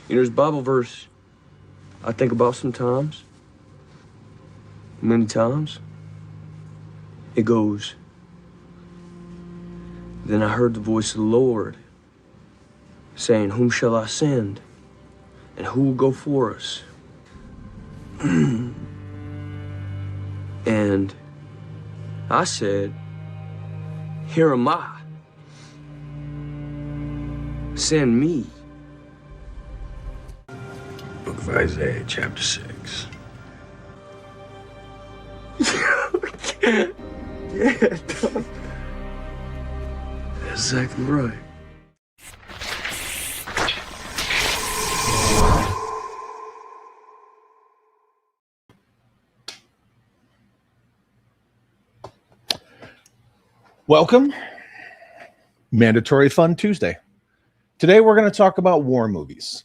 There's a Bible verse I think about sometimes. Many times. It goes, "Then I heard the voice of the Lord saying, Whom shall I send? And who will go for us?" And I said, "Here am I. Send me." Book of Isaiah, chapter 6. Yeah, Tom. That's exactly right. Welcome. Mandatory Fun Tuesday. Today we're going to talk about war movies.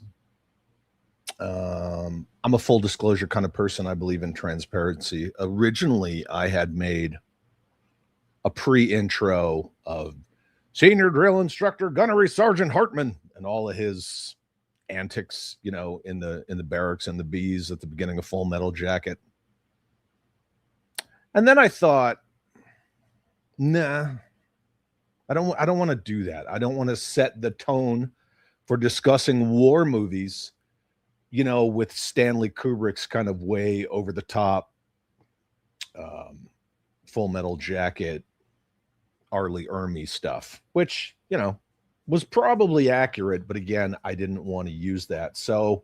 I'm a full disclosure kind of person. I believe in transparency. Originally, I had made a pre-intro of Senior Drill Instructor Gunnery Sergeant Hartman and all of his antics, in the barracks and the bees at the beginning of Full Metal Jacket. And then I thought, nah, I don't want to do that. I don't want to set the tone for discussing war movies, with Stanley Kubrick's kind of way over the top Full Metal Jacket, R. Lee Ermey stuff, which, was probably accurate. But again, I didn't want to use that. So,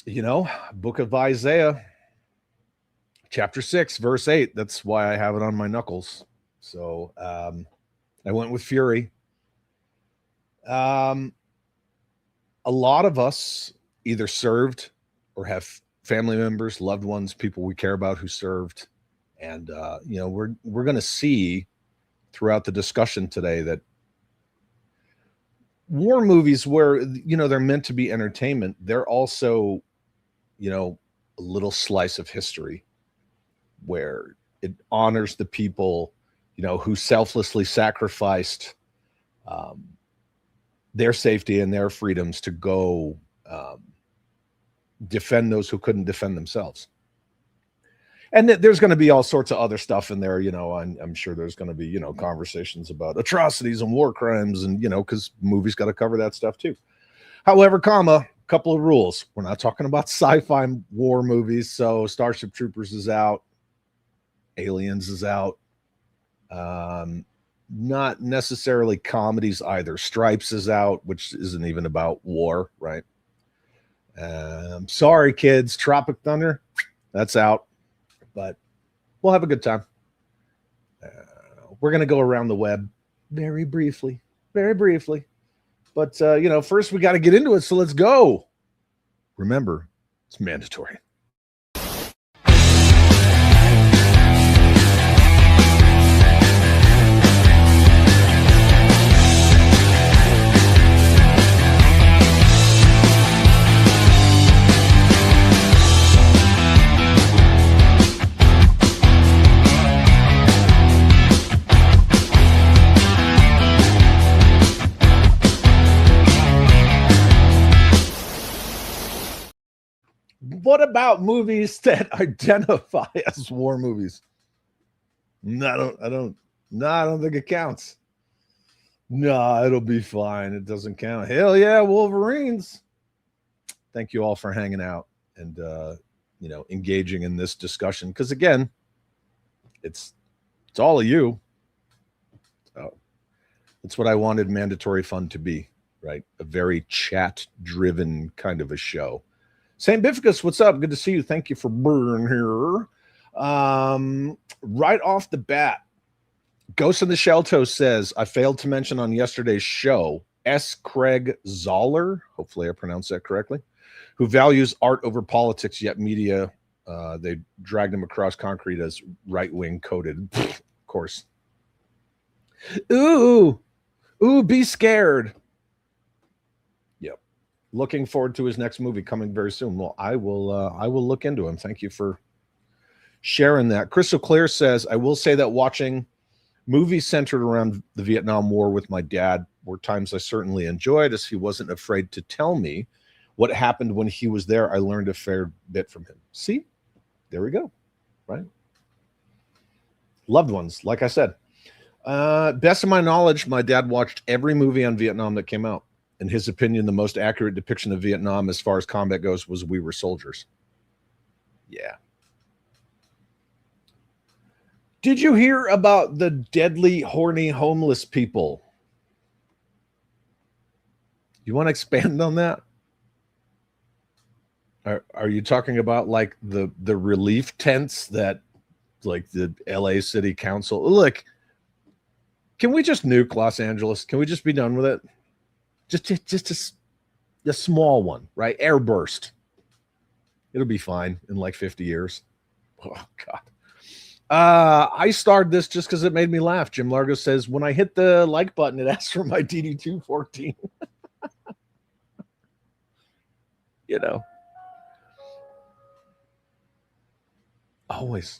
Book of Isaiah, chapter 6, verse 8. That's why I have it on my knuckles. So I went with Fury. A lot of us either served or have family members, loved ones, people we care about who served. And, we're going to see throughout the discussion today that war movies, where, they're meant to be entertainment, they're also, a little slice of history where it honors the people, who selflessly sacrificed their safety and their freedoms to go defend those who couldn't defend themselves. And there's going to be all sorts of other stuff in there. I'm sure there's going to be, conversations about atrocities and war crimes and, because movies got to cover that stuff too. However, couple of rules. We're not talking about sci-fi war movies. So Starship Troopers is out. Aliens is out. Not necessarily comedies either. Stripes is out, which isn't even about war, right? Sorry, kids. Tropic Thunder, that's out. But we'll have a good time. We're going to go around the web very briefly. But, first we got to get into it. So let's go. Remember, it's mandatory. What about movies that identify as war movies? No, I don't think it counts. No, it'll be fine. It doesn't count. Hell yeah, Wolverines. Thank you all for hanging out and engaging in this discussion. Because again, it's all of you. So that's what I wanted Mandatory Fun to be, right? A very chat-driven kind of a show. St. Bificus, what's up? Good to see you. Thank you for being here. Right off the bat, Ghost in the Shell Toe says, I failed to mention on yesterday's show, S. Craig Zoller, hopefully I pronounced that correctly, who values art over politics, yet media, they dragged him across concrete as right-wing coded. Of course. Ooh, be scared. Looking forward to his next movie coming very soon. Well, I will look into him. Thank you for sharing that. Crystal Clear says, I will say that watching movies centered around the Vietnam War with my dad were times I certainly enjoyed, as he wasn't afraid to tell me what happened when he was there. I learned a fair bit from him. See, there we go. Right. Loved ones, like I said. Best of my knowledge, my dad watched every movie on Vietnam that came out. In his opinion, the most accurate depiction of Vietnam as far as combat goes was We Were Soldiers. Yeah. Did you hear about the deadly, horny, homeless people? You want to expand on that? Are you talking about like the relief tents that like the LA City Council? Look, can we just nuke Los Angeles? Can we just be done with it? Just a small one, right? Airburst. It'll be fine in like 50 years. Oh, God. I starred this just because it made me laugh. Jim Largo says, when I hit the like button, it asks for my DD214. You know. Always.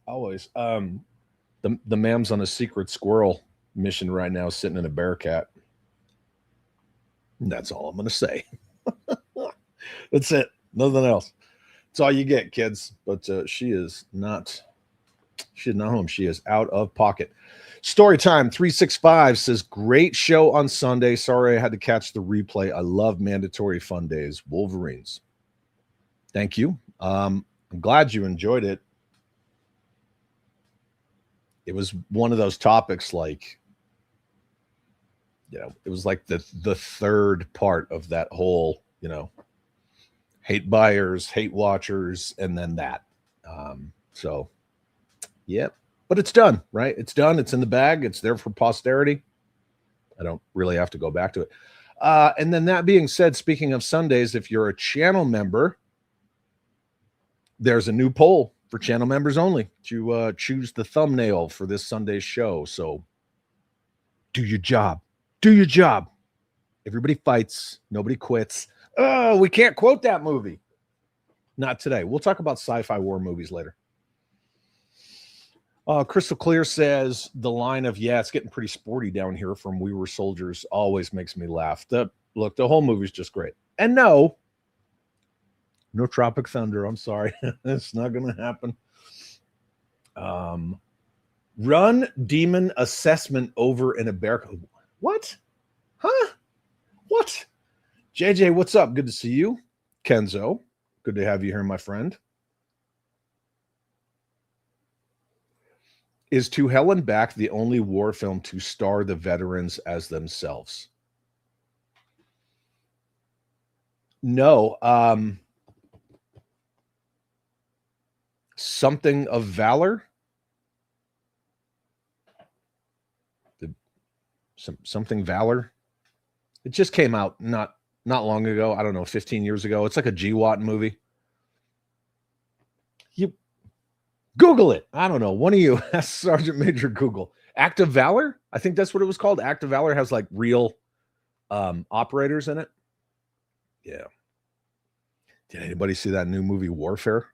The mam's on a secret squirrel mission right now, sitting in a Bearcat. That's all I'm going to say. That's it. Nothing else. That's all you get, kids. But she is not home. She is out of pocket. Storytime 365 says, great show on Sunday. Sorry I had to catch the replay. I love mandatory fun days. Wolverines. Thank you. I'm glad you enjoyed it. It was one of those topics like, it was like the third part of that whole, hate buyers, hate watchers, and then that. So, yep. But it's done, right? It's done. It's in the bag. It's there for posterity. I don't really have to go back to it. And then that being said, speaking of Sundays, if you're a channel member, there's a new poll for channel members only to choose the thumbnail for this Sunday's show. So do your job. Do your job. Everybody fights. Nobody quits. Oh, we can't quote that movie. Not today. We'll talk about sci-fi war movies later. Crystal Clear says the line of, it's getting pretty sporty down here from We Were Soldiers always makes me laugh. The whole movie's just great. And no Tropic Thunder. I'm sorry. It's not going to happen. Run demon assessment over in a bear. What? Huh? What? JJ, what's up? Good to see you. Kenzo, good to have you here, my friend. Is To Hell and Back the only war film to star the veterans as themselves? No. Something of Valor? Something Valor? It just came out not long ago. I don't know, 15 years ago. It's like a GWAT movie. You Google it. I don't know. One of you, ask Sergeant Major Google. Act of Valor? I think that's what it was called. Act of Valor has like real operators in it. Yeah. Did anybody see that new movie Warfare?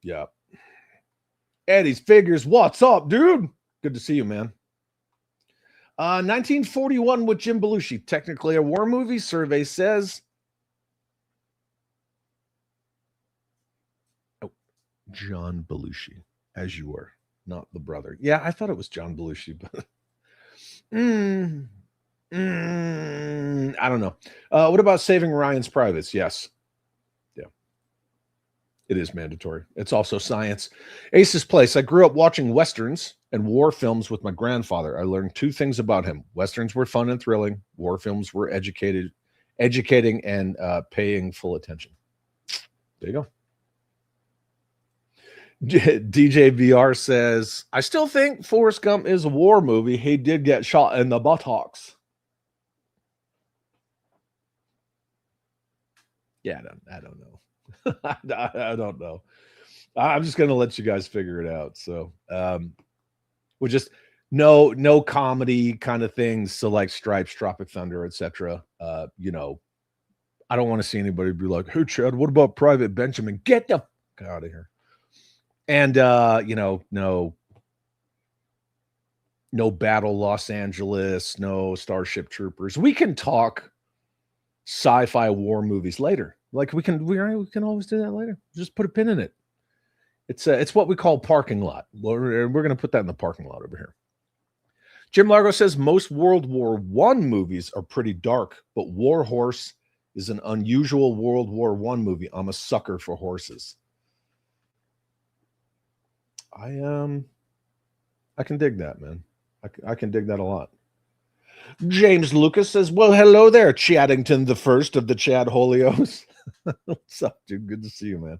Yeah. Eddie's Figures. What's up, dude? Good to see you, man. 1941 with Jim Belushi. Technically a war movie, survey says. Oh, John Belushi, as you were, not the brother. Yeah, I thought it was John Belushi, but I don't know. What about Saving Ryan's Privates? Yes. Yeah. It is mandatory. It's also science. Ace's Place. I grew up watching Westerns and war films with my grandfather. I learned two things about him. Westerns were fun and thrilling. War films were educating and paying full attention. There you go. DJ VR says, I still think Forrest Gump is a war movie. He did get shot in the buttocks. Yeah, I don't know. I don't know. I'm just going to let you guys figure it out. So we're just no comedy kind of things. So like Stripes, Tropic Thunder, etc. I don't want to see anybody be like, hey, Chad, what about Private Benjamin? Get the fuck out of here. And, no No Battle Los Angeles, no Starship Troopers. We can talk sci-fi war movies later. Like we can always do that later. Just put a pin in it. It's what we call parking lot. We're going to put that in the parking lot over here. Jim Largo says most World War I movies are pretty dark, but War Horse is an unusual World War I movie. I'm a sucker for horses. I can dig that, man. I can dig that a lot. James Lucas says, well, hello there, Chaddington, the first of the Chad Holios. What's up, dude? Good to see you, man.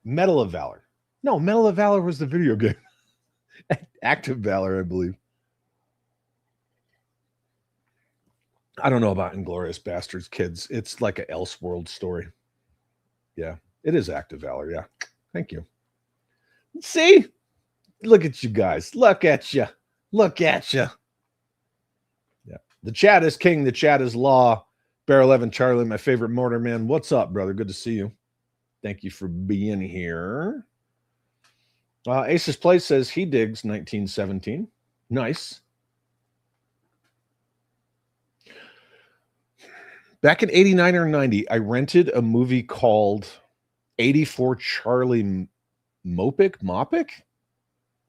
Medal of Valor. No, Medal of Valor was the video game. Active Valor, I believe. I don't know about Inglourious Bastards, kids. It's like an Elseworld story. Yeah, it is Active Valor. Yeah, thank you. See? Look at you guys. Look at you. Look at you. Yeah. The chat is king. The chat is law. Bear 11 Charlie, my favorite mortar man. What's up, brother? Good to see you. Thank you for being here. Ace's Place says he digs 1917. Nice. Back in 89 or 90, I rented a movie called 84 Charlie Mopic.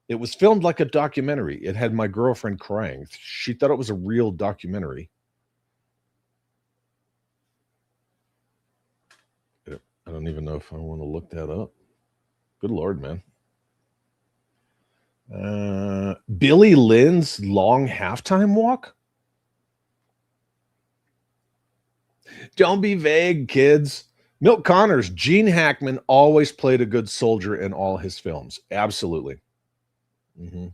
It was filmed like a documentary. It had my girlfriend crying. She thought it was a real documentary. I don't even know if I want to look that up. Good Lord, man. Billy Lynn's Long Halftime Walk? Don't be vague, kids. Milt Connors, Gene Hackman always played a good soldier in all his films. Absolutely. Mm-hmm.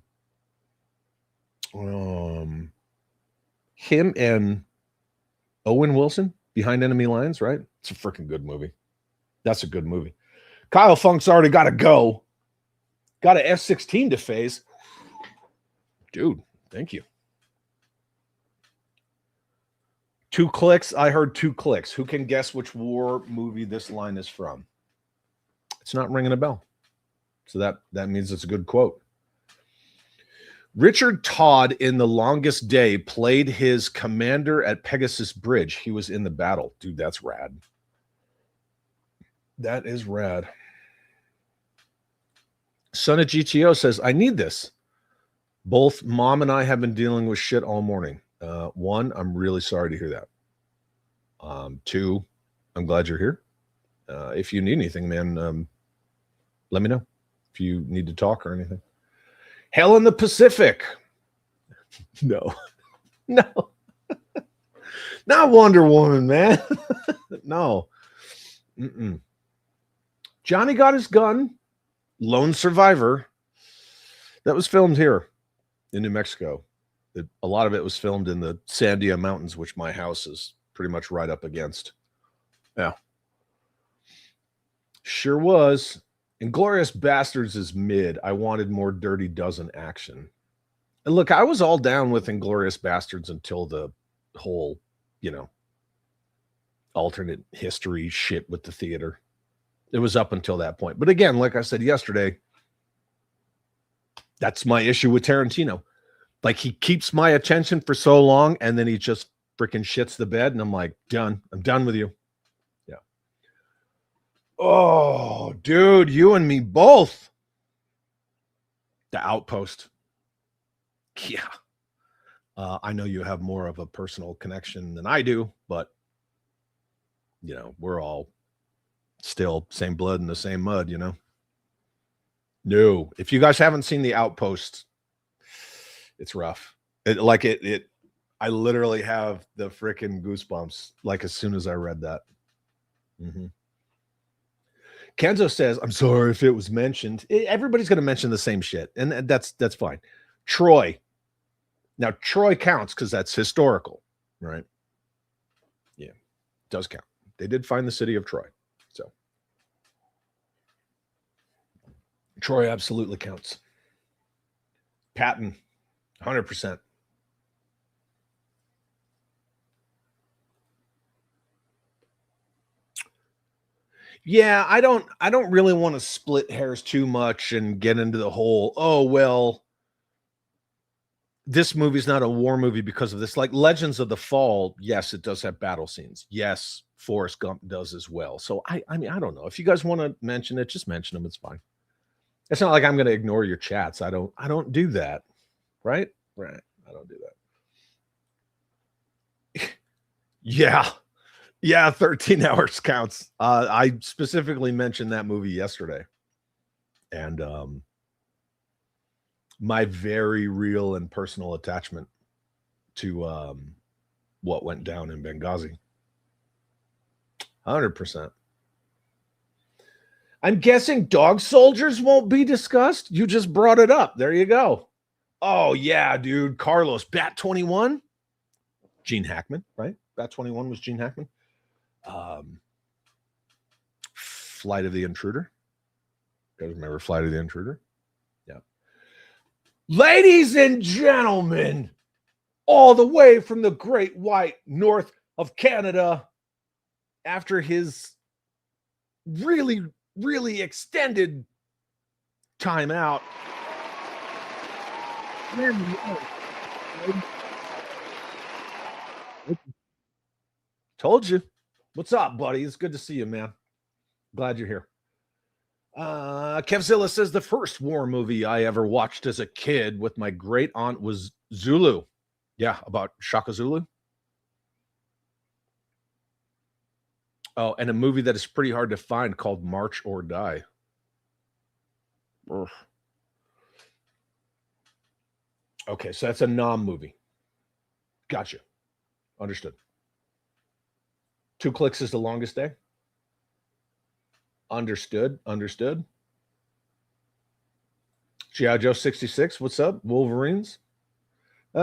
Him and Owen Wilson, Behind Enemy Lines, right? It's a freaking good movie. That's a good movie. Kyle Funk's already got to go. Got an F-16 to phase. Dude, thank you. 2 clicks. I heard 2 clicks. Who can guess which war movie this line is from? It's not ringing a bell. So that means it's a good quote. Richard Todd in The Longest Day played his commander at Pegasus Bridge. He was in the battle. Dude, that's rad. That is rad. Son of GTO says, I need this. Both mom and I have been dealing with shit all morning. 1, I'm really sorry to hear that. 2, I'm glad you're here. If you need anything, man, let me know. If you need to talk or anything. Hell in the Pacific. No. Not Wonder Woman, man. No. Mm-mm. Johnny Got His Gun. Lone Survivor. That was filmed here in New Mexico. A lot of it was filmed in the Sandia Mountains, which my house is pretty much right up against. Yeah. Sure was. Inglourious Bastards is mid. I wanted more Dirty Dozen action. And look, I was all down with Inglourious Bastards until the whole, alternate history shit with the theater. It was up until that point. But again, like I said yesterday, that's my issue with Tarantino. Like, he keeps my attention for so long, and then he just freaking shits the bed, and I'm like, done. I'm done with you. Yeah. Oh, dude, you and me both. The Outpost. Yeah. I know you have more of a personal connection than I do, but, we're all still same blood in the same mud, No. If you guys haven't seen The Outpost, it's rough. I literally have the freaking goosebumps like as soon as I read that. Mm-hmm. Kenzo says, I'm sorry if it was mentioned. Everybody's going to mention the same shit, and that's fine. Troy. Now, Troy counts because that's historical, right? Yeah, it does count. They did find the city of Troy. So Troy absolutely counts. Patton, 100%. Yeah, I don't really want to split hairs too much and get into the whole, oh well, this movie's not a war movie because of this. Like Legends of the Fall, yes, it does have battle scenes. Yes, Forrest Gump does as well. So I mean, I don't know. If you guys want to mention it, just mention them. It's fine. It's not like I'm going to ignore your chats. I don't do that. Right? Right. I don't do that. Yeah. Yeah, 13 hours counts. I specifically mentioned that movie yesterday. And my very real and personal attachment to what went down in Benghazi. 100%. I'm guessing dog soldiers won't be discussed. You just brought it up. There you go. Oh, yeah, dude. Carlos, Bat 21. Gene Hackman, right? Bat 21 was Gene Hackman. Flight of the Intruder. You guys remember Flight of the Intruder? Yeah. Ladies and gentlemen, all the way from the great white north of Canada, after his really, really extended time out. Told you. What's up, buddy? It's good to see you, man. Glad you're here. Kevzilla says the first war movie I ever watched as a kid with my great aunt was Zulu. Yeah, about Shaka Zulu. Oh, and a movie that is pretty hard to find called March or Die. Ugh. Okay, so that's a Nam movie. Gotcha. Understood. 2 clicks is the longest day. Understood. G.I. Joe 66. What's up, Wolverines? My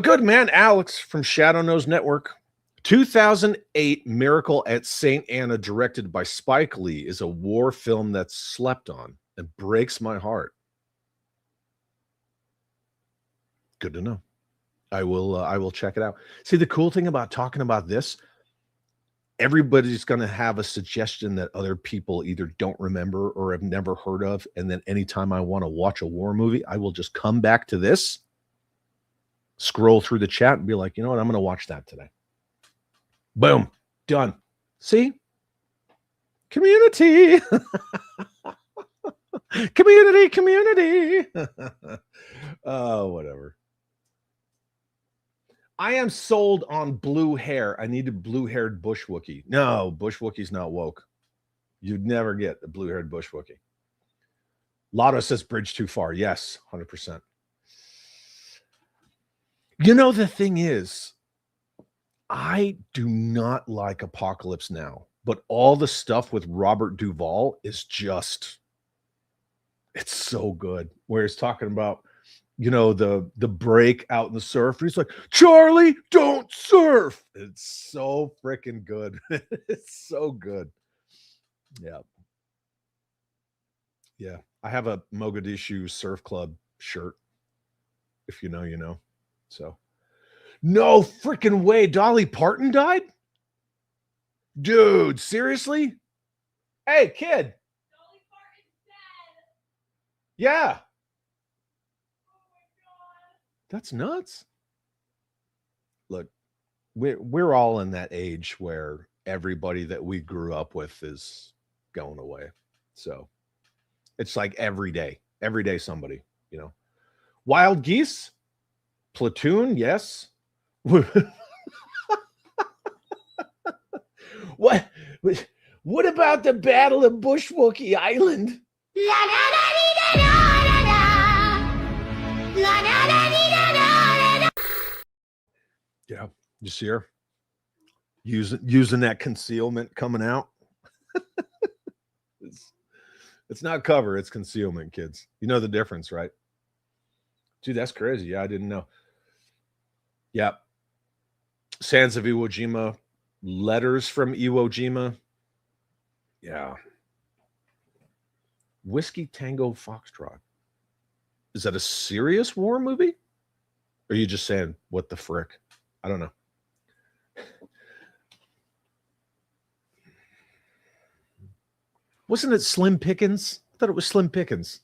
good man Alex from Shadow Nose Network. 2008 Miracle at St. Anna, directed by Spike Lee, is a war film that's slept on and breaks my heart. Good to know. I will check it out. See, the cool thing about talking about this, everybody's going to have a suggestion that other people either don't remember or have never heard of. And then anytime I want to watch a war movie, I will just come back to this, scroll through the chat and be like, you know what? I'm going to watch that today. Boom. Done. See? Community. Community. Oh, whatever. I am sold on blue hair. I need a blue-haired bush Wookie. No, bush Wookie's not woke. You'd never get a blue-haired bush Wookie. Lotto says bridge too far. Yes, 100%. You know, the thing is, I do not like Apocalypse Now, but all the stuff with Robert Duvall is just, it's so good. Where he's talking about, you know, the break out in the surf. He's like, Charlie, don't surf. It's so freaking good. It's so good. Yeah. Yeah. I have a Mogadishu Surf Club shirt. If you know, you know. So, no freaking way. Dolly Parton died? Dude, seriously? Hey, kid. Dolly Parton's dead. Yeah. That's nuts. Look, we're all in that age where everybody that we grew up with is going away. So it's like every day somebody, you know. Wild Geese, Platoon, yes. What about the Battle of Bushwookie Island? Yeah, you see her using that concealment coming out. It's not cover, it's concealment, kids. You know the difference, right? Dude, that's crazy. Yeah, I didn't know. Yeah. Sands of Iwo Jima, letters from Iwo Jima. Yeah. Whiskey Tango Foxtrot. Is that a serious war movie? Or are you just saying, what the frick? I don't know. Wasn't it Slim Pickens? I thought it was Slim Pickens.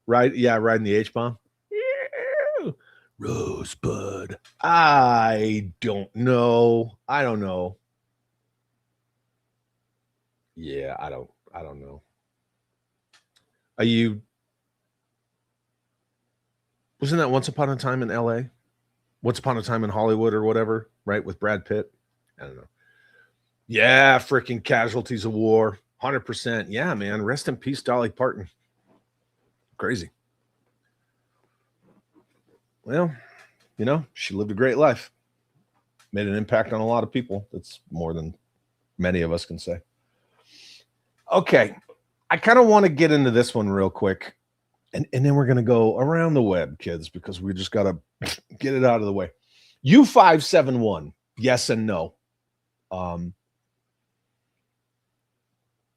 Right? Yeah, riding the H-bomb. Yeah. Rosebud. I don't know. I don't know. Yeah, I don't know. Are you wasn't that Once Upon a Time in LA? Once Upon a Time in Hollywood or whatever, right? With Brad Pitt? I don't know. Yeah, freaking Casualties of War. 100%. Yeah, man. Rest in peace, Dolly Parton. Crazy. Well, she lived a great life. Made an impact on a lot of people. That's more than many of us can say. Okay. I kind of want to get into this one real quick. And then we're going to go around the web, kids, because we just got to get it out of the way. U571, yes and no.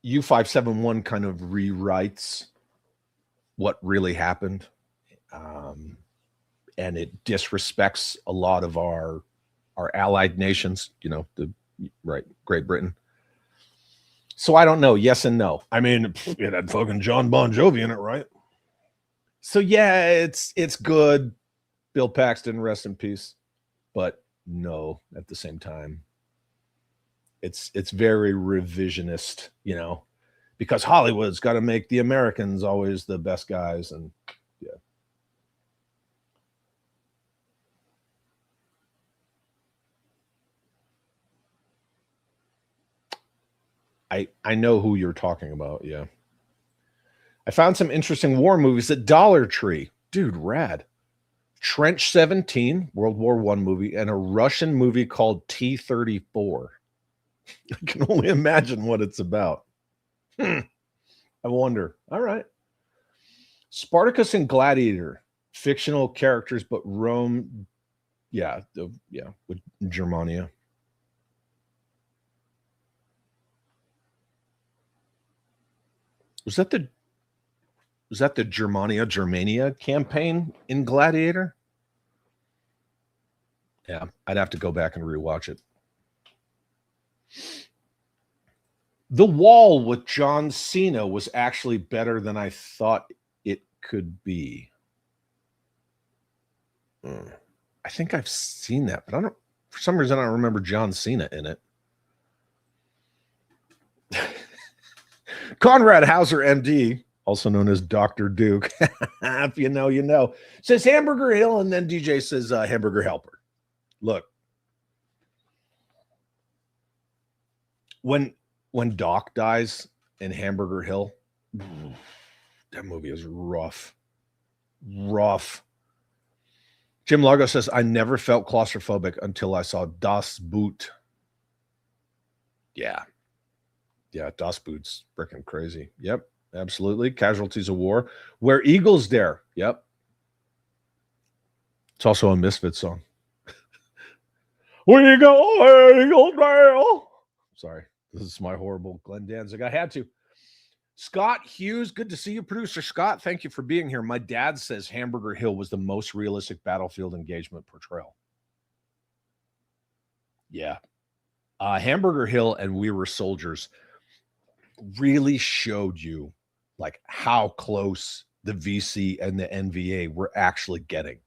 U571 kind of rewrites what really happened. And it disrespects a lot of our allied nations, Great Britain. So I don't know, yes and no. I mean, it had fucking John Bon Jovi in it, right? So yeah, it's good. Bill Paxton, rest in peace. But no, at the same time, it's very revisionist, because Hollywood's got to make the Americans always the best guys, and yeah. I know who you're talking about. Yeah. I found some interesting war movies at Dollar Tree. Dude, rad. Trench 17, World War I movie, and a Russian movie called T-34. I can only imagine what it's about. I wonder. All right. Spartacus and Gladiator, fictional characters, but Rome, with Germania. Was that the Germania campaign in Gladiator? Yeah, I'd have to go back and rewatch it. The Wall with John Cena was actually better than I thought it could be. I think I've seen that, but for some reason, I don't remember John Cena in it. Conrad Hauser, MD, also known as Dr. Duke, if you know, you know, says Hamburger Hill, and then DJ says Hamburger Helper. Look, when Doc dies in Hamburger Hill, that movie is rough. Jim Largo says, I never felt claustrophobic until I saw Das Boot. Yeah, Das Boot's freaking crazy. Yep, absolutely. Casualties of War. Where Eagles Dare. Yep. It's also a Misfits song. We go, where Eagles Dare. Sorry, this is my horrible Glenn Danzig. I had to. Scott Hughes, good to see you, producer Scott. Thank you for being here. My dad says Hamburger Hill was the most realistic battlefield engagement portrayal. Yeah. Hamburger Hill and We Were Soldiers really showed you like how close the VC and the NVA were actually getting.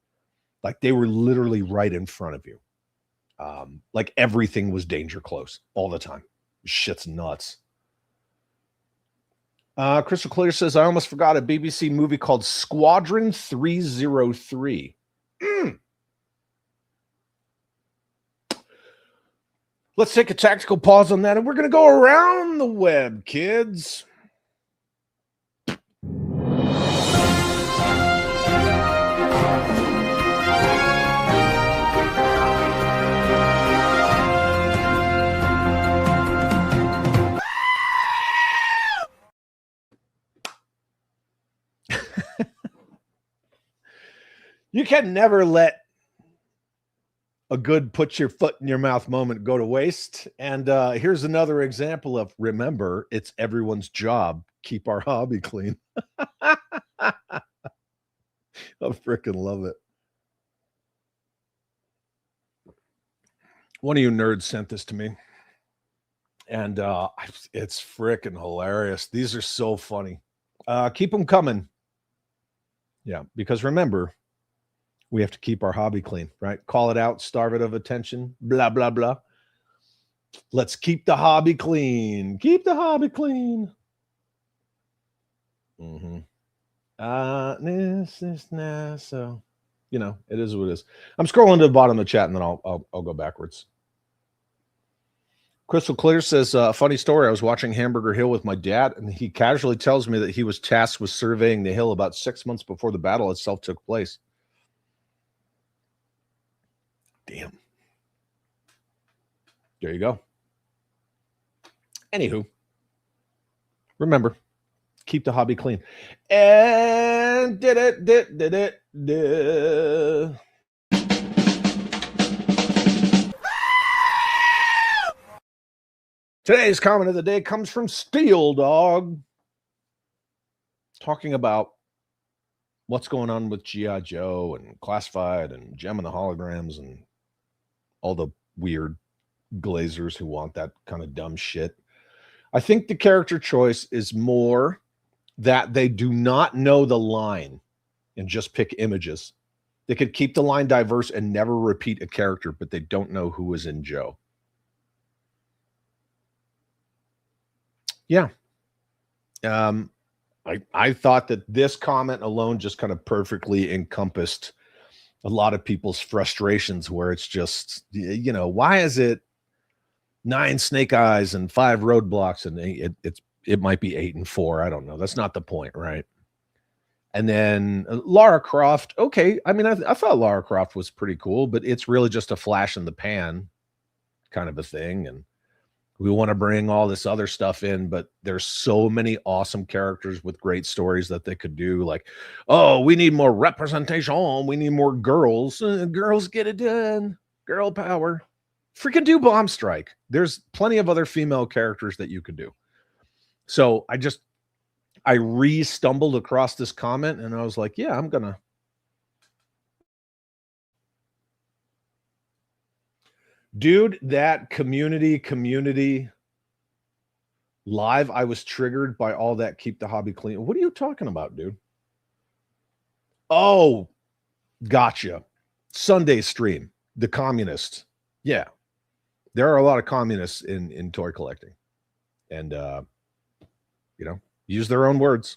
Like they were literally right in front of you. Like everything was danger close all the time. Shit's nuts. Crystal Clear says, I almost forgot a BBC movie called Squadron 303. Let's take a tactical pause on that, and we're going to go around the web, kids. You can never let a good put your foot in your mouth moment go to waste. And here's another example of remember, it's everyone's job. Keep our hobby clean. I freaking love it. One of you nerds sent this to me. And it's freaking hilarious. These are so funny. Keep them coming. Yeah, because remember, we have to keep our hobby clean, right? Call it out, starve it of attention, blah, blah, blah. Let's keep the hobby clean. Keep the hobby clean. Mm-hmm. So, you know, it is what it is. I'm scrolling to the bottom of the chat and then I'll go backwards. Crystal Clear says, funny story. I was watching Hamburger Hill with my dad, and he casually tells me that he was tasked with surveying the hill about 6 months before the battle itself took place. Damn. There you go. Anywho, remember, keep the hobby clean. And did it. Today's comment of the day comes from Steel Dog, talking about what's going on with G.I. Joe and Classified and Gem and the Holograms and all the weird glazers who want that kind of dumb shit. I think the character choice is more that they do not know the line and just pick images. They could keep the line diverse and never repeat a character, but they don't know who is in Joe. Yeah. I thought that this comment alone just kind of perfectly encompassed a lot of people's frustrations, where it's just, you know, why is it 9 snake eyes and 5 roadblocks, and it might be 8 and 4. I don't know. That's not the point, right? And then Lara Croft. Okay, I mean, I thought Lara Croft was pretty cool, but it's really just a flash in the pan kind of a thing. And we want to bring all this other stuff in, but there's so many awesome characters with great stories that they could do. Like, oh, we need more representation. We need more girls. Girls get it done. Girl power. Freaking do Bomb Strike. There's plenty of other female characters that you could do. So I re-stumbled across this comment and I was like, yeah, I'm gonna. Dude, that community live, I was triggered by all that keep the hobby clean. What are you talking about, dude? Oh, gotcha. Sunday stream, the communists. Yeah. There are a lot of communists in toy collecting. And you know, use their own words.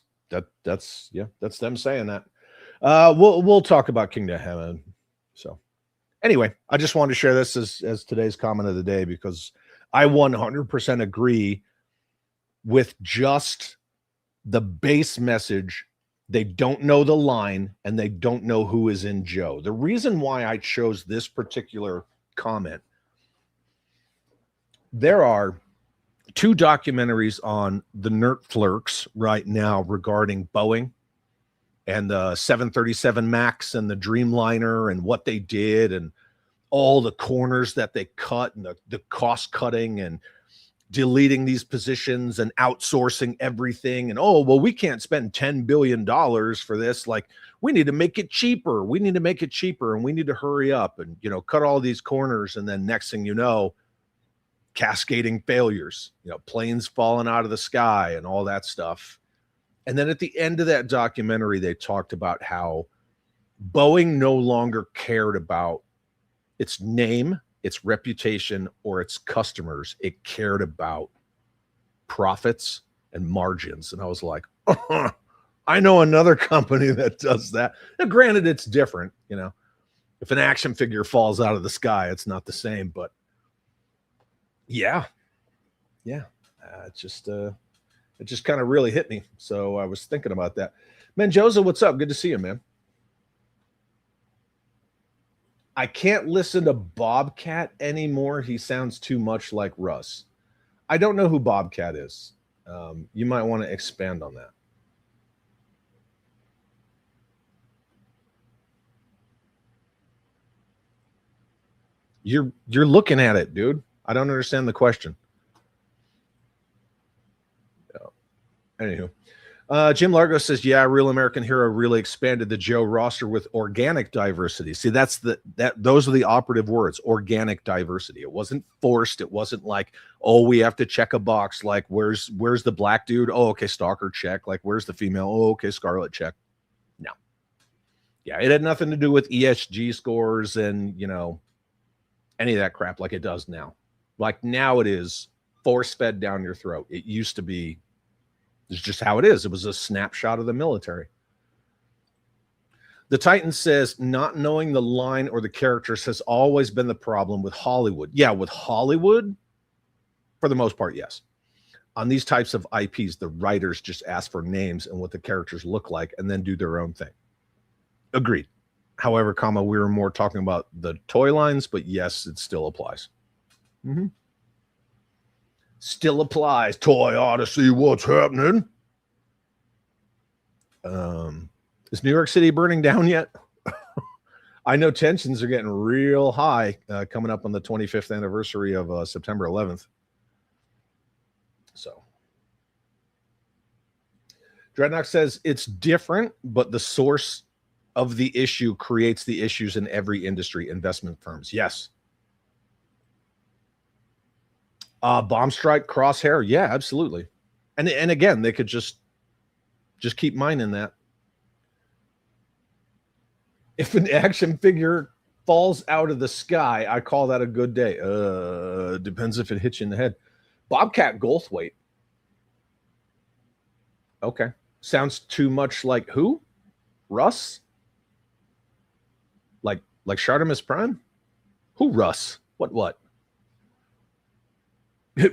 That's them saying that. We'll talk about Kingdom Heaven. So anyway, I just wanted to share this as today's comment of the day, because I 100% agree with just the base message. They don't know the line and they don't know who is in Joe. The reason why I chose this particular comment, there are 2 documentaries on the Nerdflix right now regarding Boeing and the 737 Max and the Dreamliner and what they did and all the corners that they cut and the cost cutting and deleting these positions and outsourcing everything. And, oh, well, we can't spend $10 billion for this. Like, we need to make it cheaper. We need to make it cheaper and we need to hurry up and, you know, cut all these corners. And then next thing you know, cascading failures, you know, planes falling out of the sky and all that stuff. And then at the end of that documentary, they talked about how Boeing no longer cared about its name, its reputation, or its customers. It cared about profits and margins. And I was like, oh, I know another company that does that. Now, granted, it's different. You know, if an action figure falls out of the sky, it's not the same. But yeah, it just kind of really hit me. So I was thinking about that. Menjoza, what's up? Good to see you, man. I can't listen to Bobcat anymore. He sounds too much like Russ. I don't know who Bobcat is. You might want to expand on that. You're looking at it, dude. I don't understand the question. Anywho, Jim Largo says, yeah, Real American Hero really expanded the Joe roster with organic diversity. See, those are the operative words, organic diversity. It wasn't forced. It wasn't like, oh, we have to check a box. Like, where's the black dude? Oh, okay, Stalker, check. Like, where's the female? Oh, okay, Scarlet, check. No. Yeah, it had nothing to do with ESG scores and, any of that crap like it does now. Like now it is force-fed down your throat. It used to be, it's just how it is. It was a snapshot of the military. The Titan says, not knowing the line or the characters has always been the problem with Hollywood. Yeah, with Hollywood, for the most part, yes. On these types of IPs, the writers just ask for names and what the characters look like and then do their own thing. Agreed. However, we were more talking about the toy lines, but yes, it still applies. Mm-hmm. Still applies. Toy Odyssey, what's happening? Is New York City burning down yet? I know tensions are getting real high coming up on the 25th anniversary of September 11th. So, Dreadnought says it's different, but the source of the issue creates the issues in every industry. Investment firms, yes. Bomb strike, Crosshair, yeah, absolutely. And again, they could just keep mining that. If an action figure falls out of the sky, I call that a good day. Depends if it hits you in the head. Bobcat Goldthwait. Okay. Sounds too much like who? Russ? Like Shartimus Prime? Who Russ? What?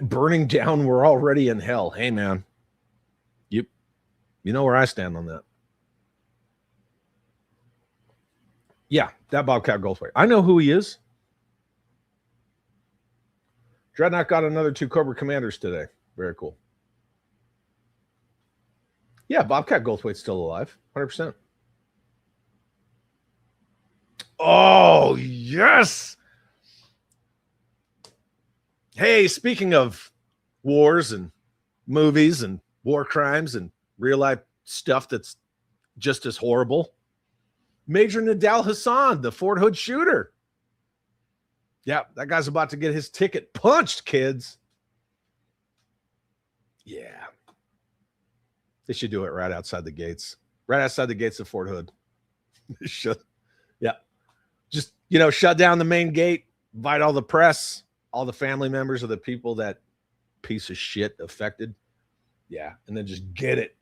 Burning down, we're already in hell. Hey, man. You know where I stand on that. Yeah, that Bobcat Goldthwait. I know who he is. Dreadnought got another 2 Cobra Commanders today. Very cool. Yeah, Bobcat Goldthwait's still alive. 100%. Oh, yes. Hey, speaking of wars and movies and war crimes and real life stuff that's just as horrible, Major Nadal Hassan, the Fort Hood shooter. Yeah, that guy's about to get his ticket punched, kids. Yeah. They should do it right outside the gates. Right outside the gates of Fort Hood. They should. Yeah. Just, shut down the main gate, invite all the press, all the family members of the people that piece of shit affected. Yeah. And then just get it.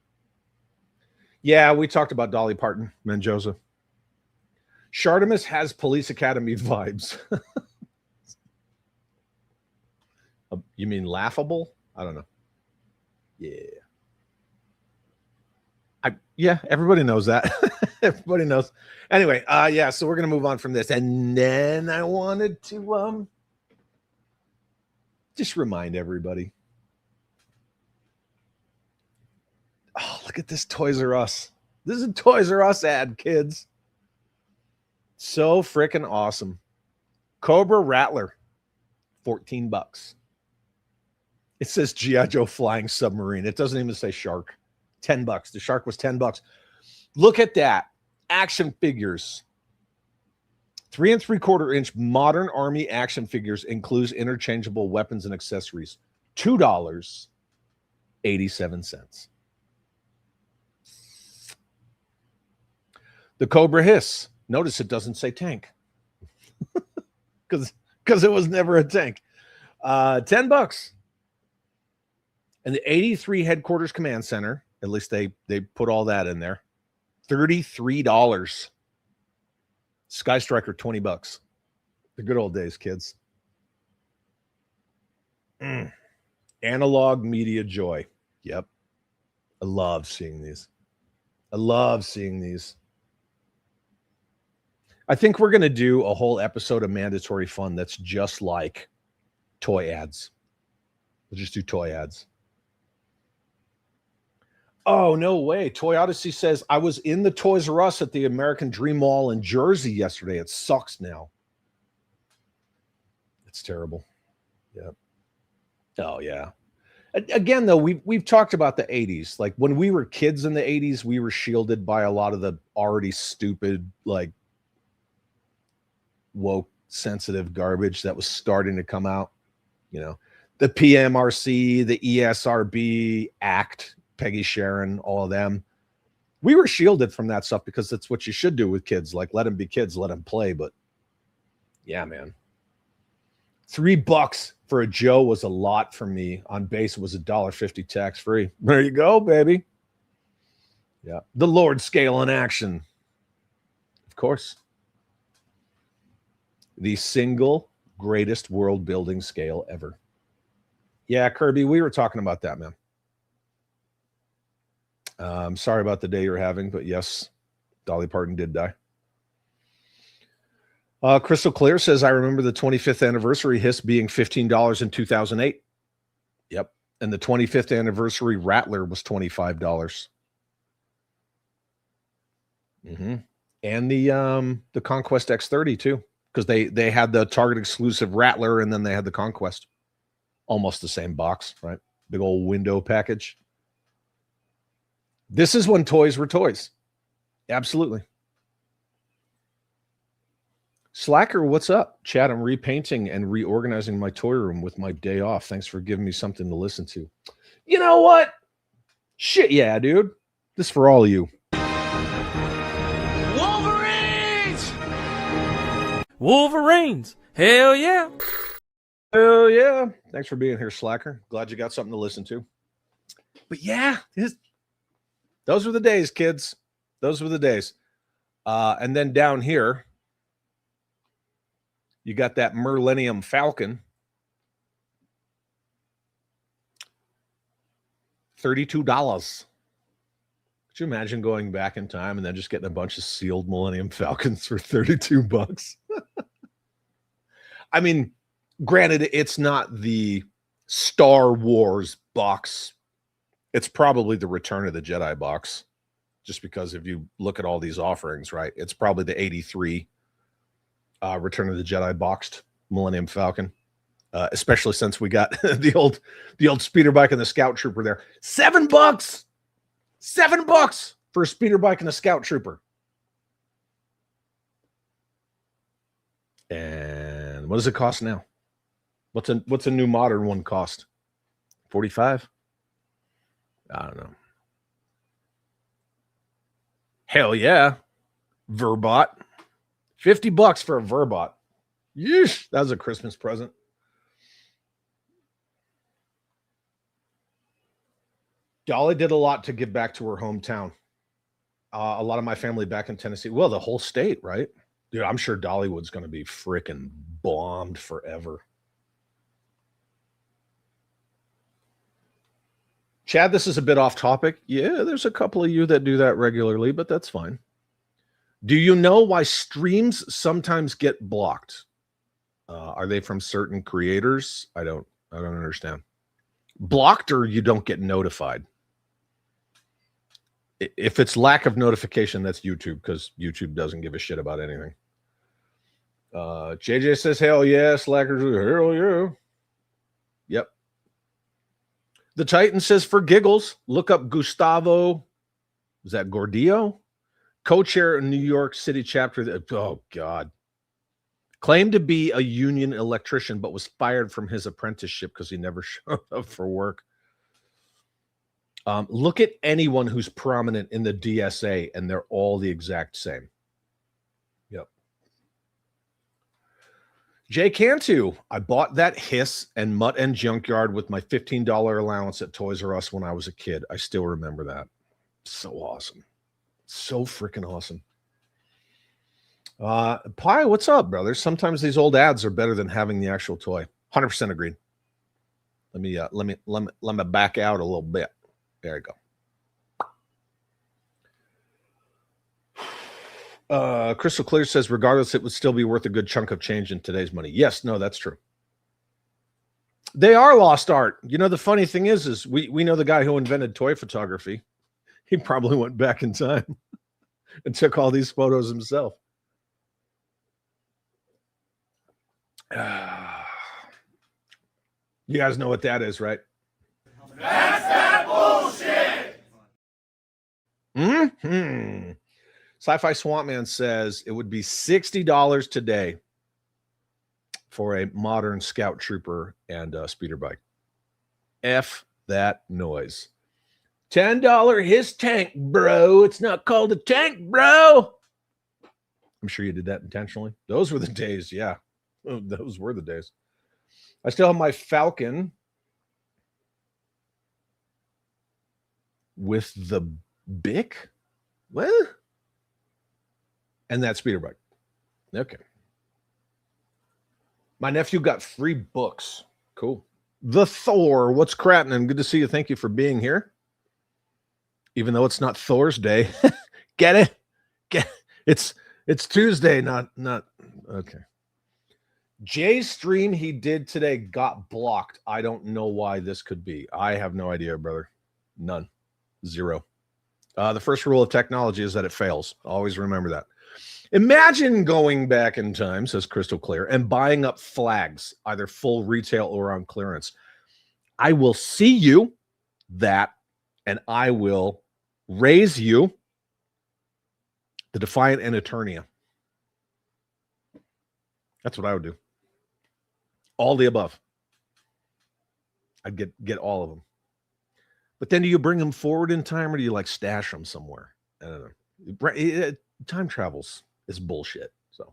Yeah, we talked about Dolly Parton, Mendoza. Shartimus has Police Academy vibes. You mean laughable? I don't know. Yeah. Everybody knows that. Everybody knows. Anyway, so we're going to move on from this. And then I wanted to just remind everybody. Oh, look at this Toys R Us. This is a Toys R Us ad, kids. So freaking awesome. Cobra Rattler, $14. It says G.I. Joe Flying Submarine. It doesn't even say shark. $10. The shark was $10. Look at that. Action figures. 3 3/4-inch modern Army action figures includes interchangeable weapons and accessories. $2.87. The Cobra Hiss. Notice it doesn't say tank. Because it was never a tank. $10. And the 83 Headquarters Command Center, at least they put all that in there, $33. Sky Striker, $20. The good old days, kids. Analog Media Joy. Yep. I love seeing these. I think we're going to do a whole episode of Mandatory Fun that's just like toy ads. We'll just do toy ads. Oh, no way. Toy Odyssey says, I was in the Toys R Us at the American Dream Mall in Jersey yesterday. It sucks now. It's terrible. Yep. Oh, yeah. Again, though, we've talked about the 80s. Like when we were kids in the 80s, we were shielded by a lot of the already stupid, like woke, sensitive garbage that was starting to come out. You know, the PMRC, the ESRB Act, Peggy Sharon, all of them. We were shielded from that stuff because that's what you should do with kids. Like, let them be kids, let them play. But yeah, man. $3 for a Joe was a lot for me. On base, it was $1.50 tax free. There you go, baby. Yeah. The Lord scale in action. Of course. The single greatest world building scale ever. Yeah, Kirby, we were talking about that, man. I'm sorry about the day you're having, but yes, Dolly Parton did die. Crystal Clear says, I remember the 25th anniversary Hiss being $15 in 2008. Yep. And the 25th anniversary Rattler was $25. Mm-hmm. And the Conquest X30 too, because they had the Target exclusive Rattler and then they had the Conquest. Almost the same box, right? Big old window package. This is when toys were toys. Absolutely. Slacker, what's up? Chad, I'm repainting and reorganizing my toy room with my day off. Thanks for giving me something to listen to. You know what? Shit, yeah, dude. This is for all of you. Wolverines! Wolverines! Hell yeah! Hell yeah. Thanks for being here, Slacker. Glad you got something to listen to. But yeah, those were the days, kids. Those were the days. And then down here, you got that Millennium Falcon. $32. Could you imagine going back in time and then just getting a bunch of sealed Millennium Falcons for $32? I mean, granted, it's not the Star Wars box. It's probably the Return of the Jedi box. Just because if you look at all these offerings, right, it's probably the 83 Return of the Jedi boxed Millennium Falcon, especially since we got the old speeder bike and the Scout Trooper there. $7, $7 for a speeder bike and a Scout Trooper. And what does it cost now? What's a new modern one cost? 45? I don't know. Hell yeah, Verbot. $50 for a Verbot. Yeesh, that was a Christmas present. Dolly did a lot to give back to her hometown. A lot of my family back in Tennessee. Well, the whole state, right? Dude, I'm sure Dollywood's going to be freaking bombed forever. Chad, this is a bit off topic. Yeah, there's a couple of you that do that regularly, but that's fine. Do you know why streams sometimes get blocked? Are they from certain creators? I don't understand. Blocked or you don't get notified? If it's lack of notification, that's YouTube, because YouTube doesn't give a shit about anything. JJ says, hell yeah. Slackers, hell yeah. Yep. The Titan says, for giggles, look up Gustavo. Is that Gordillo? Co-chair in New York City chapter. Oh, God. Claimed to be a union electrician, but was fired from his apprenticeship because he never showed up for work. Look at anyone who's prominent in the DSA, and they're all the exact same. Yep. Jay Cantu, I bought that Hiss and Mutt and Junkyard with my $15 allowance at Toys R Us when I was a kid. I still remember that. So awesome. So freaking awesome. Pi, what's up, brother? Sometimes these old ads are better than having the actual toy. 100% agreed. Let me back out a little bit. There you go. Crystal Clear says, regardless, it would still be worth a good chunk of change in today's money. Yes, no, that's true. They are lost art. You know, the funny thing is we know the guy who invented toy photography. He probably went back in time and took all these photos himself. You guys know what that is, right? Mm-hmm. Sci-Fi Swamp Man says it would be $60 today for a modern Scout Trooper and speeder bike. F that noise. $10 his tank, bro. It's not called a tank, bro. I'm sure you did that intentionally. Those were the days, yeah. Those were the days. I still have my Falcon with the Bic. What? And that speeder bike. Okay. My nephew got 3 books. Cool. The Thor. What's crappening? Good to see you. Thank you for being here. Even though it's not Thor's Day. Get it? It's Tuesday, not okay. Jay's stream he did today got blocked. I don't know why this could be. I have no idea, brother. None. 0. The first rule of technology is that it fails. Always remember that. Imagine going back in time, says Crystal Clear, and buying up flags, either full retail or on clearance. I will see you that, and I will raise you the Defiant and Eternia. That's what I would do. All the above. I'd get all of them. But then do you bring them forward in time, or do you like stash them somewhere? I don't know. Time travels is bullshit. So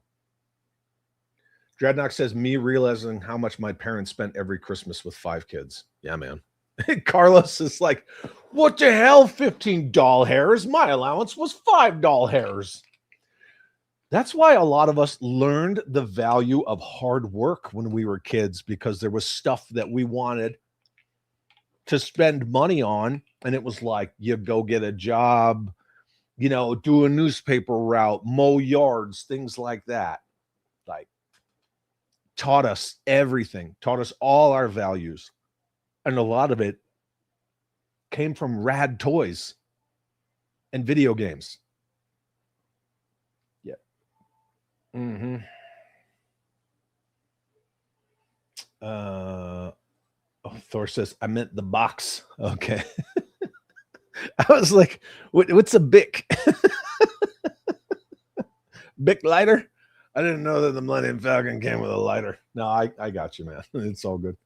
Dreadnought says, me realizing how much my parents spent every Christmas with 5 kids. Yeah, man. Carlos is like, what the hell? 15 doll hairs? My allowance was 5 doll hairs. That's why a lot of us learned the value of hard work when we were kids, because there was stuff that we wanted to spend money on. And it was like, you go get a job, do a newspaper route, mow yards, things like that. Like, taught us everything, taught us all our values. And a lot of it came from rad toys and video games. Yeah. Mm-hmm. Thor says, I meant the box. Okay. I was like, what's a Bic? Bic lighter? I didn't know that the Millennium Falcon came with a lighter. No, I got you, man. It's all good.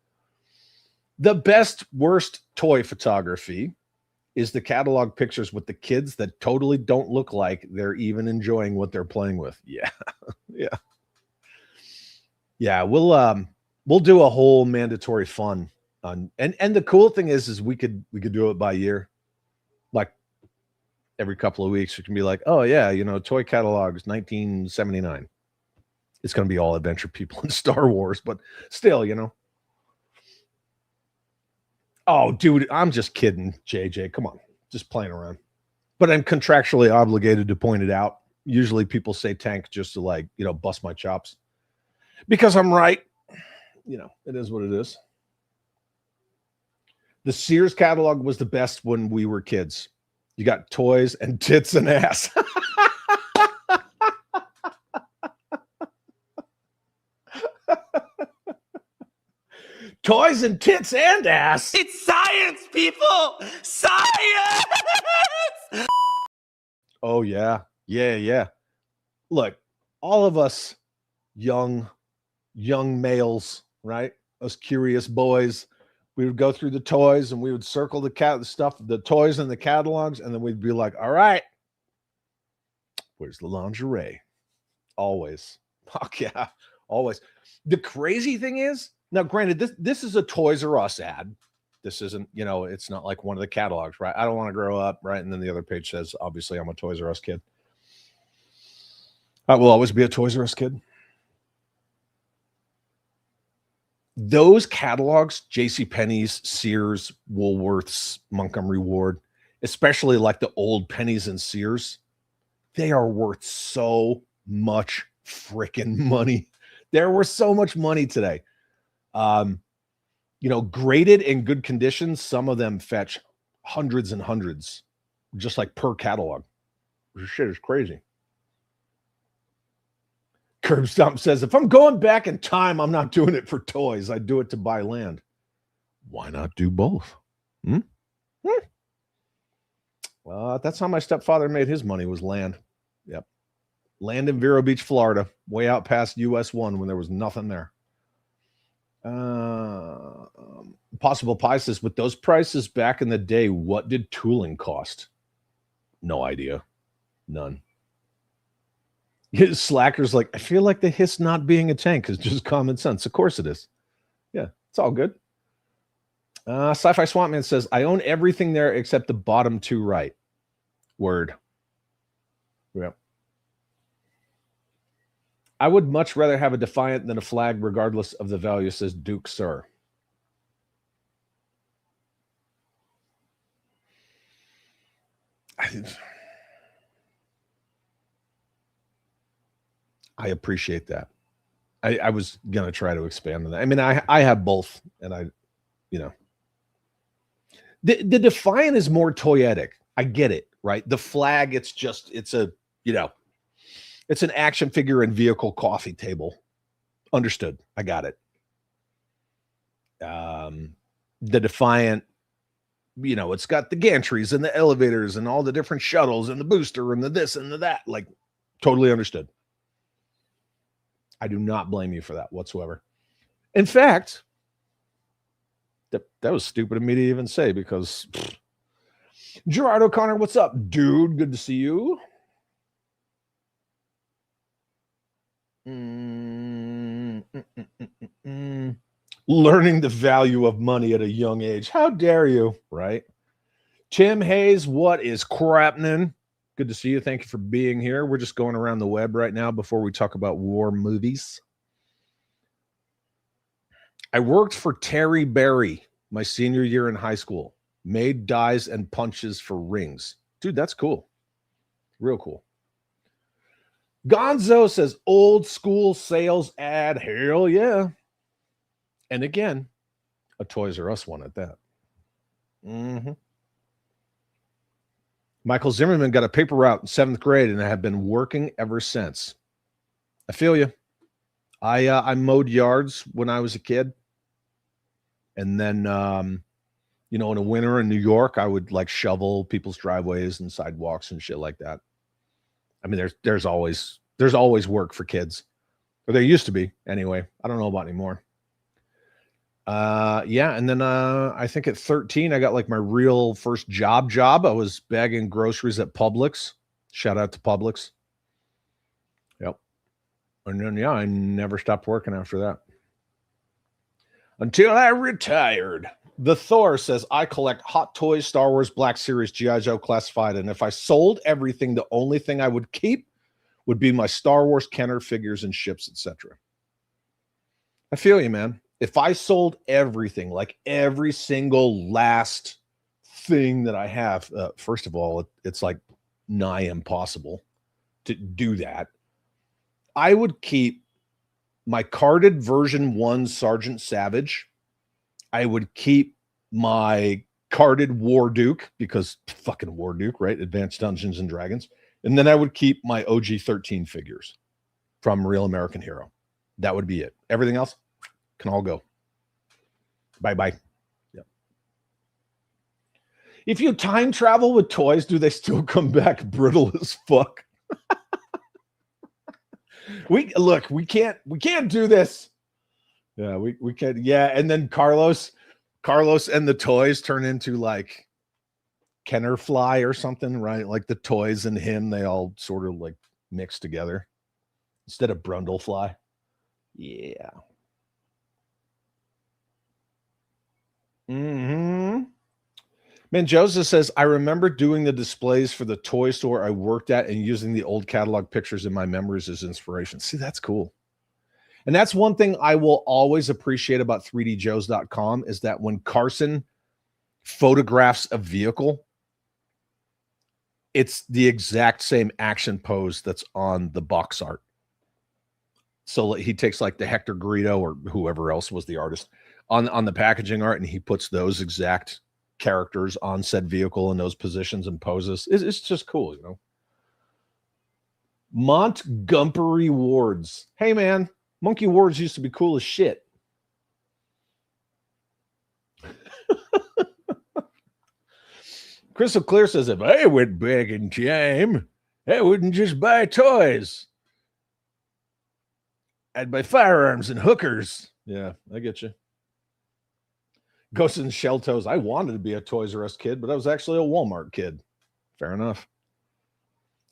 The best, worst toy photography is the catalog pictures with the kids that totally don't look like they're even enjoying what they're playing with. Yeah. Yeah. Yeah. We'll do a whole mandatory fun on, and the cool thing is we could do it by year. Like every couple of weeks, we can be like, oh yeah, toy catalogs, 1979. It's going to be all adventure people in Star Wars, but still, Oh, dude, I'm just kidding, JJ. Come on, just playing around. But I'm contractually obligated to point it out. Usually people say tank just to bust my chops. Because I'm right. It is what it is. The Sears catalog was the best when we were kids. You got toys and tits and ass. Toys and tits and ass. It's science, people! Science! Oh, yeah. Yeah. Look, all of us young males, right? Us curious boys, we would go through the toys and we would circle the toys and the catalogs, and then we'd be like, all right, where's the lingerie? Always. Fuck yeah, always. The crazy thing is, now granted, this is a Toys R Us ad. This isn't, it's not like one of the catalogs, right? I don't want to grow up, right? And then the other page says, obviously, I'm a Toys R Us kid. I will always be a Toys R Us kid. Those catalogs, JCPenney's, Sears, Woolworths, Montgomery Ward, especially like the old Pennies and Sears, they are worth so much freaking money. They're worth so much money today. Graded in good condition, some of them fetch hundreds and hundreds, just like per catalog. This shit is crazy. Curb Stomp says, if I'm going back in time, I'm not doing it for toys. I do it to buy land. Why not do both? That's how my stepfather made his money, was land. Yep. Land in Vero Beach, Florida, way out past US 1 when there was nothing there. Possible Pie says, with those prices back in the day, what did tooling cost? No idea. None. Slacker's like, I feel like the hiss not being a tank is just common sense. Of course it is. Yeah, it's all good. Sci-Fi Swampman says, I own everything there except the bottom two right. Word. Yep. I would much rather have a Defiant than a Flag, regardless of the value, says Duke Sir. I appreciate that. I was going to try to expand on that. I mean, I have both, and the Defiant is more toyetic. I get it, right? The Flag, it's an action figure and vehicle coffee table. Understood. I got it. The Defiant, it's got the gantries and the elevators and all the different shuttles and the booster and the this and the that. Like, totally understood. I do not blame you for that whatsoever. In fact, that was stupid of me to even say, because Gerard O'Connor, what's up, dude? Good to see you. Learning the value of money at a young age. How dare you, right? Tim Hayes, what is crappening? Good to see you. Thank you for being here. We're just going around the web right now before we talk about war movies. I worked for Terry Berry my senior year in high school. Made dies and punches for rings. Dude, that's cool. Real cool. Gonzo says, old school sales ad. Hell yeah. And again, a Toys R Us one at that. Michael Zimmerman got a paper route in 7th grade, and I have been working ever since. I feel you. I mowed yards when I was a kid. And then, in the winter in New York, I would like shovel people's driveways and sidewalks and shit like that. I mean, there's always work for kids. Or there used to be anyway. I don't know about anymore. And then I think at 13 I got like my real first job. I was bagging groceries at Publix. Shout out to Publix. Yep. And then I never stopped working after that until I retired. The Thor says, I collect Hot Toys, Star Wars, Black Series, G.I. Joe classified, and if I sold everything, the only thing I would keep would be my Star Wars Kenner figures and ships, etc. I feel you, man. If I sold everything, like every single last thing that I have, first of all, it's like nigh impossible to do that. I would keep my carded version 1 Sergeant Savage. I would keep my carded War Duke, because fucking War Duke, right? Advanced Dungeons and Dragons. And then I would keep my OG 13 figures from Real American Hero. That would be it. Everything else can all go. Bye-bye. Yep. If you time travel with toys, do they still come back brittle as fuck? We can't do this. Yeah, we can't. Yeah, and then Carlos and the toys turn into like Kenner Fly or something, right? Like the toys and him, they all sort of like mix together instead of Brundlefly. Yeah. Man, Joseph says, I remember doing the displays for the toy store I worked at and using the old catalog pictures in my memories as inspiration. See, that's cool. And that's one thing I will always appreciate about 3djoes.com is that when Carson photographs a vehicle, it's the exact same action pose that's on the box art. So he takes like the Hector Greedo or whoever else was the artist on the packaging art, and he puts those exact characters on said vehicle in those positions and poses. It's just cool, you know. Montgomery Wards. Hey, man, Monkey Wards used to be cool as shit. Crystal Clear says, if I went back in time, I wouldn't just buy toys. I'd buy firearms and hookers. Yeah, I get you. Ghost in Shell Toes. I wanted to be a Toys R Us kid, but I was actually a Walmart kid. Fair enough.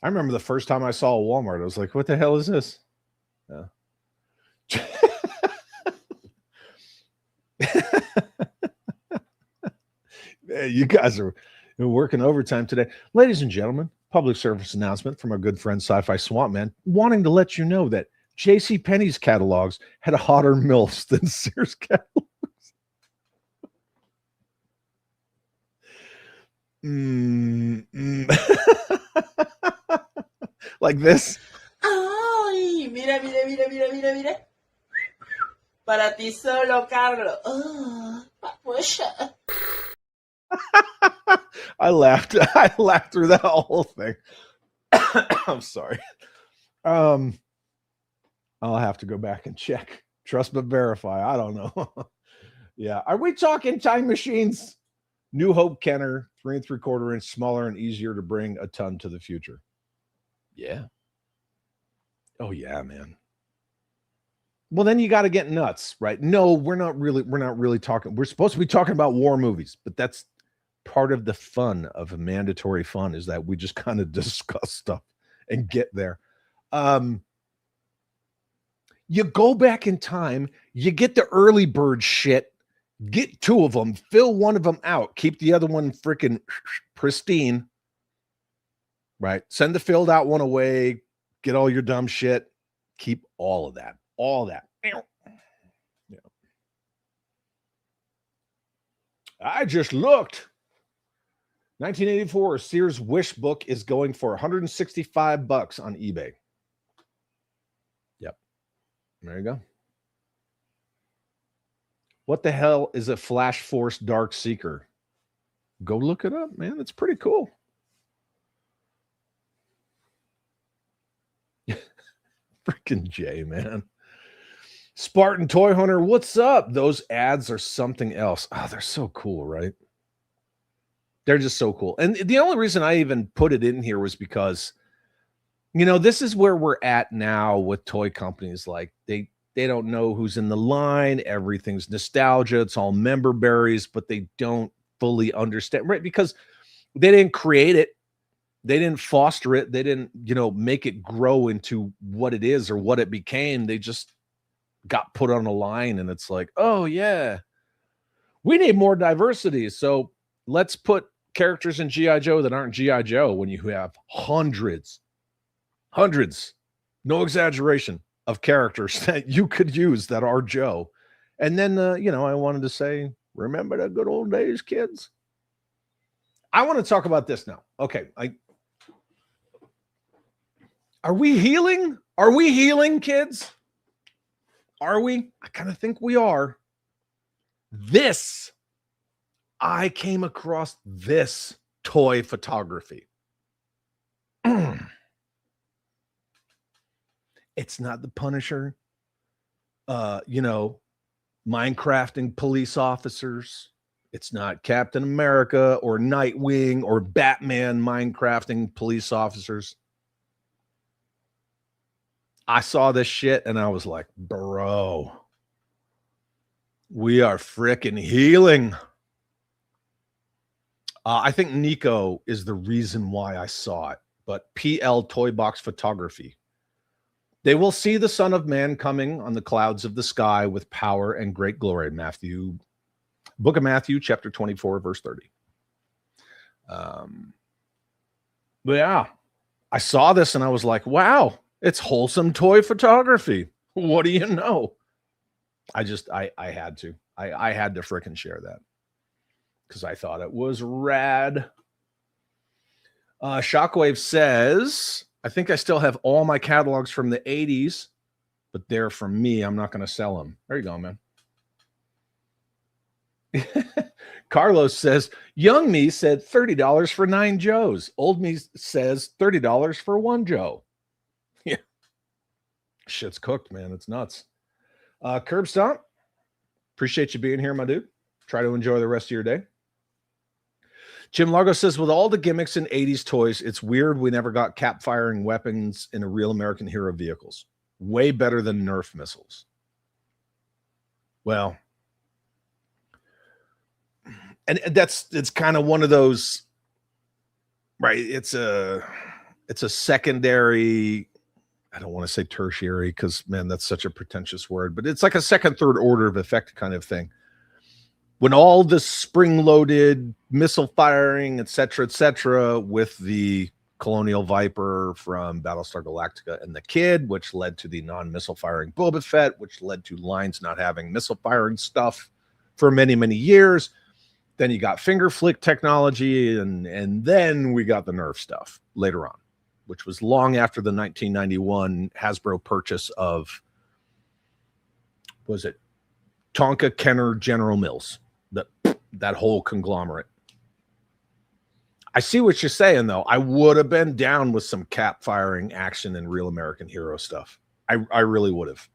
I remember the first time I saw a Walmart, I was like, what the hell is this? Yeah. You guys are working overtime today. Ladies and gentlemen, public service announcement from our good friend Sci-Fi Swamp Man, wanting to let you know that JCPenney's catalogs had hotter MILFs than Sears catalogs. Like this. Ay, mira, mira, mira, mira, mira, mira. Para ti solo, Carlos. Oh, papucha. I laughed through that whole thing. I'm sorry. I'll have to go back and check. Trust but verify. I don't know. Yeah. Are we talking time machines? New Hope Kenner, 3 3/4 inch, smaller and easier to bring a ton to the future. Yeah. Oh yeah, man. Well, then you got to get nuts, right? No, we're not really talking. We're supposed to be talking about war movies, but that's part of the fun of a mandatory fun is that we just kind of discuss stuff and get there. You go back in time, you get the early bird shit, get 2 of them, fill one of them out, keep the other one freaking pristine, right? Send the filled out one away, get all your dumb shit, keep all of that. Yeah. I just looked. 1984 Sears Wish book is going for $165 on eBay. Yep. There you go. What the hell is a Flash Force Dark Seeker? Go look it up, man. It's pretty cool. Freaking Jay, man. Spartan Toy Hunter, what's up? Those ads are something else. Oh, they're so cool, right? They're just so cool. And the only reason I even put it in here was because, this is where we're at now with toy companies. Like they don't know who's in the line. Everything's nostalgia. It's all member berries, but they don't fully understand, right? Because they didn't create it. They didn't foster it. They didn't, make it grow into what it is or what it became. They just got put on a line and it's like, oh yeah, we need more diversity. So let's put characters in G.I. Joe that aren't G.I. Joe when you have hundreds, no exaggeration, of characters that you could use that are Joe. And then, I wanted to say, remember the good old days, kids? I want to talk about this now. Okay. Are we healing? Are we healing, kids? Are we? I kind of think we are. I came across this toy photography. It's not the Punisher, Minecrafting police officers. It's not Captain America or Nightwing or Batman Minecrafting police officers. I saw this shit and I was like, bro, we are freaking healing. I think Nico is the reason why I saw it, but PL Toy Box Photography. They will see the Son of Man coming on the clouds of the sky with power and great glory. Book of Matthew, chapter 24, verse 30. But yeah, I saw this and I was like, wow, it's wholesome toy photography. What do you know? I had to. I had to freaking share that because I thought it was rad. Shockwave says, I think I still have all my catalogs from the 80s, but they're from me. I'm not going to sell them. There you go, man. Carlos says, young me said $30 for 9 Joes. Old me says $30 for 1 Joe. Yeah. Shit's cooked, man. It's nuts. Curb Stomp, appreciate you being here, my dude. Try to enjoy the rest of your day. Jim Largo says, with all the gimmicks in 80s toys, it's weird we never got cap firing weapons in a real American hero vehicles. Way better than Nerf missiles. Well, and it's kind of one of those, right? It's a secondary, I don't want to say tertiary because, man, that's such a pretentious word, but it's like a second, third order of effect kind of thing. When all the spring-loaded missile firing, et cetera, with the Colonial Viper from Battlestar Galactica and the Kid, which led to the non-missile firing Boba Fett, which led to Lines not having missile firing stuff for many, many years. Then you got finger flick technology, and then we got the Nerf stuff later on, which was long after the 1991 Hasbro purchase of, was it Tonka, Kenner, General Mills? That whole conglomerate. I see what you're saying, though. I would have been down with some cap firing action and real American hero stuff. I really would have.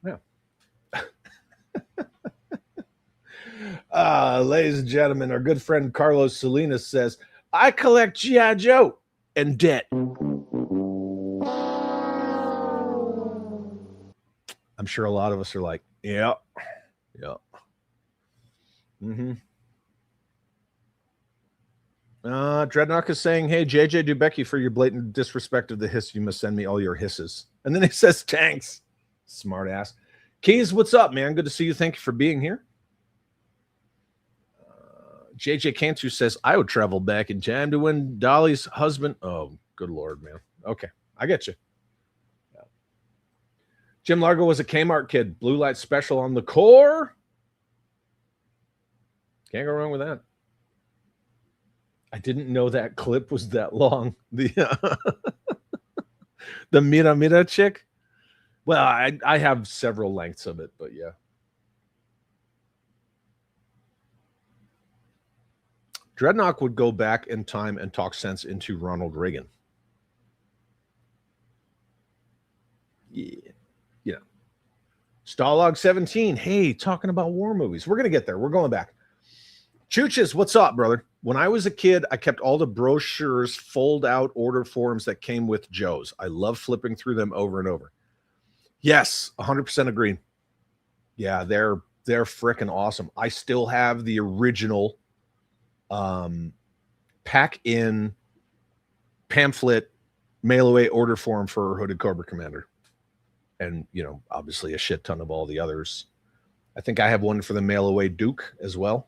Yeah. Ladies and gentlemen, our good friend Carlos Salinas says, I collect G.I. Joe and debt. I'm sure a lot of us are like, yeah. Mm-hmm. Dreadnought is saying, hey, JJ Dubecki, for your blatant disrespect of the hiss, you must send me all your hisses. And then he says, thanks. Smart ass. Keys, what's up, man? Good to see you. Thank you for being here. JJ Cantu says, I would travel back in time to win Dolly's husband. Oh, good Lord, man. Okay, I get you. Yeah. Jim Largo was a Kmart kid. Blue light special on the core. Can't go wrong with that. I didn't know that clip was that long. The Mira chick. Well, I have several lengths of it, but yeah. Dreadnought would go back in time and talk sense into Ronald Reagan. Yeah. Yeah. Stalag 17. Hey, talking about war movies. We're going to get there. We're going back. Chooches, what's up, brother? When I was a kid, I kept all the brochures, fold-out order forms that came with Joe's. I love flipping through them over and over. Yes, 100% agree. Yeah, they're freaking awesome. I still have the original pack-in pamphlet mail-away order form for Hooded Cobra Commander. And, you know, obviously a shit ton of all the others. I think I have one for the mail-away Duke as well.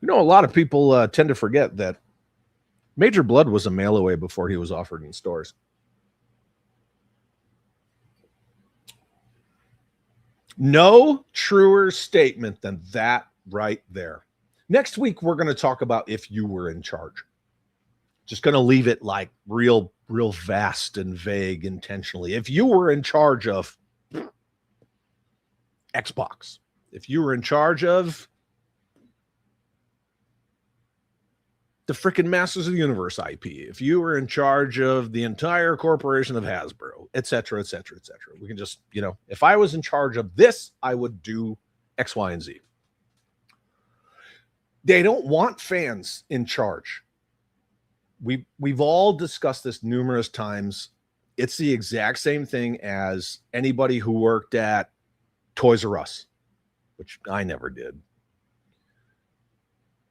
You know, a lot of people tend to forget that Major Blood was a mail away before he was offered in stores. No truer statement than that right there. Next week, we're going to talk about if you were in charge. Just going to leave it like real vast and vague intentionally. If you were in charge of Xbox, if you were in charge of the freaking Masters of the Universe IP, if you were in charge of the entire corporation of Hasbro, et cetera, et cetera, et cetera. We can just, you know, if I was in charge of this, I would do X, Y, and Z. They don't want fans in charge. We've all discussed this numerous times. It's the exact same thing as anybody who worked at Toys R Us, which I never did.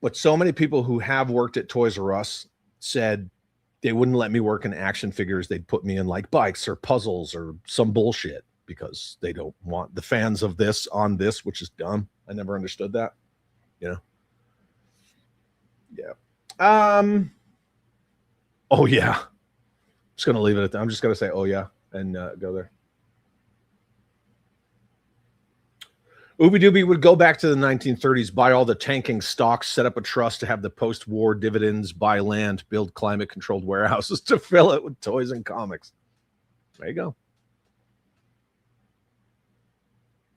But so many people who have worked at Toys R Us said they wouldn't let me work in action figures. They'd put me in like bikes or puzzles or some bullshit because they don't want the fans of this on this, which is dumb. I never understood that, you know? Yeah. Oh, yeah. I'm just going to leave it at that. I'm just going to say, oh, yeah, and go there. Ooby Dooby would go back to the 1930s, buy all the tanking stocks, set up a trust to have the post-war dividends, buy land, build climate-controlled warehouses to fill it with toys and comics. There you go.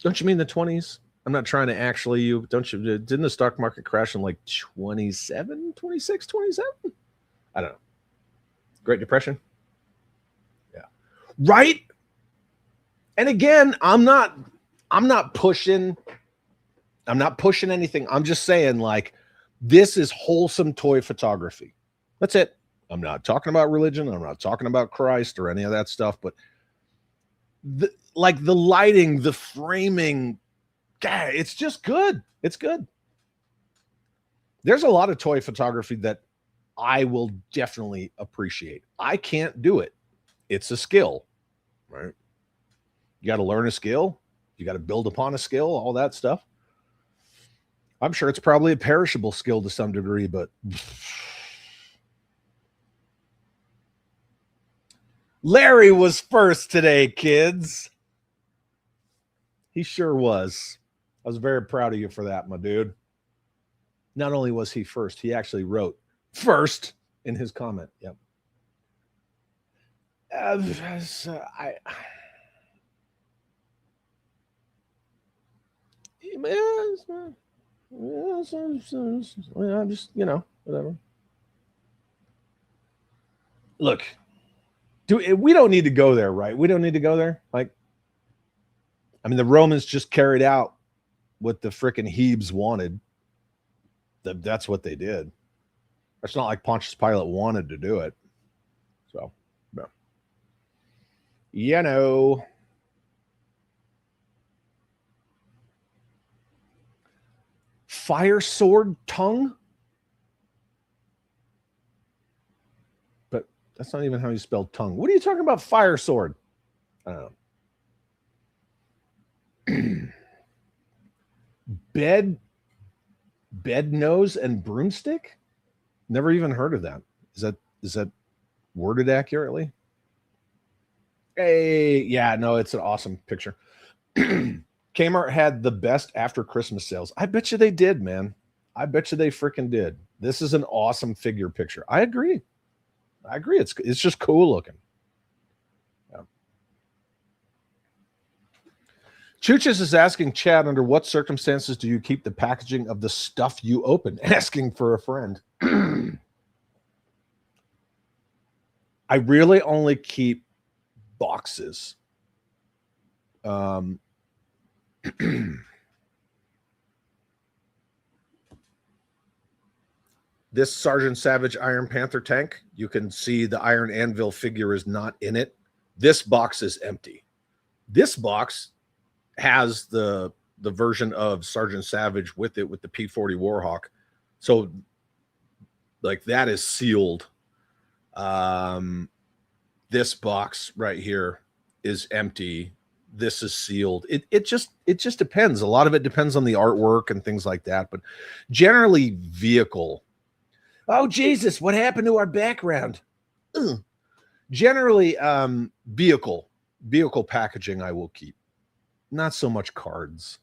Don't you mean the 20s? I'm not trying to actually didn't the stock market crash in like 27, 26, 27? I don't know. Great Depression? Yeah. Right? And again, I'm not pushing not pushing anything. I'm just saying, like, this is wholesome toy photography. That's it. I'm not talking about religion. I'm not talking about Christ or any of that stuff, but the lighting, the framing, God, it's just good. It's good. There's a lot of toy photography that I will definitely appreciate. I can't do it. It's a skill, right? You got to learn a skill. You got to build upon a skill, all that stuff. I'm sure it's probably a perishable skill to some degree, but Larry was first today, kids. He sure was. I was very proud of you for that, my dude. Not only was he first, he actually wrote first in his comment. Yep. I'm just, whatever. Look, we don't need to go there, right? We don't need to go there. Like, I mean, the Romans just carried out what the frickin' Hebes wanted. That's what they did. It's not like Pontius Pilate wanted to do it. So, no. You know. Fire sword tongue? But that's not even how you spell tongue. What are you talking about, fire sword? I don't know. Bed nose and broomstick? Never even heard of that. Is that worded accurately? Hey, yeah, no, it's an awesome picture. Kmart had the best after Christmas sales. I bet you they did, man. I bet you they freaking did. This is an awesome figure picture. I agree. It's just cool looking. Yeah. Chooches is asking Chad, under what circumstances do you keep the packaging of the stuff you open? Asking for a friend. I really only keep boxes. This Sergeant Savage Iron Panther tank, you can see the Iron Anvil figure is not in it. This box is empty. This box has the version of Sergeant Savage with it, with the P-40 Warhawk. So, like, that is sealed. This box right here is empty. This is sealed. It just depends. A lot of it depends on the artwork and things like that. But generally, vehicle. Oh, Jesus, what happened to our background? Ugh. Generally, vehicle packaging I will keep. Not so much cards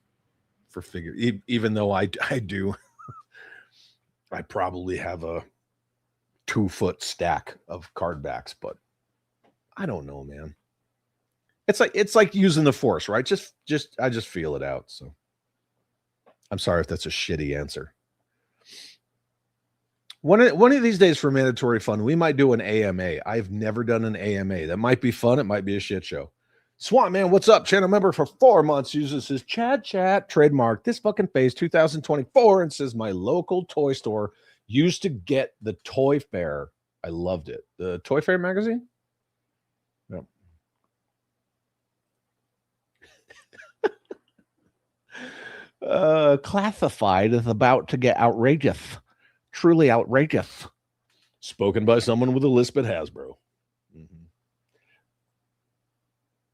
for figure, even though I do. I probably have a 2-foot stack of card backs, but I don't know, man. It's like using the Force, right? I just feel it out. So I'm sorry if that's a shitty answer. One of these days for mandatory fun, we might do an AMA. I've never done an AMA. That might be fun. It might be a shit show. Swamp Man, what's up? Channel member for 4 months, uses his Chad Chat trademark this fucking face 2024 and says my local toy store used to get the Toy Fair. I loved it. The Toy Fair magazine? Yep. Classified is about to get outrageous. Truly outrageous. Spoken by someone with a lisp at Hasbro. Mm-hmm.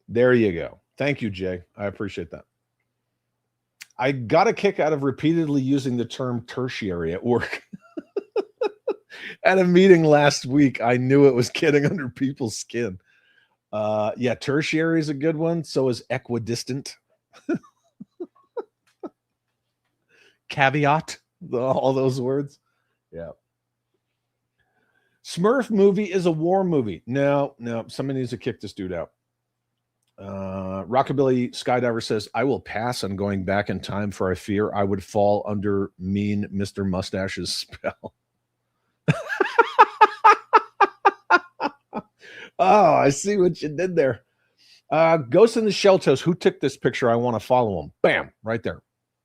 There you go. Thank you, Jay. I appreciate that. I got a kick out of repeatedly using the term tertiary at work. At a meeting last week, I knew it was getting under people's skin. Yeah, tertiary is a good one. So is equidistant. Caveat, all those words. Yeah. Smurf movie is a war movie. No, somebody needs to kick this dude out. Rockabilly Skydiver says, I will pass on going back in time, for I fear I would fall under mean Mr. Mustache's spell. Oh, I see what you did there. Ghost in the Shell Toast, who took this picture? I want to follow him. Bam, right there.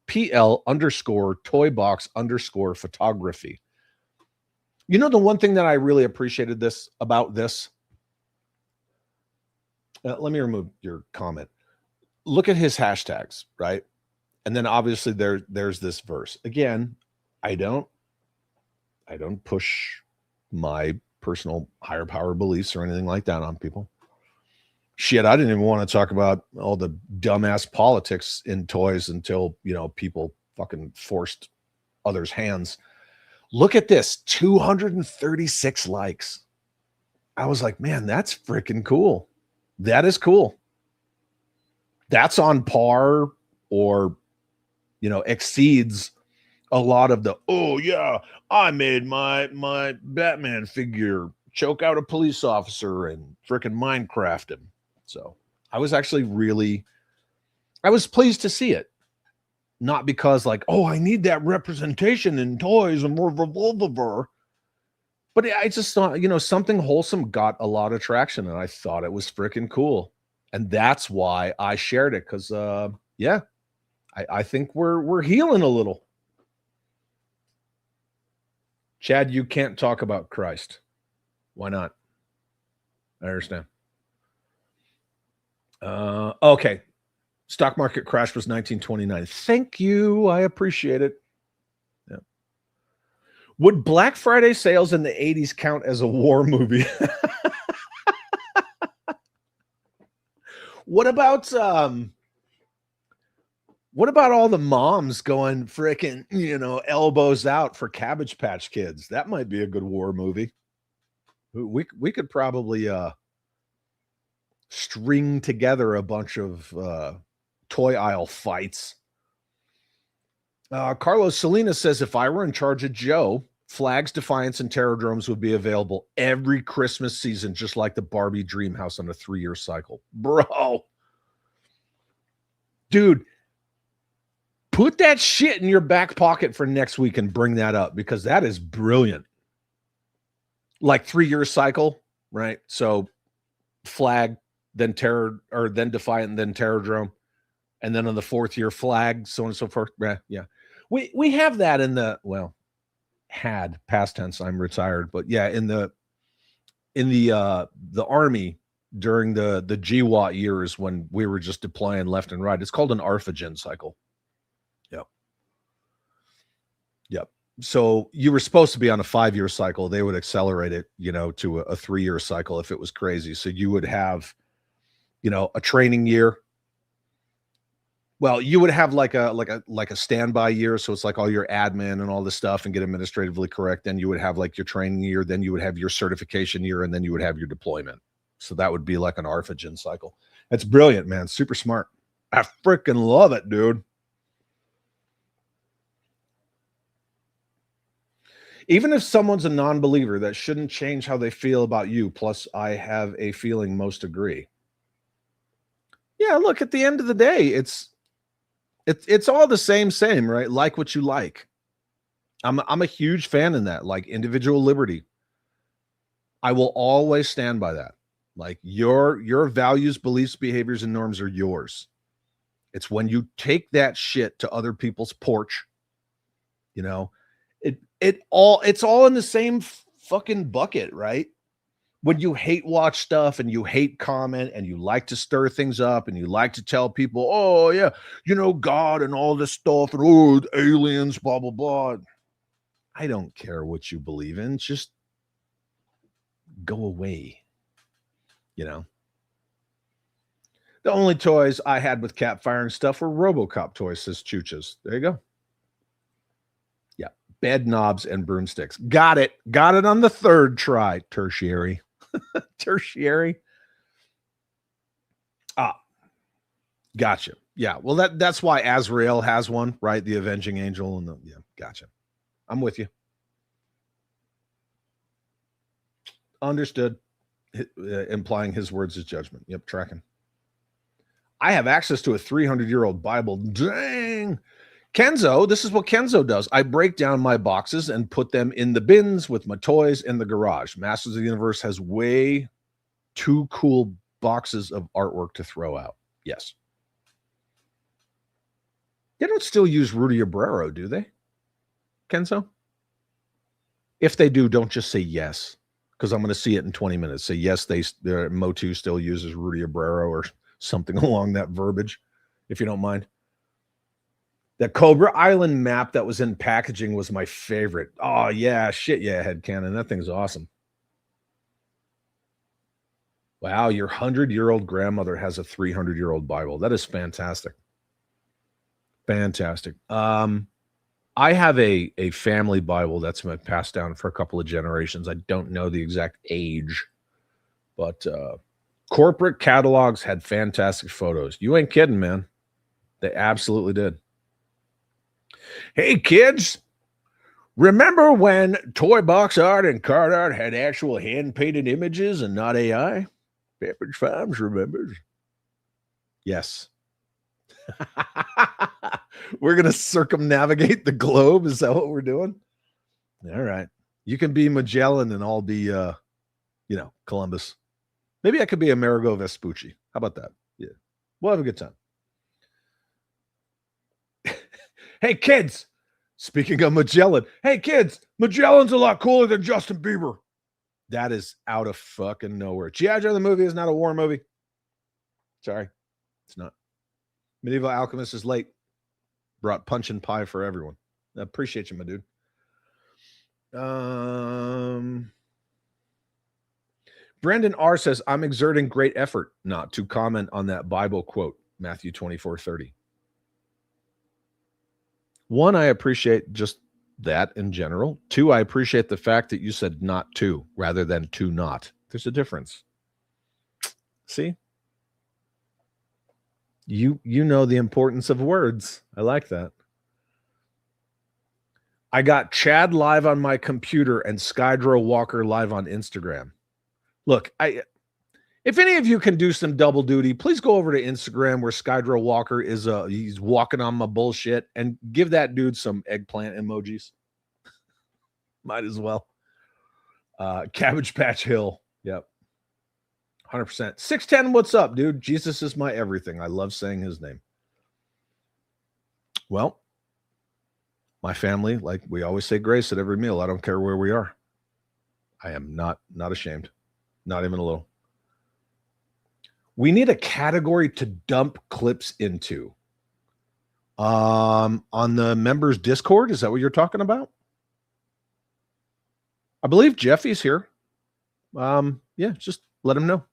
PL_toybox_photography. You know, the one thing that I really appreciated about this, let me remove your comment. Look at his hashtags, right? And then obviously there's this verse. Again, I don't push my personal higher power beliefs or anything like that on people. Shit, I didn't even want to talk about all the dumbass politics in toys until, you know, people fucking forced others' hands. Look at this, 236 likes. I was like, man, that's freaking cool. That is cool. That's on par or, you know, exceeds a lot of the, oh yeah, I made my Batman figure choke out a police officer and freaking Minecraft him. So I was actually I was pleased to see it. Not because like, oh, I need that representation in toys and more revolver. But I just thought, you know, something wholesome got a lot of traction and I thought it was freaking cool. And that's why I shared it. Cause yeah, I think we're healing a little. Chad, you can't talk about Christ. Why not? I understand. Okay. Stock market crash was 1929. Thank you. I appreciate it. Yeah. Would Black Friday sales in the 80s count as a war movie? What about all the moms going freaking, you know, elbows out for Cabbage Patch Kids? That might be a good war movie. We could probably string together a bunch of toy aisle fights. Carlos Salinas says, if I were in charge of Joe, Flags, Defiance, and Terrordromes would be available every Christmas season, just like the Barbie Dream House on a 3-year cycle. Bro. Dude, put that shit in your back pocket for next week and bring that up because that is brilliant. Like 3-year cycle, right? So Flag, then Terror, or then Defiant, and then Terrordrome. And then on the 4th year, Flag, so on and so forth. Yeah. We have that in the, well, had past tense, I'm retired, but yeah, in the Army during the GWAT years when we were just deploying left and right. It's called an ARFAGEN cycle. Yep. So you were supposed to be on a 5-year cycle. They would accelerate it, you know, to a 3-year cycle if it was crazy. So you would have, you know, a training year. Well, you would have like a standby year. So it's like all your admin and all this stuff and get administratively correct. Then you would have like your training year. Then you would have your certification year. And then you would have your deployment. So that would be like an ARFAGEN cycle. That's brilliant, man. Super smart. I freaking love it, dude. Even if someone's a non-believer, that shouldn't change how they feel about you. Plus, I have a feeling most agree. Yeah, look, at the end of the day, it's all the same, right? Like what you like. I'm a huge fan in that, like individual liberty. I will always stand by that. Like your values, beliefs, behaviors, and norms are yours. It's when you take that shit to other people's porch, you know, it's all in the same fucking bucket, right? When you hate watch stuff and you hate comment and you like to stir things up and you like to tell people, oh yeah, you know, God and all this stuff and oh, aliens, blah, blah, blah. I don't care what you believe in. Just go away. You know, the only toys I had with cat firing stuff were RoboCop toys, says Chooches. There you go. Yeah. Bed knobs and broomsticks. Got it on the 3rd try. Tertiary. Tertiary. Gotcha. Yeah. Well, that's why Azrael has one, right? The avenging angel and yeah, gotcha. I'm with you. Understood. Implying his words is judgment. Yep, tracking. I have access to a 300-year-old Bible. Dang. Kenzo, this is what Kenzo does. I break down my boxes and put them in the bins with my toys in the garage. Masters of the Universe has way too cool boxes of artwork to throw out. Yes. They don't still use Rudy Abrero, do they, Kenzo? If they do, don't just say yes, because I'm going to see it in 20 minutes. Say yes, their Motu still uses Rudy Abrero or something along that verbiage, if you don't mind. That Cobra Island map that was in packaging was my favorite. Oh, yeah, shit, yeah, headcanon. That thing's awesome. Wow, your 100-year-old grandmother has a 300-year-old Bible. That is fantastic. Fantastic. I have a family Bible that's been passed down for a couple of generations. I don't know the exact age, but corporate catalogs had fantastic photos. You ain't kidding, man. They absolutely did. Hey, kids, remember when Toy Box Art and Card Art had actual hand-painted images and not AI? Pepperidge Farms remembers. Yes. We're going to circumnavigate the globe. Is that what we're doing? All right. You can be Magellan and I'll be, Columbus. Maybe I could be Amerigo Vespucci. How about that? Yeah. We'll have a good time. Hey, kids. Speaking of Magellan. Hey, kids. Magellan's a lot cooler than Justin Bieber. That is out of fucking nowhere. G.I. Joe the movie is not a war movie. Sorry. It's not. Medieval Alchemist is late. Brought punch and pie for everyone. I appreciate you, my dude. Brandon R. says, I'm exerting great effort not to comment on that Bible quote, Matthew 24:30. One, I appreciate just that in general. Two, I appreciate the fact that you said not to rather than to not. There's a difference. See? You know the importance of words. I like that. I got Chad live on my computer and Skydro Walker live on Instagram. Look, if any of you can do some double duty, please go over to Instagram where Skydro Walker is he's walking on my bullshit and give that dude some eggplant emojis. Might as well. Cabbage Patch Hill. Yep. 100%. 610, what's up, dude? Jesus is my everything. I love saying his name. Well, my family, like we always say grace at every meal. I don't care where we are. I am not ashamed. Not even a little. We need a category to dump clips into. On the members Discord, is that what you're talking about? I believe Jeffy's here. Yeah, just let him know.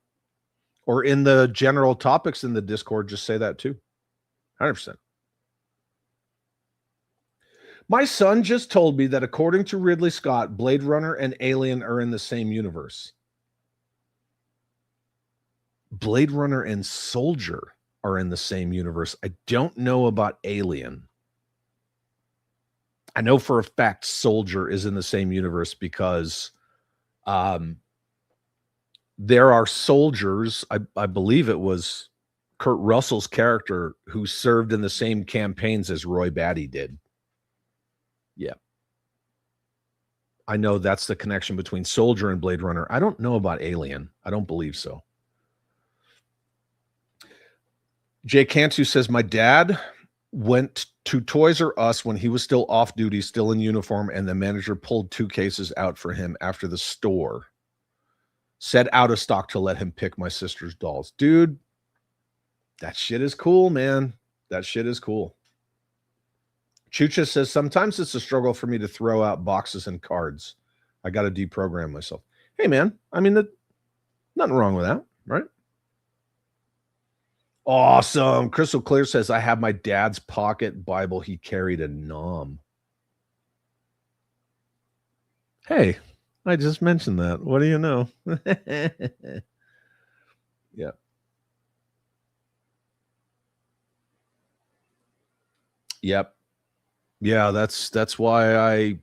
Or in the general topics in the Discord, just say that too. 100%. My son just told me that according to Ridley Scott, Blade Runner and Alien are in the same universe. Blade Runner and Soldier are in the same universe. I don't know about Alien. I know for a fact Soldier is in the same universe because there are soldiers, I believe it was Kurt Russell's character, who served in the same campaigns as Roy Batty did. Yeah. I know that's the connection between Soldier and Blade Runner. I don't know about Alien. I don't believe so. Jay Cantu says, my dad went to Toys R Us when he was still off duty, still in uniform, and the manager pulled 2 cases out for him after the store said out of stock to let him pick my sister's dolls. Dude, that shit is cool, man. That shit is cool. Chucha says, sometimes it's a struggle for me to throw out boxes and cards. I got to deprogram myself. Hey, man, I mean, nothing wrong with that, right? Awesome. Crystal Clear says, I have my dad's pocket Bible. He carried a nom. Hey, I just mentioned that. What do you know? Yeah. Yep. Yeah, that's why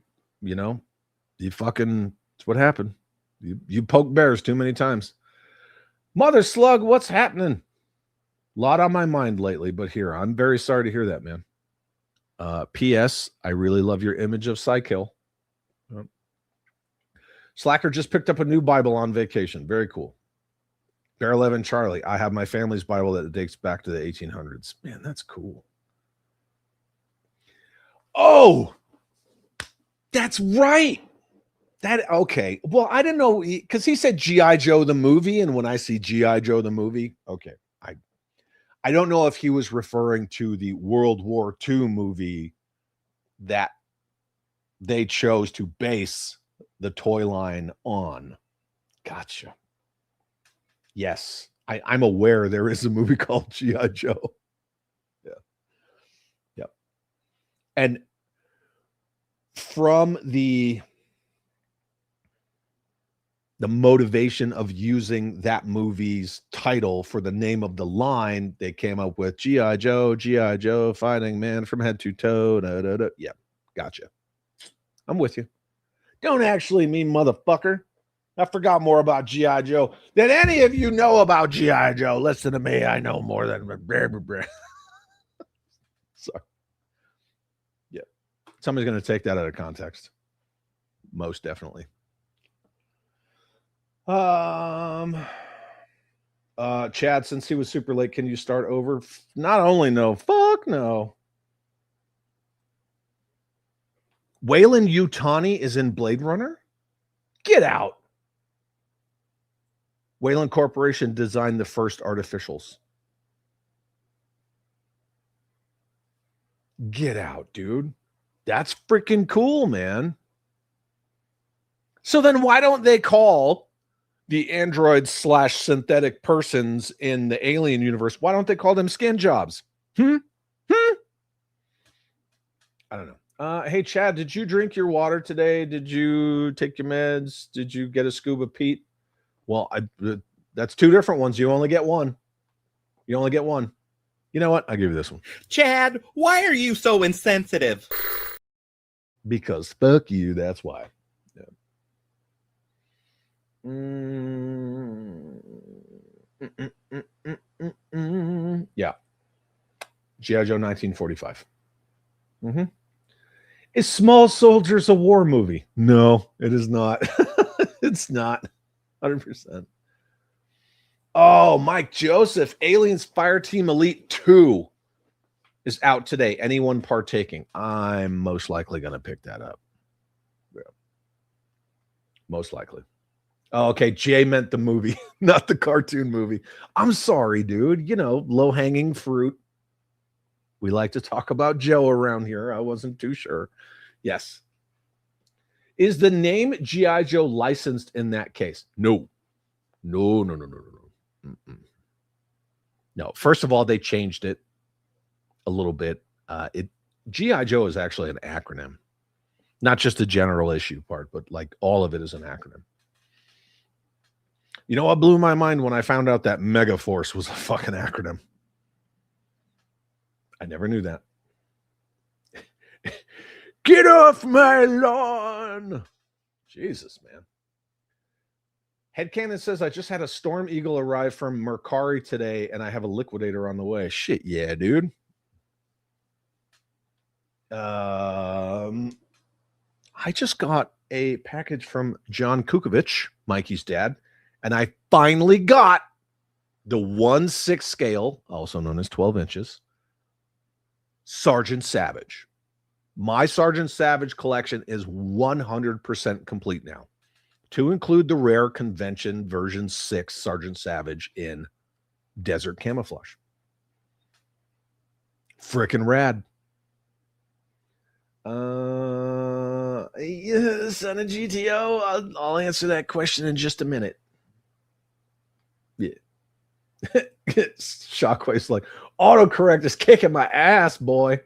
it's what happened. You poke bears too many times. Mother Slug, what's happening? A lot on my mind lately, but here, I'm very sorry to hear that, man. P.S. I really love your image of Psykill. Slacker just picked up a new Bible on vacation. Very cool. Bear 11 Charlie, I have my family's Bible that dates back to the 1800s. Man, that's cool. Oh, that's right. Okay. Well, I didn't know because he said G.I. Joe the movie, and when I see G.I. Joe the movie, okay, I don't know if he was referring to the World War II movie that they chose to base the toy line on. Gotcha. Yes, I'm aware there is a movie called G.I. Joe. Yeah. Yep. And from the motivation of using that movie's title for the name of the line, they came up with G.I. Joe, fighting man from head to toe. Da, da, da. Yeah, gotcha. I'm with you. Don't actually mean motherfucker. I forgot more about G.I. Joe than any of you know about G.I. Joe. Listen to me. I know more than... Sorry. Yeah. Somebody's going to take that out of context. Most definitely. Chad, since he was super late, can you start over? Not only no, fuck no. Wayland Yutani is in Blade Runner? Get out. Wayland Corporation designed the first artificials. Get out, dude. That's freaking cool, man. So then why don't they call the androids / synthetic persons in the alien universe, why don't they call them skin jobs? I don't know. Hey, Chad, did you drink your water today? Did you take your meds? Did you get a scuba Pete? Well, that's two different ones. You only get one. You only get one. You know what? I'll give you this one. Chad, why are you so insensitive? Because fuck you, that's why. Yeah. G.I. Joe 1945. Is Small Soldiers a war movie? No, it is not. It's not. 100%. Oh, Mike Joseph, Aliens Fireteam Elite 2 is out today. Anyone partaking? I'm most likely going to pick that up. Yeah. Most likely. Oh, okay, Jay meant the movie, not the cartoon movie. I'm sorry, dude. You know, low-hanging fruit. We like to talk about Joe around here. I wasn't too sure. Yes. Is the name G.I. Joe licensed in that case? No. No. No. First of all, they changed it a little bit. G.I. Joe is actually an acronym. Not just the general issue part, but like all of it is an acronym. You know what blew my mind when I found out that Megaforce was a fucking acronym? I never knew that. Get off my lawn. Jesus, man. Headcanon says, I just had a Storm Eagle arrive from Mercari today, and I have a Liquidator on the way. Shit, yeah, dude. I just got a package from John Kukovich, Mikey's dad, and I finally got the 1/6 scale, also known as 12 inches, Sergeant Savage. My Sergeant Savage collection is 100% complete now, to include the rare convention version 6 Sergeant Savage in desert camouflage. Frickin' rad. Yeah, son of GTO, I'll answer that question in just a minute. Yeah. Shockwave's like, autocorrect is kicking my ass, boy.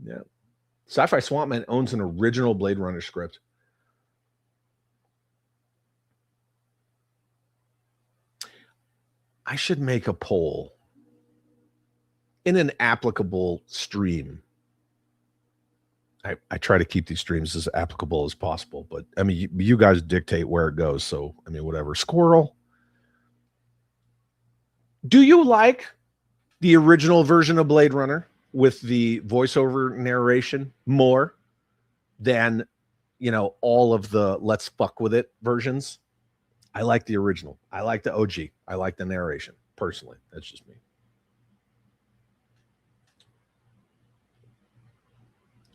Yeah. Sci-Fi Swampman owns an original Blade Runner script. I should make a poll in an applicable stream. I try to keep these streams as applicable as possible, but I mean, you guys dictate where it goes. So, I mean, whatever. Squirrel. Do you like the original version of Blade Runner with the voiceover narration more than, you know, all of the let's fuck with it versions? I like the original. I like the OG. I like the narration personally. That's just me.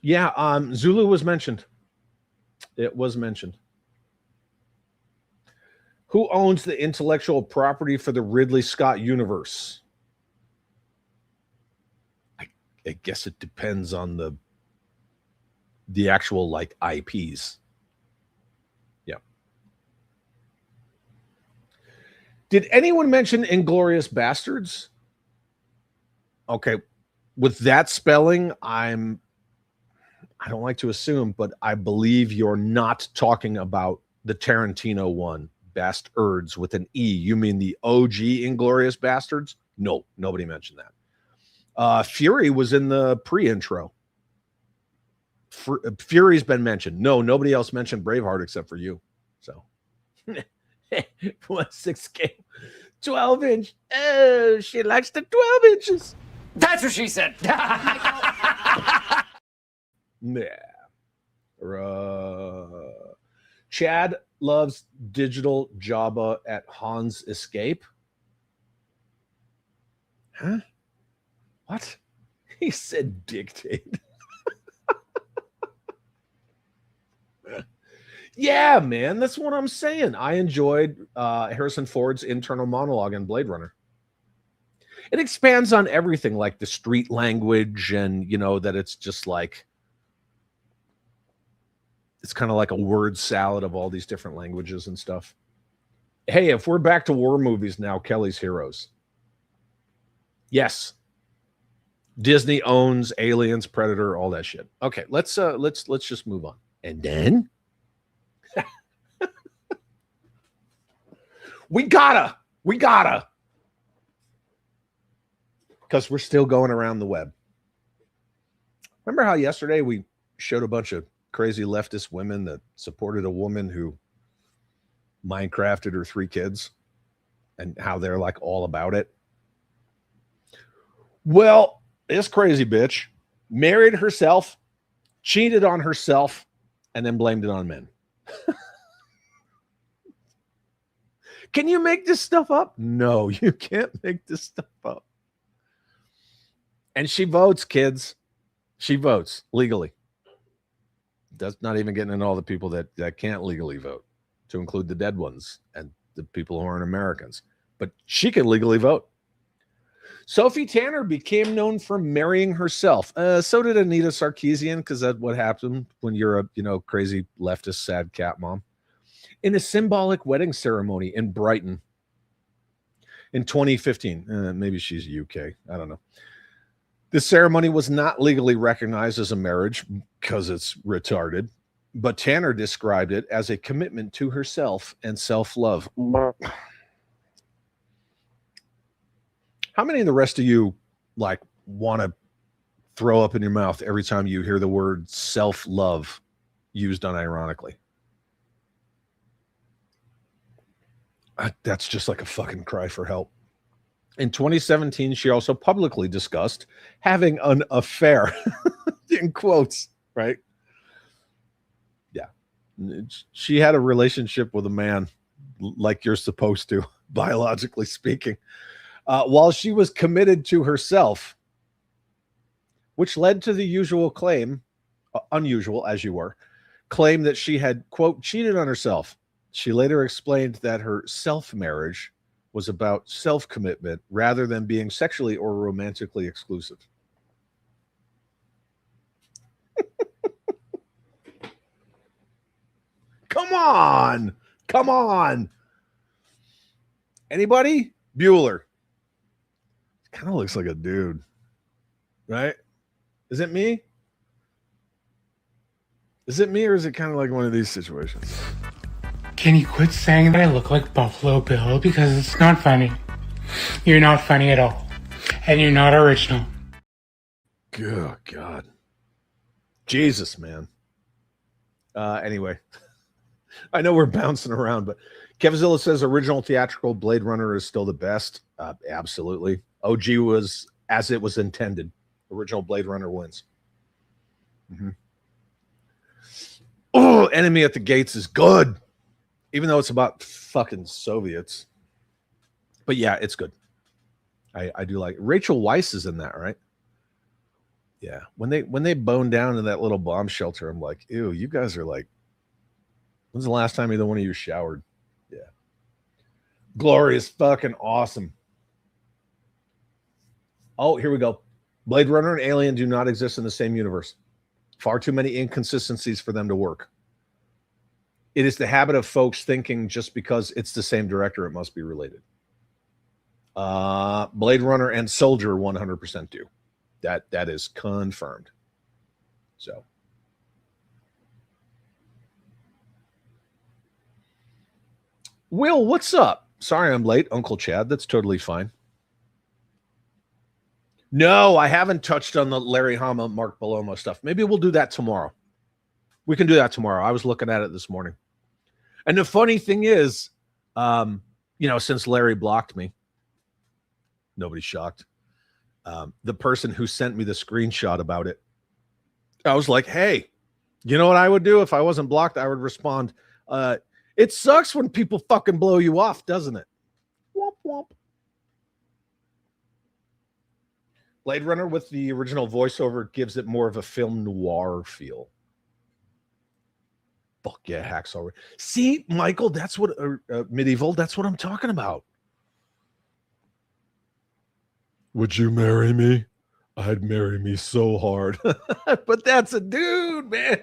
Yeah, Zulu was mentioned. It was mentioned. Who owns the intellectual property for the Ridley Scott universe? I guess it depends on the actual like IPs. Yeah. Did anyone mention Inglorious Bastards? Okay, with that spelling, I don't like to assume, but I believe you're not talking about the Tarantino one, Bastards with an E. You mean the OG Inglorious Bastards? No, nobody mentioned that. Fury was in the pre-intro. Fury's been mentioned. No, nobody else mentioned Braveheart except for you. So, 6K, 12-inch. Oh, she likes the 12 inches. That's what she said. Yeah. Chad loves digital Jabba at Han's Escape. Huh? What? He said dictate. Yeah, man, that's what I'm saying. I enjoyed Harrison Ford's internal monologue in Blade Runner. It expands on everything, like the street language, and that it's just like it's kind of like a word salad of all these different languages and stuff. Hey, if we're back to war movies now, Kelly's Heroes. Yes. Disney owns Aliens, Predator, all that shit. Okay, let's just move on. And then we gotta because we're still going around the web. Remember how yesterday we showed a bunch of crazy leftist women that supported a woman who Minecrafted her 3 kids and how they're like all about it? Well, this crazy bitch married herself, cheated on herself, and then blamed it on men. Can you make this stuff up? No, you can't make this stuff up. And she votes, kids. She votes legally. That's not even getting into all the people that can't legally vote, to include the dead ones and the people who aren't Americans. But she can legally vote. Sophie Tanner became known for marrying herself. So did Anita Sarkeesian, because that's what happened when you're a crazy leftist sad cat mom. In a symbolic wedding ceremony in Brighton in 2015. Maybe she's UK. I don't know. The ceremony was not legally recognized as a marriage because it's retarded, but Tanner described it as a commitment to herself and self-love. How many of the rest of you like want to throw up in your mouth every time you hear the word self-love used unironically? That's just like a fucking cry for help. In 2017, she also publicly discussed having an affair, in quotes, right? Yeah. She had a relationship with a man like you're supposed to, biologically speaking, while she was committed to herself, which led to the usual claim, unusual as you were, claim that she had, quote, cheated on herself. She later explained that her self-marriage was about self-commitment rather than being sexually or romantically exclusive. Come on. Anybody? Bueller. Kind of looks like a dude, right? Is it me? Is it me, or is it kind of like one of these situations? Can you quit saying that I look like Buffalo Bill? Because it's not funny. You're not funny at all. And you're not original. Good God. Jesus, man. Anyway, I know we're bouncing around, but Kevzilla says original theatrical Blade Runner is still the best. Absolutely. OG was as it was intended. Original Blade Runner wins. Mm-hmm. Oh, Enemy at the Gates is good. Even though it's about fucking Soviets. But yeah, it's good. I do like it. Rachel Weisz is in that, right? Yeah. When they bone down in that little bomb shelter, I'm like, ew, you guys are like, when's the last time either one of you showered? Yeah. Glorious, fucking awesome. Oh, here we go. Blade Runner and Alien do not exist in the same universe. Far too many inconsistencies for them to work. It is the habit of folks thinking just because it's the same director, it must be related. Blade Runner and Soldier 100% do. That is confirmed. So. Will, what's up? Sorry I'm late, Uncle Chad. That's totally fine. No, I haven't touched on the Larry Hama, Mark Palomo stuff. Maybe we'll do that tomorrow. We can do that tomorrow. I was looking at it this morning. And the funny thing is, since Larry blocked me, nobody's shocked. The person who sent me the screenshot about it, I was like, hey, you know what I would do if I wasn't blocked? I would respond, it sucks when people fucking blow you off, doesn't it? Womp womp. Blade Runner with the original voiceover gives it more of a film noir feel. Fuck yeah, Hacksaw. See, Michael, that's what medieval. That's what I'm talking about. Would you marry me? I'd marry me so hard. But that's a dude, man.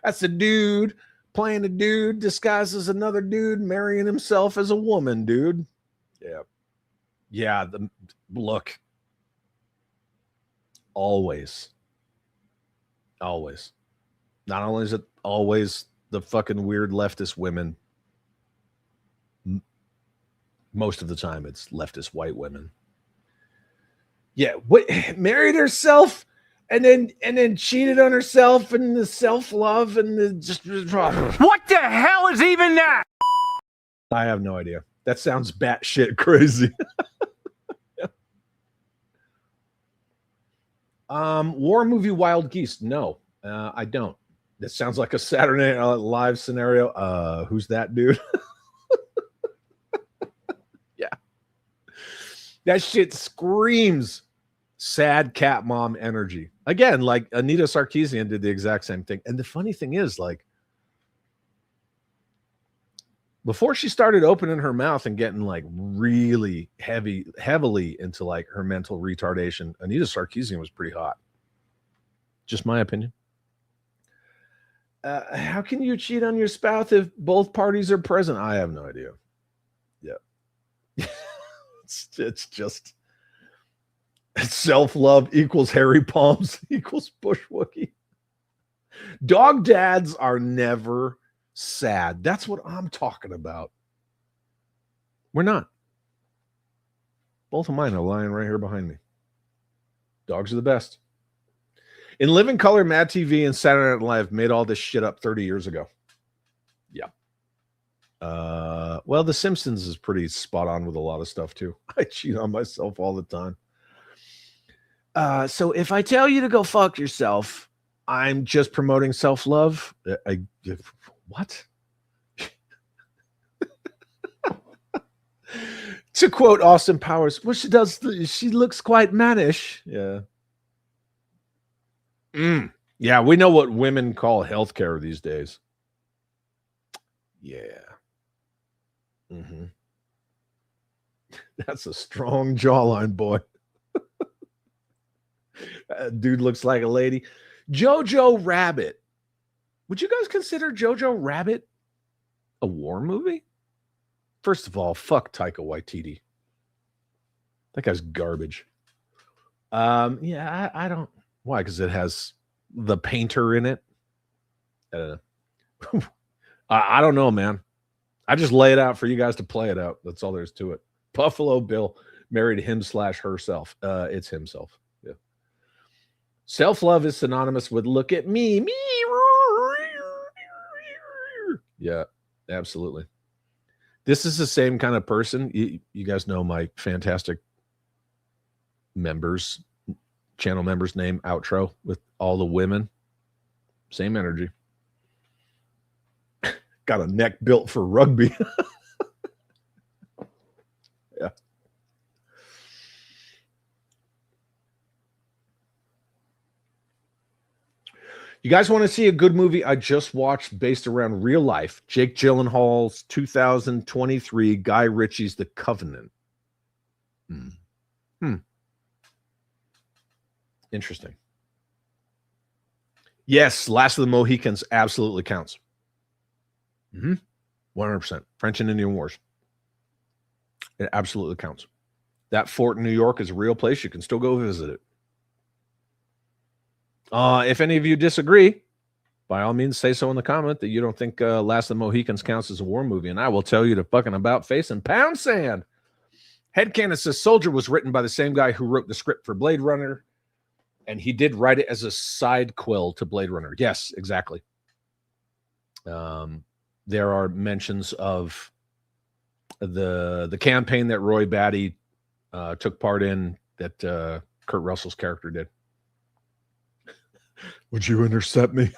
That's a dude playing a dude disguised as another dude, marrying himself as a woman, dude. Yeah. Yeah, look. Always. Not only is it always the fucking weird leftist women, most of the time it's leftist white women. Yeah, married herself and then cheated on herself and the self-love and the just What the hell is even that? I have no idea. That sounds batshit crazy. War movie Wild Geese. No, I don't. That sounds like a Saturday Night Live scenario. Who's that dude? Yeah. That shit screams sad cat mom energy. Again, like Anita Sarkeesian did the exact same thing. And the funny thing is, like, before she started opening her mouth and getting like really heavily into like her mental retardation, Anita Sarkeesian was pretty hot. Just my opinion. How can you cheat on your spouse if both parties are present? I have no idea. Yeah. it's just self-love equals hairy palms equals bush Wookie. Dog dads are never sad. That's what I'm talking about. We're not. Both of mine are lying right here behind me. Dogs are the best. In living color, Mad TV and Saturday Night Live made all this shit up 30 years ago. Yeah. Well, The Simpsons is pretty spot on with a lot of stuff too. I cheat on myself all the time. So if I tell you to go fuck yourself, I'm just promoting self-love. What? To quote Austin Powers, well, she looks quite mannish. Yeah. Yeah, we know what women call healthcare these days. Yeah. Mm-hmm. That's a strong jawline, boy. Dude looks like a lady. Jojo Rabbit. Would you guys consider Jojo Rabbit a war movie? First of all, fuck Taika Waititi. That guy's garbage. Yeah, I don't. Why? Because it has the painter in it. I don't know, man. I just lay it out for you guys to play it out. That's all there is to it. Buffalo Bill married him/herself. It's himself. Yeah. Self-love is synonymous with look at me. Yeah, absolutely. This is the same kind of person. You guys know my fantastic channel members name outro with all the women. Same energy. Got a neck built for rugby. Yeah. You guys want to see a good movie I just watched based around real life? Jake Gyllenhaal's 2023 Guy Ritchie's The Covenant. Interesting. Yes, Last of the Mohicans absolutely counts. 100%. French and Indian Wars. It absolutely counts. That fort in New York is a real place. You can still go visit it. If any of you disagree, by all means, say so in the comment that you don't think Last of the Mohicans counts as a war movie, and I will tell you to fucking about face and pound sand. Headcanon says Soldier was written by the same guy who wrote the script for Blade Runner, and he did write it as a side quill to Blade Runner. Yes, exactly. There are mentions of the campaign that Roy Batty took part in that Kurt Russell's character did. Would you intercept me?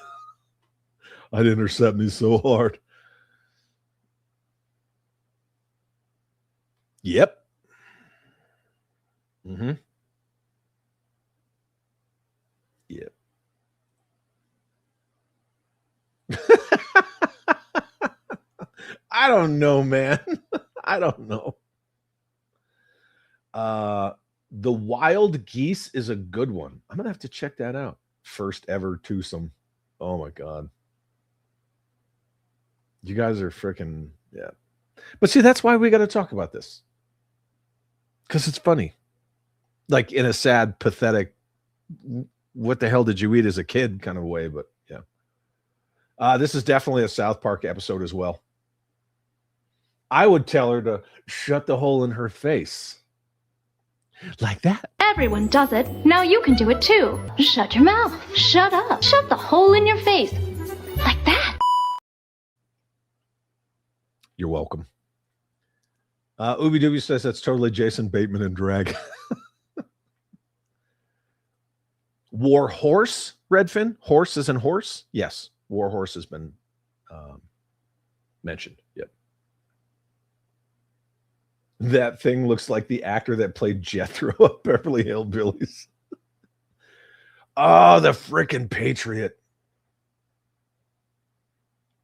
I'd intercept me so hard. Yep. Yep. I don't know, man. I don't know. The Wild Geese is a good one. I'm gonna have to check that out. First ever twosome. Oh my god. You guys are freaking, yeah. But see, that's why we got to talk about this. Because it's funny. Like in a sad, pathetic, what the hell did you eat as a kid kind of way, but yeah. This is definitely a South Park episode as well. I would tell her to shut the hole in her face. Like that. Everyone does it. Now you can do it too. Shut your mouth. Shut up. Shut the hole in your face. Like that. You're welcome. Ooby Dooby says that's totally Jason Bateman in drag. War Horse, Redfin? Horse as in horse? Yes. War Horse has been mentioned. Yep. That thing looks like the actor that played Jethro of Beverly Hillbillies. Oh, the freaking Patriot.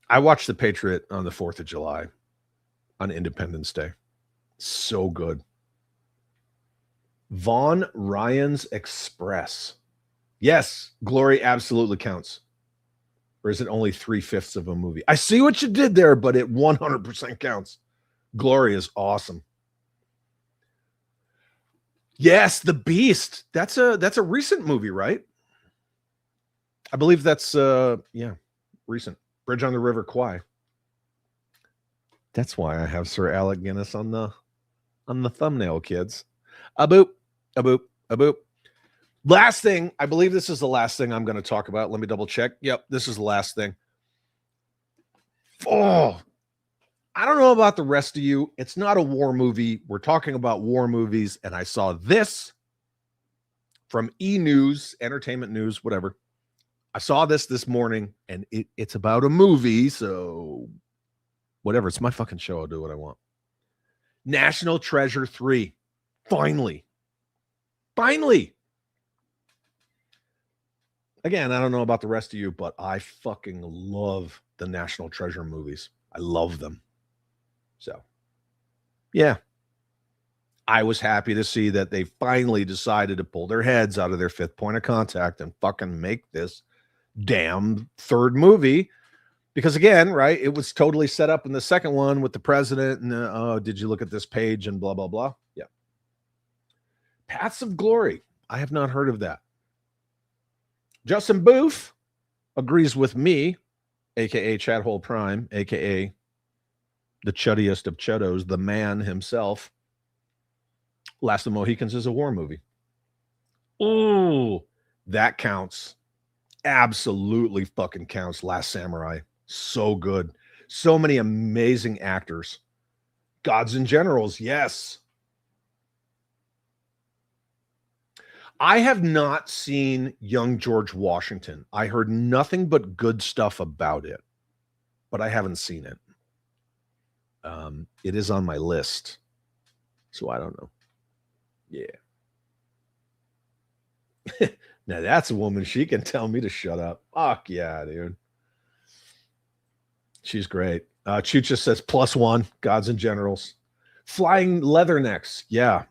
I watched The Patriot on the 4th of July on Independence Day. So good. Von Ryan's Express. Yes, Glory absolutely counts. Or is it only 3/5 of a movie? I see what you did there, but it 100% counts. Glory is awesome. Yes, The Beast. That's a recent movie, right? I believe that's recent. Bridge on the River Kwai. That's why I have Sir Alec Guinness on the thumbnail, kids. A boop, a boop, a boop. Last thing, I believe this is the last thing I'm going to talk about. Let me double check. Yep, this is the last thing. Oh, I don't know about the rest of you. It's not a war movie. We're talking about war movies, and I saw this from E! News, Entertainment News, whatever. I saw this morning, and it's about a movie, so whatever. It's my fucking show. I'll do what I want. National Treasure 3. Finally. Again, I don't know about the rest of you, but I fucking love the National Treasure movies. I love them. So, yeah. I was happy to see that they finally decided to pull their heads out of their fifth point of contact and fucking make this damn third movie. Because again, right, it was totally set up in the second one with the president and did you look at this page and blah, blah, blah. Yeah. Paths of Glory. I have not heard of that. Justin Booth agrees with me, a.k.a. Chadhole Prime, a.k.a. the chuddiest of chuddos, the man himself. Last of the Mohicans is a war movie. Ooh, that counts. Absolutely fucking counts. Last Samurai. So good. So many amazing actors. Gods and Generals. Yes. I have not seen Young George Washington. I heard nothing but good stuff about it, but I haven't seen it. It is on my list, so I don't know. Yeah. Now that's a woman. She can tell me to shut up. Fuck yeah, dude. She's great. Chucha says +1, Gods and Generals. Flying Leathernecks. Yeah.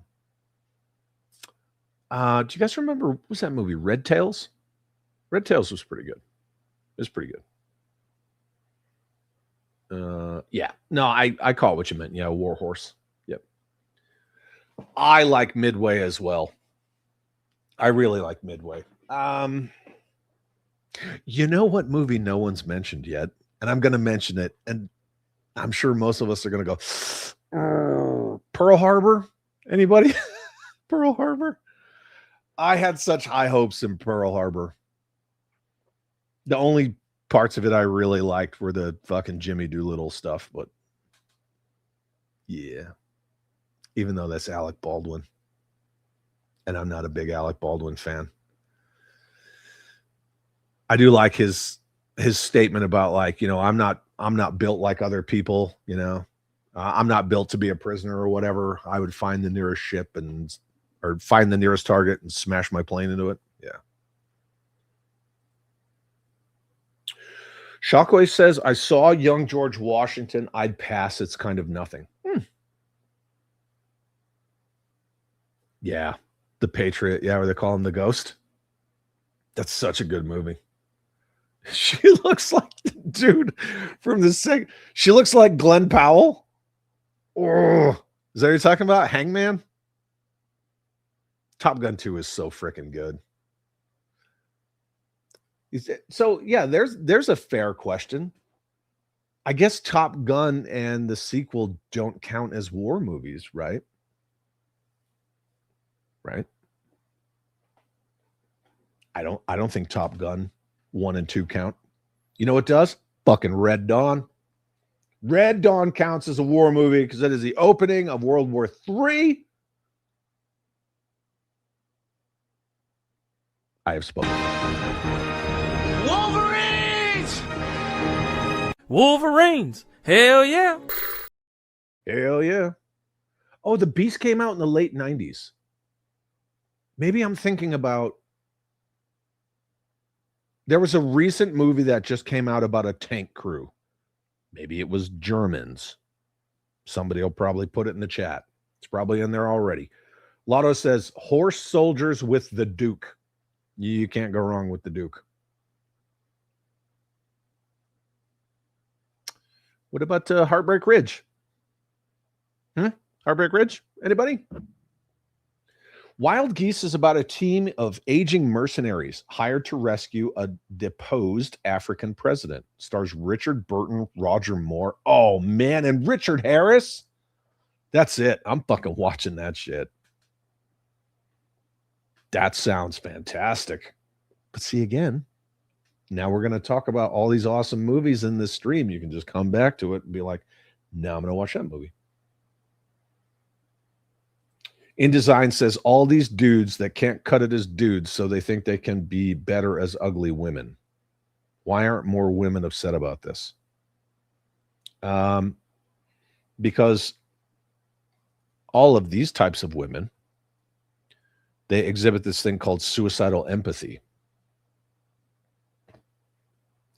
Do you guys remember, what was that movie? Red Tails? Red Tails was pretty good. It was pretty good. Yeah. No, I caught what you meant. Yeah, War Horse. Yep. I like Midway as well. I really like Midway. You know what movie no one's mentioned yet? And I'm going to mention it. And I'm sure most of us are going to go, Pearl Harbor? Anybody? Pearl Harbor? I had such high hopes in Pearl Harbor. The only parts of it I really liked were the fucking Jimmy Doolittle stuff, but yeah. Even though that's Alec Baldwin. And I'm not a big Alec Baldwin fan. I do like his statement about, like, you know, I'm not built like other people, you know. I'm not built to be a prisoner or whatever. I would find the nearest ship or find the nearest target and smash my plane into it. Yeah. Shockwave says, I saw Young George Washington. I'd pass. It's kind of nothing. Yeah. The Patriot. Yeah, where they call him the Ghost. That's such a good movie. She looks like the dude from the second. She looks like Glenn Powell. Oh, is that what you're talking about? Hangman? Top Gun 2 is so freaking good. So yeah, there's a fair question. I guess Top Gun and the sequel don't count as war movies, right? Right? I don't think Top Gun 1 and 2 count. You know what does? Fucking Red Dawn. Red Dawn counts as a war movie because it is the opening of World War III. I have spoken. Wolverines! Wolverines! Hell yeah! Hell yeah. Oh, The Beast came out in the late 90s. Maybe I'm thinking about... There was a recent movie that just came out about a tank crew. Maybe it was Germans. Somebody will probably put it in the chat. It's probably in there already. Lotto says, Horse Soldiers with the Duke. You can't go wrong with the Duke. What about Heartbreak Ridge? Heartbreak Ridge? Anybody? Wild Geese is about a team of aging mercenaries hired to rescue a deposed African president. Stars Richard Burton, Roger Moore. Oh, man. And Richard Harris? That's it. I'm fucking watching that shit. That sounds fantastic. But see, again, now we're going to talk about all these awesome movies in this stream. You can just come back to it and be like, now I'm going to watch that movie. InDesign says all these dudes that can't cut it as dudes, so they think they can be better as ugly women. Why aren't more women upset about this? Because all of these types of women, they exhibit this thing called suicidal empathy.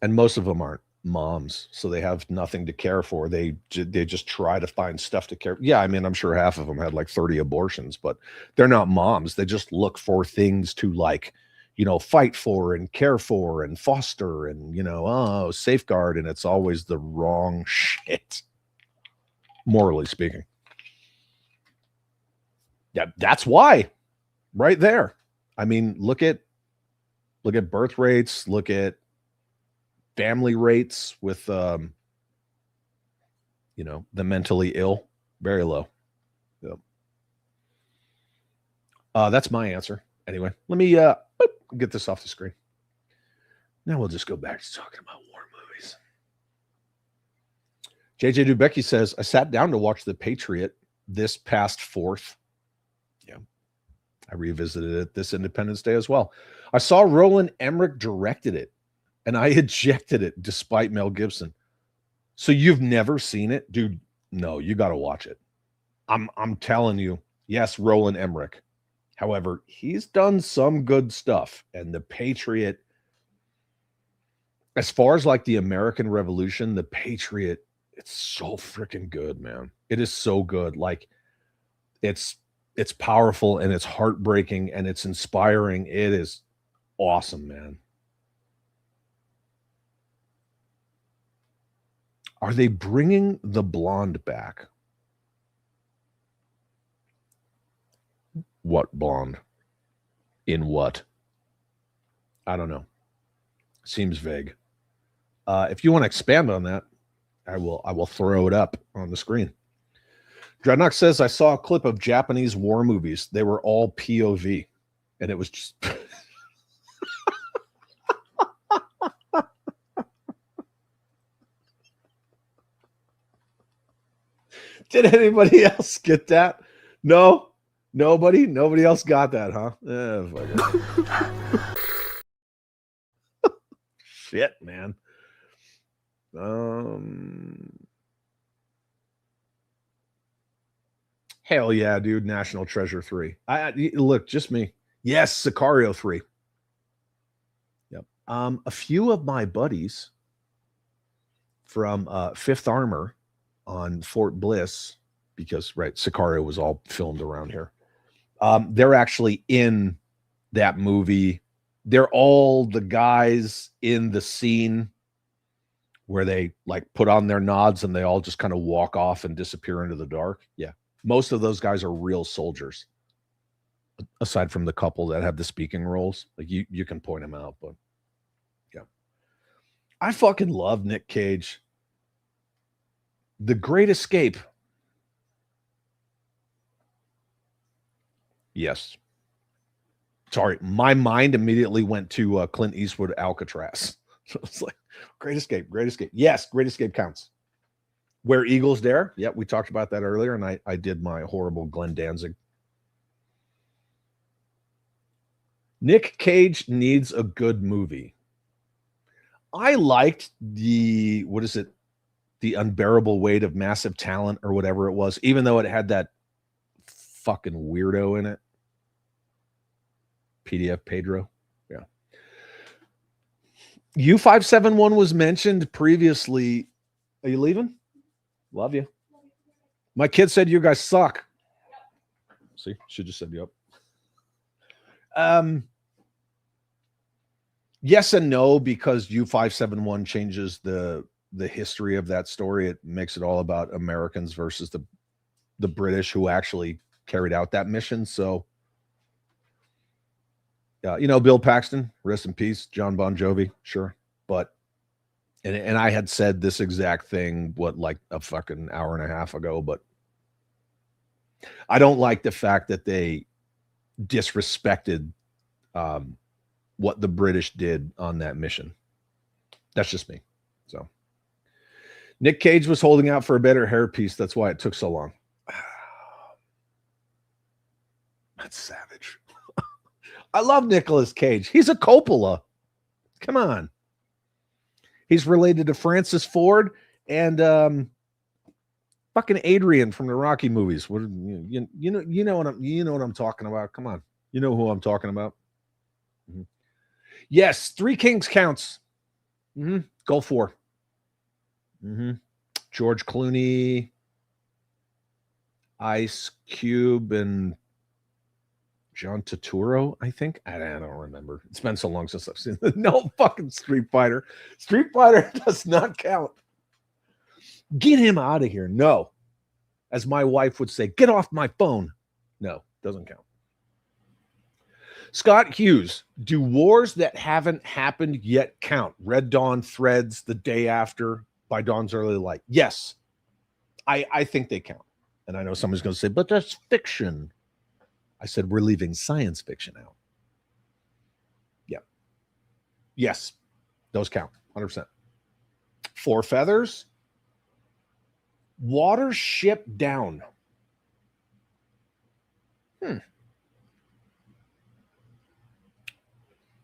And most of them aren't moms, so they have nothing to care for. They just try to find stuff to care. Yeah, I mean, I'm sure half of them had like 30 abortions, but they're not moms. They just look for things to, like, you know, fight for and care for and foster and, you know, safeguard. And it's always the wrong shit, morally speaking. Yeah, that's why. Right there. I mean, look at birth rates, look at family rates with you know, the mentally ill, very low. Yep. That's my answer. Anyway, let me get this off the screen. Now we'll just go back to talking about war movies. JJ Dubecki says, I sat down to watch The Patriot this past 4th. Yeah. I revisited it this Independence Day as well. I saw Roland Emmerich directed it, and I ejected it despite Mel Gibson. So you've never seen it? Dude, no, you got to watch it. I'm telling you. Yes, Roland Emmerich. However, he's done some good stuff. And The Patriot, as far as like the American Revolution, The Patriot, it's so freaking good, man. It is so good. Like it's powerful and it's heartbreaking and it's inspiring. It is awesome, man. Are they bringing the blonde back? What blonde? In what? I don't know. Seems vague. If you want to expand on that, I will throw it up on the screen. Dreadnought says, I saw a clip of Japanese war movies. They were all POV. And it was just... Did anybody else get that? No? Nobody? Nobody else got that, huh? Shit, man. Hell yeah, dude. National Treasure 3. Look, just me. Yes, Sicario 3. Yep. A few of my buddies from Fifth Armor on Fort Bliss, because right, Sicario was all filmed around here. They're actually in that movie. They're all the guys in the scene where they like put on their nods and they all just kind of walk off and disappear into the dark. Yeah. Most of those guys are real soldiers. Aside from the couple that have the speaking roles. Like you can point them out, but yeah. I fucking love Nick Cage. The Great Escape. Yes. Sorry, my mind immediately went to Clint Eastwood Alcatraz. So it's like, Great Escape, Great Escape. Yes, Great Escape counts. Where Eagles Dare. Yep, we talked about that earlier, and I did my horrible Glenn Danzig. Nick Cage needs a good movie. I liked the Unbearable Weight of Massive Talent or whatever it was, even though it had that fucking weirdo in it. PDF Pedro. Yeah. U571 was mentioned previously. Are you leaving? Love you. My kid said you guys suck. See, should just said yep. Yes and no, because U571 changes the history of that story. It makes it all about Americans versus the British who actually carried out that mission. So, Bill Paxton, rest in peace. John Bon Jovi, sure. But, and I had said this exact thing, like a fucking hour and a half ago, but I don't like the fact that they disrespected what the British did on that mission. That's just me. So Nick Cage was holding out for a better hairpiece. That's why it took so long. That's savage. I love Nicolas Cage. He's a Coppola. Come on. He's related to Francis Ford and fucking Adrian from the Rocky movies. What you know what I'm talking about? Come on. You know who I'm talking about? Mm-hmm. Yes, Three Kings counts. Mm-hmm. Go for. Mm-hmm. George Clooney, Ice Cube, and John Turturro, I think. I don't remember. It's been so long since I've seen it. No fucking Street Fighter. Street Fighter does not count. Get him out of here. No. As my wife would say, get off my phone. No, doesn't count. Scott Hughes, do wars that haven't happened yet count? Red Dawn, Threads, The Day After, By Dawn's Early Light. Yes, I think they count. And I know somebody's going to say, but that's fiction. I said, we're leaving science fiction out. Yeah. Yes, those count, 100%. Four Feathers. Watership Down.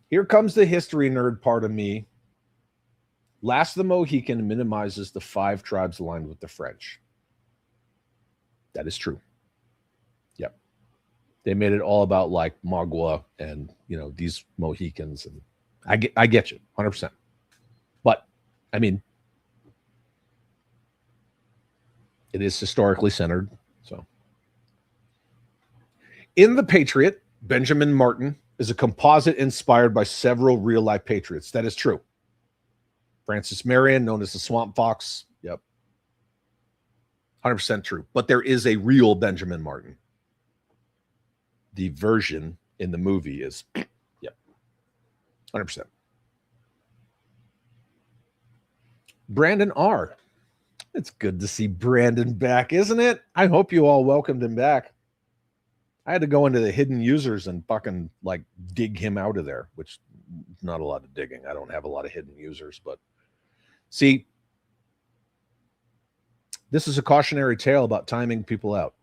Here comes the history nerd part of me. Last of the Mohican minimizes the 5 tribes aligned with the French. That is true. Yep. They made it all about like Magua and these Mohicans, and I get you 100%. But I mean, it is historically centered. So, in The Patriot, Benjamin Martin is a composite inspired by several real-life patriots. That is true. Francis Marion, known as the Swamp Fox. Yep. 100% true. But there is a real Benjamin Martin. The version in the movie is, yep, 100%. Brandon R. It's good to see Brandon back, isn't it? I hope you all welcomed him back. I had to go into the hidden users and fucking like dig him out of there, which not a lot of digging. I don't have a lot of hidden users, but see, this is a cautionary tale about timing people out.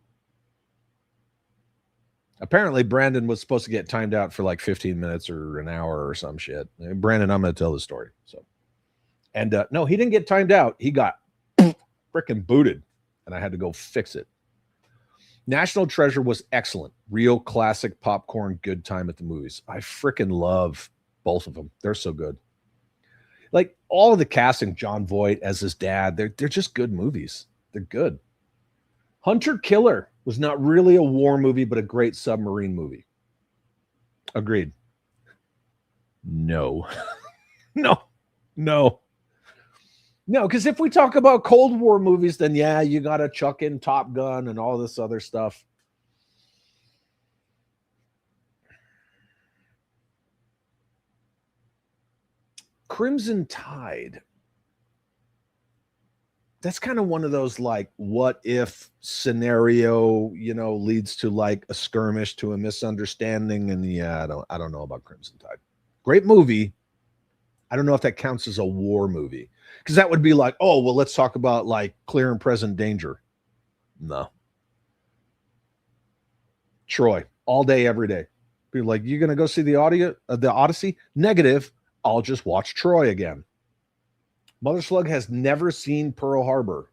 Apparently, Brandon was supposed to get timed out for like 15 minutes or an hour or some shit. Brandon, I'm going to tell the story. So, and no, he didn't get timed out. He got freaking booted, and I had to go fix it. National Treasure was excellent. Real classic popcorn, good time at the movies. I freaking love both of them. They're so good. Like all of the casting, John Voight as his dad, they're just good movies. They're good. Hunter Killer was not really a war movie, but a great submarine movie. Agreed. No. No, because if we talk about Cold War movies, then yeah, you got to chuck in Top Gun and all this other stuff. Crimson Tide. That's kind of one of those like what if scenario, leads to like a skirmish, to a misunderstanding. And yeah, I don't know about Crimson Tide. Great movie. I don't know if that counts as a war movie, because that would be like, oh, well, let's talk about like Clear and Present Danger. No. Troy, all day, every day. People like, you going to go see the Odyssey? Negative. I'll just watch Troy again. Mother Slug has never seen Pearl Harbor.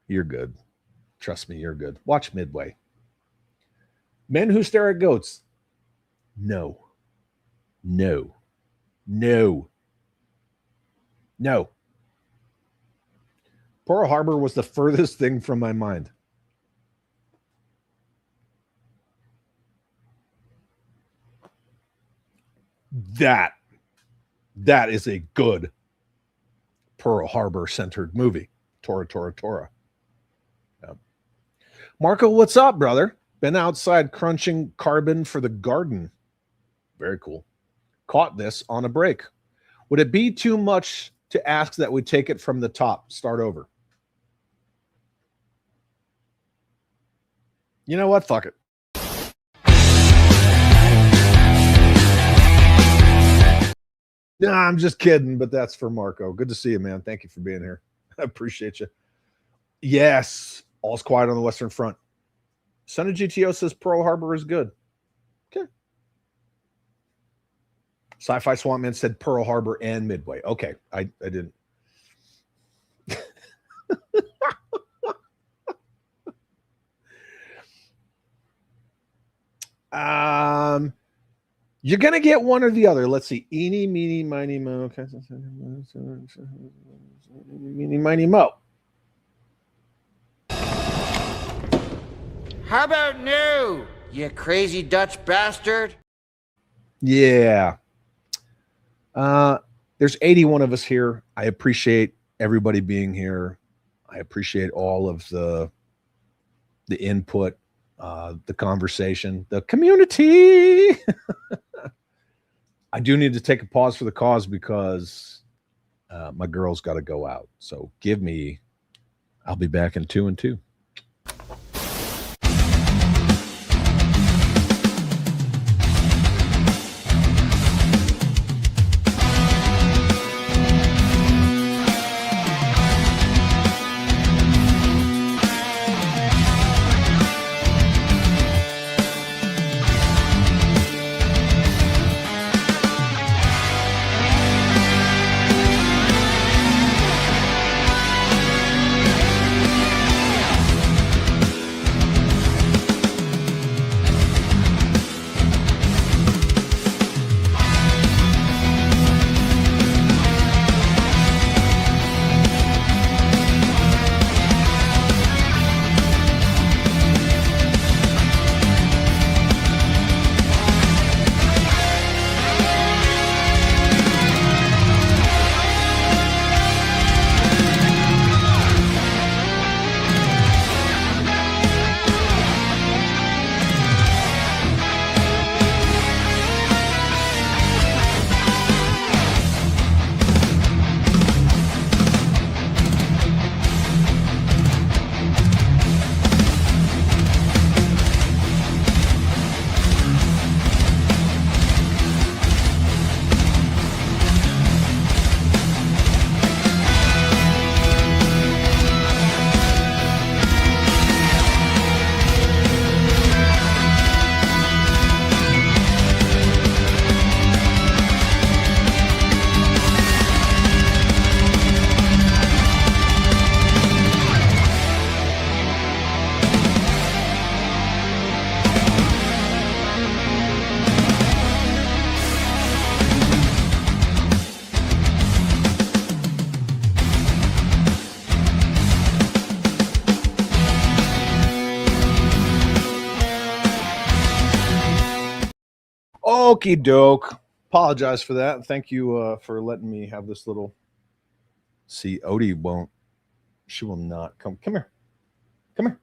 You're good. Trust me, you're good. Watch Midway. Men Who Stare at Goats. No. Pearl Harbor was the furthest thing from my mind. That is a good Pearl Harbor centered movie. Tora. Yeah. Marco, what's up, brother? Been outside crunching carbon for the garden. Very cool. Caught this on a break. Would it be too much to ask that we take it from the top, start over? You know what? Fuck it. No, I'm just kidding, but that's for Marco. Good to see you, man. Thank you for being here. I appreciate you. Yes, all's quiet on the Western Front. Son of GTO says Pearl Harbor is good. Okay. Sci-Fi Swampman said Pearl Harbor and Midway. Okay, I didn't. You're gonna get one or the other. Let's see. Eeny, meeny, miny, mo. Okay. Meeny, miny, mo. How about no, you crazy Dutch bastard? Yeah. There's 81 of us here. I appreciate everybody being here. I appreciate all of the input, the conversation, the community. I do need to take a pause for the cause because my girl's got to go out. So I'll be back in 2 and 2. Okie doke. Apologize for that. Thank you for letting me have this little. See, Odie won't. She will not come. Come here. Come here.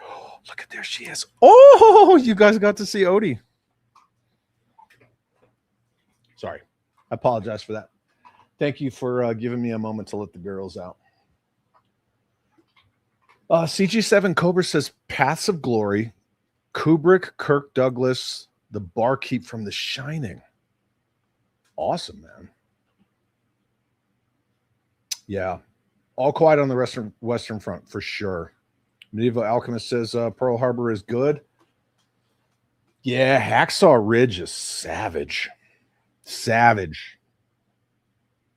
Oh, look at there she is. Oh, you guys got to see Odie. Sorry. I apologize for that. Thank you for giving me a moment to let the girls out. CG7 Cobra says Paths of Glory, Kubrick, Kirk Douglas, the barkeep from The Shining. Awesome, man. Yeah. All Quiet on the Western Front, for sure. Medieval Alchemist says Pearl Harbor is good. Yeah, Hacksaw Ridge is savage. Savage.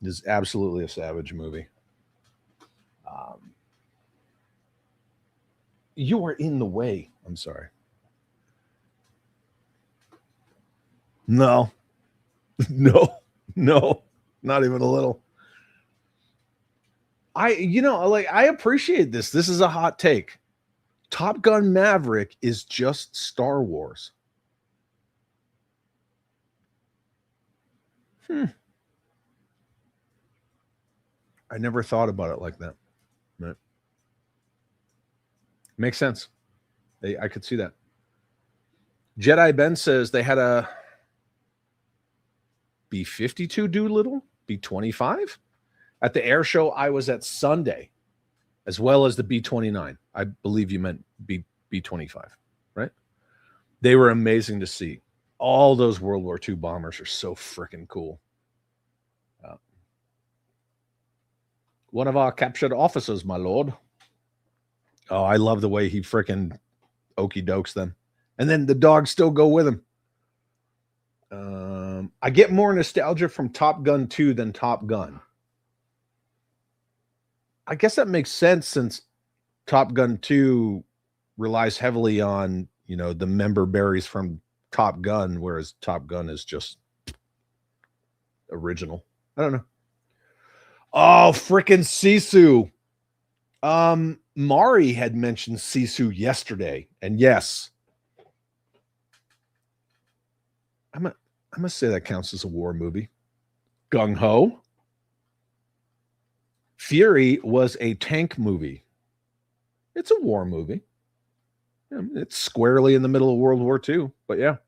It is absolutely a savage movie. You are in the way. I'm sorry. No. No. Not even a little. I appreciate this. This is a hot take. Top Gun Maverick is just Star Wars. I never thought about it like that. Right. Makes sense. I could see that. Jedi Ben says they had a B-52 Doolittle, B-25 at the air show I was at Sunday, as well as the B-29. I believe you meant B-25, right? They were amazing to see. All those World War II bombers are so freaking cool. One of our captured officers, my lord. Oh, I love the way he freaking okey dokes them. And then the dogs still go with him. I get more nostalgia from Top Gun 2 than Top Gun. I guess that makes sense since Top Gun 2 relies heavily on, the member berries from Top Gun, whereas Top Gun is just original. I don't know. Oh, freaking Sisu. Mari had mentioned Sisu yesterday, and yes, I'm gonna say that counts as a war movie. Gung Ho. Fury was a tank movie. It's a war movie. It's squarely in the middle of World War II, but yeah.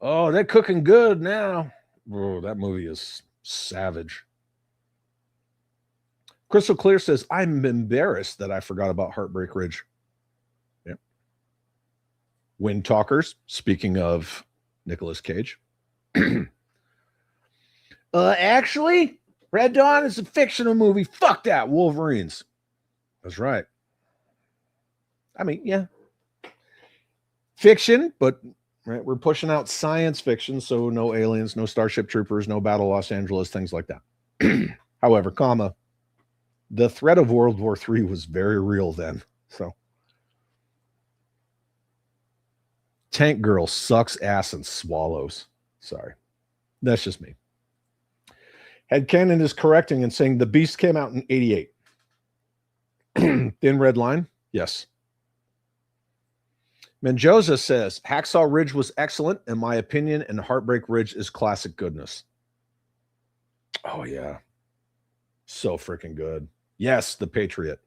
Oh, they're cooking good now. Oh, that movie is savage. Crystal Clear says, I'm embarrassed that I forgot about Heartbreak Ridge. Yeah. Wind Talkers, speaking of Nicolas Cage. Actually, Red Dawn is a fictional movie. Fuck that, Wolverines. That's right. I mean, yeah. Fiction, but right, we're pushing out science fiction, so no aliens, no Starship Troopers, no Battle Los Angeles, things like that. However, the threat of World War III was very real then. So Tank Girl sucks ass and swallows. Sorry. That's just me. Headcanon is correcting and saying The Beast came out in 88. Thin Red Line? Yes. Menjoza says, Hacksaw Ridge was excellent, in my opinion, and Heartbreak Ridge is classic goodness. Oh, yeah. So freaking good. Yes, The Patriot.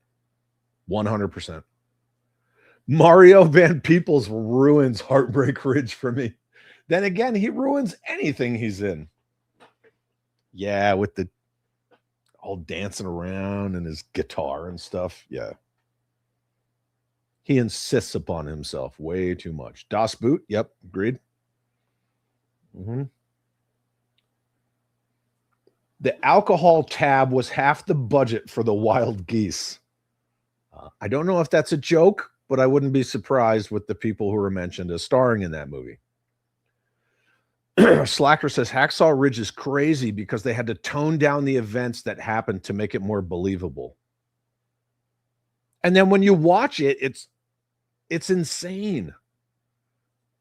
100%. Mario Van Peebles ruins Heartbreak Ridge for me. Then again, he ruins anything he's in. Yeah, with the all dancing around and his guitar and stuff. Yeah. He insists upon himself way too much. Das Boot. Yep. Agreed. The alcohol tab was half the budget for the Wild Geese. I don't know if that's a joke, but I wouldn't be surprised with the people who were mentioned as starring in that movie. Slacker says Hacksaw Ridge is crazy because they had to tone down the events that happened to make it more believable. And then when you watch it, it's insane.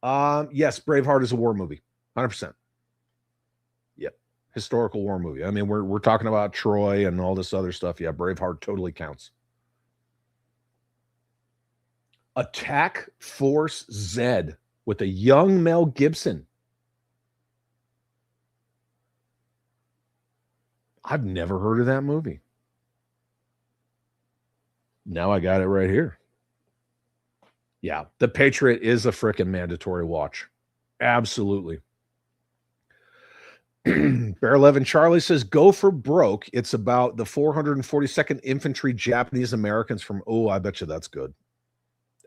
Yes, Braveheart is a war movie. 100%. Yep. Historical war movie. I mean, we're talking about Troy and all this other stuff. Yeah, Braveheart totally counts. Attack Force Z. with a young Mel Gibson. I've never heard of that movie. Now I got it right here. Yeah, The Patriot is a freaking mandatory watch. Absolutely. Bear 11 Charlie says, go for broke. It's about the 442nd Infantry Japanese Americans from, oh, I bet you that's good.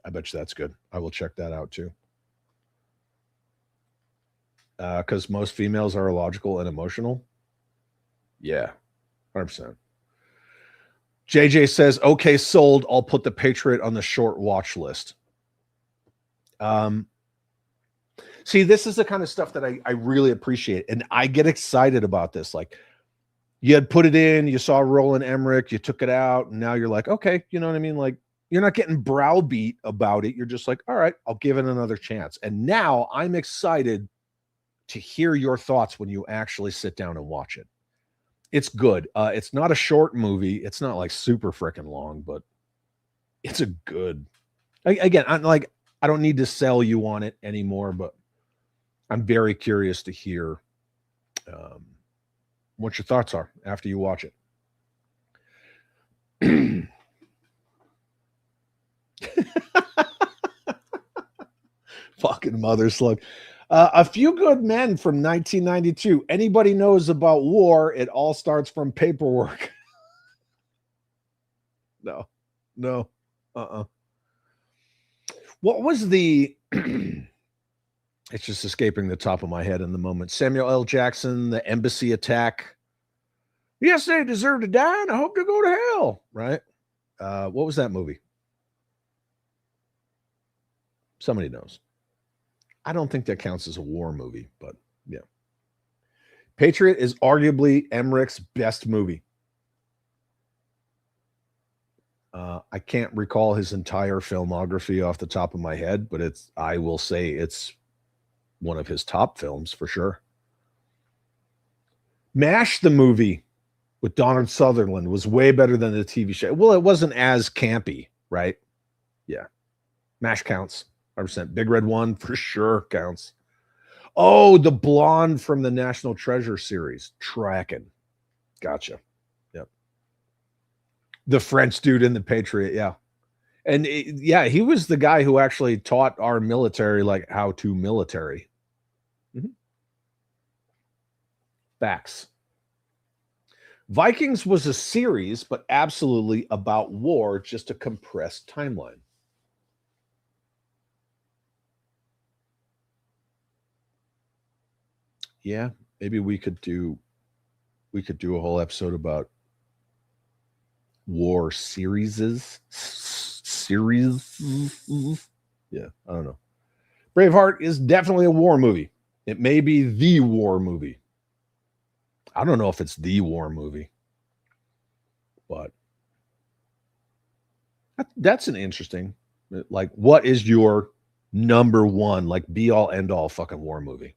I bet you that's good. I will check that out too. Because most females are illogical and emotional. Yeah, 100%. JJ says, okay, sold. I'll put The Patriot on the short watch list. See, this is the kind of stuff that I really appreciate. And I get excited about this. Like, you had put it in, you saw Roland Emmerich, you took it out, and now you're like, okay, you know what I mean? Like, you're not getting browbeat about it. You're just like, all right, I'll give it another chance. And now I'm excited to hear your thoughts when you actually sit down and watch it. It's good. It's not a short movie. It's not like super freaking long, but it's a good. Again, I don't need to sell you on it anymore, but I'm very curious to hear what your thoughts are after you watch it. Fucking mother slug. A Few Good Men from 1992. Anybody knows about war, it all starts from paperwork. No. What was the... It's just escaping the top of my head in the moment. Samuel L. Jackson, The Embassy Attack. Yes, they deserve to die, and I hope to go to hell. Right? What was that movie? Somebody knows. I don't think that counts as a war movie, but yeah. Patriot is arguably Emmerich's best movie. I can't recall his entire filmography off the top of my head, but I will say it's one of his top films for sure. MASH, the movie with Donald Sutherland, was way better than the TV show. Well, it wasn't as campy, right? Yeah. MASH counts. 100%. Big Red One for sure counts. Oh, the blonde from the National Treasure series. Tracking. Gotcha. Yep. The French dude in The Patriot. Yeah. And yeah, he was the guy who actually taught our military like how to military. Mm-hmm. Facts. Vikings was a series, but absolutely about war, just a compressed timeline. Yeah, maybe we could do a whole episode about war series. Yeah, I don't know. Braveheart is definitely a war movie. It may be the war movie. I don't know if it's the war movie, but that's an interesting, like, what is your number one, like, be all end all fucking war movie?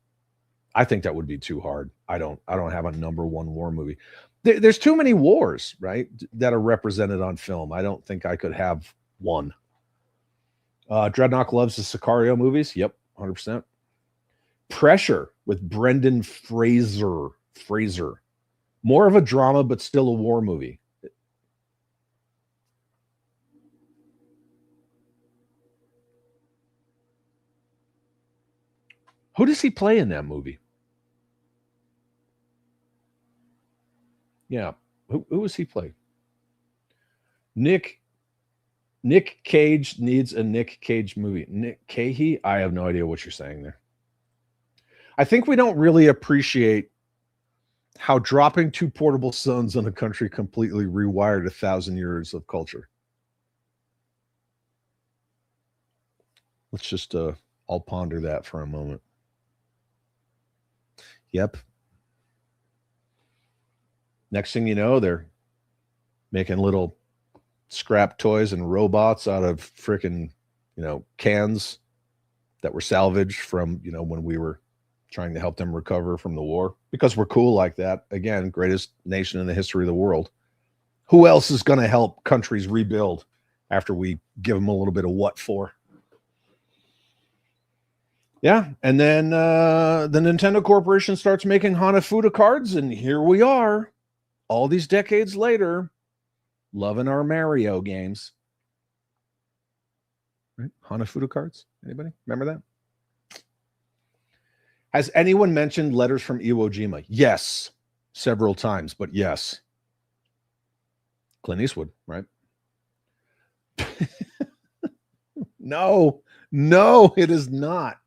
I think that would be too hard. I don't have a number one war movie. There's too many wars, right, that are represented on film. I don't think I could have one. Dreadnought loves the Sicario movies. Yep, 100%. Pressure with Brendan Fraser. More of a drama, but still a war movie. Who does he play in that movie? Yeah. Who was he play? Nick Cage needs a Nick Cage movie. Nick Cahey? I have no idea what you're saying there. I think we don't really appreciate how dropping two portable sons on a country completely rewired 1,000 years of culture. Let's just I'll ponder that for a moment. Yep. Next thing you know, they're making little scrap toys and robots out of freaking, cans that were salvaged from, when we were trying to help them recover from the war, because we're cool like that. Again, greatest nation in the history of the world. Who else is going to help countries rebuild after we give them a little bit of what for? Yeah, and then the Nintendo Corporation starts making Hanafuda cards, and here we are, all these decades later, loving our Mario games. Right? Hanafuda cards. Anybody remember that? Has anyone mentioned Letters from Iwo Jima? Yes, several times, but yes. Clint Eastwood, right? No, it is not.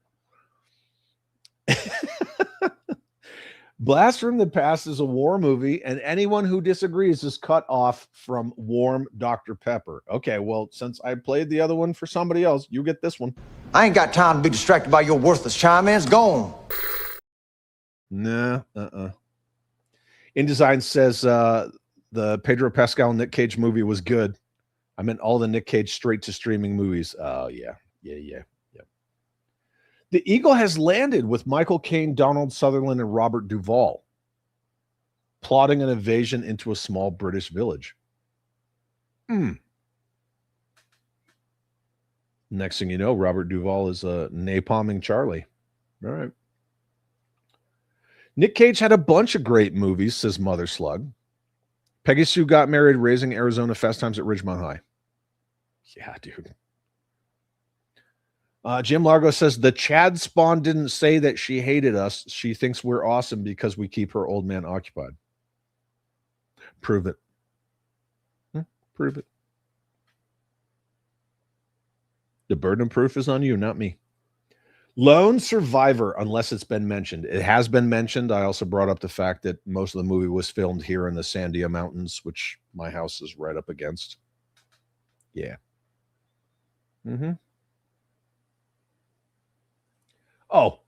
Blast from the Past is a war movie, and anyone who disagrees is cut off from warm Dr. Pepper. Okay, well, since I played the other one for somebody else, you get this one. I ain't got time to be distracted by your worthless chime-ins. Gone. Nah, InDesign says the Pedro Pascal Nick Cage movie was good. I meant all the Nick Cage straight-to-streaming movies. Oh, yeah. The Eagle has landed with Michael Caine, Donald Sutherland, and Robert Duvall, plotting an invasion into a small British village. Next thing you know, Robert Duvall is napalming Charlie. All right. Nick Cage had a bunch of great movies, says Mother Slug. Peggy Sue Got Married, Raising Arizona, Fast Times at Ridgemont High. Yeah, dude. Jim Largo says the Chad Spawn didn't say that she hated us. She thinks we're awesome because we keep her old man occupied. Prove it. Prove it. The burden of proof is on you, not me. Lone Survivor, unless it's been mentioned. It has been mentioned. I also brought up the fact that most of the movie was filmed here in the Sandia Mountains, which my house is right up against. Yeah. Oh,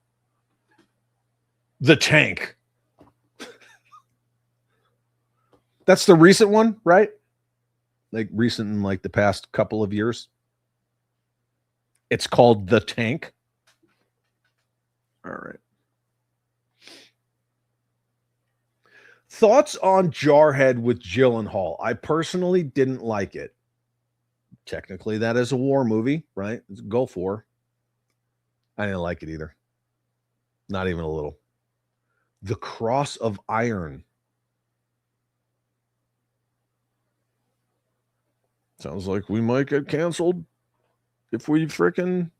The Tank. That's the recent one, right? Like recent in like the past couple of years. It's called The Tank. All right. Thoughts on Jarhead with Gyllenhaal? I personally didn't like it. Technically, that is a war movie, right? It's Gulf War. I didn't like it either. Not even a little. The Cross of Iron. Sounds like we might get canceled if we freaking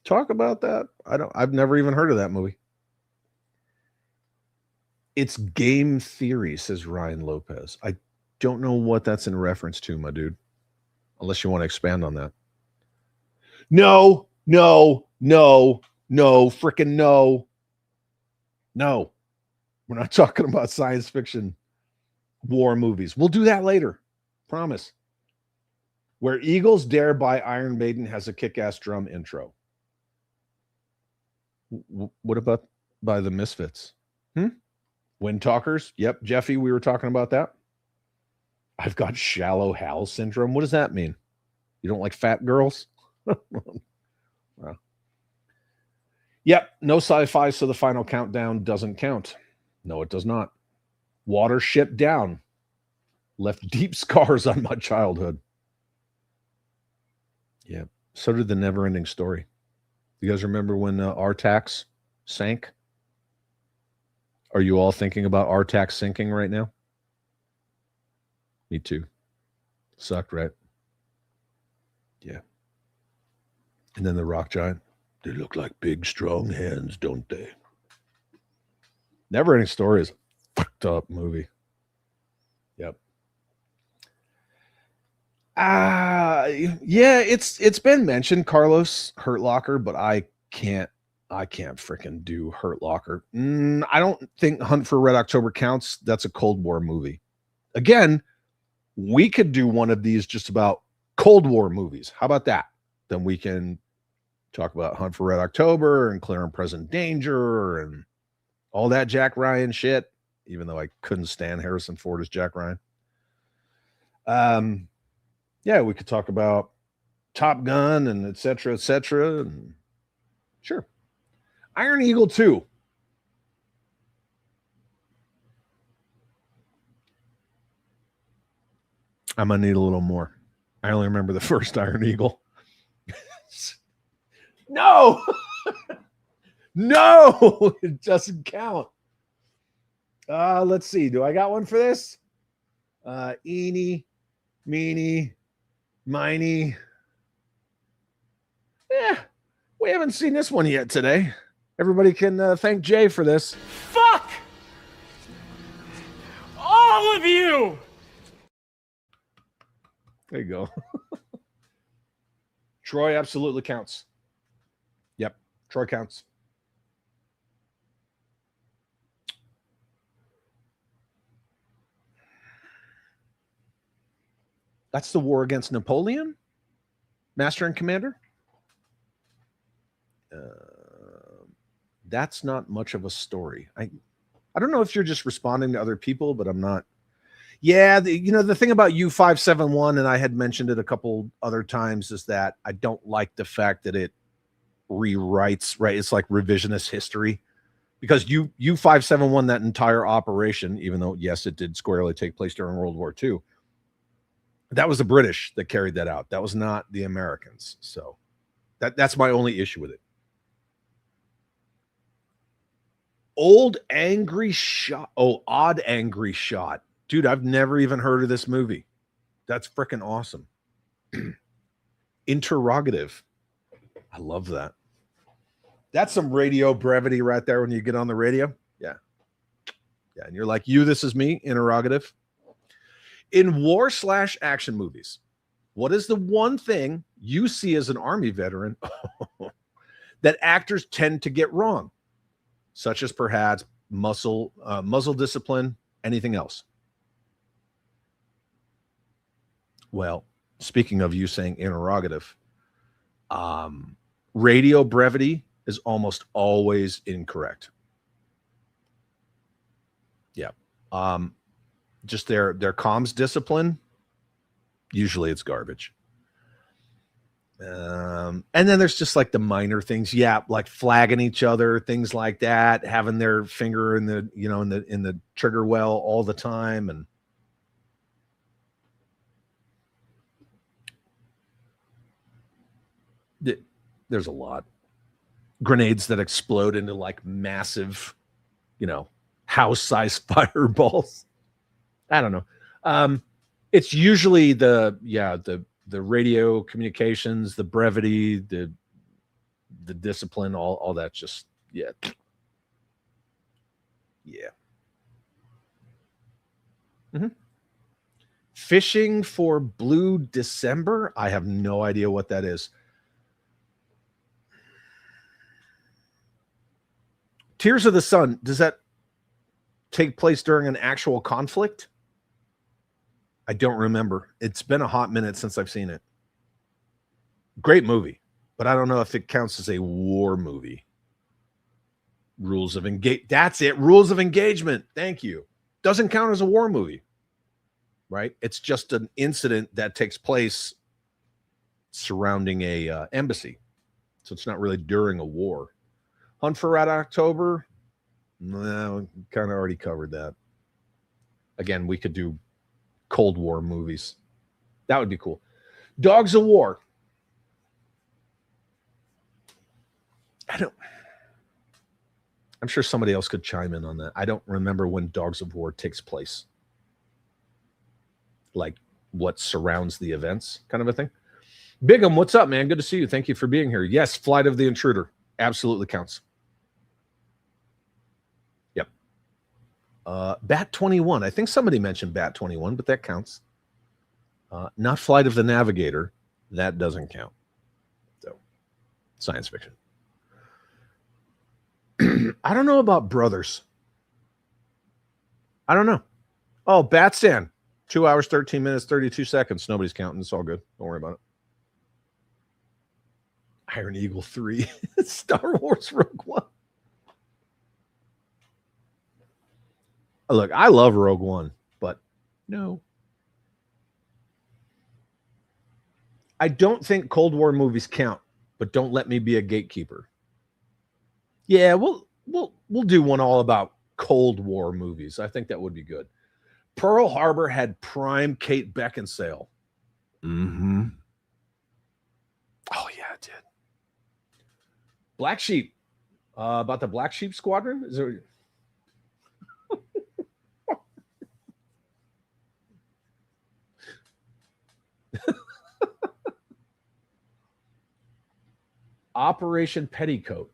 talk about that. I've never even heard of that movie. It's game theory, says Ryan Lopez. I don't know what that's in reference to, my dude. Unless you want to expand on that. No, freaking no. No, we're not talking about science fiction war movies. We'll do that later. Promise. Where Eagles Dare by Iron Maiden has a kick-ass drum intro. What about by the Misfits? Wind Talkers? Yep, Jeffy, we were talking about that. I've got shallow Hal syndrome. What does that mean? You don't like fat girls? Well. Yep, no sci-fi, so the final countdown doesn't count. No, it does not. Watership Down left deep scars on my childhood. Yeah, so did The Never-Ending Story. You guys remember when Artax sank? Are you all thinking about Artax sinking right now? Me too. Sucked, right? Yeah. And then the rock giant. They look like big, strong hands, don't they? Never-Ending Story is a fucked up movie. Yep. Yeah, it's been mentioned, Carlos, Hurt Locker, but I can't freaking do Hurt Locker. I don't think Hunt for Red October counts. That's a Cold War movie. Again, we could do one of these just about Cold War movies. How about that? Then we can talk about Hunt for Red October and Clear and Present Danger and all that Jack Ryan shit, even though I couldn't stand Harrison Ford as Jack Ryan. Yeah, we could talk about Top Gun and et cetera, and sure. Iron Eagle 2. I'm going to need a little more. I only remember the first Iron Eagle. No! No, it doesn't count. Let's see. Do I got one for this? Eeny, meeny, miny. Yeah, we haven't seen this one yet today. Everybody can thank Jay for this. Fuck! All of you! There you go. Troy absolutely counts. Yep, Troy counts. That's the war against Napoleon? Master and Commander? That's not much of a story. I don't know if you're just responding to other people, but I'm not. Yeah, the thing about U-571, and I had mentioned it a couple other times, is that I don't like the fact that it rewrites, right? It's like revisionist history. Because U-571, that entire operation, even though, yes, it did squarely take place during World War II, that was the British that carried that out. That was not the Americans. So that's my only issue with it. Odd Angry Shot. Dude, I've never even heard of this movie. That's freaking awesome. Interrogative. I love that. That's some radio brevity right there when you get on the radio. Yeah. Yeah. And you're like, this is me, interrogative. In war/action movies, what is the one thing you see as an Army veteran that actors tend to get wrong? Such as perhaps muzzle discipline, anything else? Well, speaking of you saying interrogative, radio brevity is almost always incorrect. Yeah. Just their comms discipline, usually it's garbage. And then there's just like the minor things. Yeah, like flagging each other, things like that, having their finger in the, in the trigger well all the time. And there's a lot. Grenades that explode into like massive, house-sized fireballs. I don't know. It's usually the radio communications, the brevity, the discipline, all that. Just yeah. Mm-hmm. Fishing for Blue December. I have no idea what that is. Tears of the Sun. Does that take place during an actual conflict? I don't remember. It's been a hot minute since I've seen it. Great movie, but I don't know if it counts as a war movie. Rules of Engagement. That's it. Rules of Engagement. Thank you. Doesn't count as a war movie, right? It's just an incident that takes place surrounding a embassy. So it's not really during a war. Hunt for Red October. No, kind of already covered that. Again, we could do Cold War movies. That would be cool. Dogs of War. I'm sure somebody else could chime in on that. I don't remember when Dogs of War takes place. Like what surrounds the events, kind of a thing. Bigham, what's up, man? Good to see you. Thank you for being here. Yes, Flight of the Intruder. Absolutely counts. Yep. Bat 21. I think somebody mentioned Bat 21, but that counts. Not Flight of the Navigator. That doesn't count. So, science fiction. I don't know about Brothers. I don't know. Oh, Batsan. 2 hours, 13 minutes, 32 seconds. Nobody's counting. It's all good. Don't worry about it. Iron Eagle 3. Star Wars Rogue One. Look, I love Rogue One, but no. I don't think Cold War movies count, but don't let me be a gatekeeper. Yeah, we'll do one all about Cold War movies. I think that would be good. Pearl Harbor had prime Kate Beckinsale. Mm-hmm. Oh, yeah, it did. Black Sheep. About the Black Sheep Squadron? Is there... Operation Petticoat.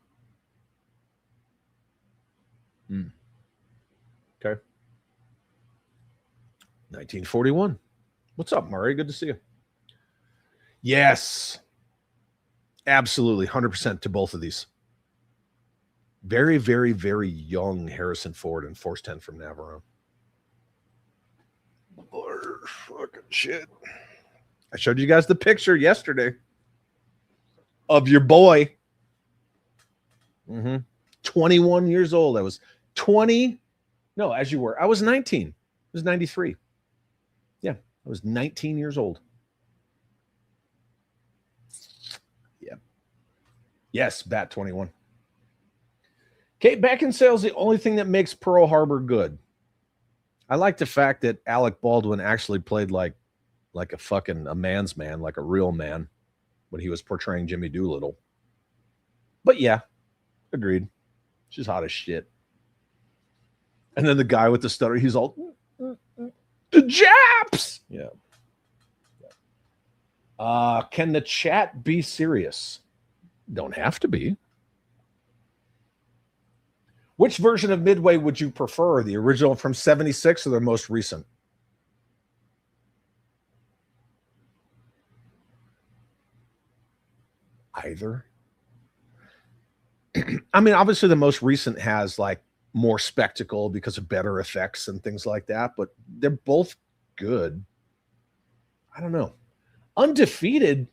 Okay. 1941. What's up, Murray? Good to see you. Yes. Absolutely. 100% to both of these. Very, very, very young Harrison Ford and Force 10 from Navarone. Fucking shit. I showed you guys the picture yesterday of your boy. 21 years old. I was 20. No, as you were. I was 19. It was 93. Yeah, I was 19 years old. Yeah. Yes, Bat 21. Kate Beckinsale's the only thing that makes Pearl Harbor good. I like the fact that Alec Baldwin actually played like a man's man, like a real man when he was portraying Jimmy Doolittle. But yeah, agreed. She's hot as shit. And then the guy with the stutter, he's all, the Japs! Yeah. Can the chat be serious? Don't have to be. Which version of Midway would you prefer? The original from 76 or the most recent? Either. I mean, obviously the most recent has like more spectacle because of better effects and things like that, but they're both good. I don't know. Undefeated.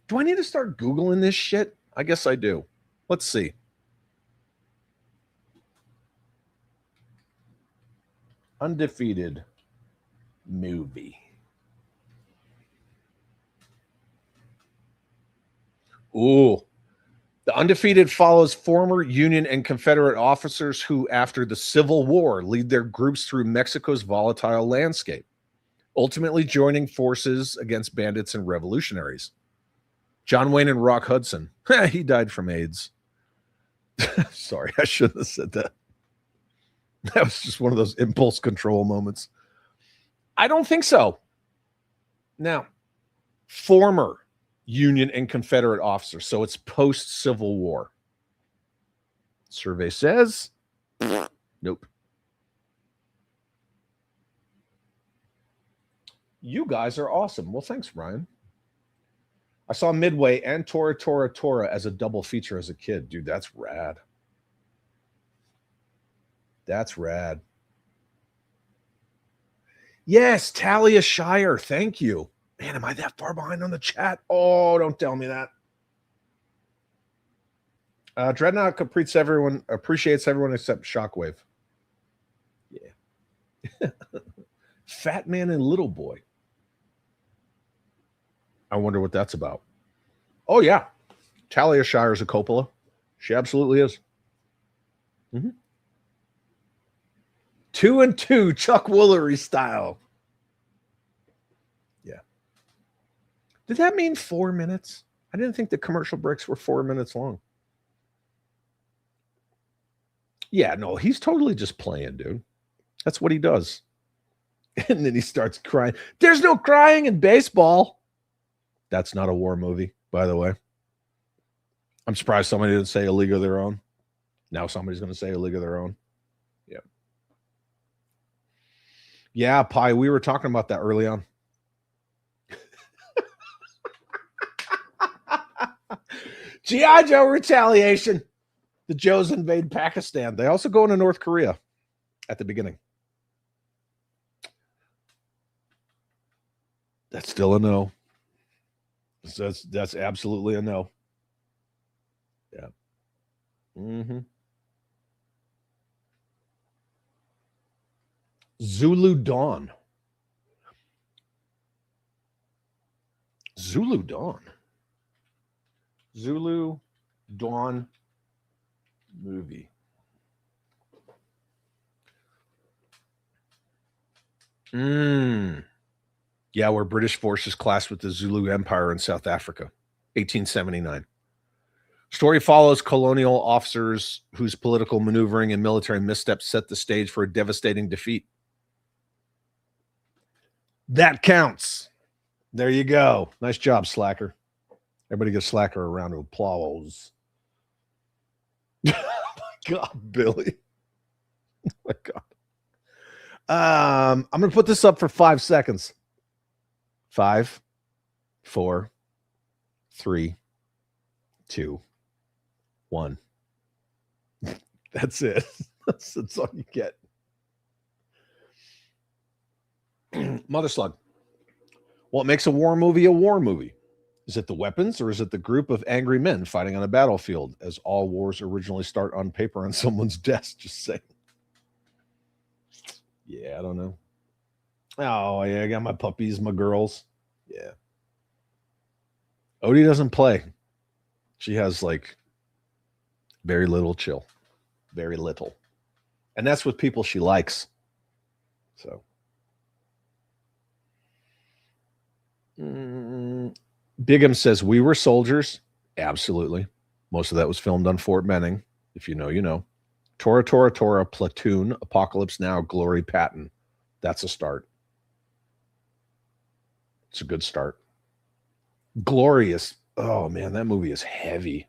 Do I need to start Googling this shit? I guess I do. Let's see. Undefeated movie. Ooh. The Undefeated follows former Union and Confederate officers who, after the Civil War, lead their groups through Mexico's volatile landscape, ultimately joining forces against bandits and revolutionaries. John Wayne and Rock Hudson. He died from AIDS. Sorry, I shouldn't have said that. That was just one of those impulse control moments. I don't think so. Now, former Union and Confederate officers, so it's post-Civil War. Survey says, nope. You guys are awesome. Well, thanks, Ryan. I saw Midway and Tora Tora Tora as a double feature as a kid. Dude, that's rad. That's rad. Yes, Talia Shire. Thank you. Man, am I that far behind on the chat? Oh, don't tell me that. Dreadnought appreciates everyone except Shockwave. Yeah. Fat Man and Little Boy. I wonder what that's about. Oh, yeah. Talia Shire is a Coppola. She absolutely is. 2 and 2, Chuck Woolery style. Yeah. Did that mean 4 minutes? I didn't think the commercial breaks were 4 minutes long. Yeah, no, he's totally just playing, dude. That's what he does. And then he starts crying. There's no crying in baseball. That's not a war movie, by the way. I'm surprised somebody didn't say A League of Their Own. Now somebody's going to say A League of Their Own. Yeah. Yeah, Pi, we were talking about that early on. G.I. Joe Retaliation. The Joes invade Pakistan. They also go into North Korea at the beginning. That's still a no. That's absolutely a no. Yeah. Zulu Dawn. Zulu Dawn. Zulu Dawn movie. Yeah, where British forces clashed with the Zulu Empire in South Africa, 1879. Story follows colonial officers whose political maneuvering and military missteps set the stage for a devastating defeat. That counts. There you go. Nice job, Slacker. Everybody give Slacker a round of applause. Oh my God, Billy. Oh my God. I'm going to put this up for 5 seconds. 5, 4, 3, 2, 1. That's it. That's all you get. Mother Slug. What makes a war movie a war movie? Is it the weapons or is it the group of angry men fighting on a battlefield, as all wars originally start on paper on someone's desk? Just saying. Yeah, I don't know. Oh, yeah, I got my puppies, my girls. Yeah. Odie doesn't play. She has like very little chill. Very little. And that's with people she likes. So. Bigham says, we were soldiers. Absolutely. Most of that was filmed on Fort Benning. If you know, you know. Tora, Tora, Tora, Platoon, Apocalypse Now, Glory, Patton. That's a start. It's a good start. Glorious. Oh, man, that movie is heavy.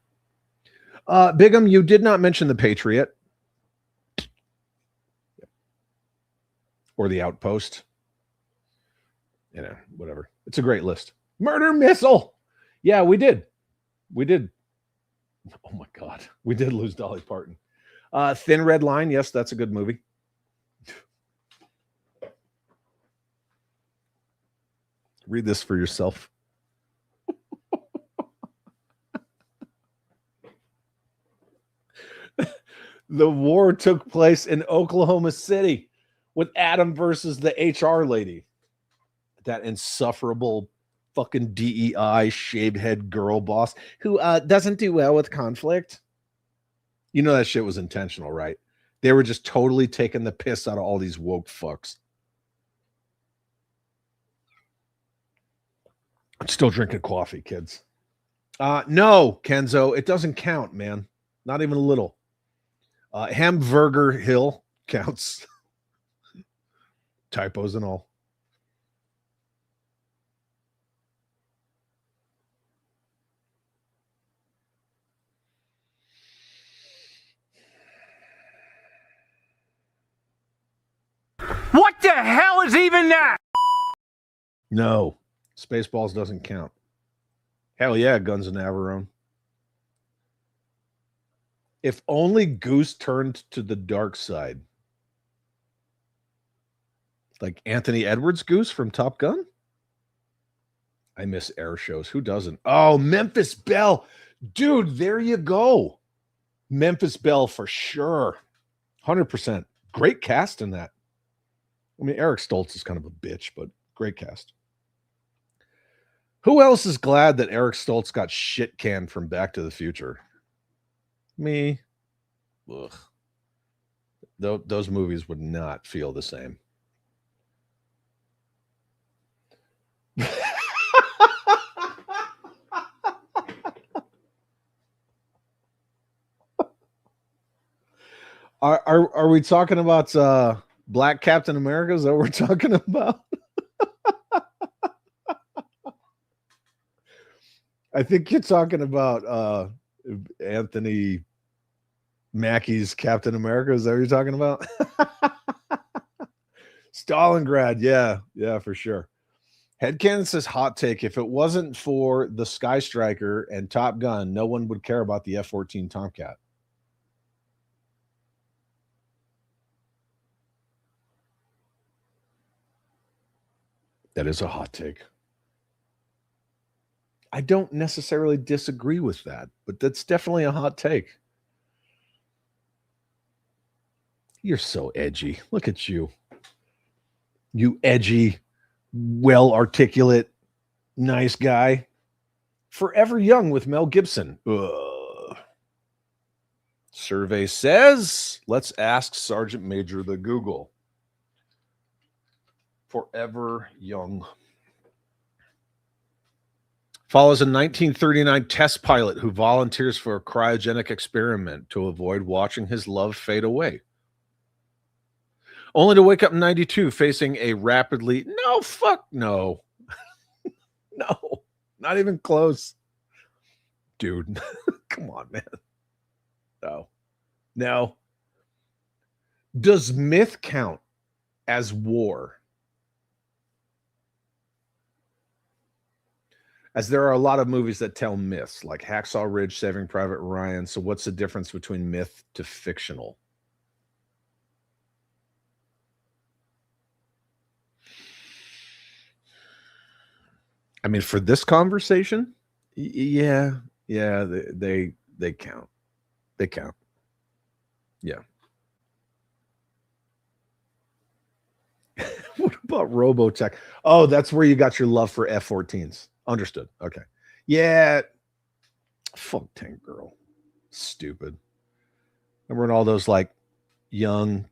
Bigham, you did not mention The Patriot. Or The Outpost. You know, whatever. It's a great list. Murder Missile. Yeah, we did. We did. Oh, my God. We did lose Dolly Parton. Thin Red Line. Yes, that's a good movie. Read this for yourself. The war took place in Oklahoma City with Adam versus the HR lady. That insufferable fucking DEI shaved head girl boss who doesn't do well with conflict. You know that shit was intentional, right? They were just totally taking the piss out of all these woke fucks. I'm still drinking coffee, kids. No, Kenzo, it doesn't count, man. Not even a little. Hamburger Hill counts. Typos and all. What the hell is even that? No, Spaceballs doesn't count. Hell yeah, Guns of Navarone. If only Goose turned to the dark side. Like Anthony Edwards Goose from Top Gun? I miss air shows. Who doesn't? Oh, Memphis Belle. Dude, there you go. Memphis Belle for sure. 100%. Great cast in that. I mean, Eric Stoltz is kind of a bitch, but great cast. Who else is glad that Eric Stoltz got shit canned from Back to the Future? Me. Ugh. Those movies would not feel the same. Are we talking about Black Captain America? Is that what we're talking about? I think you're talking about Anthony Mackie's Captain America. Is that what you're talking about? Stalingrad. Yeah, for sure. Headcanon says hot take. If it wasn't for the Sky Striker and Top Gun, no one would care about the F-14 Tomcat. That is a hot take. I don't necessarily disagree with that, but that's definitely a hot take. You're so edgy. Look at you. You edgy, well-articulate, nice guy. Forever Young with Mel Gibson. Ugh. Survey says, let's ask Sergeant Major the Google. Forever Young. Follows a 1939 test pilot who volunteers for a cryogenic experiment to avoid watching his love fade away. Only to wake up in 92 facing a rapidly... No, fuck no. No, not even close. Dude, come on, man. No. Does myth count as war? As there are a lot of movies that tell myths, like Hacksaw Ridge, Saving Private Ryan. So what's the difference between myth to fictional? I mean, for this conversation, yeah, they count. They count. Yeah. What about Robotech? Oh, that's where you got your love for F-14s. Understood. Okay. Yeah. Fuck Tank Girl. Stupid. Remember when all those like young,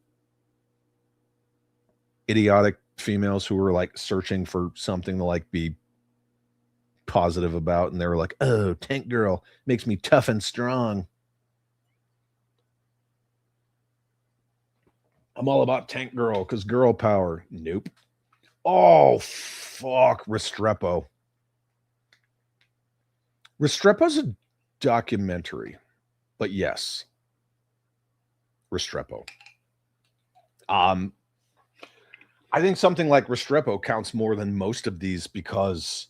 idiotic females who were like searching for something to like be positive about, and they were like, oh, Tank Girl makes me tough and strong. I'm all about Tank Girl because girl power. Nope. Oh, fuck. Restrepo. Restrepo's a documentary, but yes. Restrepo. I think something like Restrepo counts more than most of these because,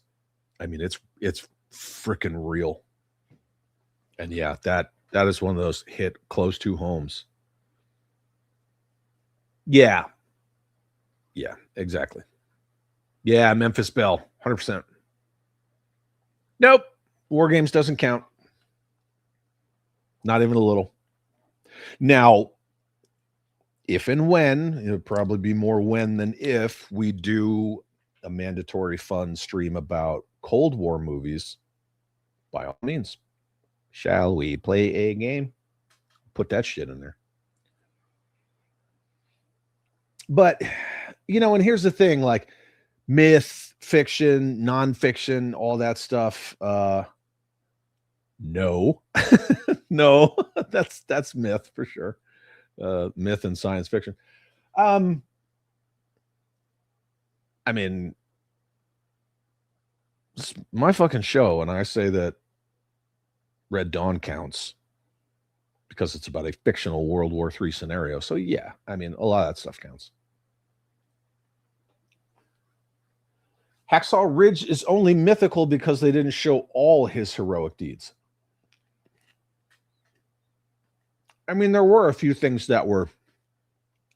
I mean, it's freaking real. And yeah, that is one of those hit close to homes. Yeah, exactly. Yeah, Memphis Belle, 100%. Nope. War Games doesn't count. Not even a little. Now, if and when, it'll probably be more when than if, we do a mandatory fun stream about Cold War movies, by all means. Shall we play a game? Put that shit in there. But, you know, and here's the thing, like myth, fiction, nonfiction, all that stuff. No, no, that's myth for sure. Myth and science fiction. I mean, it's my fucking show, and I say that Red Dawn counts because it's about a fictional World War III scenario. So yeah, I mean, a lot of that stuff counts. Hacksaw Ridge is only mythical because they didn't show all his heroic deeds. I mean, there were a few things that were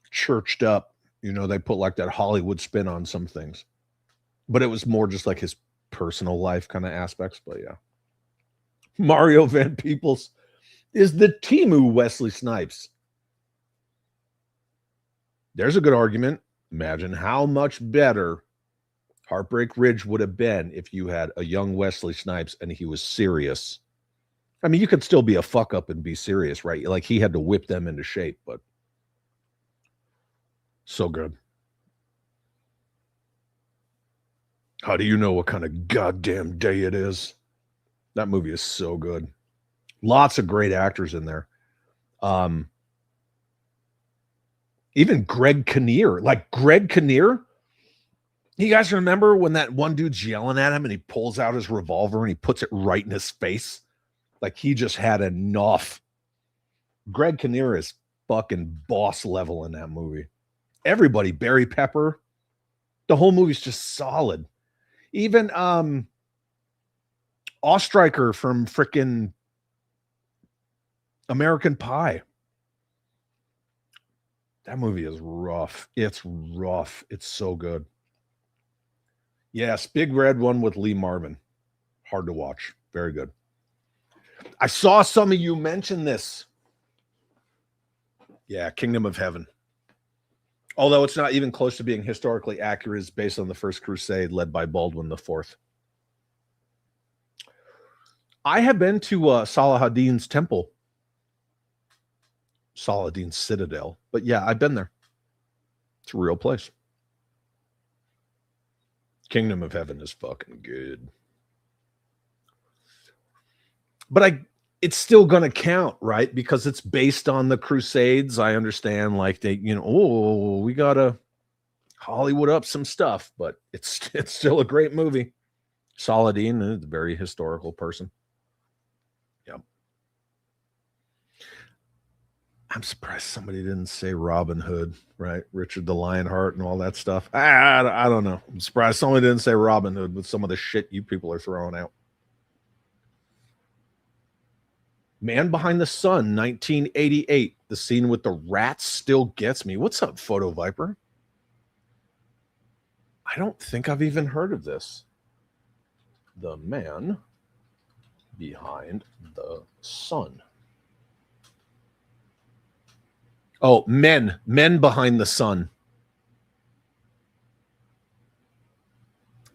churched up. You know, they put like that Hollywood spin on some things. But it was more just like his personal life kind of aspects. But yeah. Mario Van Peebles is the Temu Wesley Snipes. There's a good argument. Imagine how much better Heartbreak Ridge would have been if you had a young Wesley Snipes and he was serious. I mean, you could still be a fuck up and be serious, right? Like he had to whip them into shape, but so good. How do you know what kind of goddamn day it is? That movie is so good. Lots of great actors in there. Even Greg Kinnear. Like Greg Kinnear. You guys remember when that one dude's yelling at him and he pulls out his revolver and he puts it right in his face? Like he just had enough. Greg Kinnear is fucking boss level in that movie. Everybody, Barry Pepper. The whole movie's just solid. Even Ostreicher from frickin' American Pie. That movie is rough. It's rough. It's so good. Yes, Big Red one with Lee Marvin. Hard to watch. Very good. I saw some of you mention this. Yeah, Kingdom of Heaven. Although it's not even close to being historically accurate, it's based on the First Crusade led by Baldwin IV. I have been to Salah ad-Din's temple. Saladin's Citadel. But yeah, I've been there. It's a real place. Kingdom of Heaven is fucking good. but it's still going to count, right? Because it's based on the Crusades. I understand, like they, we got to Hollywood up some stuff, but it's still a great movie. Saladin is a very historical person. Yep. I'm surprised somebody didn't say Robin Hood, right? Richard the Lionheart and all that stuff. I don't know. I'm surprised somebody didn't say Robin Hood with some of the shit you people are throwing out. Man Behind the Sun, 1988. The scene with the rats still gets me. What's up, Photo Viper? I don't think I've even heard of this. The Man Behind the Sun. Oh, Men Behind the Sun.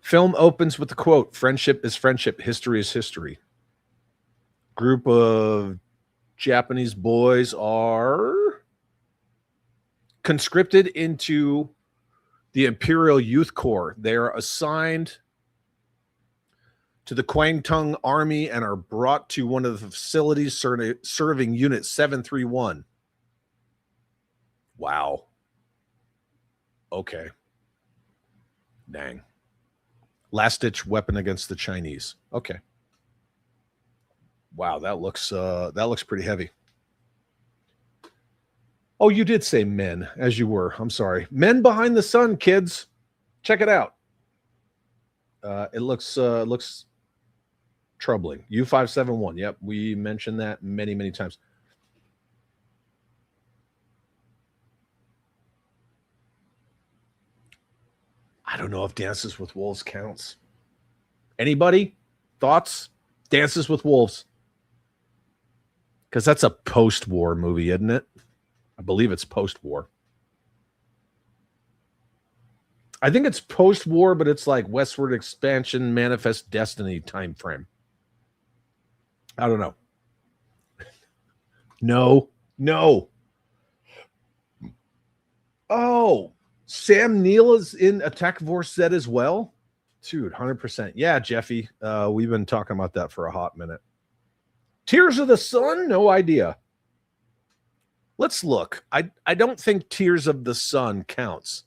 Film opens with the quote, "Friendship is friendship, history is history." Group of Japanese boys are conscripted into the Imperial Youth Corps. They are assigned to the Kwangtung Army and are brought to one of the facilities serving Unit 731. Wow. Okay. Dang. Last-ditch weapon against the Chinese. Okay. Wow, that looks pretty heavy. Oh, you did say men, as you were. I'm sorry. Men Behind the Sun, kids. Check it out. It looks troubling. U571. Yep, we mentioned that many, many times. I don't know if Dances with Wolves counts. Anybody? Thoughts? Dances with Wolves. Because that's a post-war movie, isn't it? I believe it's post-war. I think it's post-war, but it's like westward expansion, manifest destiny time frame. I don't know. No. Oh, Sam Neill is in Attack of Horse Z as well? Dude, 100%. Yeah, Jeffy. We've been talking about that for a hot minute. Tears of the Sun? No idea. Let's look. I don't think Tears of the Sun counts.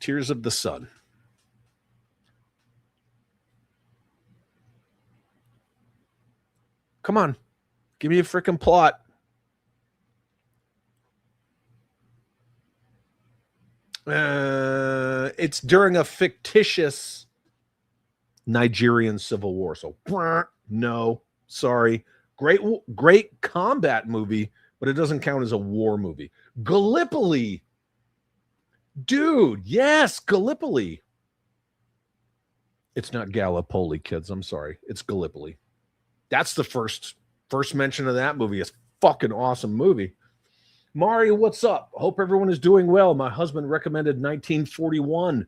Tears of the Sun. Come on. Give me a freaking plot. It's during a fictitious Nigerian civil war. So, no, sorry. Great combat movie, but it doesn't count as a war movie. Gallipoli. Dude, yes, Gallipoli. It's not Gallipoli, kids. I'm sorry. It's Gallipoli. That's the first mention of that movie. It's fucking awesome movie. Mari, what's up? Hope everyone is doing well. My husband recommended 1941.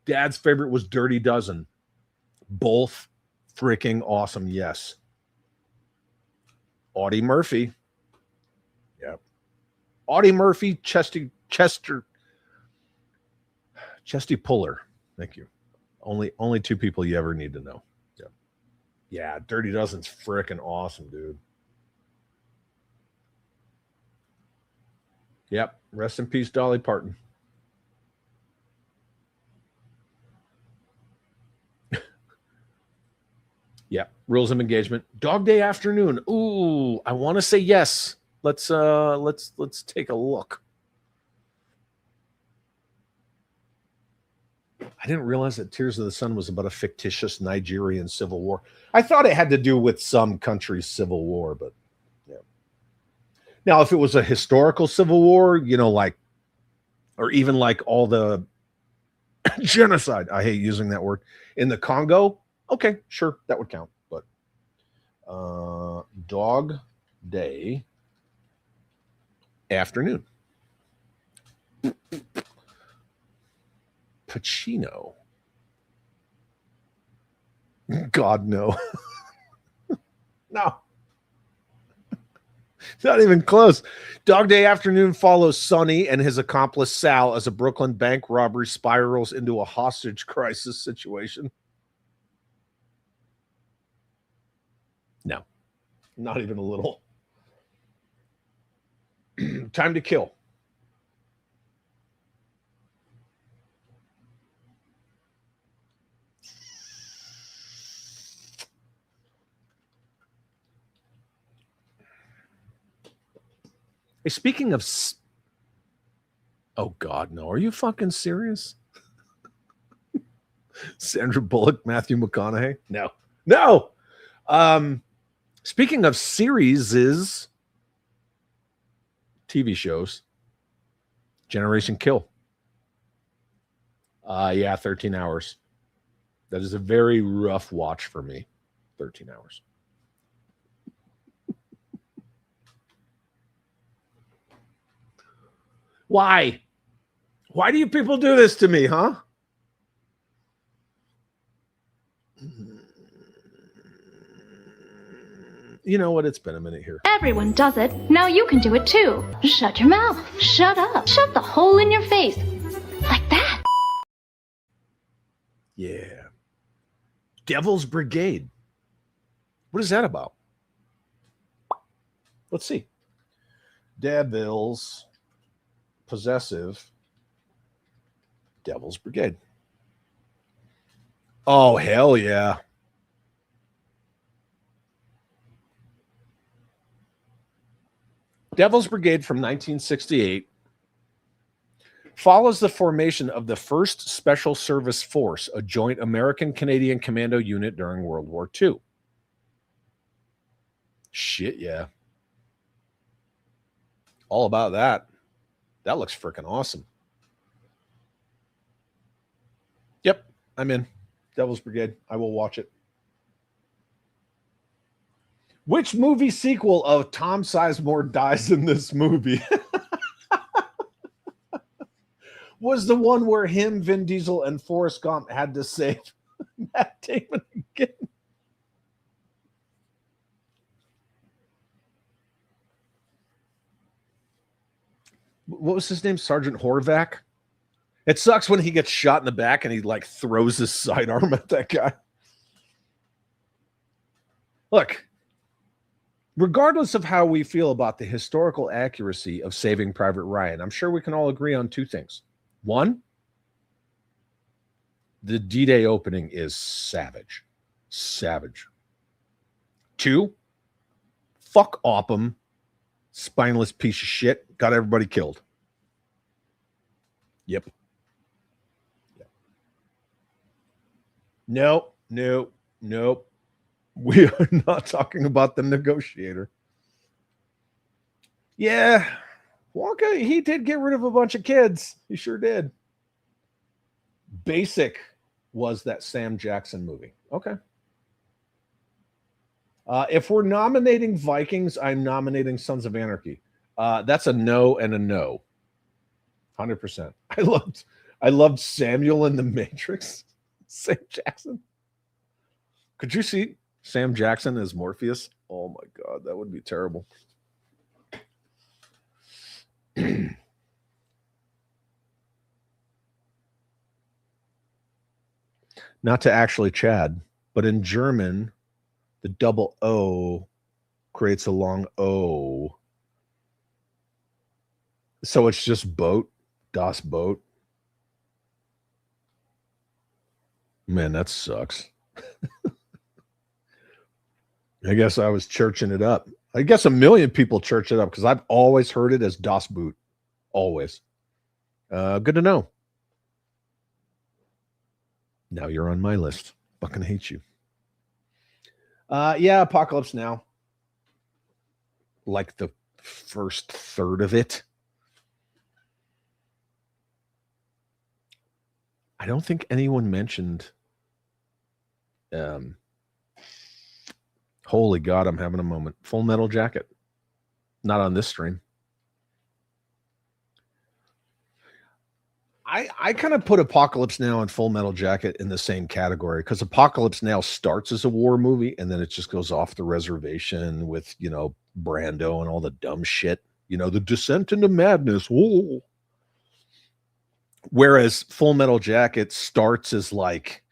Dad's favorite was Dirty Dozen. Both freaking awesome. Yes. Audie Murphy. Yep. Audie Murphy, Chesty Puller. Thank you. Only two people you ever need to know. Yep. Yeah, Dirty Dozen's freaking awesome, dude. Yep. Rest in peace, Dolly Parton. Yeah, rules of engagement. Dog Day Afternoon. Ooh, I want to say yes. Let's take a look. I didn't realize that Tears of the Sun was about a fictitious Nigerian civil war. I thought it had to do with some country's civil war, but yeah. Now, if it was a historical civil war, or even like all the genocide, I hate using that word, in the Congo, okay, sure, that would count. But Dog Day Afternoon. Pacino. God, no. No. Not even close. Dog Day Afternoon follows Sonny and his accomplice Sal as a Brooklyn bank robbery spirals into a hostage crisis situation. No, not even a little. Time to Kill. Hey, speaking of... Oh, God, no. Are you fucking serious? Sandra Bullock, Matthew McConaughey? No. No! Speaking of series, TV shows, Generation Kill. 13 hours. That is a very rough watch for me. 13 hours. Why? Why do you people do this to me, huh? You know what? It's been a minute here. Everyone does it. Now you can do it too. Shut your mouth. Shut up. Shut the hole in your face. Like that. Yeah. Devil's Brigade. What is that about? Let's see. Devil's Possessive Devil's Brigade. Oh, hell yeah. Devil's Brigade from 1968 follows the formation of the 1st Special Service Force, a joint American-Canadian commando unit during World War II. Shit, yeah. All about that. That looks freaking awesome. Yep, I'm in. Devil's Brigade. I will watch it. Which movie sequel of Tom Sizemore dies in this movie was the one where him, Vin Diesel, and Forrest Gump had to save Matt Damon again? What was his name? Sergeant Horvath? It sucks when he gets shot in the back and he like throws his sidearm at that guy. Look, regardless of how we feel about the historical accuracy of Saving Private Ryan, I'm sure we can all agree on two things. One, the D-Day opening is savage. Savage. Two, fuck Opham, spineless piece of shit, got everybody killed. Yep. Nope. We are not talking about The Negotiator. Yeah, Wonka, he did get rid of a bunch of kids. He sure did. Basic was that Sam Jackson movie. Okay. If we're nominating Vikings, I'm nominating Sons of Anarchy. That's a no and a no. 100%. I loved Samuel in The Matrix. Sam Jackson. Could you see Sam Jackson as Morpheus? Oh my God, that would be terrible. Not to actually Chad, but in German, the double O creates a long O. So it's just boat, Das Boot. Man, that sucks. I guess I was churching it up. I guess a million people church it up because I've always heard it as Das Boot. Always. Good to know. Now you're on my list. Fucking hate you. Yeah, Apocalypse Now. Like the first third of it. I don't think anyone mentioned holy God, I'm having a moment. Full Metal Jacket. Not on this stream. I kind of put Apocalypse Now and Full Metal Jacket in the same category because Apocalypse Now starts as a war movie and then it just goes off the reservation with, Brando and all the dumb shit. The descent into madness. Whoa. Whereas Full Metal Jacket starts as like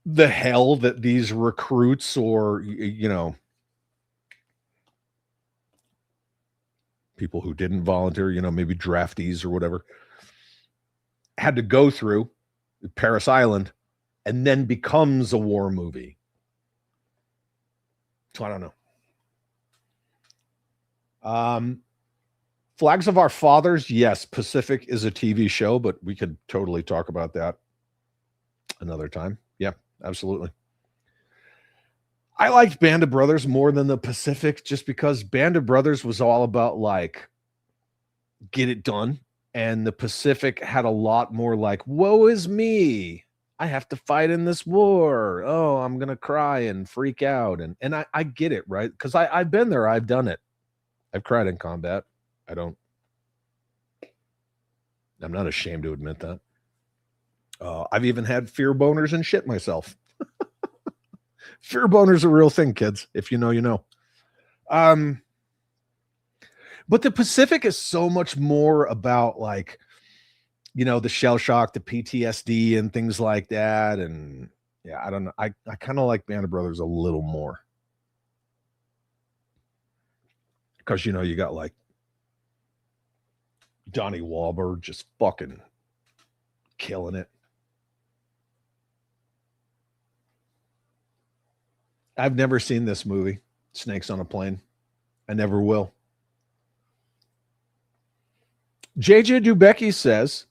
the hell that these recruits or, people who didn't volunteer, maybe draftees or whatever, had to go through Paris Island and then becomes a war movie. So I don't know. Flags of Our Fathers. Yes. Pacific is a TV show, but we could totally talk about that another time. Yeah, absolutely. I liked Band of Brothers more than the Pacific just because Band of Brothers was all about like, get it done. And the Pacific had a lot more like, woe is me. I have to fight in this war. Oh, I'm going to cry and freak out. And I get it, right? Because I've been there. I've done it. I've cried in combat. I'm not ashamed to admit that. I've even had fear boners and shit myself. Fear boners are a real thing, kids. If you know, you know. But the Pacific is so much more about like, the shell shock, the PTSD and things like that. And yeah, I don't know. I kind of like Band of Brothers a little more. Because, you got like Donnie Wahlberg just fucking killing it. I've never seen this movie, Snakes on a Plane. I never will. JJ Dubecki says,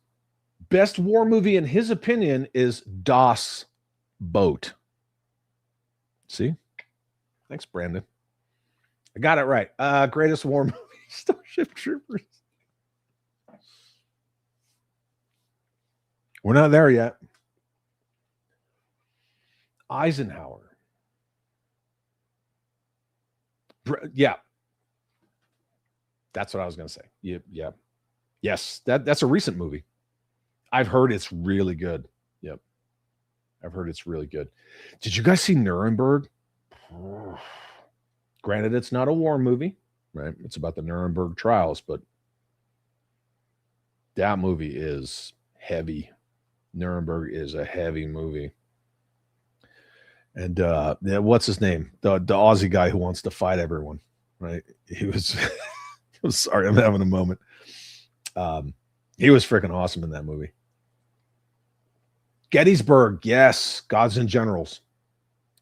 best war movie in his opinion is Das Boat. See? Thanks, Brandon. I got it right. Greatest war movie, Starship Troopers. We're not there yet. Eisenhower. Yeah. That's what I was going to say. Yeah. Yes, that's a recent movie. I've heard it's really good. Yep. I've heard it's really good. Did you guys see Nuremberg? Granted, it's not a war movie, right? It's about the Nuremberg trials, but that movie is heavy. Nuremberg is a heavy movie. And what's his name? The Aussie guy who wants to fight everyone, right? He was I'm sorry, I'm having a moment. He was freaking awesome in that movie. Gettysburg, yes. Gods and Generals.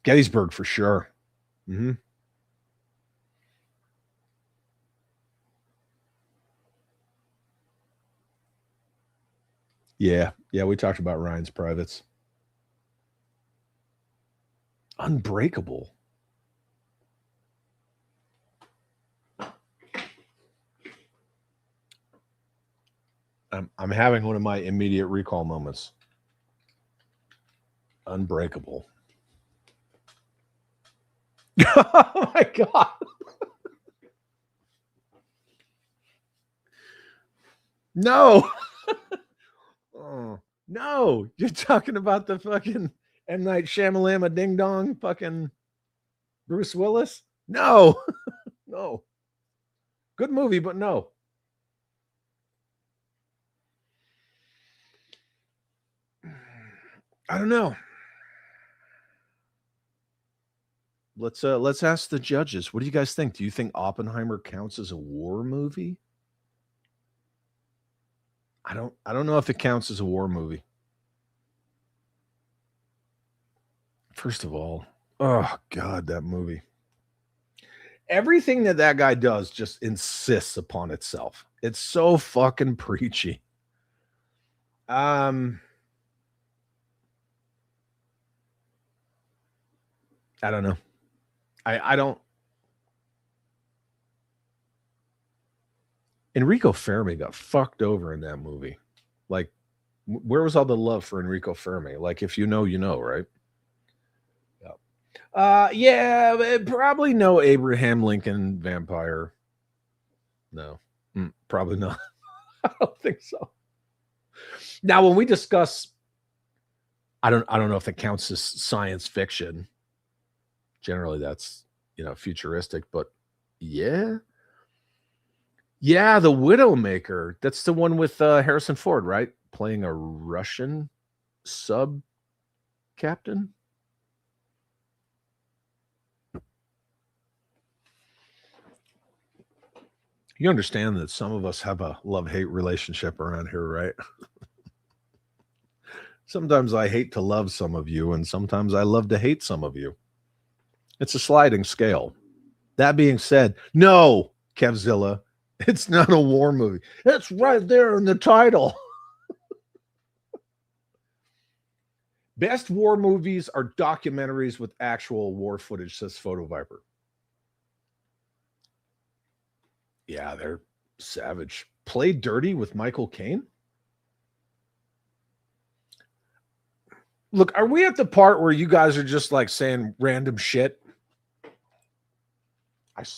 Gettysburg for sure. Mm-hmm. Yeah, we talked about Ryan's Privates. Unbreakable. I'm having one of my immediate recall moments. Unbreakable. Oh my God. No. Oh, no. You're talking about the fucking M. Night Shyamalama Ding Dong fucking Bruce Willis? No. No. Good movie, but no. I don't know. Let's ask the judges. What do you guys think? Do you think Oppenheimer counts as a war movie? I don't know if it counts as a war movie. First of all, oh God, that movie. Everything that guy does just insists upon itself. It's so fucking preachy. I don't know. I don't. Enrico Fermi got fucked over in that movie. Like, where was all the love for Enrico Fermi? Like, if you know, you know, right? Yeah, probably no Abraham Lincoln vampire. No, probably not. I don't think so. Now, when we discuss, I don't know if it counts as science fiction. Generally, that's futuristic, but yeah, The Widowmaker. That's the one with Harrison Ford, right? Playing a Russian sub captain. You understand that some of us have a love-hate relationship around here, right? Sometimes I hate to love some of you, and sometimes I love to hate some of you. It's a sliding scale. That being said, no, Kevzilla, it's not a war movie. It's right there in the title. Best war movies are documentaries with actual war footage, says Photo Viper. Yeah, they're savage. Play Dirty with Michael Caine? Look, are we at the part where you guys are just like saying random shit?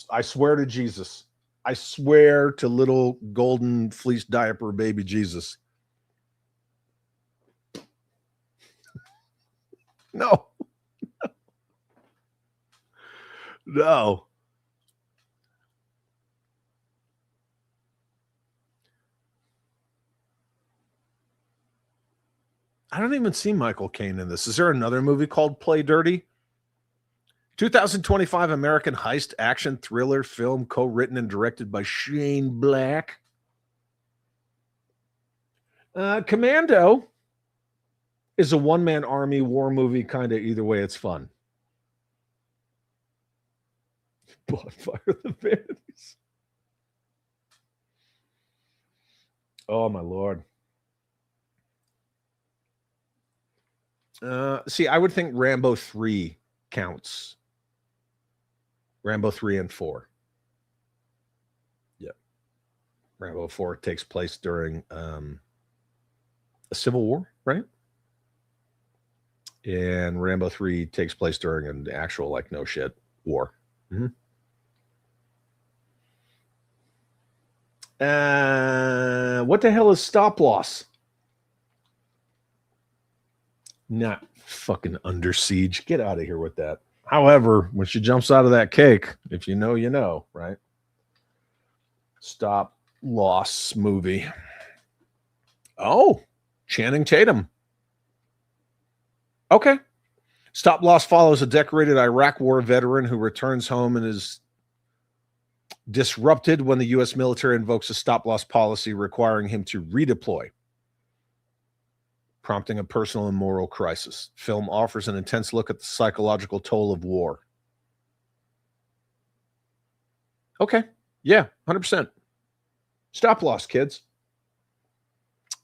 I swear to Jesus. I swear to little golden fleece diaper baby Jesus. No. No. I don't even see Michael Caine in this. Is there another movie called Play Dirty? 2025 American heist action thriller film co-written and directed by Shane Black. Commando is a one-man army war movie, kind of either way, it's fun. Bonfire of the Vanities. Oh, my Lord. See, I would think Rambo 3 counts. Rambo 3 and 4. Yeah. Rambo 4 takes place during a civil war, right? And Rambo 3 takes place during an actual, like, no shit war. Mm-hmm. What the hell is stop loss? Not fucking Under Siege. Get out of here with that. However, when she jumps out of that cake, if you know, you know, right? Stop loss movie. Oh, Channing Tatum. Okay. Stop Loss follows a decorated Iraq War veteran who returns home and is disrupted when the U.S. military invokes a stop loss policy requiring him to redeploy, prompting a personal and moral crisis. Film offers an intense look at the psychological toll of war. Okay. Yeah, 100%. Stop Loss, kids.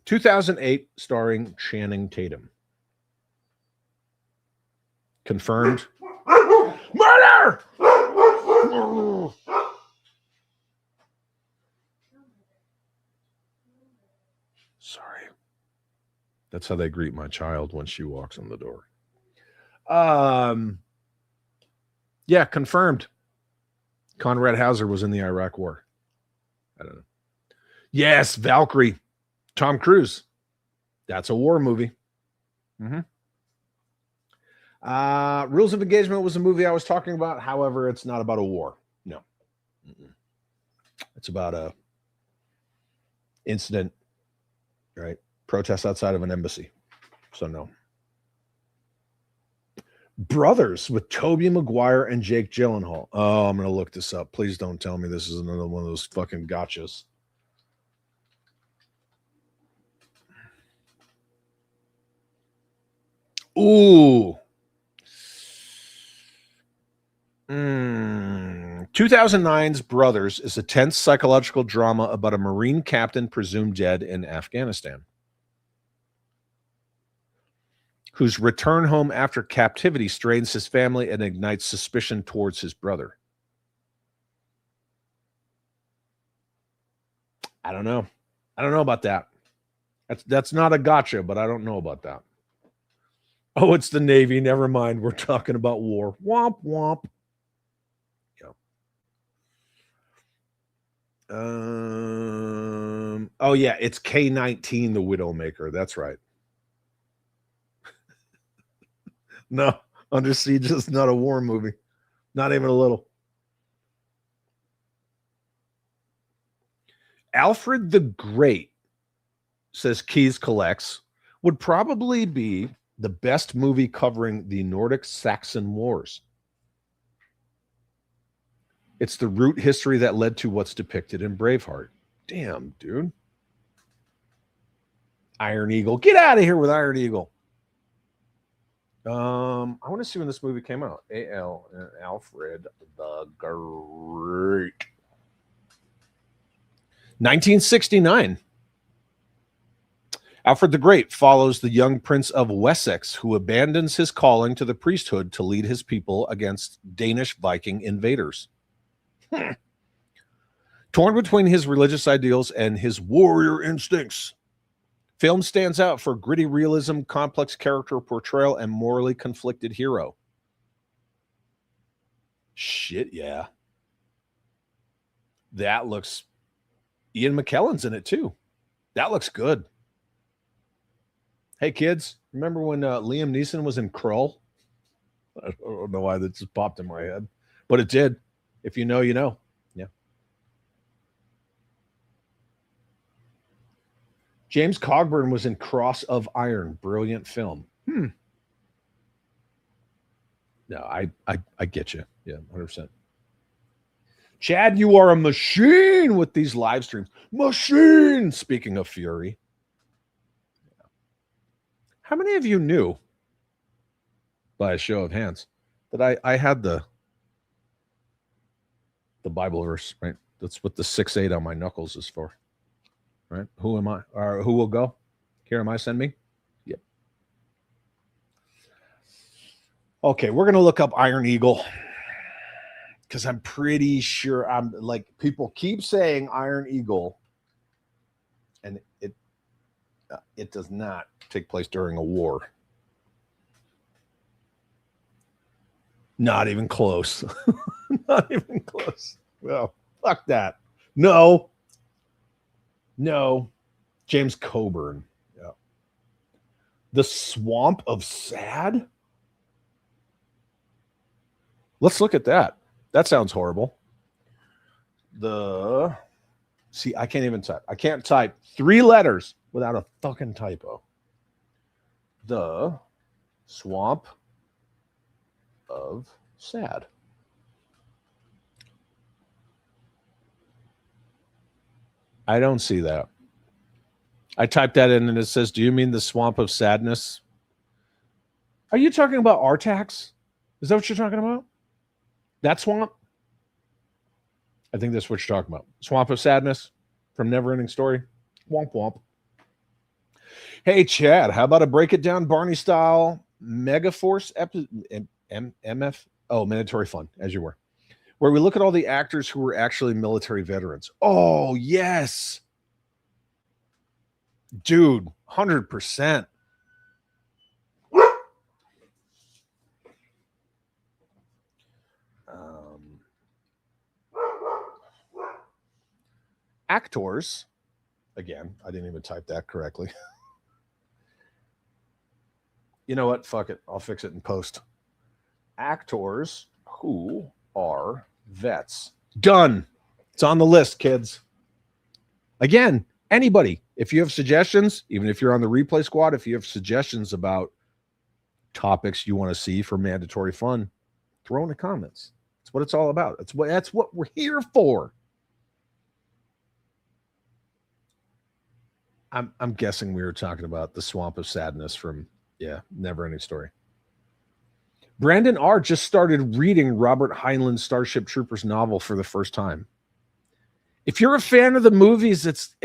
2008, starring Channing Tatum. Confirmed. Murder! Sorry. That's how they greet my child when she walks in the door. Yeah, confirmed. Conrad Hauser was in the Iraq War. I don't know. Yes, Valkyrie. Tom Cruise. That's a war movie. Mm-hmm. Rules of Engagement was a movie I was talking about. However, it's not about a war. No. Mm-mm. It's about a incident, right? Protest outside of an embassy. So no. Brothers with Tobey Maguire and Jake Gyllenhaal. Oh, I'm going to look this up. Please don't tell me this is another one of those fucking gotchas. Ooh. 2009's Brothers is a tense psychological drama about a Marine captain presumed dead in Afghanistan, whose return home after captivity strains his family and ignites suspicion towards his brother. I don't know. I don't know about that. That's not a gotcha, but I don't know about that. Oh, it's the Navy. Never mind. We're talking about war. Womp, womp. Oh yeah, it's K-19, the Widowmaker. That's right. No, Under Siege is not a war movie. Not even a little. Alfred the Great, says Keys Collects, would probably be the best movie covering the Nordic Saxon Wars. It's the root history that led to what's depicted in Braveheart. Damn, dude. Iron Eagle. Get out of here with Iron Eagle. I want to see when this movie came out. A.L. and Alfred the Great. 1969. Alfred the Great follows the young Prince of Wessex, who abandons his calling to the priesthood to lead his people against Danish Viking invaders. Torn between his religious ideals and his warrior instincts, film stands out for gritty realism, complex character portrayal, and morally conflicted hero. Shit, yeah. That looks... Ian McKellen's in it, too. That looks good. Hey, kids, remember when Liam Neeson was in Krull? I don't know why that just popped in my head, but it did. If you know, you know. Yeah. James Cogburn was in Cross of Iron. Brilliant film. No, I get you. Yeah, 100%. Chad, you are a machine with these live streams. Machine! Speaking of Fury. How many of you knew, by a show of hands, that I had the Bible verse, right? That's what the 6-8 on my knuckles is for, right? Who am I? Or who will go? Here am I, send me? Yep. Okay, we're going to look up Iron Eagle because I'm pretty sure people keep saying Iron Eagle, and it does not take place during a war. Not even close. Not even close. Well, fuck that. No. James Coburn. Yeah. The Swamp of Sad? Let's look at that. That sounds horrible. See, I can't even type. I can't type 3 letters without a fucking typo. The Swamp of Sad. I don't see that. I typed that in and it says, do you mean the Swamp of Sadness? Are you talking about Artax? Is that what you're talking about? That swamp? I think that's what you're talking about. Swamp of Sadness from Neverending Story. Womp womp. Hey, Chad, how about a break it down Barney style Megaforce MF? Oh, Mandatory Fun, as you were. Where we look at all the actors who were actually military veterans. Oh, yes. Dude, 100%. Actors, again, I didn't even type that correctly. You know what? Fuck it. I'll fix it in post. Actors who are vets. Done. It's on the list, kids. Again, anybody, if you have suggestions, even if you're on the replay squad, if you have suggestions about topics you want to see for Mandatory Fun, throw in the comments. That's what it's all about. That's what we're here for. I'm guessing we were talking about the Swamp of Sadness from, Neverending Story. Brandon R. just started reading Robert Heinlein's Starship Troopers novel for the first time. If you're a fan of the movies, it's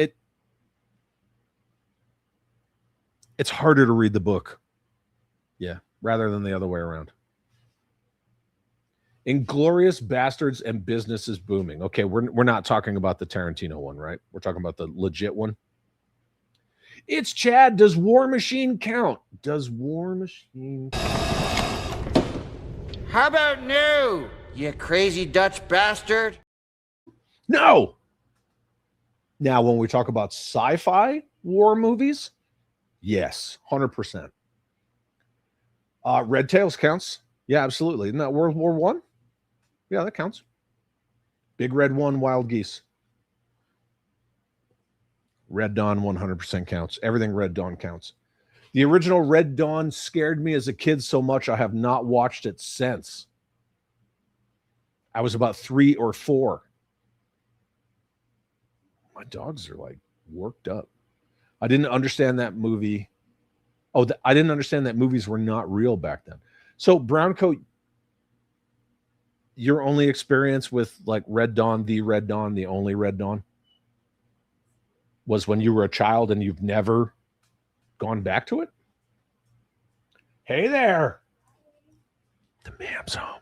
harder to read the book. Yeah, rather than the other way around. Inglorious Bastards and Business is Booming. Okay, we're not talking about the Tarantino one, right? We're talking about the legit one. It's Chad. Does War Machine count? Does War Machine count? How about no, you crazy Dutch bastard? No. Now, when we talk about sci-fi war movies, yes, 100%. Red Tails counts. Yeah, absolutely. Isn't that World War I? Yeah, that counts. Big Red One, Wild Geese. Red Dawn 100% counts. Everything Red Dawn counts. The original Red Dawn scared me as a kid so much I have not watched it since. I was about 3 or 4. My dogs are like worked up. I didn't understand that movie. I didn't understand that movies were not real back then. So Brown Coat, your only experience with like Red Dawn, the only Red Dawn, was when you were a child and you've never gone back to it? Hey there. The mam's home.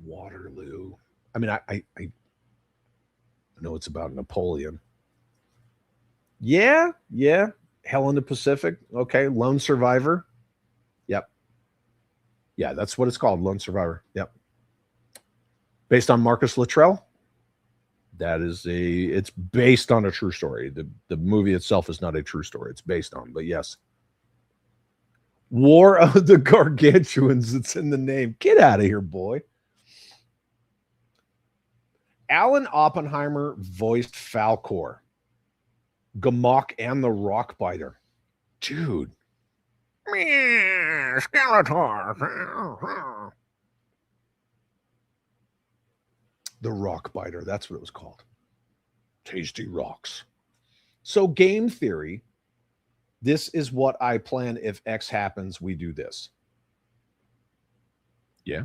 Waterloo. I mean, I know it's about Napoleon. Yeah. Hell in the Pacific. Okay. Lone Survivor. Yep. Yeah, that's what it's called. Lone Survivor. Yep. Based on Marcus Luttrell. It's based on a true story. The movie itself is not a true story. It's based on, but yes. War of the Gargantuans. It's in the name. Get out of here, boy. Alan Oppenheimer voiced Falkor, Gamok, and the Rockbiter. Dude. Skeletor. The Rockbiter. That's what it was called. Tasty rocks. So game theory, this is what I plan. If X happens, we do this. Yeah.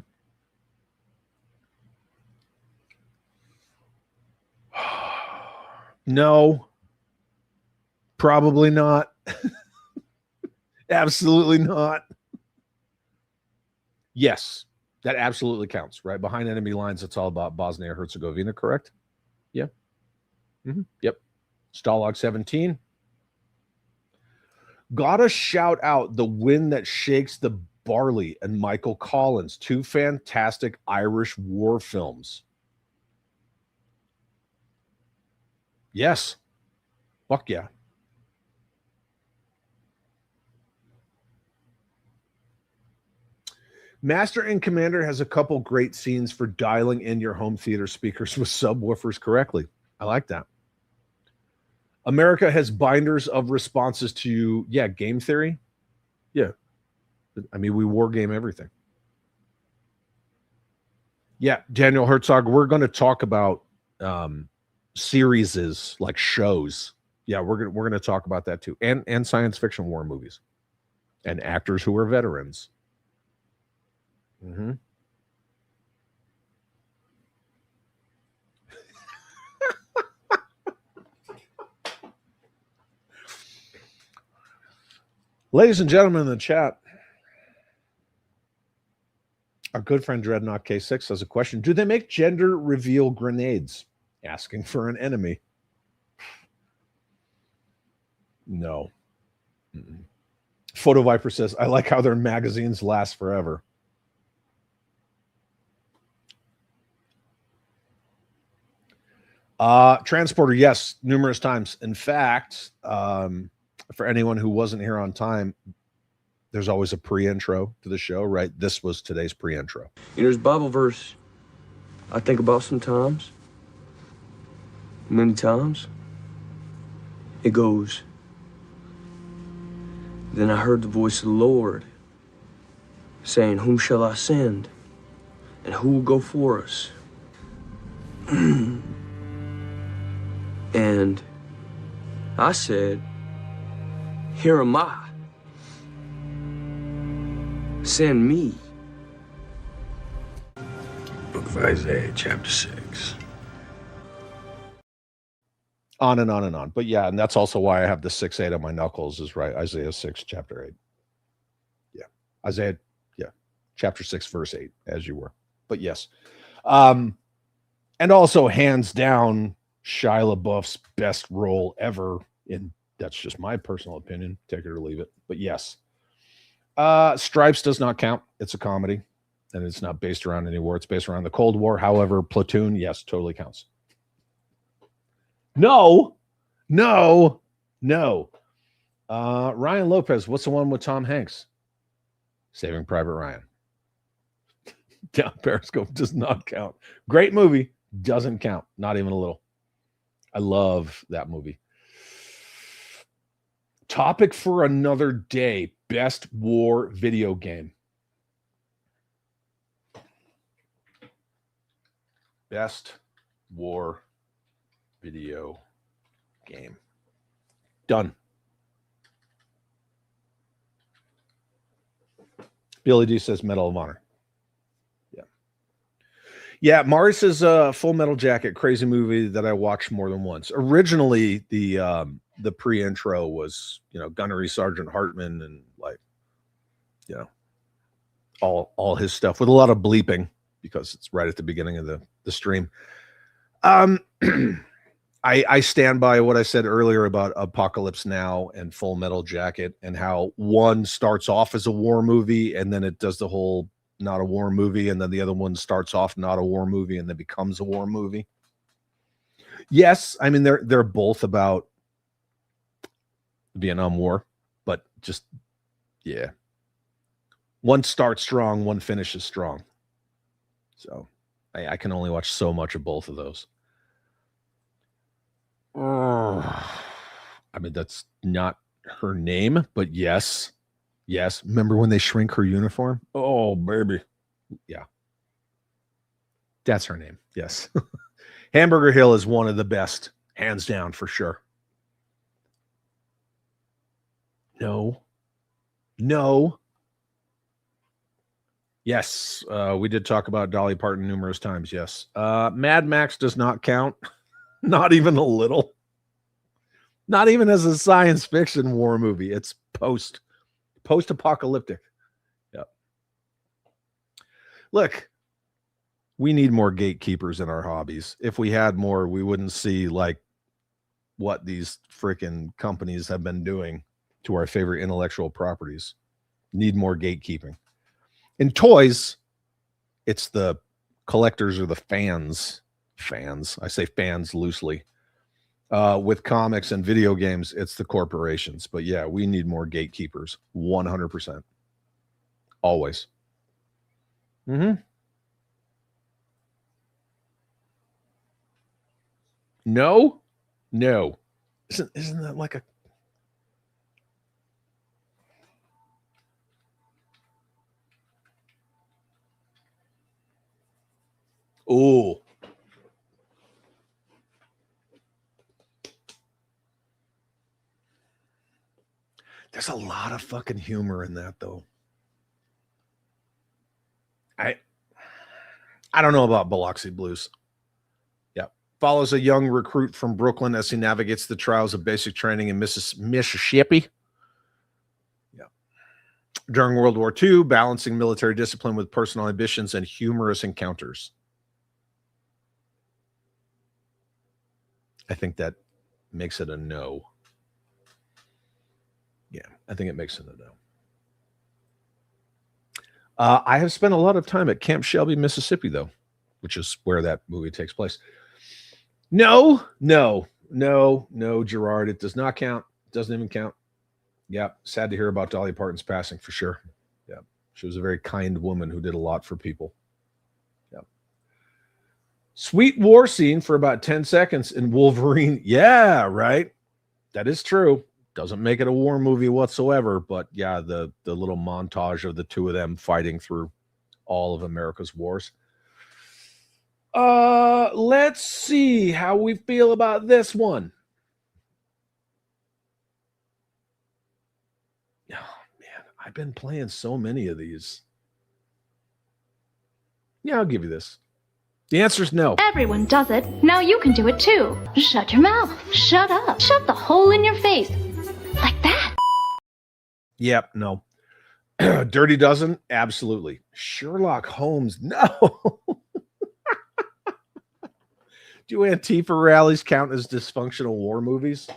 No, probably not. Absolutely not. Yes, that absolutely counts, right? Behind enemy lines, it's all about Bosnia-Herzegovina, correct? Yeah. Yep. Stalag 17. Gotta shout out The Wind That Shakes the Barley and Michael Collins, 2 fantastic Irish war films. Yes. Fuck yeah. Master and Commander has a couple great scenes for dialing in your home theater speakers with subwoofers correctly. I like that. America has binders of responses to, game theory. Yeah. I mean, we war game everything. Yeah, Daniel Herzog, we're going to talk about series like shows. Yeah, we're going to talk about that too. And science fiction war movies and actors who are veterans. Ladies and gentlemen in the chat, our good friend Dreadnought K6 has a question. Do they make gender reveal grenades? Asking for an enemy. No. Photo Viper says, I like how their magazines last forever. Transporter, yes, numerous times. In fact, for anyone who wasn't here on time, there's always a pre-intro to the show, right? This was today's pre-intro. There's a Bible verse I think about sometimes. Many times. It goes, then I heard the voice of the Lord saying, whom shall I send? And who will go for us? And I said, here am I. Send me. Book of Isaiah, chapter 6. On and on and on. But yeah, and that's also why I have the 6-8 on my knuckles is right. Isaiah 6, chapter 8. Yeah. Isaiah, chapter 6, verse 8, as you were. But yes. And also, hands down, Shia LaBeouf's best role ever in, that's just my personal opinion. Take it or leave it. But yes. Stripes does not count. It's a comedy. And it's not based around any war. It's based around the Cold War. However, Platoon, yes, totally counts. No. Ryan Lopez, what's the one with Tom Hanks? Saving Private Ryan. Down Periscope does not count. Great movie, doesn't count. Not even a little. I love that movie. Topic for another day. Best war video game. Best war video game. Done. Billy D says Medal of Honor. Yeah. Yeah, Mars is a Full Metal Jacket, crazy movie that I watched more than once. Originally, the pre-intro was, Gunnery Sergeant Hartman and all his stuff with a lot of bleeping because it's right at the beginning of the stream. I stand by what I said earlier about Apocalypse Now and Full Metal Jacket and how one starts off as a war movie and then it does the whole not a war movie, and then the other one starts off not a war movie and then becomes a war movie. Yes, I mean they're both about Vietnam War, but just one starts strong, one finishes strong. So I can only watch so much of both of those. I mean, that's not her name, but yes. Remember when they shrink her uniform? Oh, baby. Yeah. That's her name. Yes. Hamburger Hill is one of the best, hands down, for sure. No. Yes. We did talk about Dolly Parton numerous times. Yes. Mad Max does not count. Not even a little. Not even as a science fiction war movie. It's post-apocalyptic. Yep. Look, we need more gatekeepers in our hobbies. If we had more, we wouldn't see like what these freaking companies have been doing to our favorite intellectual properties. Need more gatekeeping. In toys, it's the collectors or the fans. I say fans loosely. With comics and video games, it's the corporations. But yeah, we need more gatekeepers. 100%. Always. No. Isn't that like a... Oh. There's a lot of fucking humor in that, though. I don't know about Biloxi Blues. Yeah. Follows a young recruit from Brooklyn as he navigates the trials of basic training in Mississippi. Yeah. During World War II, balancing military discipline with personal ambitions and humorous encounters. I think that makes it a no. Yeah, I think it makes it a no. I have spent a lot of time at Camp Shelby, Mississippi, though, which is where that movie takes place. No, Gerard. It does not count. It doesn't even count. Yeah, sad to hear about Dolly Parton's passing for sure. Yeah, she was a very kind woman who did a lot for people. Yeah. Sweet war scene for about 10 seconds in Wolverine. Yeah, right. That is true. Doesn't make it a war movie whatsoever, but yeah, the little montage of the two of them fighting through all of America's wars. Let's see how we feel about this one. Oh man, I've been playing so many of these. Yeah, I'll give you this. The answer is no. Everyone does it. Now you can do it too. Shut your mouth. Shut up. Shut the hole in your face. Like that. Yep, no. Dirty Dozen? Absolutely. Sherlock Holmes? No. Do Antifa rallies count as dysfunctional war movies?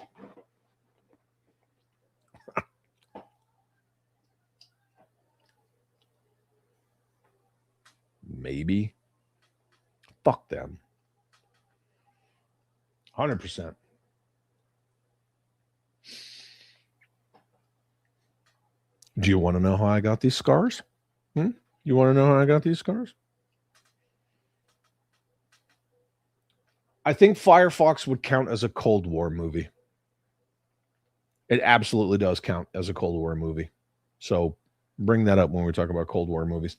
Maybe. Fuck them. 100%. Do you want to know how I got these scars? You want to know how I got these scars? I think Firefox would count as a Cold War movie. It absolutely does count as a Cold War movie. So bring that up when we talk about Cold War movies.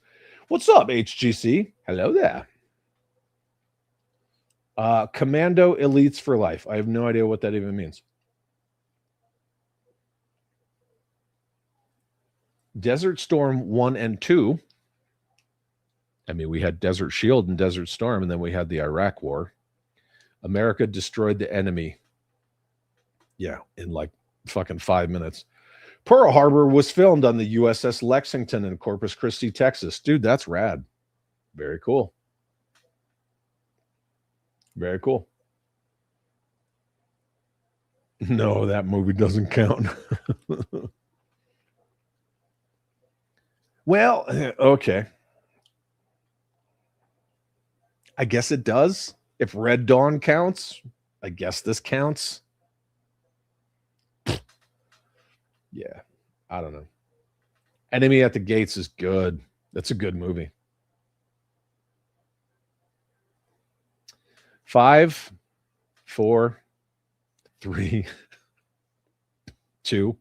What's up, HGC? Hello there. Commando Elites for Life. I have no idea what that even means. Desert Storm 1 and 2. I mean, we had Desert Shield and Desert Storm, and then we had the Iraq War. America destroyed the enemy. Yeah, in like fucking 5 minutes. Pearl Harbor was filmed on the USS Lexington in Corpus Christi, Texas. Dude, that's rad. Very cool. Very cool. No, that movie doesn't count. Well, okay. I guess it does. If Red Dawn counts, I guess this counts. Yeah, I don't know. Enemy at the Gates is good. That's a good movie. 5, 4, 3, 2,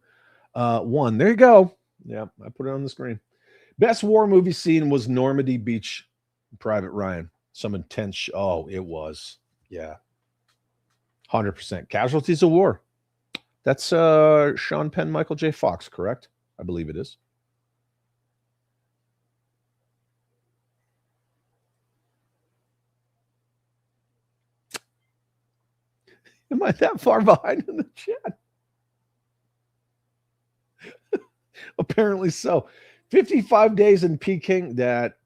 1. There you go. Yeah, I put it on the screen. Best war movie scene was Normandy Beach, Private Ryan. Some intense. Oh, it was. Yeah. 100%. Casualties of War. That's Sean Penn, Michael J. Fox, correct? I believe it is. Am I that far behind in the chat? Apparently so. 55 Days in Peking. That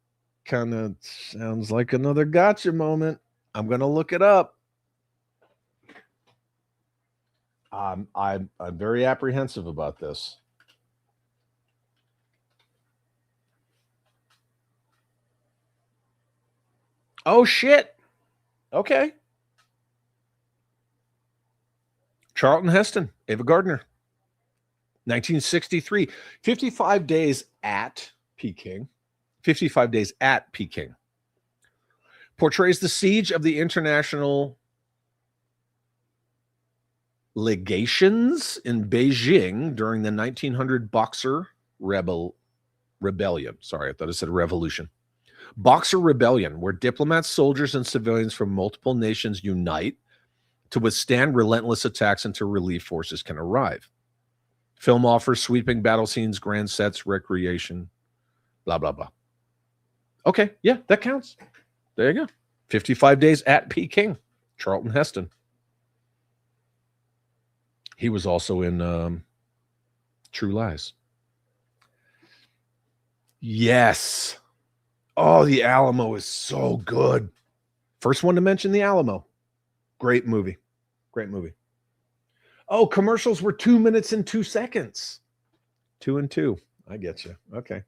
kind of sounds like another gotcha moment. I'm going to look it up. I'm very apprehensive about this. Oh, shit. Okay. Charlton Heston, Ava Gardner. 1963. 55 Days at Peking. 55 Days at Peking. Portrays the siege of the international legations in Beijing during the 1900 Boxer Rebellion. Sorry, I thought it said revolution. Boxer Rebellion, where diplomats, soldiers, and civilians from multiple nations unite to withstand relentless attacks until relief forces can arrive. Film offers sweeping battle scenes, grand sets, recreation, blah, blah, blah. Okay, yeah, that counts. There you go. 55 Days at Peking. Charlton Heston. He was also in True Lies. Yes. Oh, The Alamo is so good. First one to mention The Alamo. Great movie. Great movie. Oh, commercials were 2 minutes and 2 seconds. 2 and 2. I get you. Okay.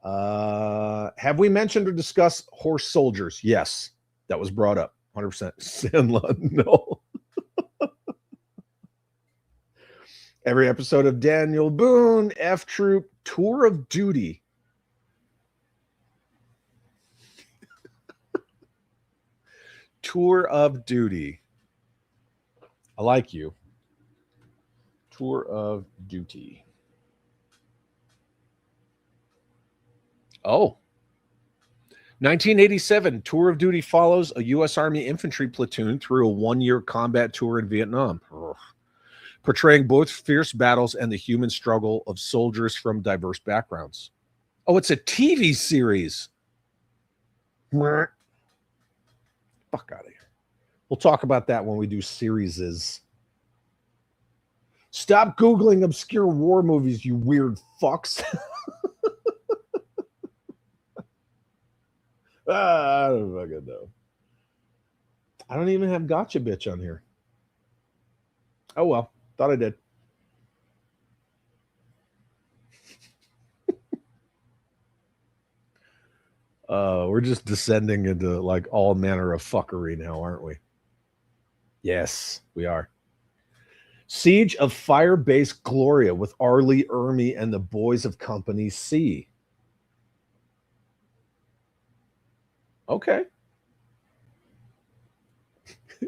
Have we mentioned or discussed Horse Soldiers? Yes. That was brought up. 100%. Sandlot, no. Every episode of Daniel Boone, F Troop, Tour of Duty. Tour of Duty. I like you. Tour of Duty. Oh. 1987, Tour of Duty follows a U.S. Army infantry platoon through a one-year combat tour in Vietnam. Ugh. Portraying both fierce battles and the human struggle of soldiers from diverse backgrounds. Oh, it's a TV series. Fuck out of here. We'll talk about that when we do series. Stop Googling obscure war movies, you weird fucks. I don't fucking know. I don't even have Gotcha Bitch on here. Oh, well. Thought I did. We're just descending into like all manner of fuckery now, aren't we? Yes, we are. Siege of Firebase Gloria with R. Lee Ermey and the boys of Company C. Okay.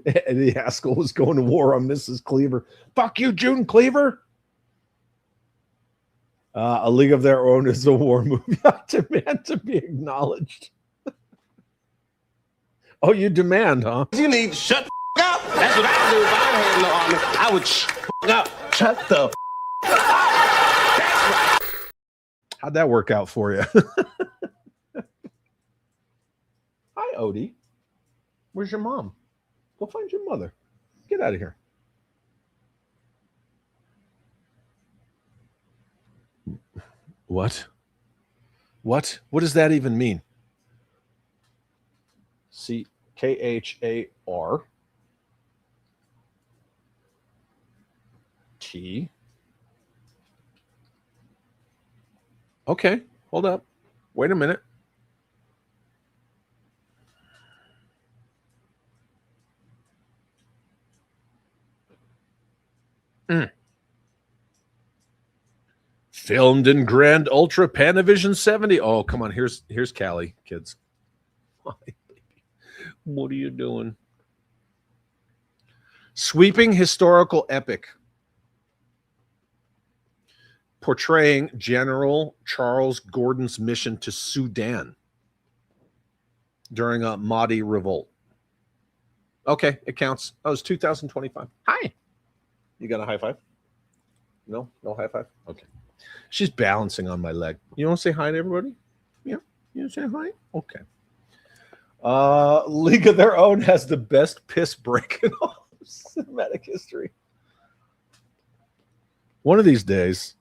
Eddie Haskell was going to war on Mrs. Cleaver. Fuck you, June Cleaver. A League of Their Own is a war movie. I demand to be acknowledged. Oh, you demand, huh? You need to shut the up. That's what I do if I had no army. I would shut up. Shut the How'd that work out for you? Hi, Odie. Where's your mom? Go find your mother. Get out of here. What? What? What does that even mean? CKHART. Okay, hold up. Wait a minute. Filmed in Grand Ultra Panavision 70. Oh, come on. Here's Callie, kids. What are you doing? Sweeping historical epic portraying General Charles Gordon's mission to Sudan during a Mahdi revolt. Okay, it counts. Oh, it's 2025. Hi. You got a high five? No high five? Okay. She's balancing on my leg. You want to say hi to everybody? Yeah. You want to say hi? Okay. League of Their Own has the best piss break in all of cinematic history. One of these days,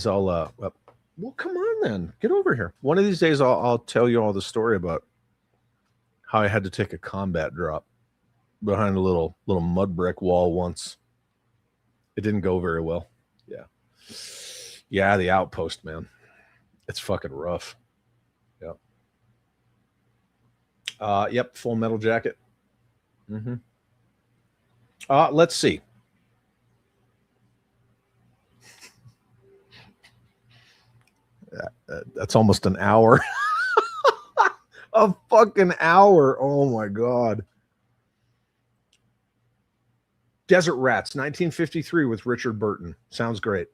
I'll well, come on then. Get over here. One of these days I'll tell you all the story about how I had to take a combat drop behind a little mud brick wall once. It didn't go very well. Yeah, the outpost, man. It's fucking rough. Yep. Yep, Full Metal Jacket. Mm-hmm. Let's see. That's almost an hour. A fucking hour. Oh my God. Desert Rats, 1953 with Richard Burton. Sounds great.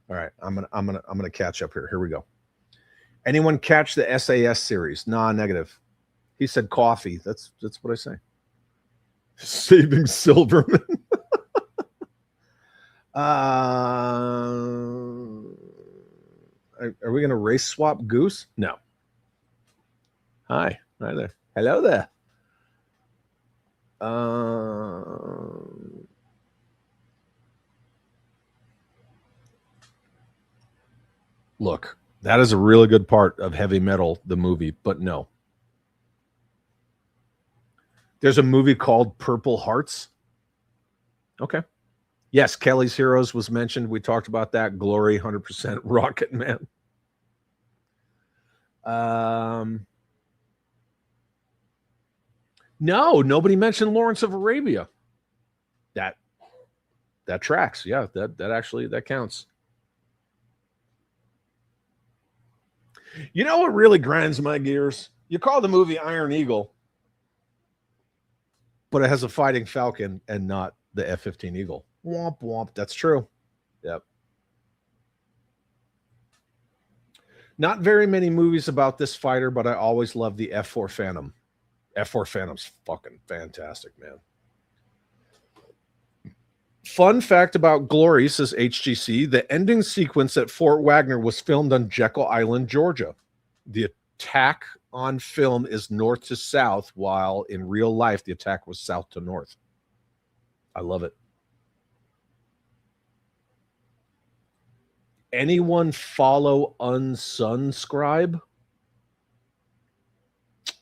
All right, I'm gonna catch up here. Here we go. Anyone catch the SAS series? Nah, negative. He said coffee. That's what I say. Saving Silverman. Are we gonna race swap Goose? No. Hi there. Hello there. Look, that is a really good part of Heavy Metal, the movie, but no. There's a movie called Purple Hearts. Okay. Yes, Kelly's Heroes was mentioned. We talked about that. Glory, 100%. Rocket Man. No, nobody mentioned Lawrence of Arabia. That tracks. Yeah, that counts. You know what really grinds my gears? You call the movie Iron Eagle, but it has a fighting Falcon and not the F-15 Eagle. Womp womp. That's true. Yep. Not very many movies about this fighter, but I always love the F-4 Phantom. F-4 Phantom's fucking fantastic, man. Fun fact about Glory, says HGC, the ending sequence at Fort Wagner was filmed on Jekyll Island, Georgia. The attack on film is north to south, while in real life, the attack was south to north. I love it. Anyone follow Unsunscribe?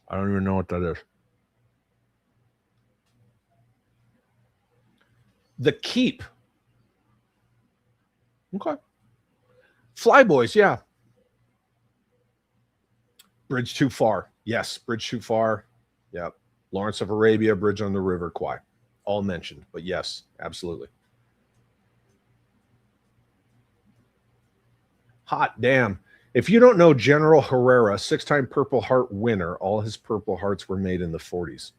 I don't even know what that is. The Keep. Okay. Flyboys, yeah. Bridge Too Far. Yes, Bridge Too Far. Yep. Lawrence of Arabia, Bridge on the River Kwai. All mentioned, but yes, absolutely. Hot damn. If you don't know General Herrera, 6-time Purple Heart winner, all his Purple Hearts were made in the 40s.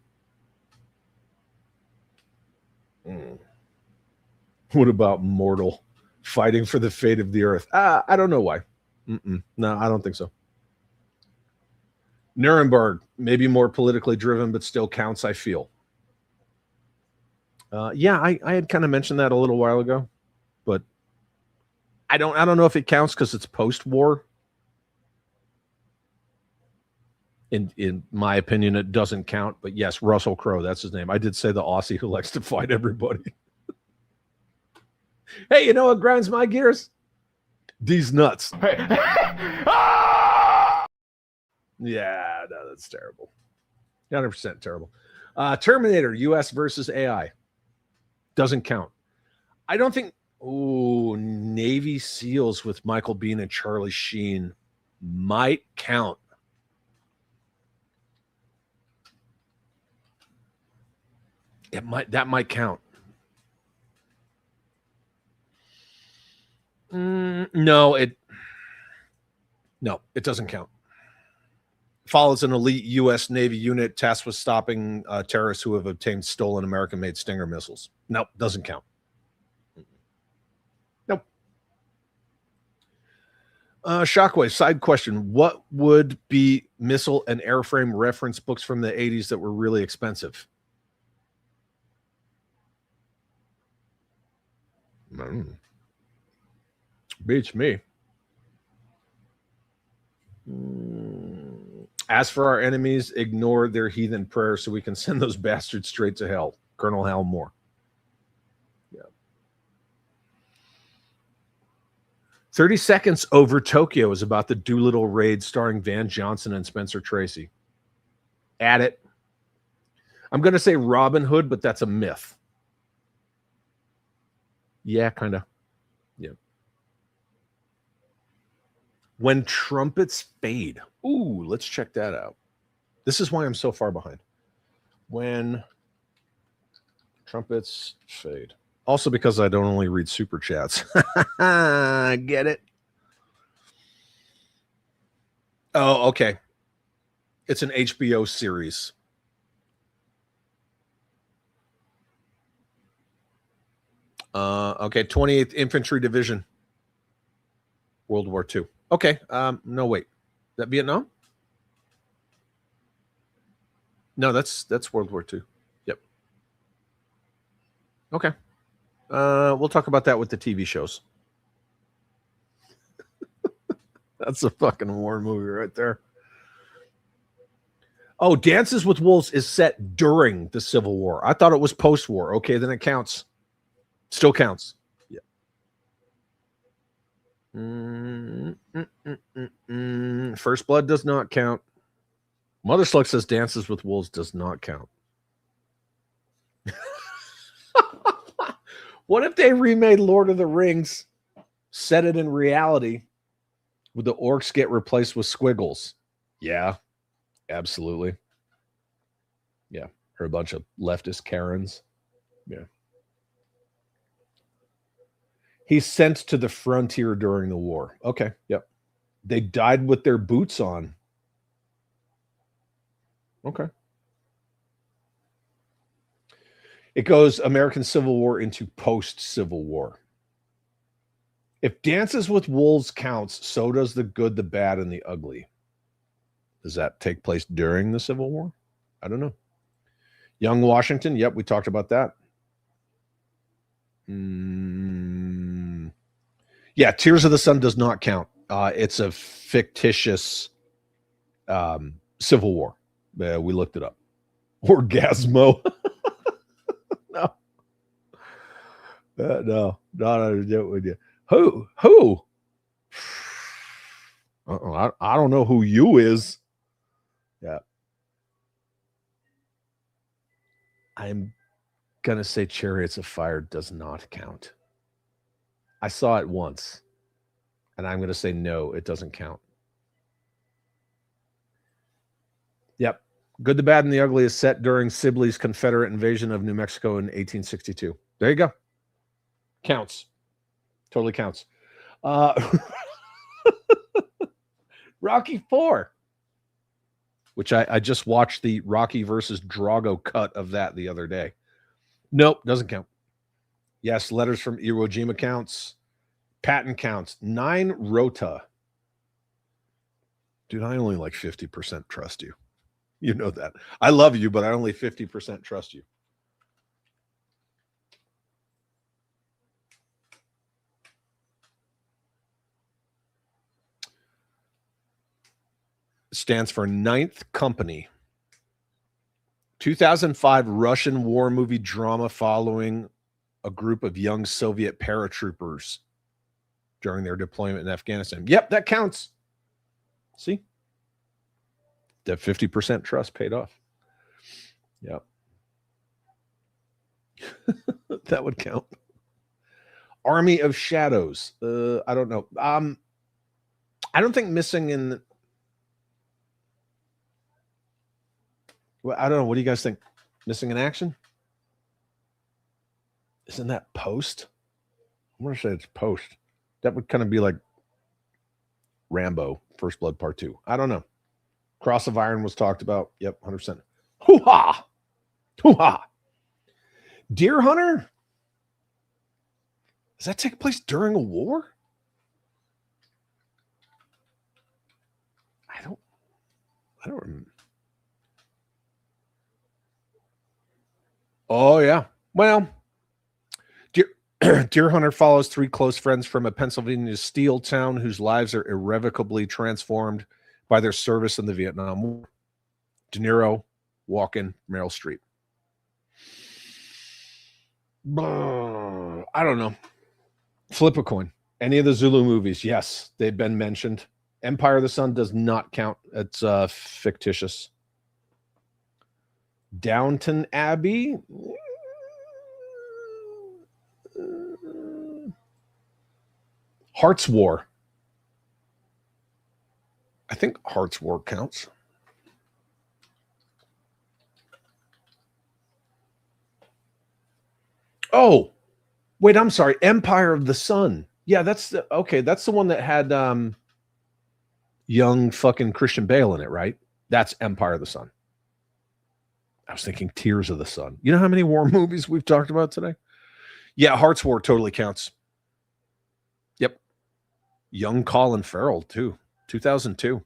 What about mortal? Fighting for the fate of the earth. I don't know why. No, I don't think so. Nuremberg, maybe more politically driven, but still counts, I feel. Yeah, I had kind of mentioned that a little while ago, but I don't know if it counts because it's post-war. In my opinion, it doesn't count. But yes, Russell Crowe, that's his name. I did say the Aussie who likes to fight everybody. Hey, you know what grinds my gears? These nuts. Yeah, no, that's terrible. 100% terrible. Terminator, US versus AI. Doesn't count. I don't think... Oh, Navy SEALs with Michael Biehn and Charlie Sheen might count. That might count. No, it doesn't count. Follows an elite U.S. Navy unit tasked with stopping terrorists who have obtained stolen American-made Stinger missiles. Nope, doesn't count. Nope. Shockwave, side question. What would be missile and airframe reference books from the 80s that were really expensive? Beats me. As for our enemies, ignore their heathen prayers so we can send those bastards straight to hell. Colonel Hal Moore. Yeah. 30 Seconds Over Tokyo is about the Doolittle raid starring Van Johnson and Spencer Tracy. Add it. I'm going to say Robin Hood, but that's a myth. Yeah, kind of. Yeah. When Trumpets Fade. Ooh, let's check that out. This is why I'm so far behind. When Trumpets Fade. Also because I don't only read super chats. Get it? Oh, okay. It's an HBO series. Okay, 28th Infantry Division. World War II. Okay, no, wait. That Vietnam? No, that's World War II. Yep. Okay. We'll talk about that with the TV shows. That's a fucking war movie right there. Oh, Dances with Wolves is set during the Civil War. I thought it was post-war. Okay, then it counts. Still counts. Yeah. First Blood does not count. Mother Slug says Dances with Wolves does not count. What if they remade Lord of the Rings, set it in reality, would the orcs get replaced with squiggles? Yeah, absolutely. Yeah, or a bunch of leftist Karens. Yeah. He's sent to the frontier during the war. Okay, yep. They died with their boots on. Okay. It goes American Civil War into post-Civil War. If Dances with Wolves counts, so does The Good, the Bad, and the Ugly. Does that take place during the Civil War? I don't know. Young Washington, yep, we talked about that. Yeah, Tears of the Sun does not count. It's a fictitious Civil War. We looked it up. Orgasmo. No. No, not understand with you. Who? I don't know who you is. Yeah. I'm gonna say Chariots of Fire does not count. I saw it once, and I'm gonna say no, it doesn't count. Yep. Good, the Bad, and the Ugly is set during Sibley's Confederate invasion of New Mexico in 1862. There you go. Counts. Totally counts. Rocky IV, which I just watched the Rocky versus Drago cut of that the other day. Nope, doesn't count. Yes, letters from Iwo Jima counts. Patent counts. 9 rota. Dude, I only like 50% trust you. You know that. I love you, but I only 50% trust you. Stands for Ninth Company. 2005 Russian war movie drama following a group of young Soviet paratroopers during their deployment in Afghanistan. Yep, that counts. See? That 50% trust paid off. Yep. That would count. Army of Shadows. I don't know. I don't think Missing in... Well, I don't know. What do you guys think? Missing in Action? Isn't that Post? I'm going to say it's Post. That would kind of be like Rambo, First Blood Part 2. I don't know. Cross of Iron was talked about. Yep, 100%. Hoo-ha! Hoo-ha! Deer Hunter? Does that take place during a war? I don't remember. Oh, yeah. Well, Deer Hunter follows 3 close friends from a Pennsylvania steel town whose lives are irrevocably transformed by their service in the Vietnam War. De Niro, Walken, Meryl Streep. I don't know. Flip a coin. Any of the Zulu movies? Yes, they've been mentioned. Empire of the Sun does not count. It's fictitious. Downton Abbey. Hearts War. I think Hearts War counts. Oh, wait, I'm sorry. Empire of the Sun. Yeah, that's the one that had young fucking Christian Bale in it, right? That's Empire of the Sun. I was thinking Tears of the Sun. You know how many war movies we've talked about today? Yeah, Hearts War totally counts. Yep. Young Colin Farrell, too. 2002.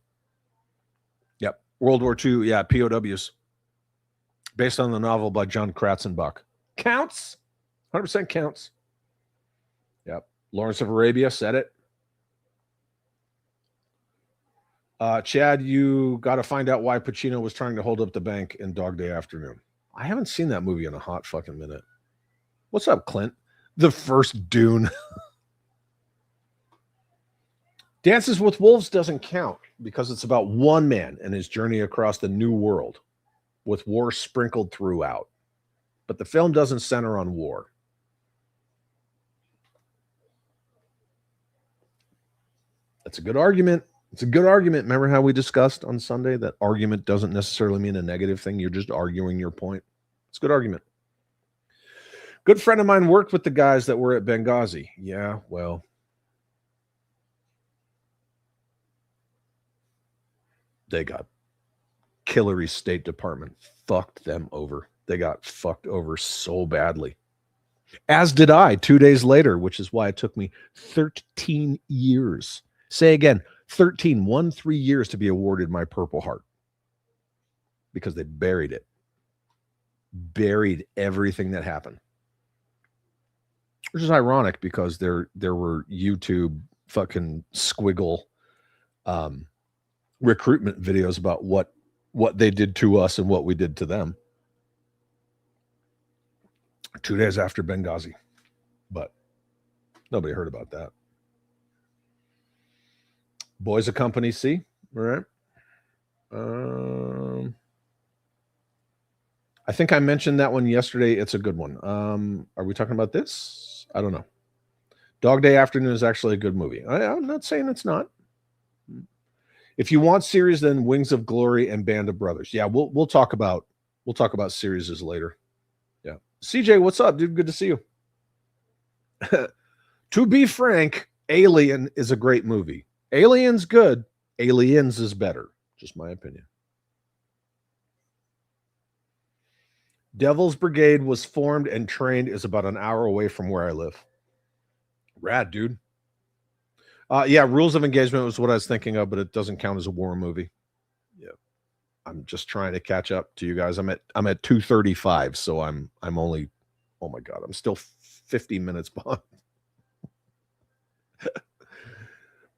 Yep. World War II, yeah, POWs. Based on the novel by John Kratzenbach. Counts. 100% counts. Yep. Lawrence of Arabia said it. Chad, you got to find out why Pacino was trying to hold up the bank in Dog Day Afternoon. I haven't seen that movie in a hot fucking minute. What's up, Clint? The first Dune. Dances with Wolves doesn't count because it's about one man and his journey across the new world with war sprinkled throughout. But the film doesn't center on war. That's a good argument. It's a good argument. Remember how we discussed on Sunday that argument doesn't necessarily mean a negative thing. You're just arguing your point. It's a good argument. Good friend of mine worked with the guys that were at Benghazi. Yeah, well. They got Hillary State Department fucked them over. They got fucked over so badly. As did I 2 days later, which is why it took me 13 years. Say again, 13 years to be awarded my Purple Heart. Because they buried it. Buried everything that happened. Which is ironic because there were YouTube fucking squiggle recruitment videos about what they did to us and what we did to them. 2 days after Benghazi. But nobody heard about that. Boys of Company C. All right. I think I mentioned that one yesterday. It's a good one. Are we talking about this? I don't know. Dog Day Afternoon is actually a good movie. I'm not saying it's not. If you want series, then Wings of Glory and Band of Brothers. Yeah, we'll talk about series later. Yeah. CJ, what's up, dude? Good to see you. To be frank, Alien is a great movie. Alien's good. Aliens is better. Just my opinion. Devil's Brigade was formed and trained is about an hour away from where I live. Rad, dude. Yeah, Rules of Engagement was what I was thinking of, but it doesn't count as a war movie. Yeah. I'm just trying to catch up to you guys. I'm at 2:35, so I'm only, oh my God, I'm still 50 minutes behind.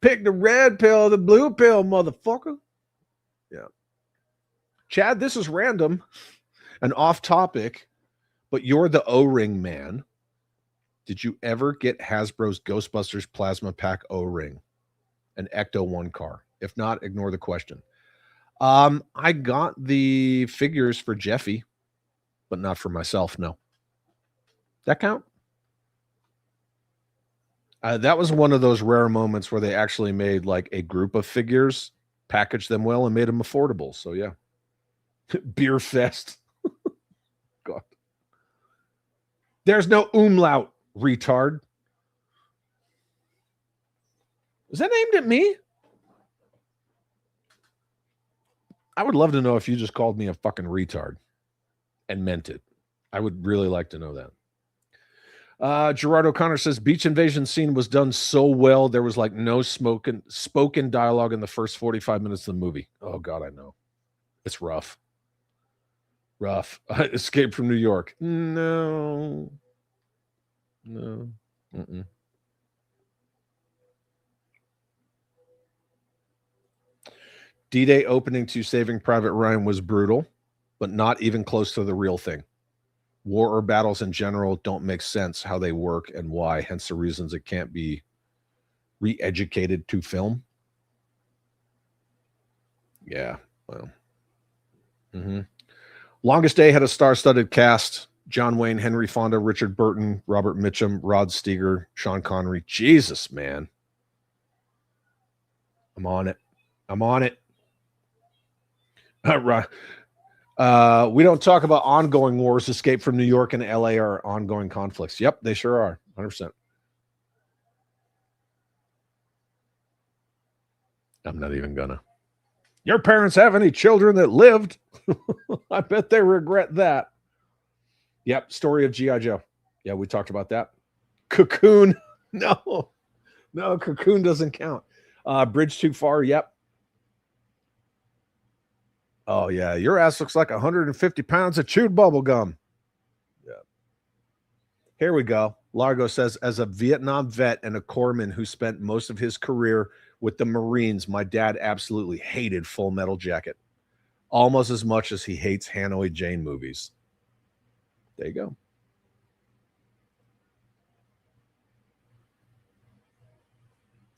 Pick the red pill, the blue pill, motherfucker. Yeah. Chad, this is random and off topic, but you're the O-ring man. Did you ever get Hasbro's Ghostbusters Plasma Pack O-ring? An Ecto-1 car? If not, ignore the question. I got the figures for Jeffy, but not for myself, no. That count? That was one of those rare moments where they actually made like a group of figures, packaged them well, and made them affordable. So yeah. Beer fest. God. There's no umlaut, retard. Is that aimed at me? I would love to know if you just called me a fucking retard and meant it. I would really like to know that. Gerard O'Connor says beach invasion scene was done so well there was like no spoken dialogue in the first 45 minutes of the movie. Oh God, I know. It's rough. Escape from New York. No. Mm-mm. D-Day opening to Saving Private Ryan was brutal, but not even close to the real thing. War or battles in general don't make sense how they work and why, hence the reasons it can't be re-educated to film. Yeah, well. Longest Day had a star-studded cast. John Wayne, Henry Fonda, Richard Burton, Robert Mitchum, Rod Steiger, Sean Connery. Jesus, man. I'm on it. Right. We don't talk about ongoing wars. Escape from New York and LA are ongoing conflicts. Yep, they sure are. 100%. I'm not even gonna. Your parents have any children that lived? I bet they regret that. Yep, story of G.I. Joe. Yeah, we talked about that. Cocoon. No, Cocoon doesn't count. Bridge Too Far. Yep. Oh, yeah. Your ass looks like 150 pounds of chewed bubble gum. Yeah. Here we go. Largo says, as a Vietnam vet and a corpsman who spent most of his career with the Marines, my dad absolutely hated Full Metal Jacket. Almost as much as he hates Hanoi Jane movies. There you go.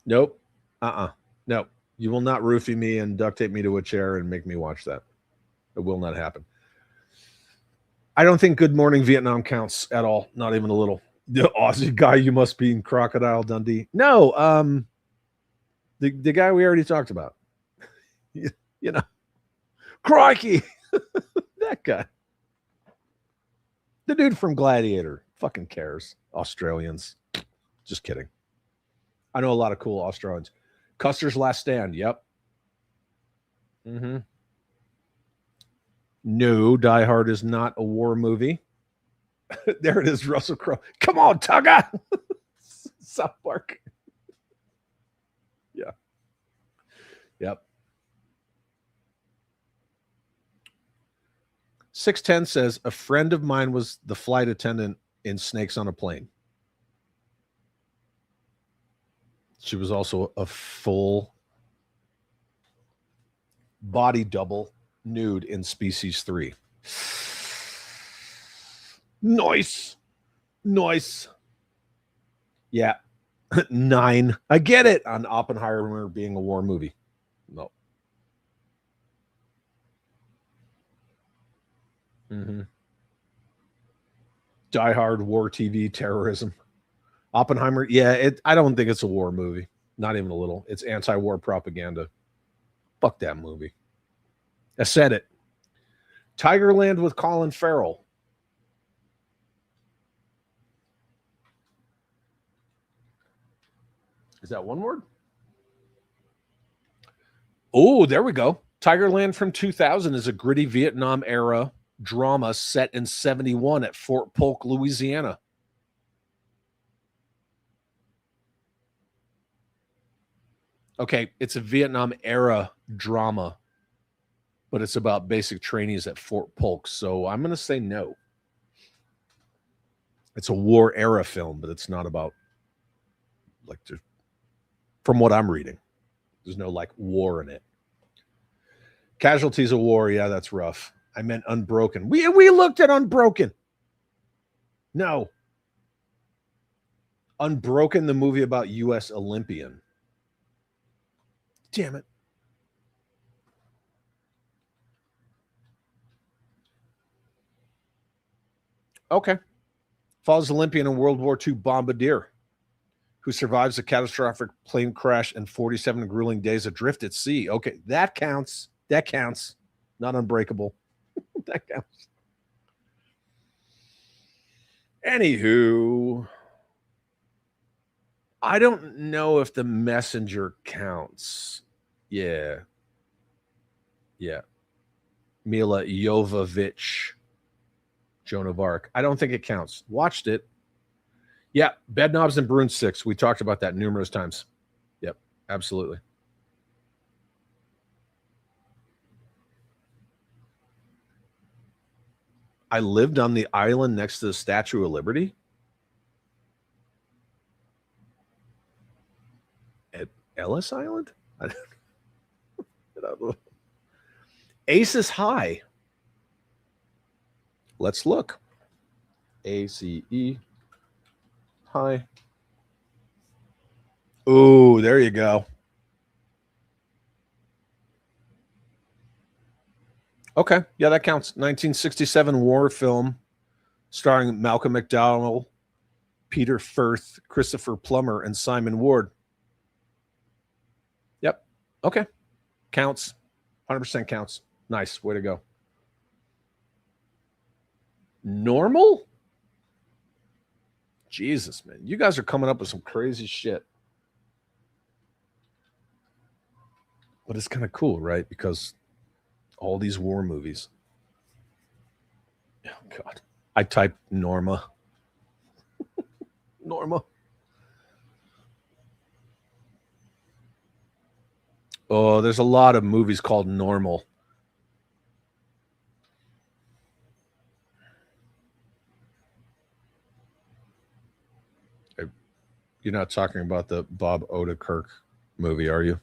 Nope. No. You will not roofie me and duct tape me to a chair and make me watch that. It will not happen. I don't think Good Morning Vietnam counts at all. Not even a little. The Aussie guy, you must be in Crocodile Dundee. No, the guy we already talked about. You know, crikey, that guy. The dude from Gladiator. Fucking cares. Australians. Just kidding. I know a lot of cool Australians. Custer's Last Stand. Yep. No, Die Hard is not a war movie. There it is, Russell Crowe. Come on, Tugger. South Park. Yeah. Yep. 610 says, a friend of mine was the flight attendant in Snakes on a Plane. She was also a full body double nude in Species 3. Nice. Yeah. 9. I get it on Oppenheimer being a war movie. No. Die Hard, war TV, terrorism. Oppenheimer, yeah, I don't think it's a war movie. Not even a little. It's anti-war propaganda. Fuck that movie. I said it. Tigerland with Colin Farrell. Is that one word? Oh, there we go. Tigerland from 2000 is a gritty Vietnam era drama set in 71 at Fort Polk, Louisiana. Okay, it's a Vietnam era drama, but it's about basic trainees at Fort Polk. So I'm going to say no. It's a war era film, but it's not about, like, from what I'm reading, there's no like war in it. Casualties of War, yeah, that's rough. I meant Unbroken. We looked at Unbroken. No. Unbroken, the movie about U.S. Olympian. Damn it. Okay. Follows Olympian in World War II bombardier who survives a catastrophic plane crash and 47 grueling days adrift at sea. Okay, that counts. That counts. Not Unbreakable. That counts. Anywho, I don't know if The Messenger counts. Yeah. Mila Jovovich, Joan of Arc. I don't think it counts. Watched it. Yeah, Bedknobs and Broomsticks. We talked about that numerous times. Yep, absolutely. I lived on the island next to the Statue of Liberty. At Ellis Island? I don't know. Aces High. Let's look. ACE High. Oh, there you go. Okay, yeah, that counts. 1967 war film starring Malcolm McDowell, Peter Firth, Christopher Plummer, and Simon Ward. Yep. Okay. Counts. 100% counts. Nice. Way to go. Normal? Jesus, man. You guys are coming up with some crazy shit. But it's kind of cool, right? Because all these war movies. Oh, God. I typed Norma. Norma. Oh, there's a lot of movies called Normal. You're not talking about the Bob Odenkirk movie, are you?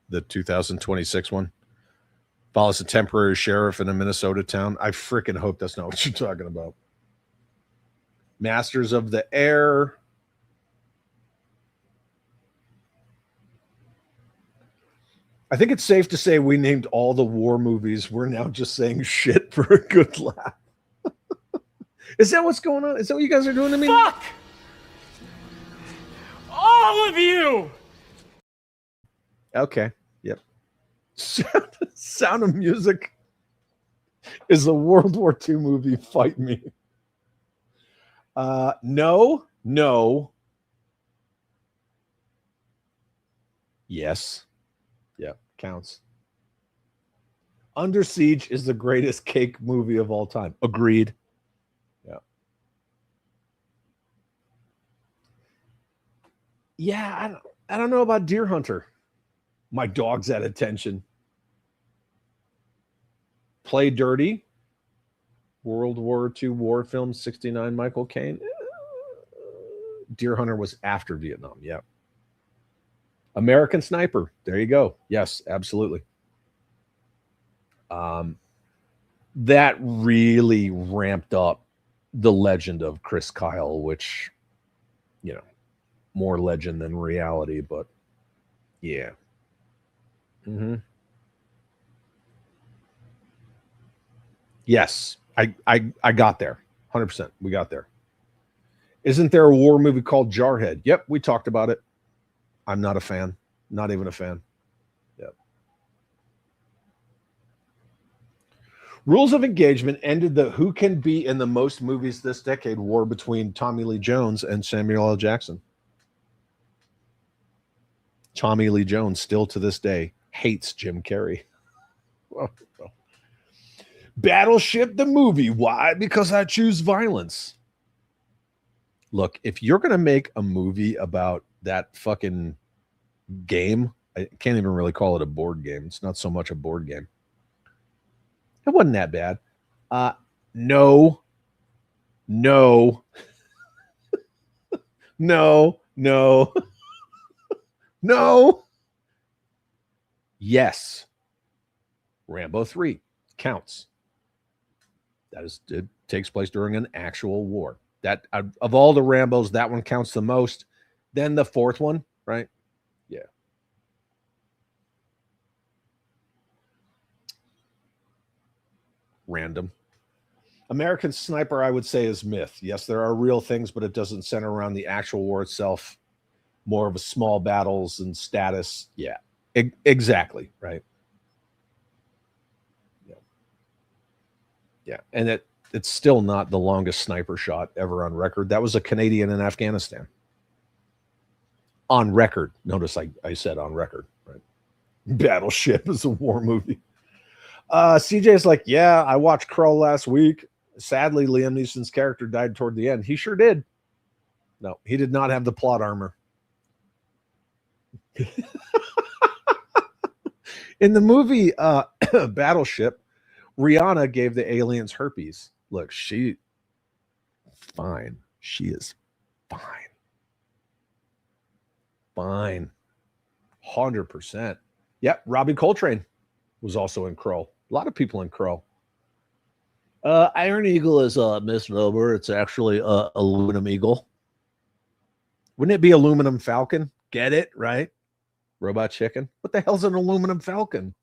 The 2026 one? Follows a temporary sheriff in a Minnesota town. I freaking hope that's not what you're talking about. Masters of the Air. I think it's safe to say we named all the war movies. We're now just saying shit for a good laugh. Is that what's going on? Is that what you guys are doing to me? Fuck! All of you! Okay. Yep. Sound of Music is a World War II movie. Fight me. No. Yes. Yeah, counts. Under Siege is the greatest cake movie of all time. Agreed. Yeah. Yeah, I don't know about Deer Hunter. My dog's at attention. Play Dirty. World War II war film, 69, Michael Caine. Deer Hunter was after Vietnam. Yeah. American Sniper. There you go. Yes, absolutely. That really ramped up the legend of Chris Kyle, which, you know, more legend than reality, but yeah. Mm-hmm. Yes, I got there. 100%. We got there. Isn't there a war movie called Jarhead? Yep, we talked about it. I'm not a fan. Not even a fan. Yep. Rules of Engagement ended the who can be in the most movies this decade war between Tommy Lee Jones and Samuel L. Jackson. Tommy Lee Jones still to this day hates Jim Carrey. Battleship the movie. Why? Because I choose violence. Look, if you're going to make a movie about that fucking game, I can't even really call it a board game. It's not so much a board game. It wasn't that bad. No. No. No. No. No. Yes. Rambo 3 counts. It takes place during an actual war. That of all the Rambos, that one counts the most. Then the fourth one, right? Yeah. Random. American Sniper, I would say, is myth. Yes, there are real things, but it doesn't center around the actual war itself. More of a small battles and status. Yeah, exactly. Right. Yeah. Yeah. And it's still not the longest sniper shot ever on record. That was a Canadian in Afghanistan. On record. Notice I said on record. Right. Battleship is a war movie. CJ is like, yeah, I watched Crow last week. Sadly, Liam Neeson's character died toward the end. He sure did. No, he did not have the plot armor. In the movie Battleship, Rihanna gave the aliens herpes. Look, she fine. She is fine. Fine. 100%. Yep, Robbie Coltrane was also in Crow. A lot of people in Crow. Iron Eagle is a misnomer. It's actually aluminum eagle. Wouldn't it be aluminum falcon? Get it, right? Robot chicken. What the hell's an aluminum falcon?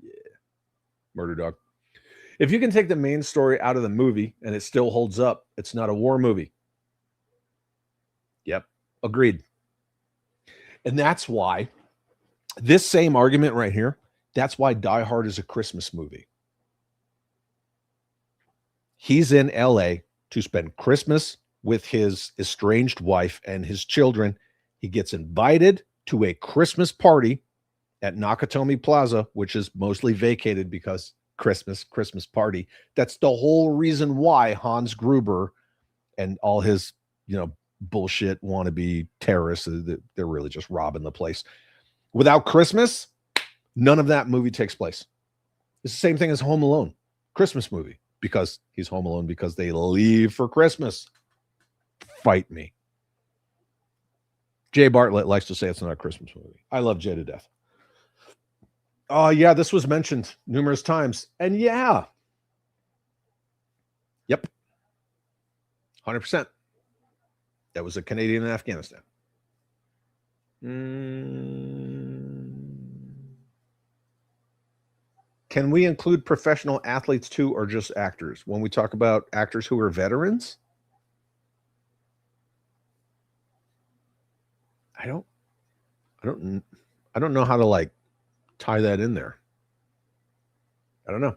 Yeah. Murder dog. If you can take the main story out of the movie and it still holds up, it's not a war movie. Yep. Agreed. And that's why this same argument right here, that's why Die Hard is a Christmas movie. He's in LA to spend Christmas with his estranged wife and his children. He gets invited to a Christmas party at Nakatomi Plaza, which is mostly vacated because Christmas party. That's the whole reason why Hans Gruber and all his, bullshit wannabe terrorists, they're really just robbing the place. Without Christmas, none of that movie takes place. It's the same thing as Home Alone, Christmas movie, because he's home alone because they leave for Christmas. Fight me. Jay Bartlett likes to say it's not a Christmas movie. I love Jay to death. Oh, yeah, this was mentioned numerous times. And yeah. Yep. 100%. That was a Canadian in Afghanistan. Can we include professional athletes too, or just actors? When we talk about actors who are veterans? I don't know how to tie that in there. I don't know.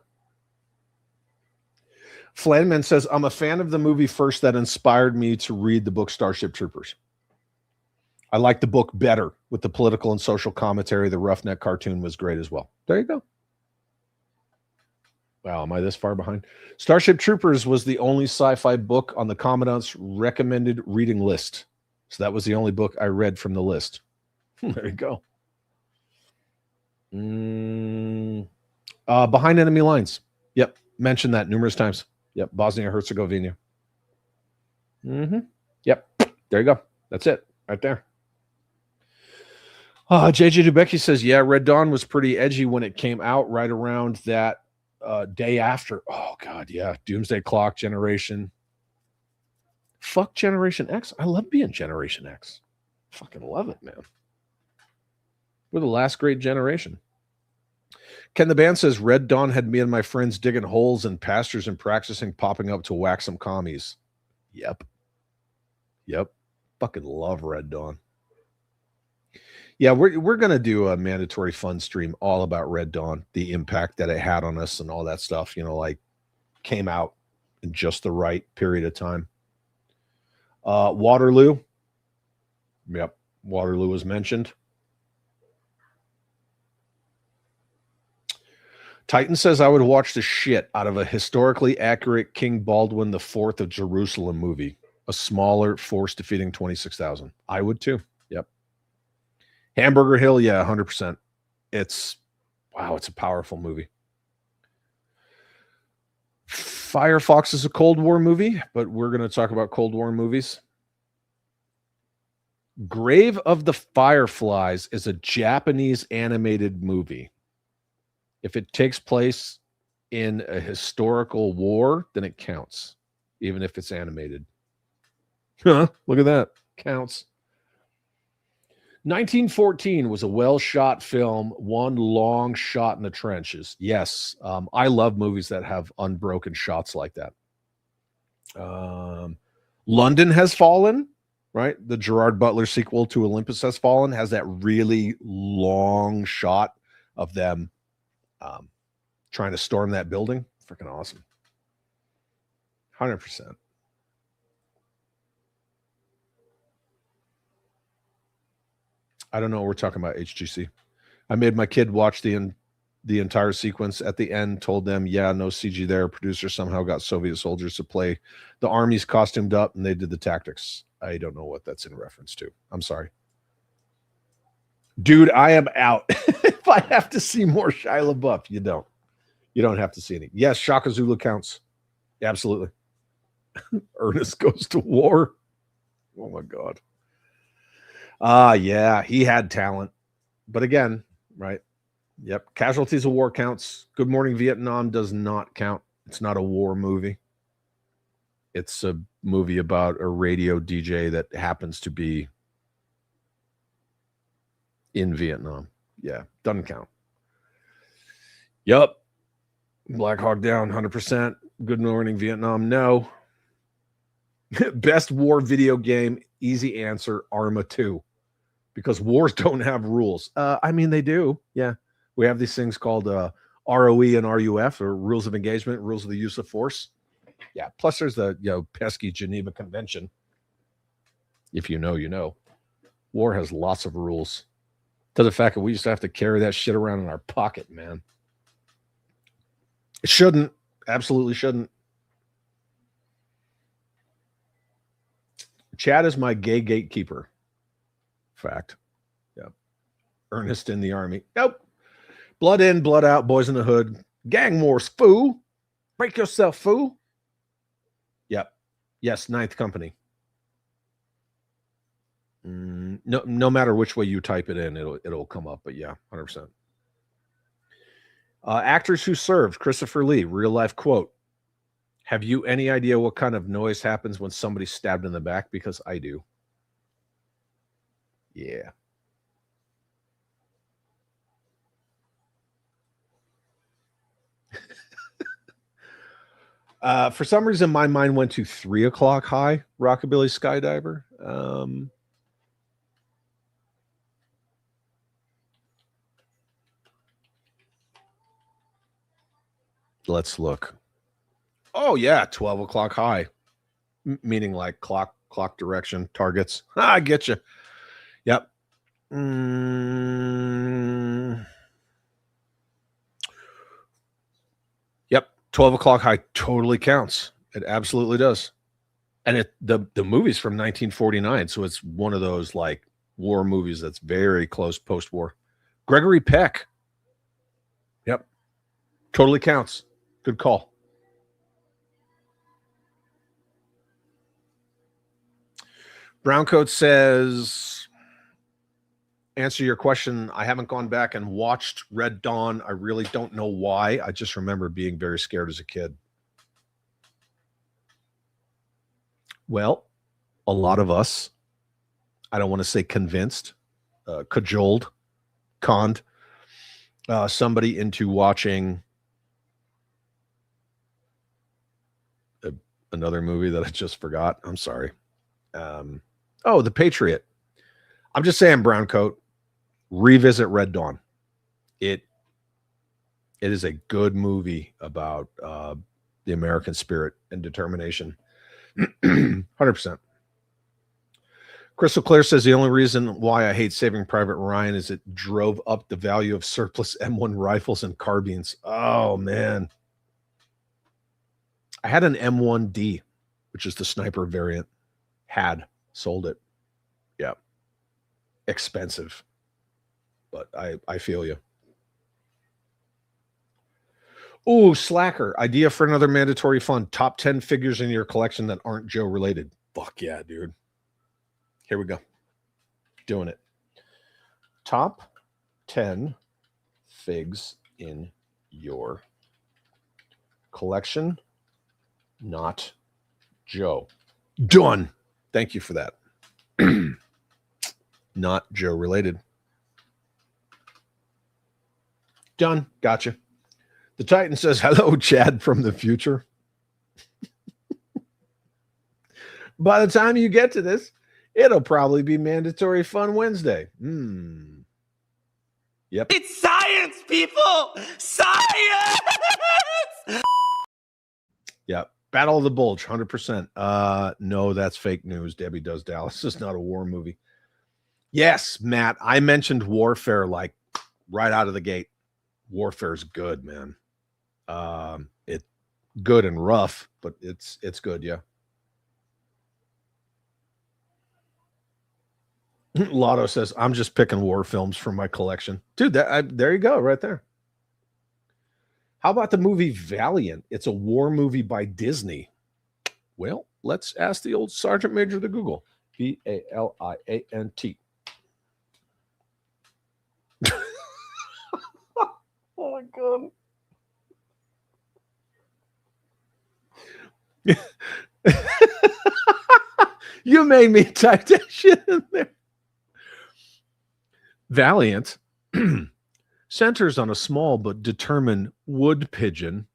Flanman says, I'm a fan of the movie first that inspired me to read the book Starship Troopers. I like the book better with the political and social commentary. The Roughneck cartoon was great as well. There you go. Wow, am I this far behind? Starship Troopers was the only sci-fi book on the Commandant's recommended reading list. So that was the only book I read from the list. There you go. Behind Enemy Lines. Yep, mentioned that numerous times. Yep, Bosnia-Herzegovina. Yep, there you go. That's it, right there. JJ Dubecki says, yeah, Red Dawn was pretty edgy when it came out right around that day after. Oh, God, yeah. Doomsday Clock, Generation. Fuck Generation X. I love being Generation X. Fucking love it, man. We're the last great generation. Ken the Band says, Red Dawn had me and my friends digging holes in pastures and practicing popping up to whack some commies. Yep. Fucking love Red Dawn. Yeah, we're going to do a mandatory fun stream all about Red Dawn, the impact that it had on us and all that stuff, came out in just the right period of time. Waterloo. Yep, Waterloo was mentioned. Titan says I would watch the shit out of a historically accurate King Baldwin IV of Jerusalem movie. A smaller force defeating 26,000. I would too. Yep. Hamburger Hill, yeah, 100%. It's a powerful movie. Firefox is a Cold War movie, but we're going to talk about Cold War movies. Grave of the Fireflies is a Japanese animated movie. If it takes place in a historical war, then it counts, even if it's animated. Huh, look at that. Counts. 1914 was a well-shot film, one long shot in the trenches. Yes, I love movies that have unbroken shots like that. London Has Fallen, right? The Gerard Butler sequel to Olympus Has Fallen has that really long shot of them trying to storm that building. Freaking awesome. 100%. I don't know what we're talking about, HGC. I made my kid watch the entire sequence. At the end, told them, yeah, no CG there. Producer somehow got Soviet soldiers to play the armies costumed up, and they did the tactics. I don't know what that's in reference to. I'm sorry. Dude, I am out. If I have to see more Shia LaBeouf, you don't. You don't have to see any. Yes, Shaka Zulu counts. Absolutely. Ernest Goes to War. Oh, my God. Yeah, he had talent. But again, right? Yep. Casualties of War counts. Good Morning Vietnam does not count. It's not a war movie. It's a movie about a radio DJ that happens to be in Vietnam. Yeah, doesn't count. Yep. Black Hawk Down, 100%. Good Morning Vietnam, no. Best war video game, easy answer, Arma 2. Because wars don't have rules. I mean, they do. Yeah. We have these things called ROE and RUF, or rules of engagement, rules of the use of force. Yeah. Plus there's the pesky Geneva Convention. If you know, you know. War has lots of rules. To the fact that we used to have to carry that shit around in our pocket, man. It shouldn't. Absolutely shouldn't. Chad is my gay gatekeeper. Fact. Yep. Ernest in the Army. Nope. Blood in, blood out, boys in the hood. Gang wars, fool. Break yourself, fool. Yep. Yes, Ninth Company. No matter which way you type it in, it'll come up. But yeah, 100%. Actors who served. Christopher Lee, real life quote. Have you any idea what kind of noise happens when somebody's stabbed in the back? Because I do. Yeah. For some reason, my mind went to 3 o'clock high, Rockabilly Skydiver. Let's look. Oh, yeah, 12 o'clock high. Meaning like clock direction, targets. I get you. Yep. Yep. 12 o'clock high totally counts. It absolutely does. And the movie's from 1949, so it's one of those like war movies that's very close post-war. Gregory Peck. Yep. Totally counts. Good call. Browncoat says, answer your question. I haven't gone back and watched Red Dawn. I really don't know why. I just remember being very scared as a kid. Well, a lot of us, I don't want to say convinced, cajoled, conned somebody into watching another movie that I just forgot. I'm sorry. The Patriot. I'm just saying, Browncoat, revisit Red Dawn. It is a good movie about the American spirit and determination. 100%. Crystal Clear says the only reason why I hate Saving Private Ryan is it drove up the value of surplus M1 rifles and carbines. Oh, man. I had an M1D, which is the sniper variant. Sold it. Yeah. Expensive. But I feel you. Ooh, Slacker. Idea for another mandatory fund. Top 10 figures in your collection that aren't Joe related. Fuck yeah, dude. Here we go. Doing it. Top 10 figs in your collection, not Joe. Done. Thank you for that. Not Joe related. Done. Gotcha. The Titan says, hello, Chad from the future. By the time you get to this, it'll probably be Mandatory Fun Wednesday. Yep. It's science, people! Science! Yep. Battle of the Bulge, 100%. No, that's fake news. Debbie Does Dallas. This is not a war movie. Yes, Matt, I mentioned Warfare like right out of the gate. Warfare's good, man. It's good and rough, but it's good, yeah. Lotto says, I'm just picking war films from my collection. Dude, there you go, right there. How about the movie Valiant? It's a war movie by Disney. Well, let's ask the old Sergeant Major the Google. Valiant. Oh, my God. You made me type that shit in there. Valiant centers on a small but determined wood pigeon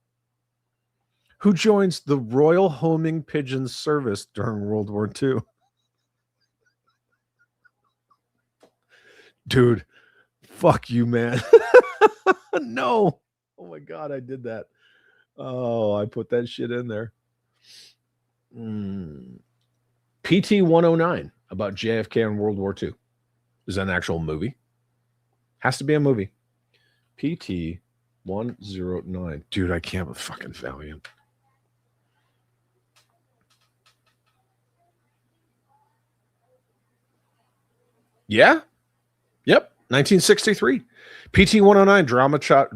who joins the Royal Homing Pigeon Service during World War II. Dude, fuck you, man. No. Oh my God, I did that. Oh, I put that shit in there. PT 109 about JFK and World War II. Is that an actual movie? Has to be a movie. PT 109. Dude, I can't with fucking Valiant. Yeah. Yep. 1963. PT 109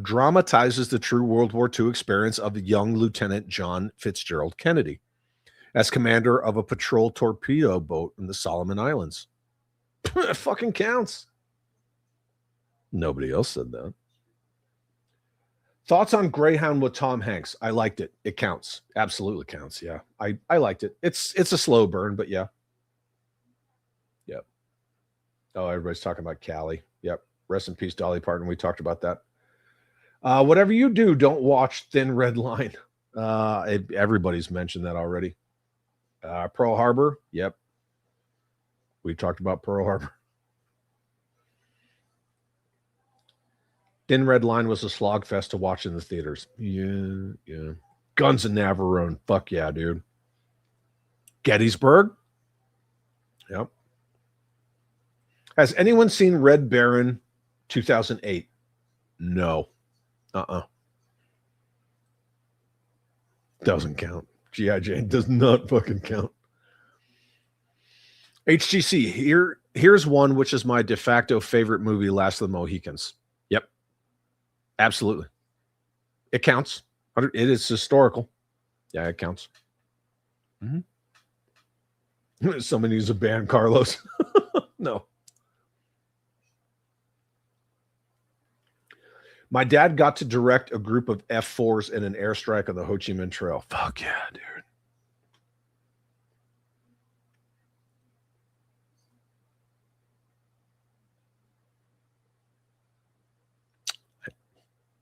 dramatizes the true World War II experience of the young Lieutenant John Fitzgerald Kennedy as commander of a patrol torpedo boat in the Solomon Islands. It fucking counts. Nobody else said that. Thoughts on Greyhound with Tom Hanks? I liked it. It counts. Absolutely counts. Yeah. I liked it. It's a slow burn, but yeah. Yep. Oh, everybody's talking about Callie. Yep. Rest in peace, Dolly Parton. We talked about that. Whatever you do, don't watch Thin Red Line. Everybody's mentioned that already. Pearl Harbor. Yep. We talked about Pearl Harbor. Thin Red Line was a slog fest to watch in the theaters. Yeah. Guns and Navarone. Fuck yeah, dude. Gettysburg. Yep. Has anyone seen Red Baron 2008? No. Doesn't count. G.I. Jane does not fucking count. HGC, here's one which is my de facto favorite movie, Last of the Mohicans. Yep. Absolutely. It counts. It is historical. Yeah, it counts. Mm-hmm. Somebody needs a band, Carlos. No. My dad got to direct a group of F-4s in an airstrike on the Ho Chi Minh Trail. Fuck yeah, dude.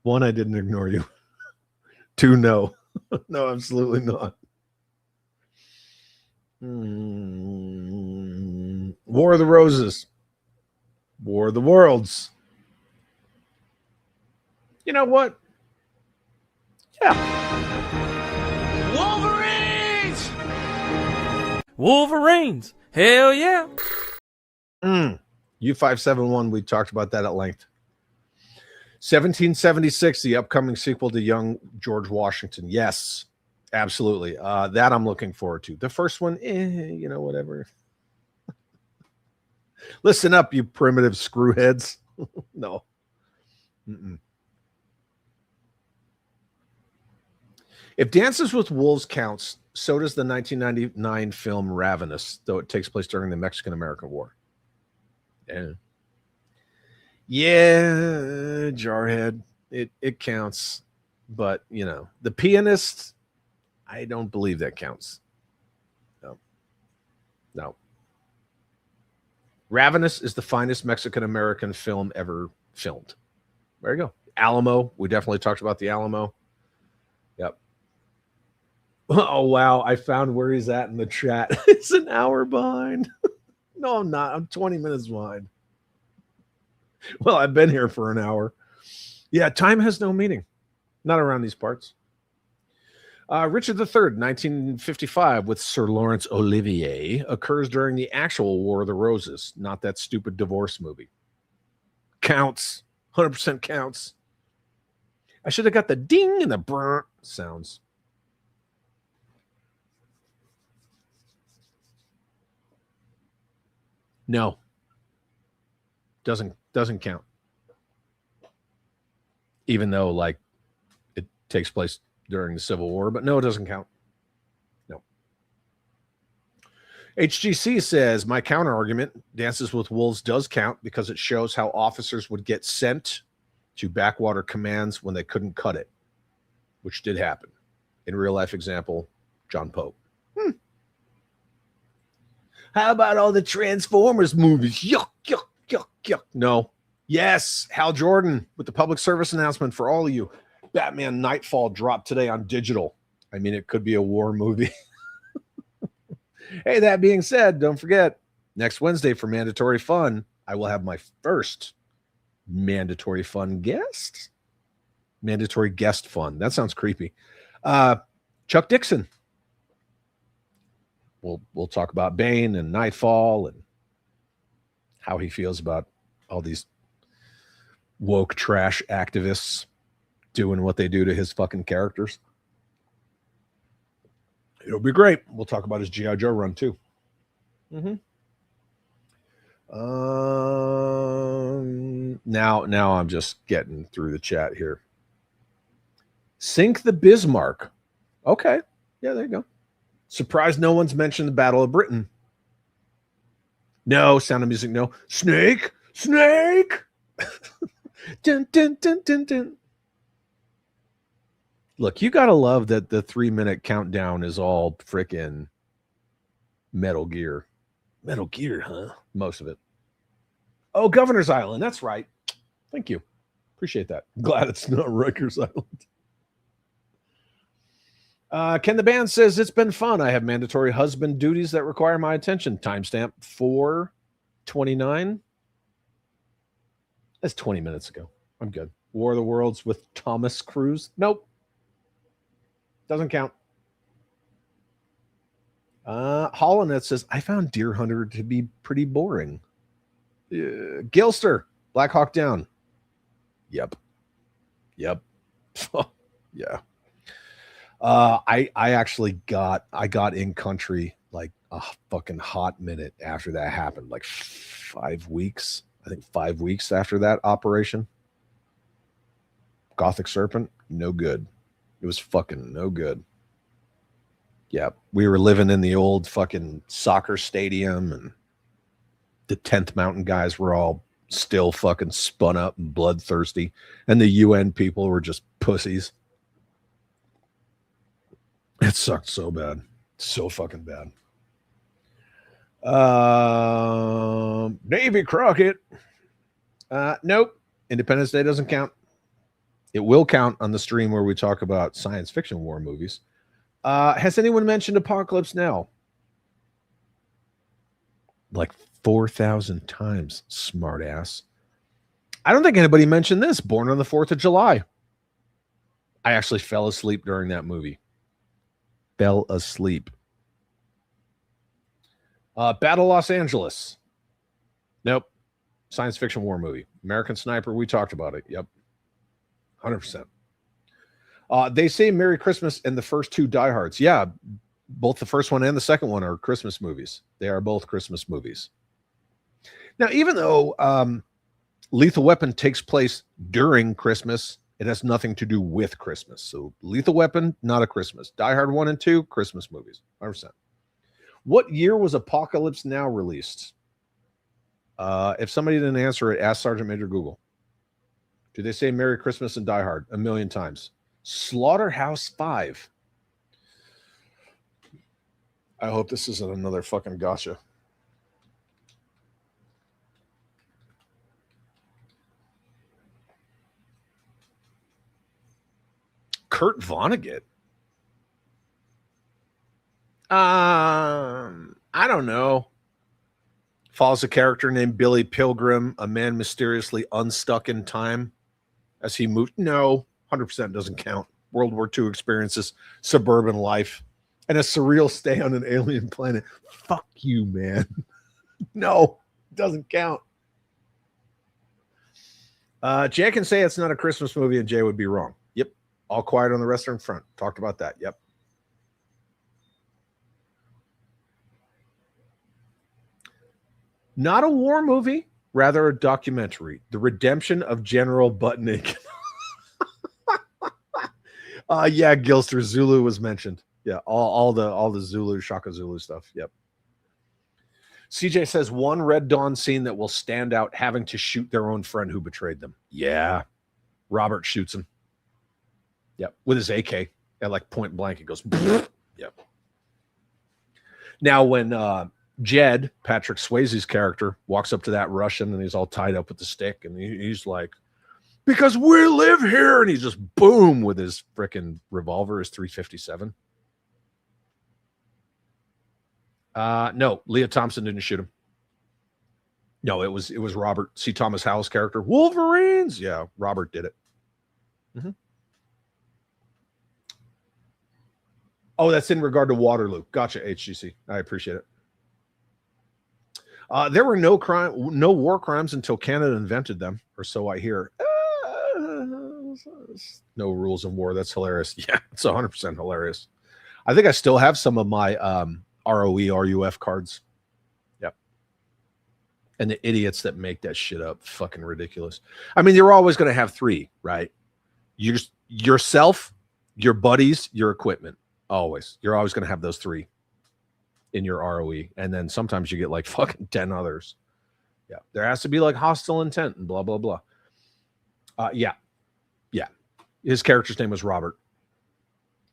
One, I didn't ignore you. Two, no. No, absolutely not. War of the Roses. War of the Worlds. You know what? Yeah. Wolverines! Hell yeah! U571, we talked about that at length. 1776, the upcoming sequel to Young George Washington. Yes, absolutely. That I'm looking forward to. The first one, whatever. Listen up, you primitive screwheads. No. Mm-mm. If Dances with Wolves counts, so does the 1999 film Ravenous, though it takes place during the Mexican-American War. Yeah, Jarhead. It counts. But, The Pianist, I don't believe that counts. No. Ravenous is the finest Mexican-American film ever filmed. There you go. Alamo. We definitely talked about the Alamo. Yep. Oh, wow. I found where he's at in the chat. It's an hour behind. No, I'm not. I'm 20 minutes behind. Well, I've been here for an hour. Yeah, time has no meaning. Not around these parts. Richard III, 1955, with Sir Laurence Olivier, occurs during the actual War of the Roses, not that stupid divorce movie. Counts. 100% counts. I should have got the ding and the brr sounds. No. Doesn't count. Even though, it takes place during the Civil War, but no, it doesn't count. No. HGC says, my counter argument, Dances with Wolves does count because it shows how officers would get sent to backwater commands when they couldn't cut it, which did happen. In real life example, John Pope. How about all the Transformers movies? Yuck, yuck, yuck, yuck. No. Yes, Hal Jordan with the public service announcement for all of you. Batman Nightfall dropped today on digital. I mean, it could be a war movie. Hey, that being said, don't forget, next Wednesday for Mandatory Fun, I will have my first Mandatory Fun guest. Mandatory guest fun. That sounds creepy. Chuck Dixon. We'll talk about Bane and Nightfall and how he feels about all these woke trash activists doing what they do to his fucking characters. It'll be great. We'll talk about his G.I. Joe run too. Now I'm just getting through the chat here. Sink the Bismarck. Okay. Yeah, there you go. Surprised no one's mentioned the Battle of Britain. No. Sound of Music, no. Snake! Dun, dun, dun, dun, dun. Look, you got to love that the 3-minute countdown is all freaking Metal Gear. Metal Gear, huh? Most of it. Oh, Governor's Island. That's right. Thank you. Appreciate that. Glad it's not Rikers Island. Ken the Band says, it's been fun. I have mandatory husband duties that require my attention. Timestamp 4:29. That's 20 minutes ago. I'm good. War of the Worlds with Thomas Cruise. Nope. Doesn't count. Hollandnet says, I found Deer Hunter to be pretty boring. Gilster, Black Hawk Down. Yep. Yeah. I actually got in country like a fucking hot minute after that happened, like 5 weeks. I think 5 weeks after that operation. Gothic Serpent, no good. It was fucking no good. Yeah, we were living in the old fucking soccer stadium, and the 10th Mountain guys were all still fucking spun up and bloodthirsty, and the UN people were just pussies. It sucked so bad. So fucking bad. Davy Crockett. Nope. Independence Day doesn't count. It will count on the stream where we talk about science fiction war movies. Has anyone mentioned Apocalypse Now? Like 4,000 times, smartass. I don't think anybody mentioned this. Born on the 4th of July. I actually fell asleep during that movie. Fell asleep. Battle Los Angeles. Nope. Science fiction war movie. American Sniper, we talked about it. Yep. 100%. They say Merry Christmas and the first two Die Hards. Yeah, both the first one and the second one are Christmas movies. They are both Christmas movies. Now, even though Lethal Weapon takes place during Christmas, it has nothing to do with Christmas. So Lethal Weapon, not a Christmas. Die Hard 1 and 2, Christmas movies. 100%. What year was Apocalypse Now released? If somebody didn't answer it, ask Sergeant Major Google. Do they say Merry Christmas and Die Hard? 1,000,000 times. Slaughterhouse 5. I hope this isn't another fucking gotcha. Kurt Vonnegut. I don't know. Follows a character named Billy Pilgrim, a man mysteriously unstuck in time as he moved. No, 100% doesn't count. World War II experiences, suburban life, and a surreal stay on an alien planet. Fuck you, man. No, doesn't count. Jay can say it's not a Christmas movie, and Jay would be wrong. Yep. All Quiet on the Western Front. Talked about that. Yep. Not a war movie, rather a documentary. The Redemption of General Buttnik. Yeah, Gilster, Zulu was mentioned. Yeah, all the Zulu, Shaka Zulu stuff. Yep. CJ says one Red Dawn scene that will stand out, having to shoot their own friend who betrayed them. Yeah. Robert shoots him. Yep. With his AK at like point blank. It goes. Yep. Now when Jed, Patrick Swayze's character, walks up to that Russian and he's all tied up with the stick, and he's like, because we live here, and he's just boom with his freaking revolver, his 357. No, Leah Thompson didn't shoot him. No, it was Robert C. Thomas Howell's character. Wolverines. Yeah, Robert did it. Mm-hmm. Oh, that's in regard to Waterloo. Gotcha, HGC. I appreciate it. There were no war crimes until Canada invented them, or so I hear. No rules in war. That's hilarious. Yeah, it's 100% hilarious. I think I still have some of my ROE, RUF cards. Yep. And the idiots that make that shit up, fucking ridiculous. I mean, you're always going to have three, right? Yourself, your buddies, your equipment. Always. You're always going to have those three in your ROE. And then sometimes you get like fucking 10 others. Yeah. There has to be like hostile intent and blah, blah, blah. Yeah. Yeah. His character's name was Robert.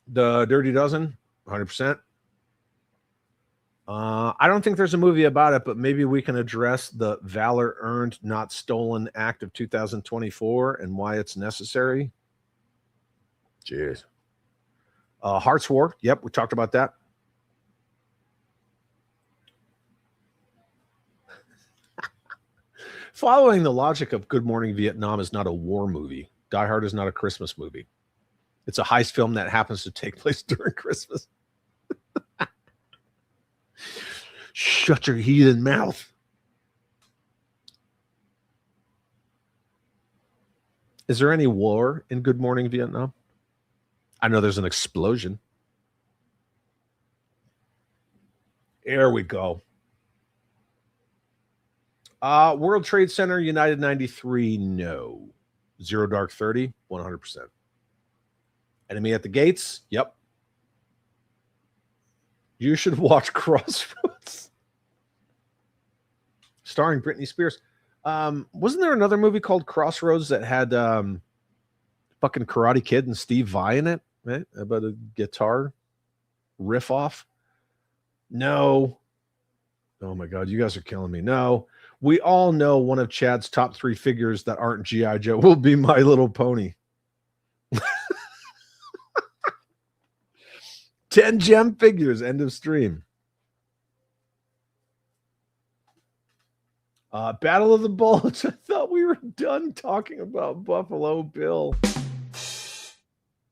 The Dirty Dozen, 100%. I don't think there's a movie about it, but maybe we can address the Valor Earned Not Stolen Act of 2024 and why it's necessary. Jeez. Hearts War. Yep, we talked about that. Following the logic of Good Morning Vietnam is not a war movie. Die Hard is not a Christmas movie. It's a heist film that happens to take place during Christmas. Shut your heathen mouth. Is there any war in Good Morning Vietnam? I know there's an explosion. There we go. World Trade Center, United 93, no. Zero Dark 30, 100%. Enemy at the Gates, yep. You should watch Crossroads. Starring Britney Spears. Wasn't there another movie called Crossroads that had fucking Karate Kid and Steve Vai in it? Right? About a guitar riff off? No. Oh my God, you guys are killing me. No. We all know one of Chad's top 3 figures that aren't G.I. Joe will be My Little Pony. 10 gem figures, end of stream. Battle of the Bulge. I thought we were done talking about Buffalo Bill.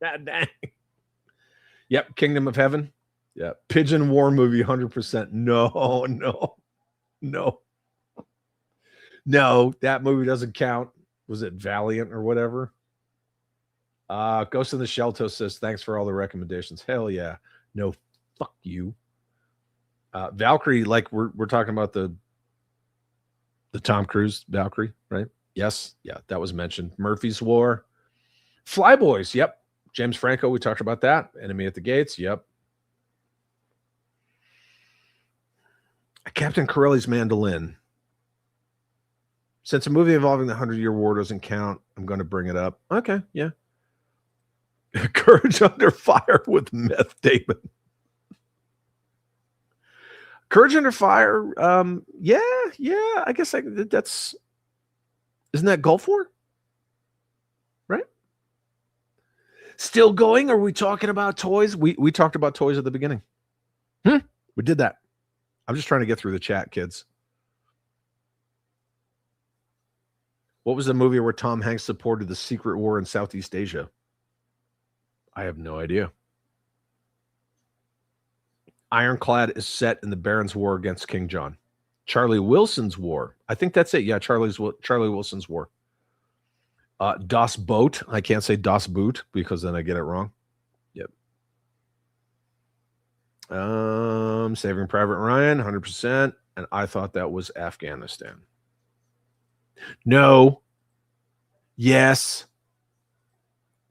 God dang. Yep, Kingdom of Heaven. Yeah, Pigeon War movie, 100%. No. No, that movie doesn't count. Was it Valiant or whatever? Ghost in the Shell says, thanks for all the recommendations. Hell yeah. No, fuck you. Valkyrie, like we're talking about the Tom Cruise Valkyrie, right? Yes. Yeah, that was mentioned. Murphy's War. Flyboys, yep. James Franco, we talked about that. Enemy at the Gates, yep. Captain Corelli's Mandolin. Since a movie involving the 100-Year War doesn't count, I'm going to bring it up. Okay, yeah. Courage Under Fire with Meth Damon. Courage Under Fire, yeah. I guess that's... Isn't that Gulf War? Right? Still going? Are we talking about toys? We talked about toys at the beginning. We did that. I'm just trying to get through the chat, kids. What was the movie where Tom Hanks supported the secret war in Southeast Asia? I have no idea. Ironclad is set in the Barons' War against King John. Charlie Wilson's War. I think that's it. Yeah, Charlie Wilson's War. Das Boot. I can't say Das Boot because then I get it wrong. Yep. Saving Private Ryan, 100%. And I thought that was Afghanistan. No. Yes.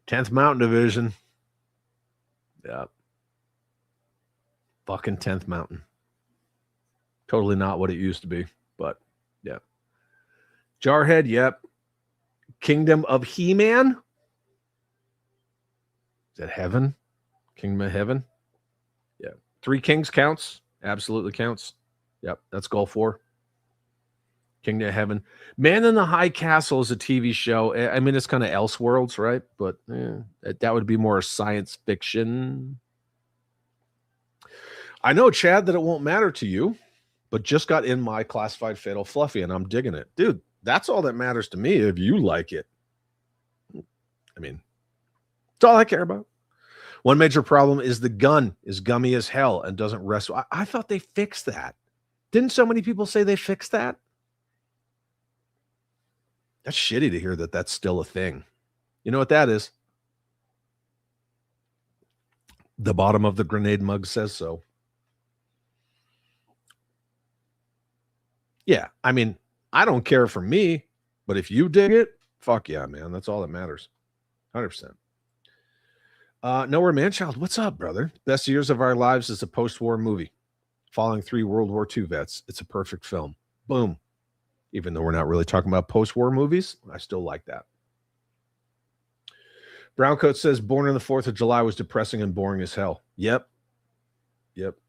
10th Mountain Division. Yep. Fucking 10th Mountain. Totally not what it used to be, but yeah. Jarhead, yep. Kingdom of He-Man. Is that Heaven? Kingdom of Heaven? Yeah. Three Kings counts. Absolutely counts. Yep, that's Gulf War. Kingdom of Heaven. Man in the High Castle is a TV show. I mean, it's kind of Elseworlds, right? But that would be more science fiction. I know, Chad, that it won't matter to you, but just got in my classified Fatal Fluffy, and I'm digging it. Dude, that's all that matters to me if you like it. I mean, it's all I care about. One major problem is the gun is gummy as hell and doesn't rest. I thought they fixed that. Didn't so many people say they fixed that? That's shitty to hear that that's still a thing. You know what that is? The bottom of the grenade mug says so. Yeah, I mean, I don't care for me, but if you dig it, fuck yeah, man. That's all that matters. 100%. Nowhere Manchild, what's up, brother? Best Years of Our Lives is a post-war movie following 3 World War II vets. It's a perfect film. Boom. Even though we're not really talking about post-war movies, I still like that. Browncoat says Born on the 4th of July was depressing and boring as hell. Yep.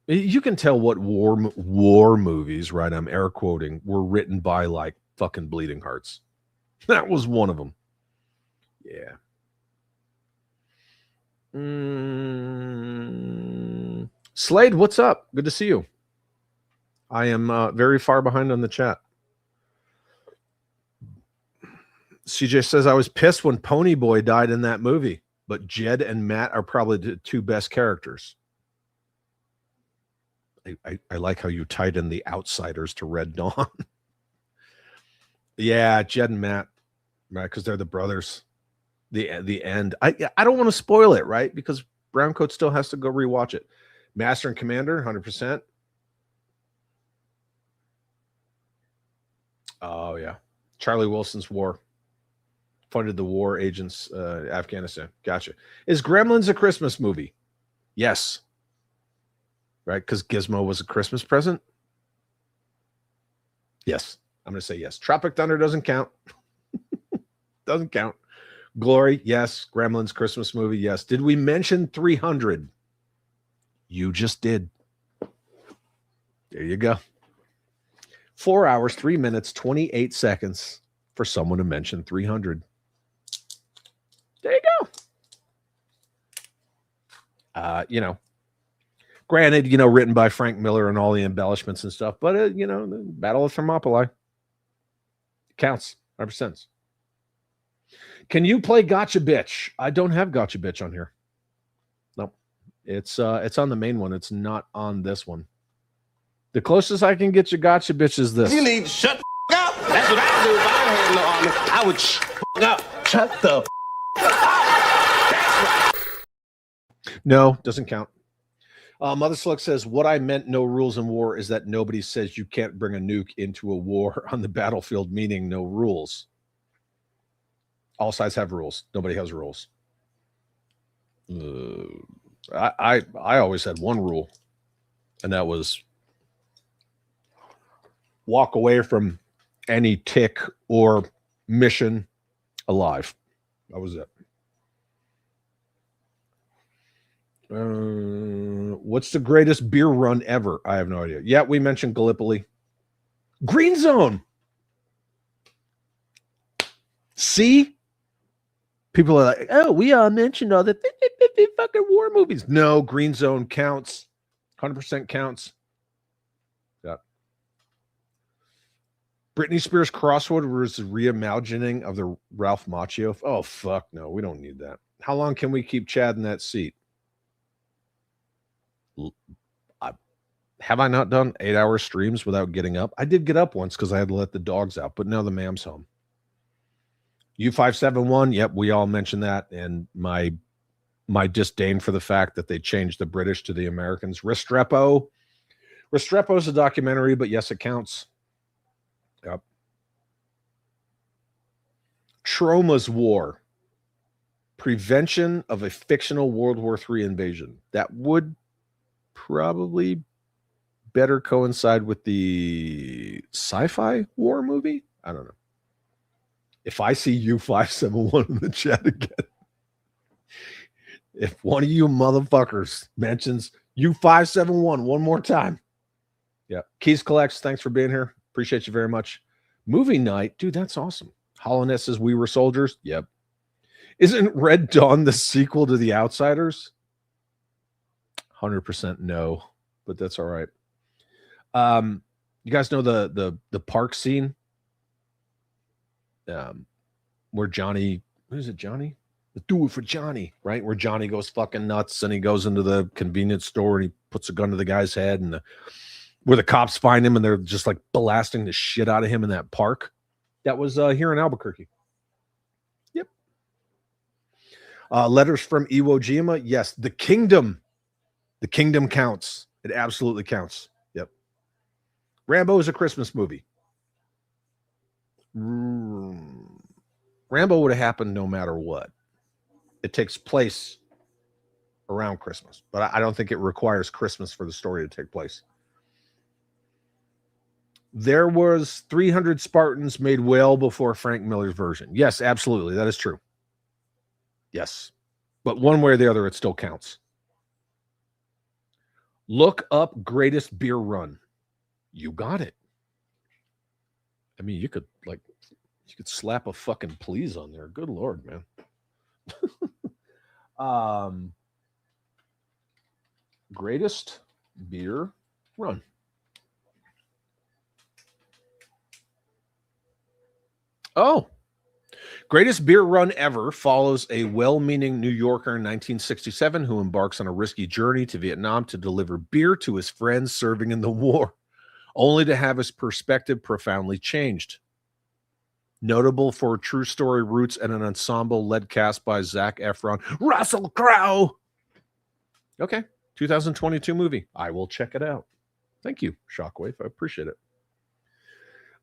You can tell what war movies, right? I'm air quoting, were written by like fucking bleeding hearts. That was one of them. Yeah. Slade, what's up? Good to see you. I am very far behind on the chat. CJ says, I was pissed when Pony Boy died in that movie, but Jed and Matt are probably the 2 best characters. I like how you tied in the Outsiders to Red Dawn. Yeah, Jed and Matt, right? Because they're the brothers. The end. I don't want to spoil it, right? Because Browncoat still has to go rewatch it. Master and Commander, 100%. Oh yeah, Charlie Wilson's War. Funded the war agents, Afghanistan. Gotcha. Is Gremlins a Christmas movie? Yes. Right? Because Gizmo was a Christmas present? Yes. I'm going to say yes. Tropic Thunder doesn't count. Doesn't count. Glory, yes. Gremlins, Christmas movie, yes. Did we mention 300? You just did. There you go. 4 hours, 3 minutes, 28 seconds for someone to mention 300. There you go. Granted, written by Frank Miller and all the embellishments and stuff, but, the Battle of Thermopylae counts 100%. Can you play Gotcha Bitch? I don't have Gotcha Bitch on here. No, it's on the main one. It's not on this one. The closest I can get you Gotcha Bitch is this. You need to shut the up. That's what I do if I had in the army. I would fuck up. Shut the No, doesn't count. Mother Slug says, what I meant no rules in war is that nobody says you can't bring a nuke into a war on the battlefield, meaning no rules. All sides have rules. Nobody has rules. I always had one rule, and that was walk away from any tick or mission alive. That was it. What's the greatest beer run ever? I have no idea. Yeah, we mentioned Gallipoli. Green Zone. See? People are like, oh, we all mentioned all the fucking war movies. No, Green Zone counts. 100% counts. Yeah. Britney Spears Crossword was a reimagining of the Ralph Macchio. Oh, fuck no. We don't need that. How long can we keep Chad in that seat? Have I not done 8-hour streams without getting up? I did get up once because I had to let the dogs out, but now the mam's home. U571, yep, we all mentioned that, and my disdain for the fact that they changed the British to the Americans. Restrepo is a documentary, but yes, it counts. Yep. Trauma's War. Prevention of a fictional World War III invasion. That would probably better coincide with the sci-fi war movie. I don't know. If I see U571 in the chat again, if one of you motherfuckers mentions U571 one more time, yeah. Keys Collects, thanks for being here. Appreciate you very much. Movie night, dude, that's awesome. Holland says We Were Soldiers. Yep. Isn't Red Dawn the sequel to The Outsiders? 100% no, but that's all right. You guys know the park scene? Where Johnny, who is it, Johnny? Do it for Johnny, right? Where Johnny goes fucking nuts and he goes into the convenience store and he puts a gun to the guy's head, and where the cops find him and they're just like blasting the shit out of him in that park. That was here in Albuquerque. Yep. Letters from Iwo Jima. Yes, the Kingdom. The Kingdom counts. It absolutely counts. Yep. Rambo is a Christmas movie. Rambo would have happened no matter what. It takes place around Christmas, but I don't think it requires Christmas for the story to take place. There was 300 Spartans made well before Frank Miller's version. Yes, absolutely. That is true. Yes. But one way or the other, it still counts. Look up greatest beer run. You got it. I mean, you could slap a fucking please on there. Good Lord, man. Greatest beer run. Oh, greatest beer run ever follows a well-meaning New Yorker in 1967 who embarks on a risky journey to Vietnam to deliver beer to his friends serving in the war, only to have his perspective profoundly changed. Notable for true story roots and an ensemble led cast by Zac Efron, Russell Crowe. Okay, 2022 movie. I will check it out. Thank you, Shockwave. I appreciate it.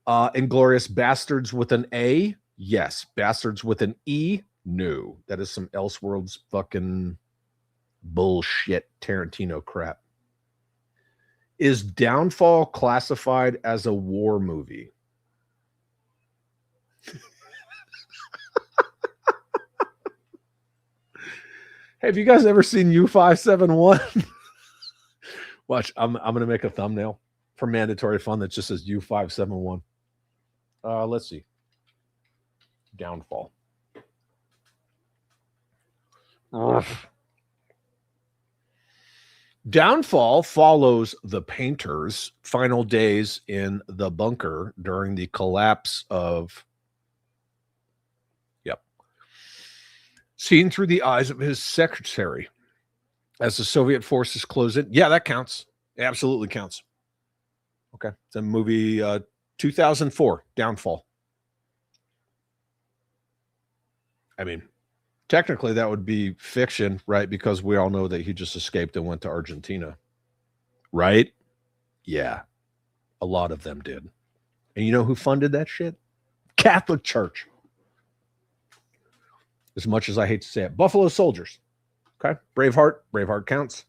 Inglourious Bastards with an A? Yes. Bastards with an E? No. That is some Elseworlds fucking bullshit Tarantino crap. Is Downfall classified as a war movie? Hey, have you guys ever seen U571? Watch, I'm going to make a thumbnail for mandatory fun that just says U571. Let's see. Downfall. Downfall follows the painter's final days in the bunker during the collapse of, seen through the eyes of his secretary as the Soviet forces close in. Yeah, that counts. It absolutely counts. Okay. It's a movie 2004, Downfall. I mean, technically that would be fiction, right? Because we all know that he just escaped and went to Argentina, right? Yeah, a lot of them did. And you know who funded that shit? Catholic Church. As much as I hate to say it. Buffalo Soldiers. Okay. Braveheart. Braveheart counts.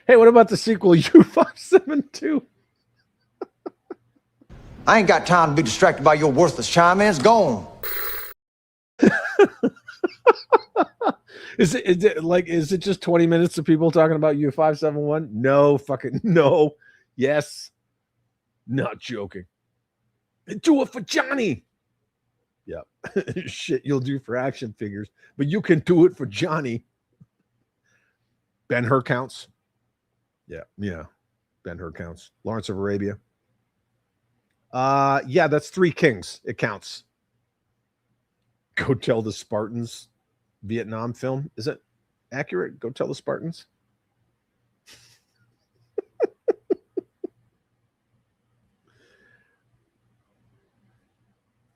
Hey, what about the sequel U572? I ain't got time to be distracted by your worthless chime in. It's gone. Is it just 20 minutes of people talking about U571? No, fucking no. Yes. Not joking. Do it for Johnny. Yeah. Shit you'll do for action figures, but you can do it for Johnny. Ben-Hur counts. Yeah. Ben-Hur counts. Lawrence of Arabia. Yeah, that's Three Kings. It counts. Go Tell the Spartans. Vietnam film. Is it accurate? Go Tell the Spartans.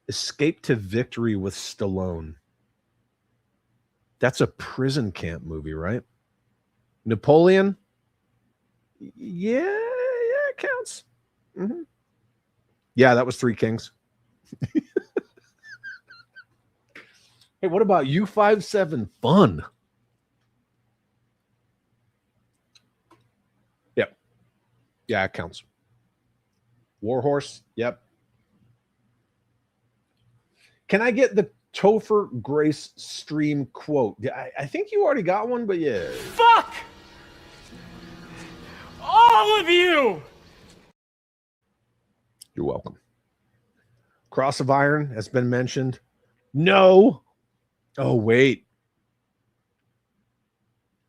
Escape to Victory with Stallone. That's a prison camp movie, right? Napoleon. Yeah, it counts. Mm-hmm. Yeah, that was Three Kings. Hey, what about U57 Fun? Yep. Yeah, it counts. Warhorse. Yep. Can I get the Topher Grace stream quote? I think you already got one, but yeah. Fuck! All of you! You're welcome. Cross of Iron has been mentioned. No. Oh, wait.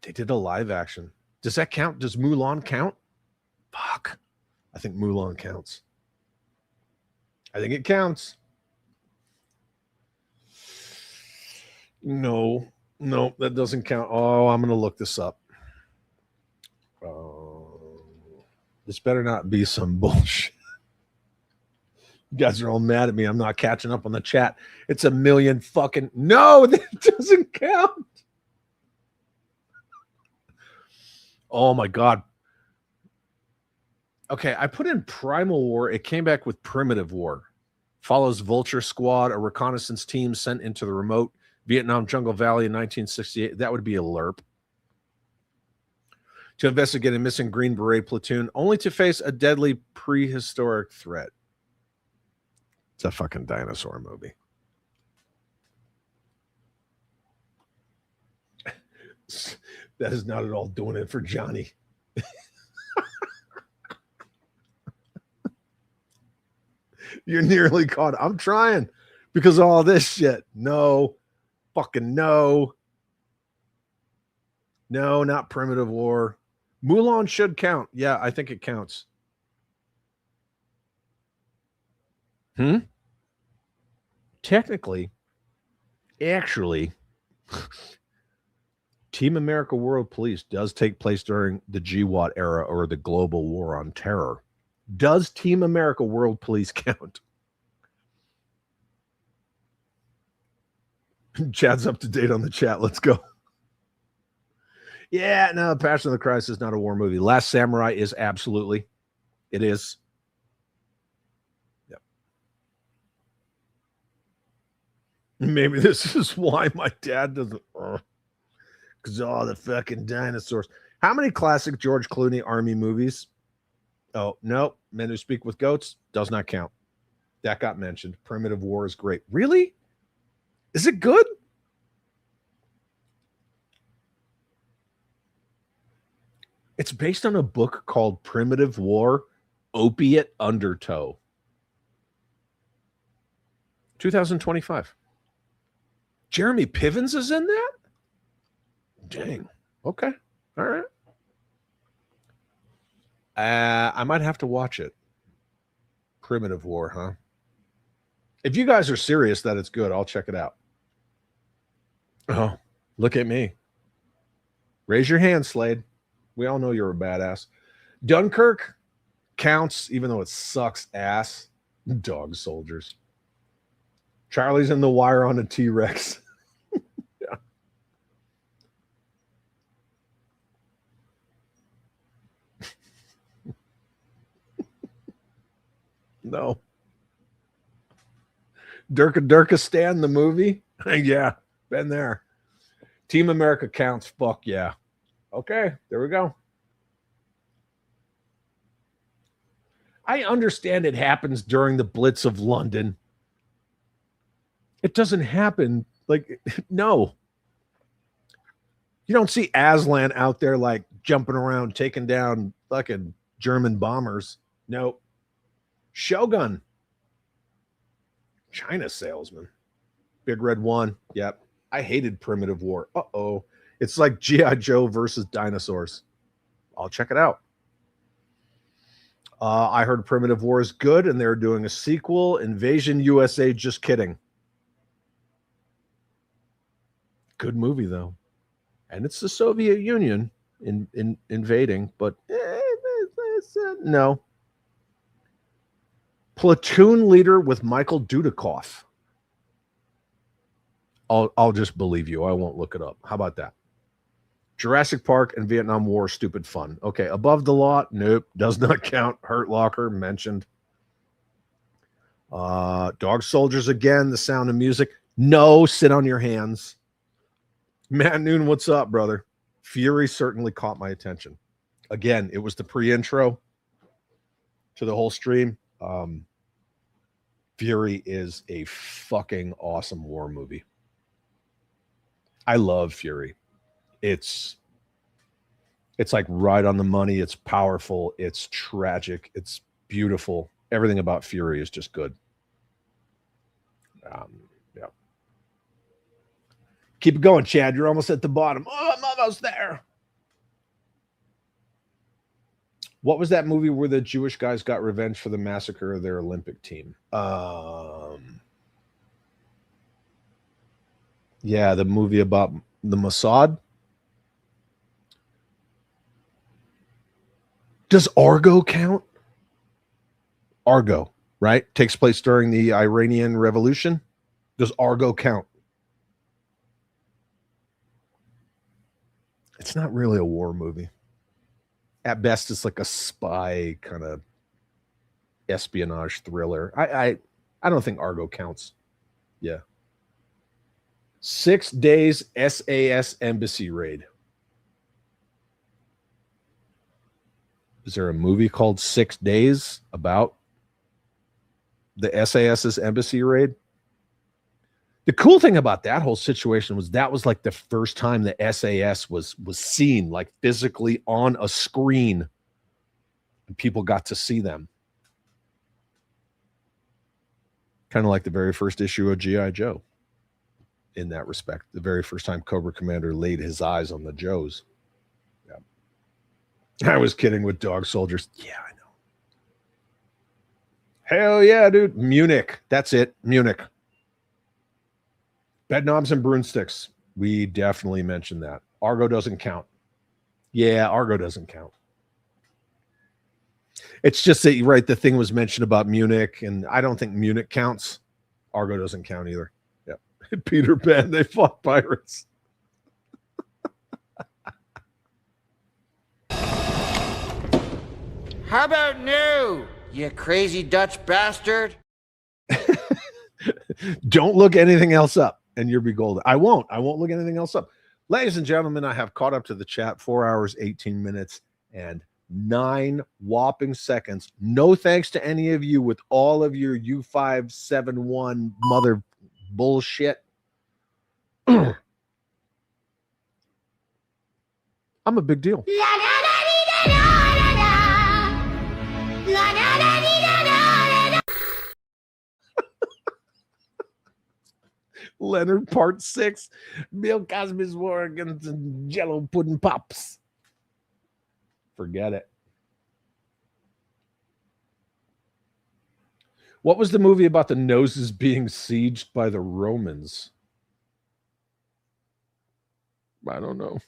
They did a live action. Does that count? Does Mulan count? Fuck. I think Mulan counts. I think it counts. No, that doesn't count. Oh, I'm going to look this up. This better not be some bullshit. You guys are all mad at me. I'm not catching up on the chat. It's a million fucking... No, that doesn't count. Oh, my God. Okay, I put in Primal War. It came back with Primitive War. Follows Vulture Squad, a reconnaissance team sent into the remote Vietnam Jungle Valley in 1968. That would be a LERP. To investigate a missing Green Beret platoon, only to face a deadly prehistoric threat. It's a fucking dinosaur movie. That is not at all doing it for Johnny. You're nearly caught. I'm trying because of all this shit. No. Fucking no. No, not Primitive War. Mulan should count. Yeah, I think it counts. Technically, actually, Team America World Police does take place during the GWAT era or the Global War on Terror. Does Team America World Police count? Chad's up to date on the chat. Let's go. Yeah, no, Passion of the Christ is not a war movie. Last Samurai is absolutely. It is. Yep. Maybe this is why my dad doesn't. Because all the fucking dinosaurs. How many classic George Clooney Army movies? Oh, no. Men Who Speak with Goats does not count. That got mentioned. Primitive War is great. Really? Is it good? It's based on a book called Primitive War, Opiate Undertow. 2025. Jeremy Pivens is in that? Dang. Okay. All right. I might have to watch it. Primitive War, huh? If you guys are serious that it's good, I'll check it out. Oh, look at me. Raise your hand, Slade. We all know you're a badass. Dunkirk counts, even though it sucks ass. Dog soldiers. Charlie's in the Wire on a T-Rex. Yeah. No. Durkistan, the movie? Yeah, been there. Team America counts. Fuck yeah. Okay, there we go. I understand it happens during the Blitz of London. It doesn't happen like, no. You don't see Aslan out there like jumping around, taking down fucking German bombers. No. Shogun. China salesman. Big Red 1. Yep. I hated Primitive War. Uh-oh. It's like G.I. Joe versus dinosaurs. I'll check it out. I heard Primitive War is good, and they're doing a sequel, Invasion USA. Just kidding. Good movie, though. And it's the Soviet Union invading, but no. Platoon leader with Michael Dudikoff. I'll just believe you. I won't look it up. How about that? Jurassic Park and Vietnam War, stupid fun. Okay, Above the Law, nope, does not count. Hurt Locker, mentioned. Dog Soldiers again, The Sound of Music. No, sit on your hands. Matt Noon, what's up, brother? Fury certainly caught my attention. Again, it was the pre-intro to the whole stream. Fury is a fucking awesome war movie. I love Fury. It's like right on the money. It's powerful. It's tragic. It's beautiful. Everything about Fury is just good. Yeah. Keep it going, Chad. You're almost at the bottom. Oh, I'm almost there. What was that movie where the Jewish guys got revenge for the massacre of their Olympic team? Yeah, the movie about the Mossad. Does Argo count? Argo, right? Takes place during the Iranian Revolution. Does Argo count? It's not really a war movie. At best, it's like a spy kind of espionage thriller. I don't think Argo counts. Yeah. 6 Days SAS Embassy Raid. Is there a movie called 6 Days about the SAS's embassy raid? The cool thing about that whole situation was that was like the first time the SAS was seen, like physically on a screen, and people got to see them. Kind of like the very first issue of G.I. Joe in that respect. The very first time Cobra Commander laid his eyes on the Joes. Yeah. I was kidding with Dog Soldiers. Yeah, I know. Hell yeah, dude. Munich. That's it. Munich. Bedknobs and Broomsticks. We definitely mentioned that. Argo doesn't count. Yeah, Argo doesn't count. It's just that, right, the thing was mentioned about Munich, and I don't think Munich counts. Argo doesn't count either. Yeah. Peter Pan, they fought pirates. How about new, you crazy Dutch bastard? Don't look anything else up, and you'll be golden. I won't look anything else up. Ladies and gentlemen, I have caught up to the chat. 4 hours, 18 minutes, and 9 whopping seconds. No thanks to any of you with all of your U571 mother bullshit. I'm a big deal. Leonard Part 6. Bill Cosby's War Against Jello Pudding Pops. Forget it. What was the movie about the noses being sieged by the Romans? I don't know.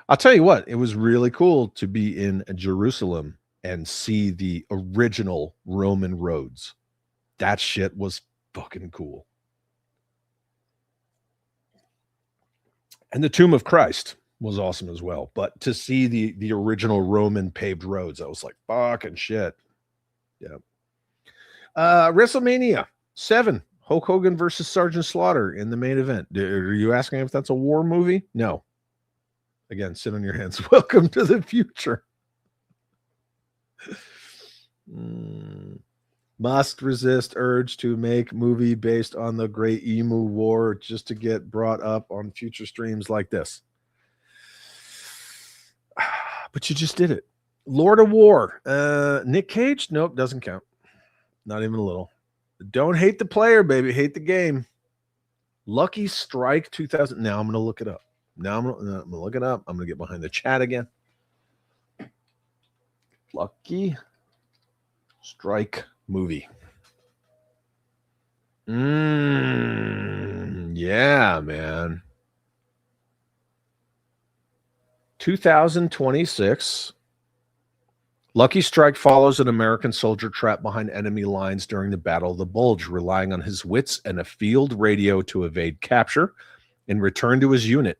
I'll tell you what, it was really cool to be in Jerusalem and see the original Roman roads. That shit was fucking cool. And the Tomb of Christ was awesome as well. But to see the original Roman paved roads, I was like, fucking shit. Yeah. WrestleMania 7, Hulk Hogan versus Sergeant Slaughter in the main event. Are you asking if that's a war movie? No. Again, sit on your hands. Welcome to the future. Must resist urge to make movie based on the Great Emu War just to get brought up on future streams like this. But you just did it. Lord of War. Nick Cage? Nope, doesn't count. Not even a little. Don't hate the player, baby. Hate the game. Lucky Strike 2000. Now I'm going to look it up. Now I'm gonna look it up. I'm going to get behind the chat again. Lucky Strike movie. Yeah, man. 2026. Lucky Strike follows an American soldier trapped behind enemy lines during the Battle of the Bulge, relying on his wits and a field radio to evade capture and return to his unit.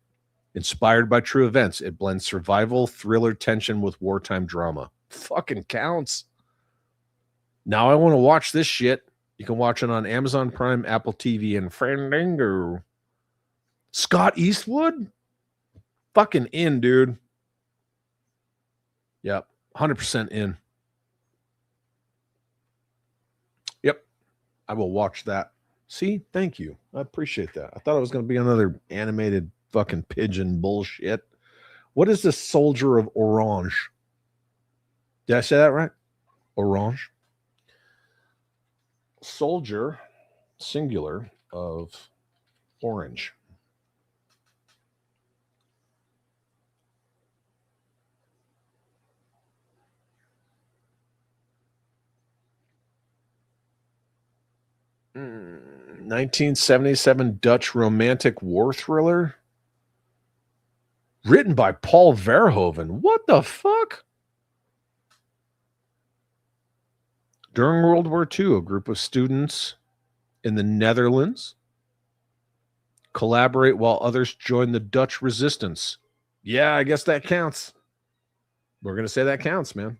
Inspired by true events, it blends survival, thriller, tension with wartime drama. Fucking counts. Now I want to watch this shit. You can watch it on Amazon Prime, Apple TV, and Fandango. Scott Eastwood? Fucking in, dude. Yep. 100% in. Yep. I will watch that. See? Thank you. I appreciate that. I thought it was going to be another animated fucking pigeon bullshit. What is the Soldier of Orange? Did I say that right? Orange? Soldier, singular, of orange. Mm, 1977 Dutch romantic war thriller. Written by Paul Verhoeven. What the fuck? During World War II, a group of students in the Netherlands collaborate while others join the Dutch resistance. Yeah, I guess that counts. We're going to say that counts, man.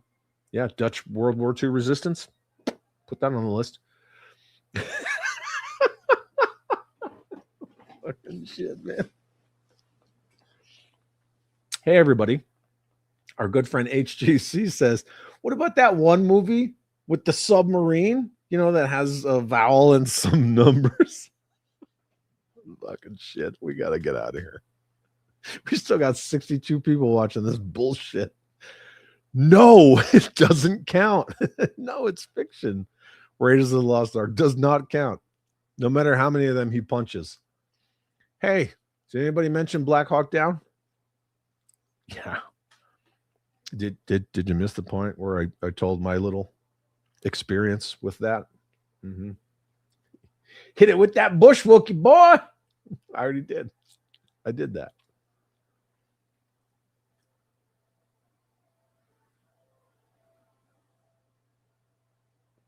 Yeah, Dutch World War II resistance. Put that on the list. Fucking shit, man. Hey, everybody. Our good friend HGC says, what about that one movie with the submarine, you know, that has a vowel and some numbers? Fucking shit. We got to get out of here. We still got 62 people watching this bullshit. No, it doesn't count. No, it's fiction. Raiders of the Lost Ark does not count. No matter how many of them he punches. Hey, did anybody mention Black Hawk Down? Yeah. Did you miss the point where I told my little experience with that? Mm-hmm. Hit it with that bush Wookie, boy. I already did. I did that.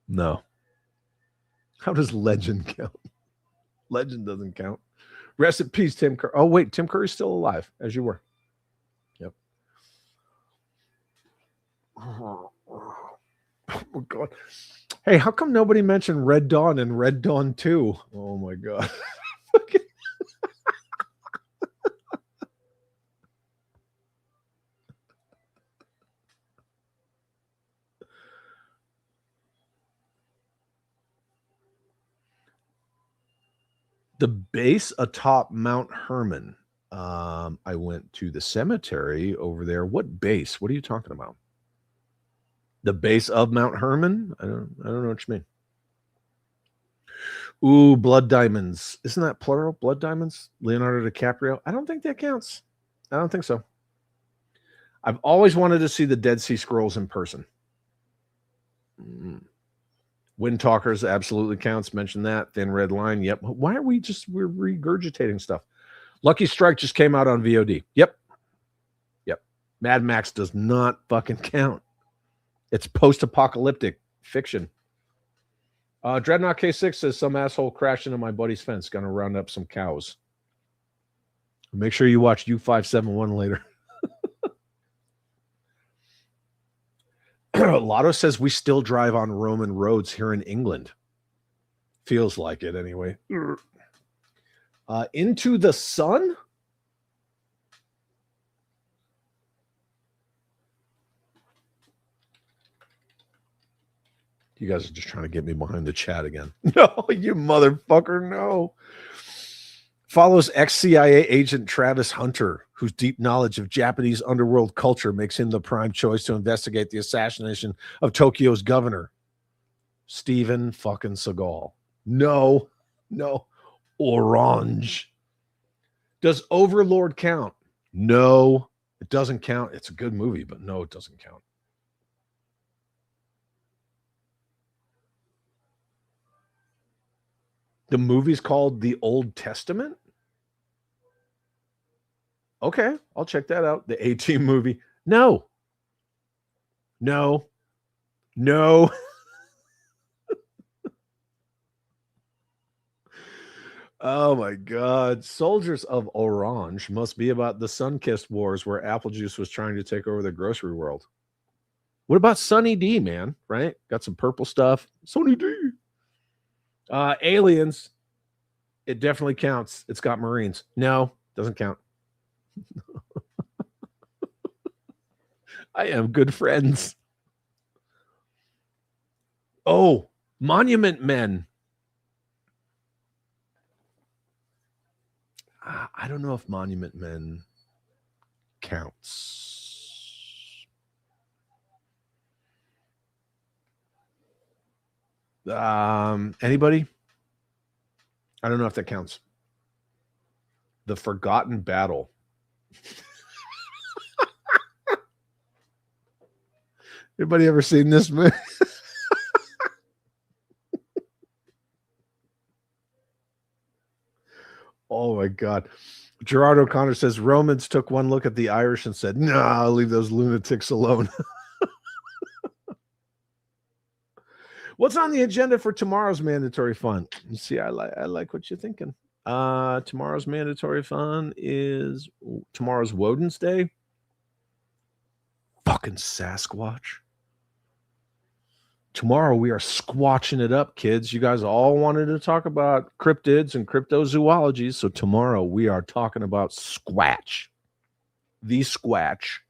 No. How does legend count? Legend doesn't count. Rest in peace, Tim Curry. Oh, wait, Tim Curry's still alive, as you were. Yep. Oh, God. Hey, how come nobody mentioned Red Dawn and Red Dawn 2? Oh, my God. The base atop Mount Herman. I went to the cemetery over there. What base? What are you talking about? The base of Mount Herman? I don't know what you mean. Ooh, Blood Diamonds. Isn't that plural? Blood Diamonds? Leonardo DiCaprio? I don't think that counts. I don't think so. I've always wanted to see the Dead Sea Scrolls in person. Wind Talkers absolutely counts. Mention that. Thin Red Line. Yep. Why are we're regurgitating stuff? Lucky Strike just came out on VOD. Yep. Mad Max does not fucking count. It's post-apocalyptic fiction. Dreadnought K6 says some asshole crashed into my buddy's fence. Gonna round up some cows. Make sure you watch U571 later. Lotto says we still drive on Roman roads here in England. Feels like it anyway. Into the Sun? You guys are just trying to get me behind the chat again. No, you motherfucker, no. Follows ex-CIA agent Travis Hunter, whose deep knowledge of Japanese underworld culture makes him the prime choice to investigate the assassination of Tokyo's governor, Steven fucking Seagal. No. Orange. Does Overlord count? No, it doesn't count. It's a good movie, but no, it doesn't count. The movie's called The Old Testament? Okay, I'll check that out. The A-Team movie. No. Oh my God. Soldiers of Orange must be about the Sun-Kissed Wars where apple juice was trying to take over the grocery world. What about Sunny D, man? Right? Got some purple stuff. Sunny D. Aliens. It definitely counts. It's got Marines. No, doesn't count. I am good friends. Oh, Monument Men. I don't know if Monument Men counts. Anybody? I don't know if that counts. The Forgotten Battle. Anybody ever seen this movie? Oh my God. Gerard O'Connor says Romans took one look at the Irish and said, "Nah, leave those lunatics alone." What's on the agenda for tomorrow's mandatory fun? You see, I like what you're thinking. Tomorrow's mandatory fun is tomorrow's Woden's Day. Fucking Sasquatch. Tomorrow we are squatching it up, kids. You guys all wanted to talk about cryptids and cryptozoology, so tomorrow we are talking about Squatch. The Squatch.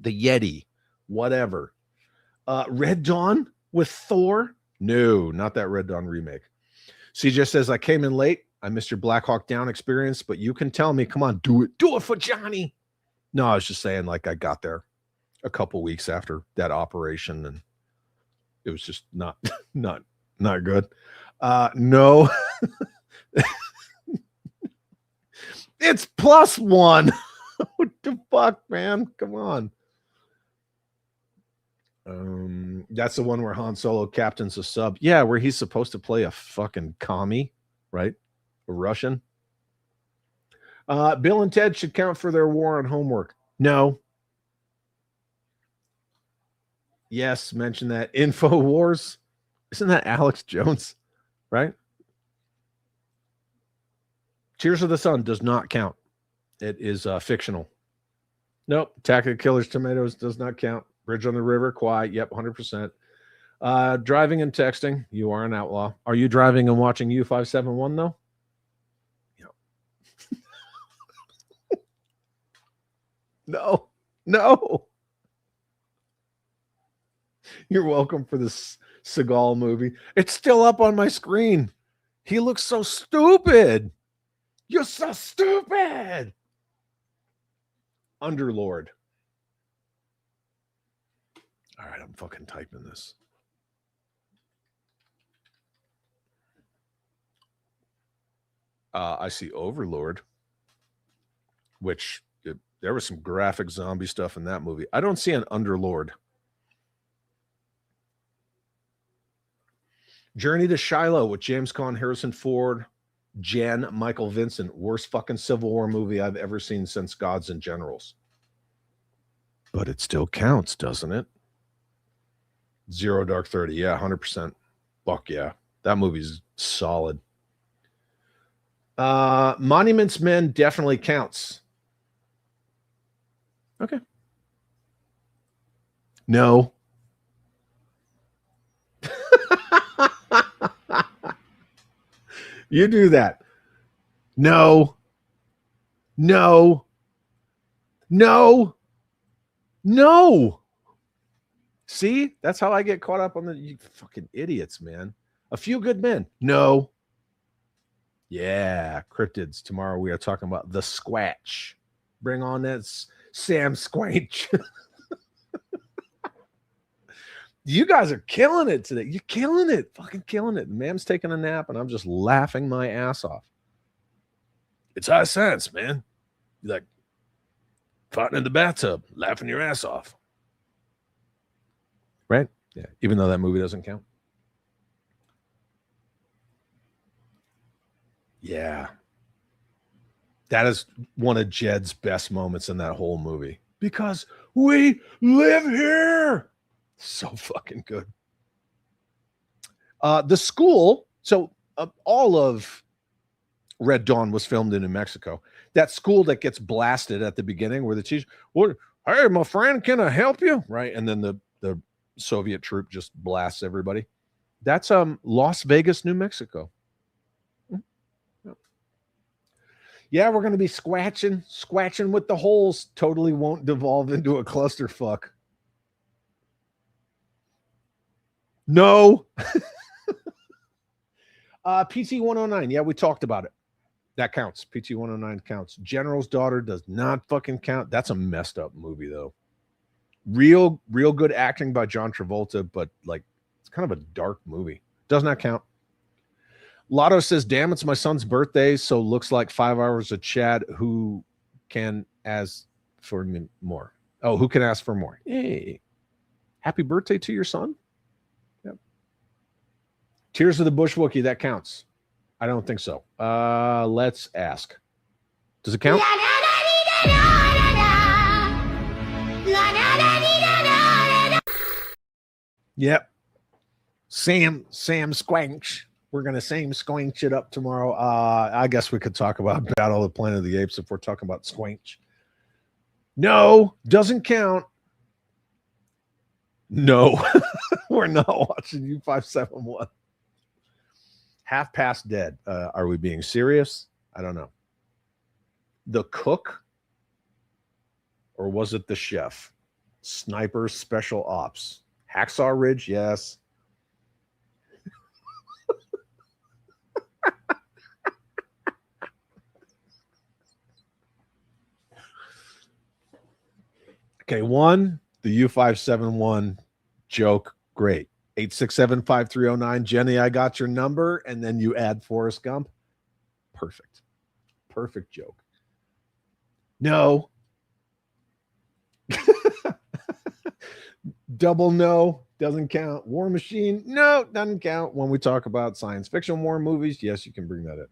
The Yeti. Whatever. Red Dawn with Thor? No, not that Red Dawn remake. CJ says, I came in late. I missed your Black Hawk Down experience, but you can tell me, come on, do it. Do it for Johnny. No, I was just saying, like, I got there a couple weeks after that operation, and it was just not good. No. It's +1. What the fuck, man? Come on. That's the one where Han Solo captains a sub. Yeah, where he's supposed to play a fucking commie, right? A Russian. Bill and Ted should count for their war on homework. No. Yes, mention that. InfoWars. Isn't that Alex Jones? Right? Tears of the Sun does not count. It is fictional. Nope. Attack of the Killers Tomatoes does not count. Bridge on the River, Quiet. Yep, 100%. Driving and texting. You are an outlaw. Are you driving and watching U571 though? Yep. No. You're welcome for this Seagal movie. It's still up on my screen. He looks so stupid. You're so stupid. Underlord. All right, I'm fucking typing this. I see Overlord, which there was some graphic zombie stuff in that movie. I don't see an Underlord. Journey to Shiloh with James Caan, Harrison Ford, Jen, Michael Vincent. Worst fucking Civil War movie I've ever seen since Gods and Generals. But it still counts, doesn't it? Zero Dark 30. Yeah, 100%. Fuck yeah. That movie's solid. Monuments Men definitely counts. Okay. No. You do that. No. No. No. No. See? That's how I get caught up on you fucking idiots, man. A Few Good Men. No. Yeah, cryptids. Tomorrow we are talking about the Squatch. Bring on that Sam Squanch. You guys are killing it today. You're killing it. Fucking killing it. Ma'am's taking a nap and I'm just laughing my ass off. It's high science, man. You're like fighting in the bathtub, laughing your ass off. Right? Yeah. Even though that movie doesn't count. Yeah. That is one of Jed's best moments in that whole movie. Because we live here. So fucking good. The school. So all of Red Dawn was filmed in New Mexico. That school that gets blasted at the beginning where the teacher, well, hey, my friend, can I help you? Right. And then the Soviet troop just blasts everybody. That's Las Vegas, New Mexico. Yeah, we're going to be squatching with the holes. Totally won't devolve into a clusterfuck. No. PT 109. Yeah, we talked about it. That counts. PT 109 counts. General's Daughter does not fucking count. That's a messed up movie, though. Real good acting by John Travolta, but like it's kind of a dark movie. Does not count. Lotto says, damn, it's my son's birthday, so looks like 5 hours of Chad. Who can ask for more? Oh, who can ask for more? Hey, happy birthday to your son. Yep. Tears of the Bush Wookiee, that counts. I don't think so. Let's ask. Does it count? Yep. Sam Squanch. We're going to squanch it up tomorrow. I guess we could talk about Battle of the Planet of the Apes if we're talking about squanch. No, doesn't count. No, we're not watching U571. Half Past Dead. Are we being serious? I don't know. The Cook? Or was it The Chef? Sniper Special Ops. Hacksaw Ridge? Yes. Okay, one, the U571 joke, great. 867-5309. Jenny, I got your number, and then you add Forrest Gump. Perfect. Perfect joke. No. Double no, doesn't count. War Machine, no, doesn't count. When we talk about science fiction war movies, yes, you can bring that in.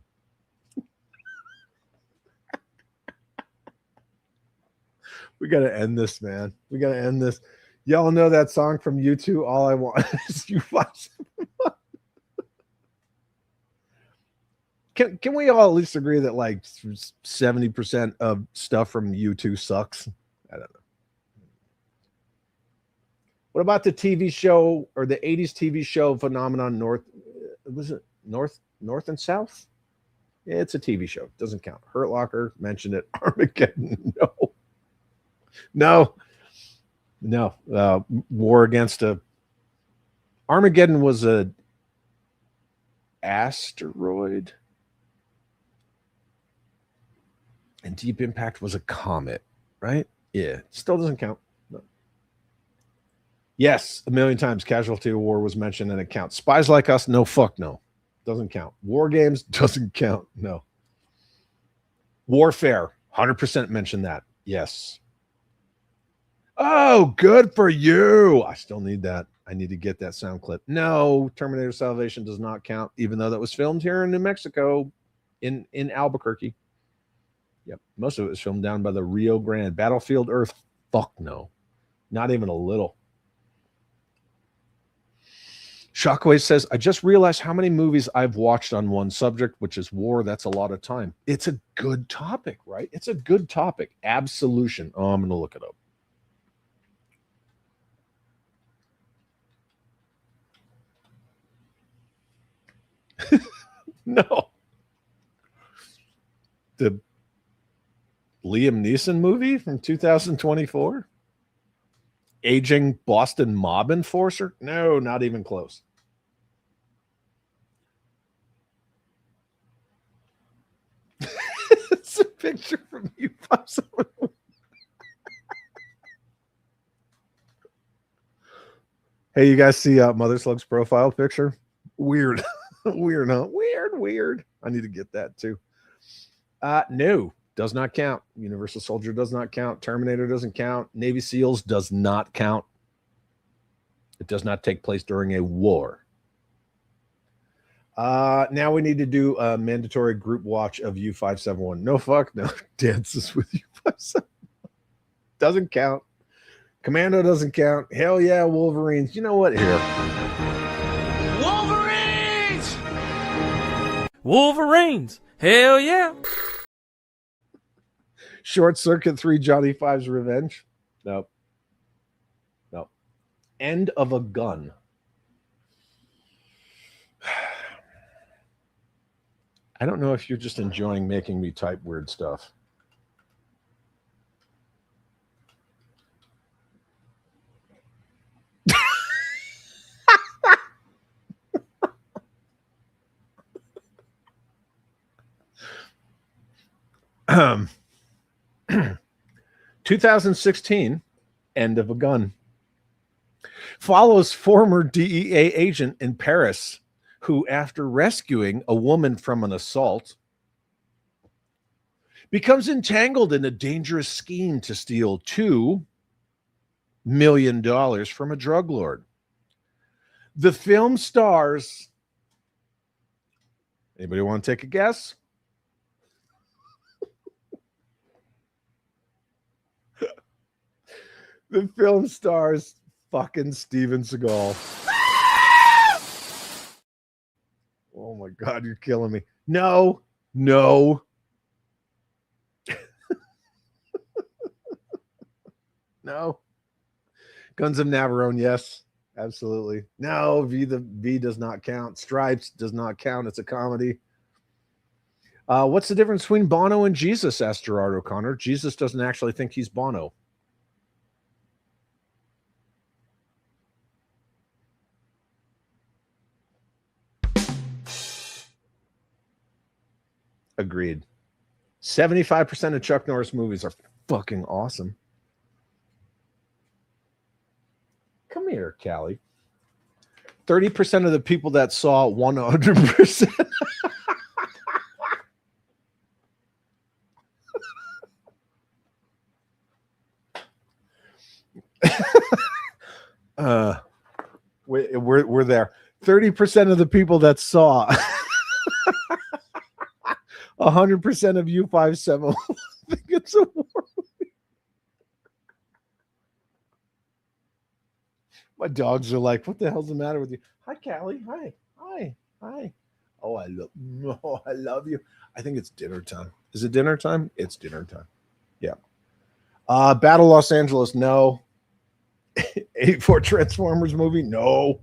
We got to end this, man. We got to end this. Y'all know that song from U2, All I Want Is You 571. Can we all at least agree that like 70% of stuff from U2 sucks? I don't know. What about the TV show or the 80s TV show phenomenon North? Was it North and South? Yeah, it's a TV show. Doesn't count. Hurt Locker mentioned it. Armageddon, no. War against a Armageddon was a asteroid, and Deep Impact was a comet, right? Yeah, still doesn't count. No. Yes, a million times Casualty of War was mentioned and it counts. Spies Like Us, no, fuck no. Doesn't count. War Games doesn't count. No. Warfare, 100% mentioned that. Yes. Oh, good for you. I still need that. I need to get that sound clip. No, Terminator Salvation does not count, even though that was filmed here in New Mexico in Albuquerque. Yep. Most of it was filmed down by the Rio Grande. Battlefield Earth, fuck no. Not even a little. Shockwave says, I just realized how many movies I've watched on one subject, which is war. That's a lot of time. It's a good topic, right? It's a good topic. Absolution. Oh, I'm going to look it up. No. The Liam Neeson movie from 2024? Aging Boston mob enforcer? No, not even close. It's a picture from you. Hey, you guys see Mother Slug's profile picture? Weird. Weird, huh? Weird. I need to get that too. No, does not count. Universal Soldier does not count. Terminator doesn't count. Navy SEALs does not count. It does not take place during a war. Now we need to do a mandatory group watch of U571. No fuck, no dances with U571. Doesn't count. Commando doesn't count. Hell yeah, Wolverines. You know what? Here. Wolverines! Hell yeah! Short Circuit 3, Johnny Five's Revenge. Nope. End of a Gun. I don't know if you're just enjoying making me type weird stuff. Um, 2016, End of a Gun. Follows former DEA agent in Paris who, after rescuing a woman from an assault, becomes entangled in a dangerous scheme to steal $2 million from a drug lord. The film stars... Anybody want to take a guess? The film stars fucking Steven Seagal. Oh my God, you're killing me. No. No. Guns of Navarone, yes. Absolutely. No, V does not count. Stripes does not count. It's a comedy. What's the difference between Bono and Jesus? Asked Gerard O'Connor. Jesus doesn't actually think he's Bono. Agreed. 75% of Chuck Norris movies are fucking awesome. Come here, Callie. 30% of the people that saw 100%. We're there. 30% of the people that saw 100% of U57 think it's a war movie. My dogs are like, what the hell's the matter with you? Hi, Callie. Hi. Oh, I love you. I think it's dinner time. Is it dinner time? It's dinner time. Yeah. Battle Los Angeles, no. 84 Transformers movie, no.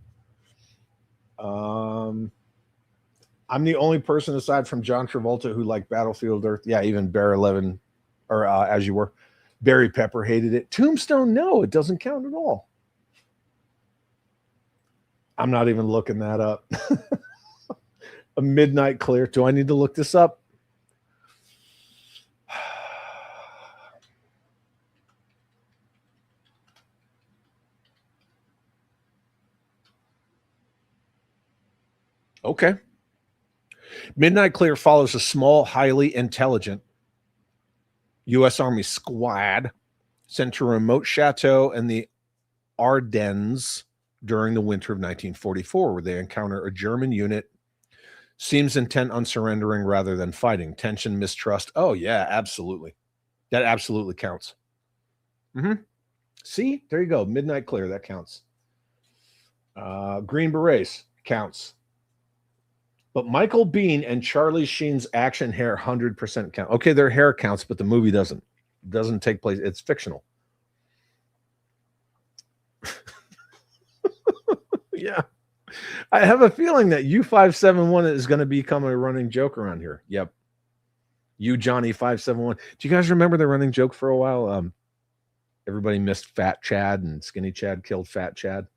I'm the only person aside from John Travolta who liked Battlefield Earth. Yeah, even Bear 11, or As You Were. Barry Pepper hated it. Tombstone, no, it doesn't count at all. I'm not even looking that up. A Midnight Clear. Do I need to look this up? Okay. Midnight Clear follows a small, highly intelligent U.S. Army squad sent to a remote chateau in the Ardennes during the winter of 1944, where they encounter a German unit, seems intent on surrendering rather than fighting. Tension, mistrust. Oh, yeah, absolutely. That absolutely counts. See, there you go. Midnight Clear, that counts. Green Berets counts. But Michael Biehn and Charlie Sheen's action hair 100% count. Okay, their hair counts, but the movie doesn't. It doesn't take place. It's fictional. Yeah. I have a feeling that U571 is going to become a running joke around here. Yep. You, Johnny 571. Do you guys remember the running joke for a while? Everybody missed Fat Chad and Skinny Chad killed Fat Chad.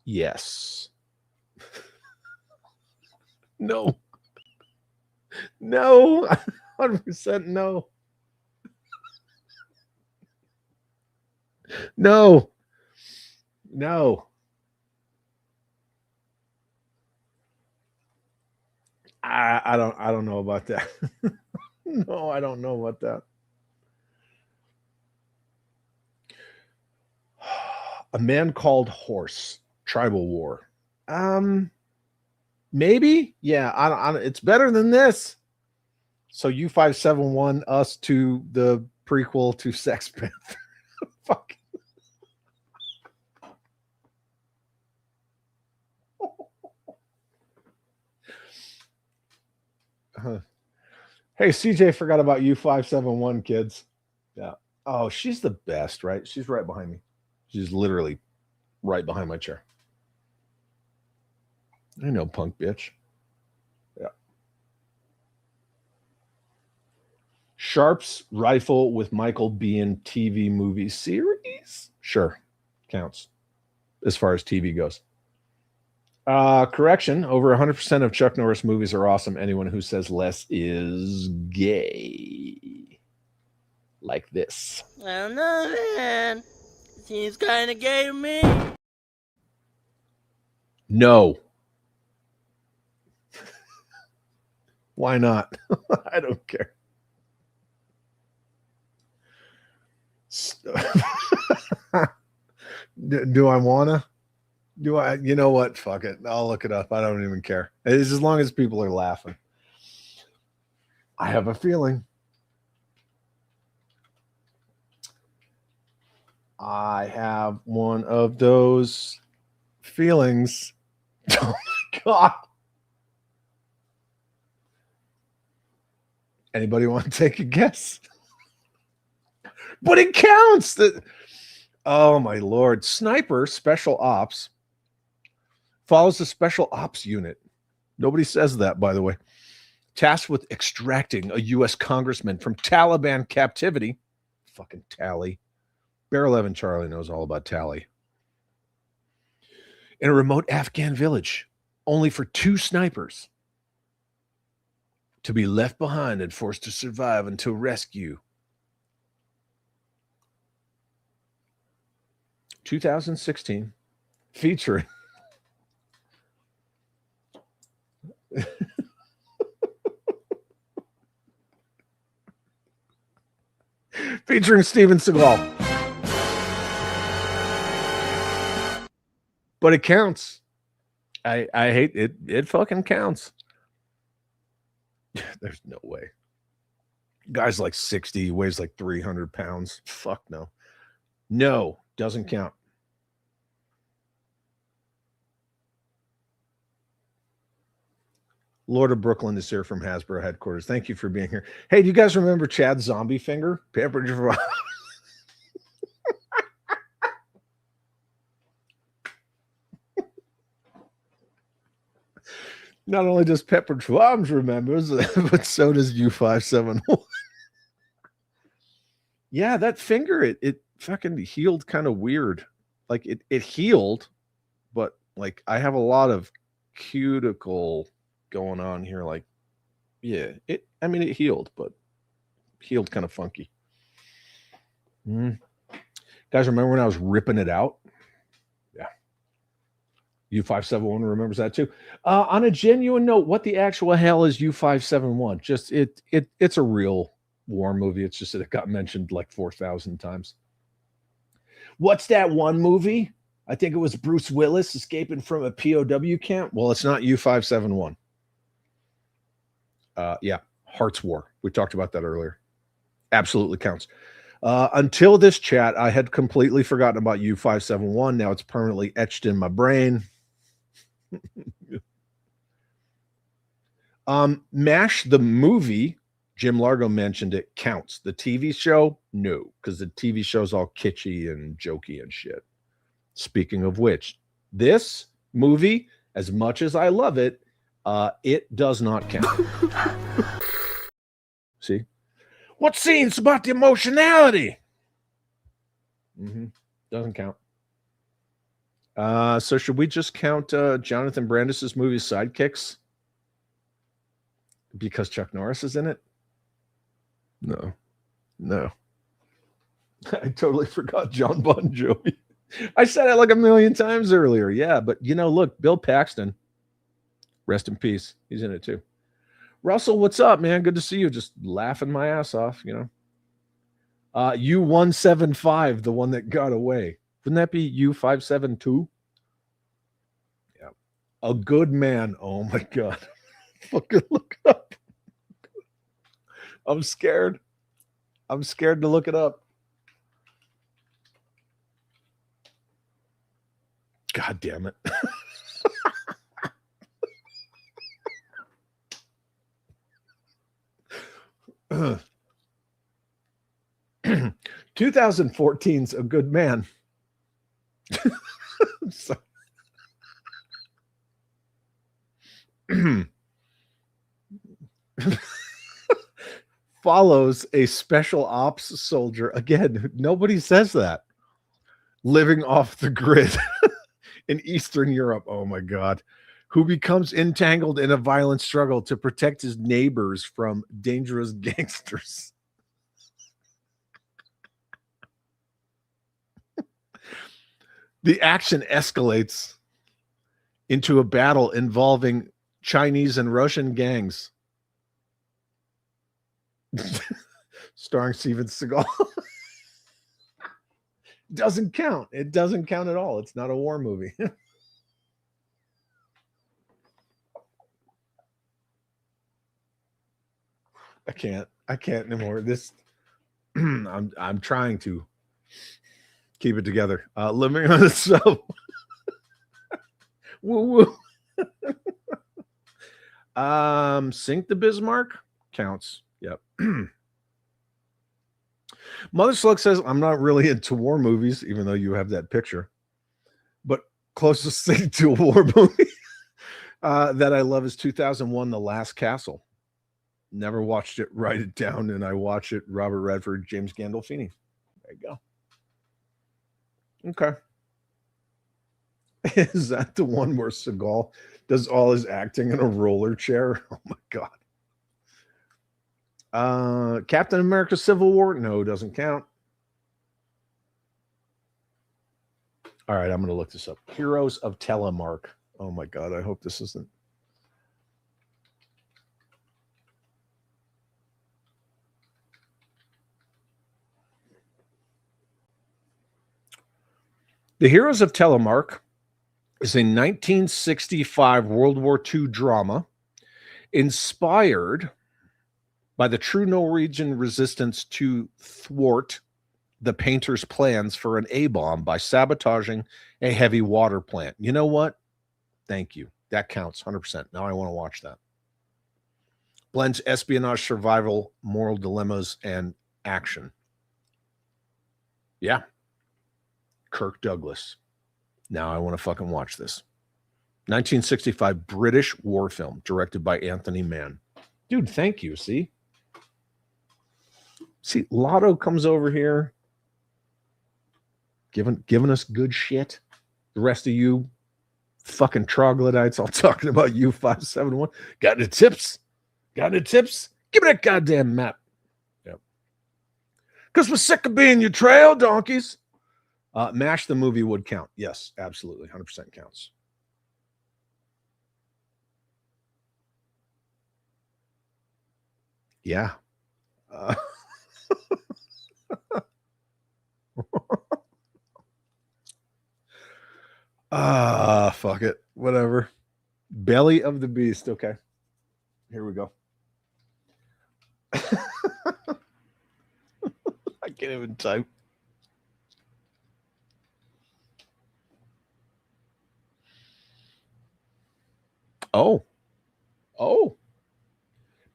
Yes. No. No. 100% no. No. No. I don't know about that. No, I don't know about that. A Man Called Horse, Tribal War. Maybe. Yeah, I don't, it's better than this. So U571 us to the prequel to Sex Panther. Fuck. Hey, CJ forgot about U571, kids. Yeah. Oh, she's the best, right? She's right behind me. She's literally right behind my chair. I know, punk bitch. Yeah. Sharp's Rifle with Michael Biehn TV movie series? Sure. Counts as far as TV goes. Correction, over 100% of Chuck Norris movies are awesome. Anyone who says less is gay. Like this. I don't know, man. Seems kind of gay to me. No. Why not? I don't care. Do I wanna? Do I? You know what? Fuck it. I'll look it up. I don't even care. It's as long as people are laughing. I have a feeling. I have one of those feelings. Oh my God. Anybody want to take a guess? But it counts. Oh my Lord. Sniper Special Ops follows the Special Ops unit. Nobody says that, by the way. Tasked with extracting a U.S. congressman from Taliban captivity. Fucking Tally. Bear 11 Charlie knows all about Tally. In a remote Afghan village, only for 2 snipers to be left behind and forced to survive until rescue. 2016, featuring featuring Steven Seagal. But it counts. I hate it. It fucking counts. There's no way. Guy's like 60, weighs like 300 pounds. Fuck no. No, doesn't count. Lord of Brooklyn is here from Hasbro headquarters. Thank you for being here. Hey, do you guys remember Chad Zombie Finger? Pepper. Not only does Pepper Schwabs remembers, but so does U571. Yeah, that finger, it fucking healed kind of weird. Like it healed, but like I have a lot of cuticle going on here. Like, yeah, it healed, but healed kind of funky. Guys, remember when I was ripping it out? Yeah. U571 remembers that too. On a genuine note, what the actual hell is U571? Just it's a real war movie. It's just that it got mentioned like 4,000 times. What's that one movie? I think it was Bruce Willis escaping from a POW camp. Well, it's not U571. Yeah, Hearts War. We talked about that earlier. Absolutely counts. Until this chat, I had completely forgotten about U571. Now it's permanently etched in my brain. MASH the movie, Jim Largo mentioned it, counts. The TV show, no, because the TV show's all kitschy and jokey and shit. Speaking of which, this movie, as much as I love it, it does not count. See? What scene's about the emotionality? Doesn't count. So should we just count Jonathan Brandis' movie Sidekicks? Because Chuck Norris is in it? No. I totally forgot John Bon Jovi. I said it like a million times earlier. Yeah, but look, Bill Paxton, rest in peace. He's in it too. Russell, what's up, man? Good to see you. Just laughing my ass off, U175, the one that got away. Wouldn't that be U572? Yeah. A Good Man. Oh my God. Fucking look it up. I'm scared. I'm scared to look it up. God damn it. 2014's A Good Man. Follows a special ops soldier. Again, nobody says that. Living off the grid in Eastern Europe. Oh my God. Who becomes entangled in a violent struggle to protect his neighbors from dangerous gangsters. The action escalates into a battle involving Chinese and Russian gangs. Starring Steven Seagal. Doesn't count. It doesn't count at all. It's not a war movie. I can't anymore. This I'm trying to keep it together. Living on the sub. Woo woo. Sink the Bismarck counts. Yep. Mother Slug says, I'm not really into war movies, even though you have that picture. But closest thing to a war movie that I love is 2001, The Last Castle. Never watched it. Write it down, and I watch it. Robert Redford, James Gandolfini. There you go. Okay. Is that the one where Seagal does all his acting in a roller chair? Oh my God. Captain America Civil War? No, doesn't count. All right, I'm going to look this up. Heroes of Telemark. Oh my God, I hope this isn't. The Heroes of Telemark is a 1965 World War II drama inspired by the true Norwegian resistance to thwart the painter's plans for an A-bomb by sabotaging a heavy water plant. You know what? Thank you. That counts 100%. Now I want to watch that. Blends espionage, survival, moral dilemmas, and action. Yeah. Kirk Douglas. Now I want to fucking watch this. 1965 British war film directed by Anthony Mann. Dude, thank you. See, Lotto comes over here giving us good shit. The rest of you fucking troglodytes all talking about U571. Got any tips? Got any tips? Give me that goddamn map. Yep. Because we're sick of being your trail donkeys. MASH the movie would count. Yes, absolutely. 100% counts. Yeah. Fuck it. Whatever. Belly of the Beast. Okay. Here we go. can't even type. Oh.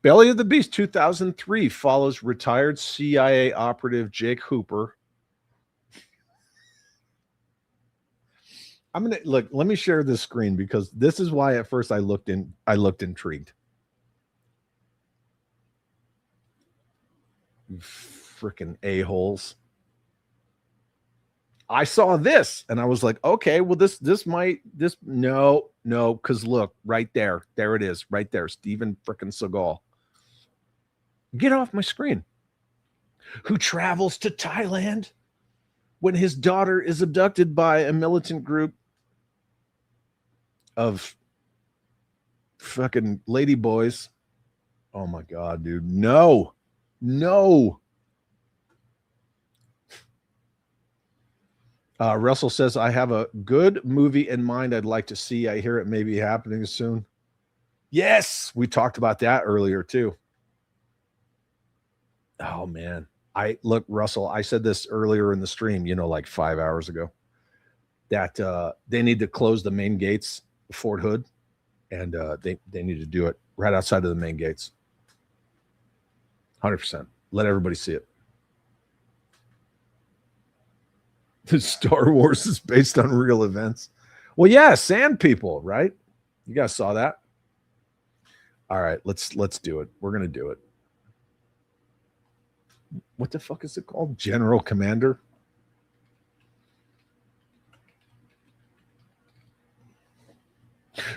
Belly of the Beast 2003 follows retired CIA operative Jake Hooper. I'm gonna look. Let me share this screen because this is why at first I looked intrigued. Freaking a-holes. I saw this and I was like, okay, well, no, because look, right there it is, right there, Steven freaking Seagal. Get off my screen. Who travels to Thailand when his daughter is abducted by a militant group of fucking lady boys. Oh my God, dude. No. Russell says, I have a good movie in mind I'd like to see. I hear it may be happening soon. Yes, we talked about that earlier too. Oh man. Look, Russell, I said this earlier in the stream, like 5 hours ago, that they need to close the main gates, Fort Hood, and they need to do it right outside of the main gates. 100%. Let everybody see it. The Star Wars is based on real events. Well, yeah, Sand People, right? You guys saw that. All right, let's do it. We're gonna do it. What the fuck is it called? General Commander?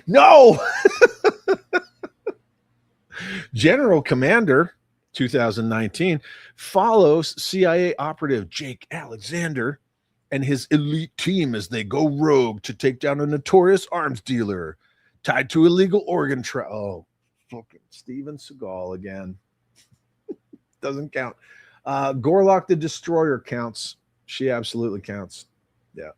No! General Commander 2019 follows CIA operative Jake Alexander and his elite team as they go rogue to take down a notorious arms dealer tied to illegal organ Oh, fucking Steven Seagal again. Doesn't count. Gorlock the Destroyer counts. She absolutely counts. Yeah.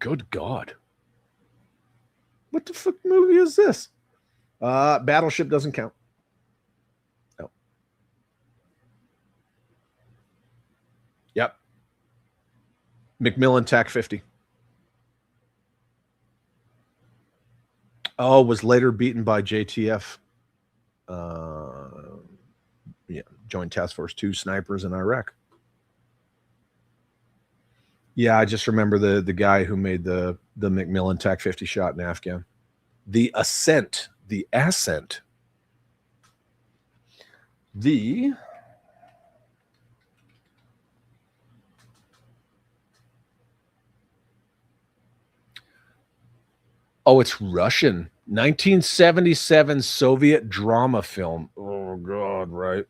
Good God. What the fuck movie is this? Battleship doesn't count. No. Yep. McMillan TAC 50. Oh, was later beaten by JTF. Yeah, Joint Task Force 2 snipers in Iraq. Yeah, I just remember the guy who made the McMillan TAC 50 shot in Afghan. The Ascent. Oh, it's Russian. 1977 Soviet drama film. Oh, God, right.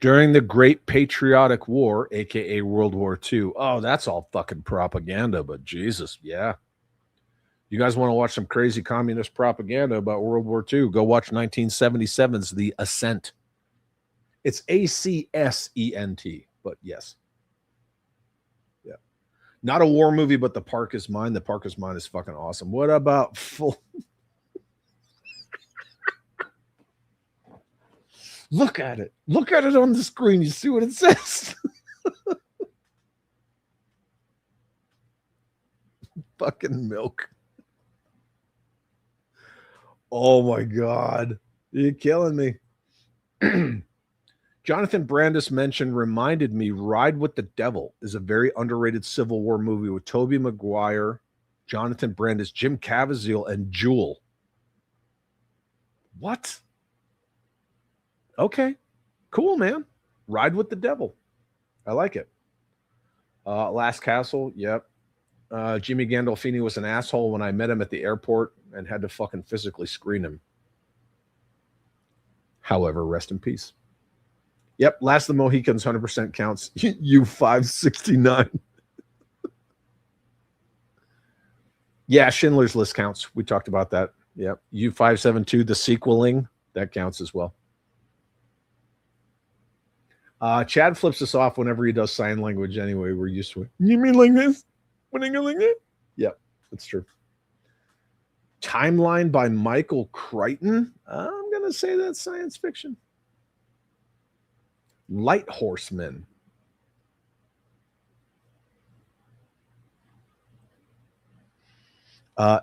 During the Great Patriotic War, a.k.a. World War II. Oh, that's all fucking propaganda, but Jesus, yeah. You guys want to watch some crazy communist propaganda about World War II, go watch 1977's The Ascent. It's ACSENT, but yes. Yeah. Not a war movie, but The Park is Mine. The Park is Mine is fucking awesome. What about full... Look at it. Look at it on the screen. You see what it says? Fucking milk. Oh my God. You're killing me. Jonathan Brandis mentioned reminded me Ride with the Devil is a very underrated Civil War movie with Tobey Maguire, Jonathan Brandis, Jim Caviezel, and Jewel. What? Okay, cool, man. Ride with the Devil. I like it. Last Castle, yep. Jimmy Gandolfini was an asshole when I met him at the airport and had to fucking physically screen him. However, rest in peace. Yep, Last of the Mohicans 100% counts. U569. Yeah, Schindler's List counts. We talked about that. Yep. U572, the sequeling, that counts as well. Chad flips us off whenever he does sign language anyway. We're used to it. You mean like this? When I go like that? Yep, that's true. Timeline by Michael Crichton. I'm going to say that's science fiction. Light Horseman.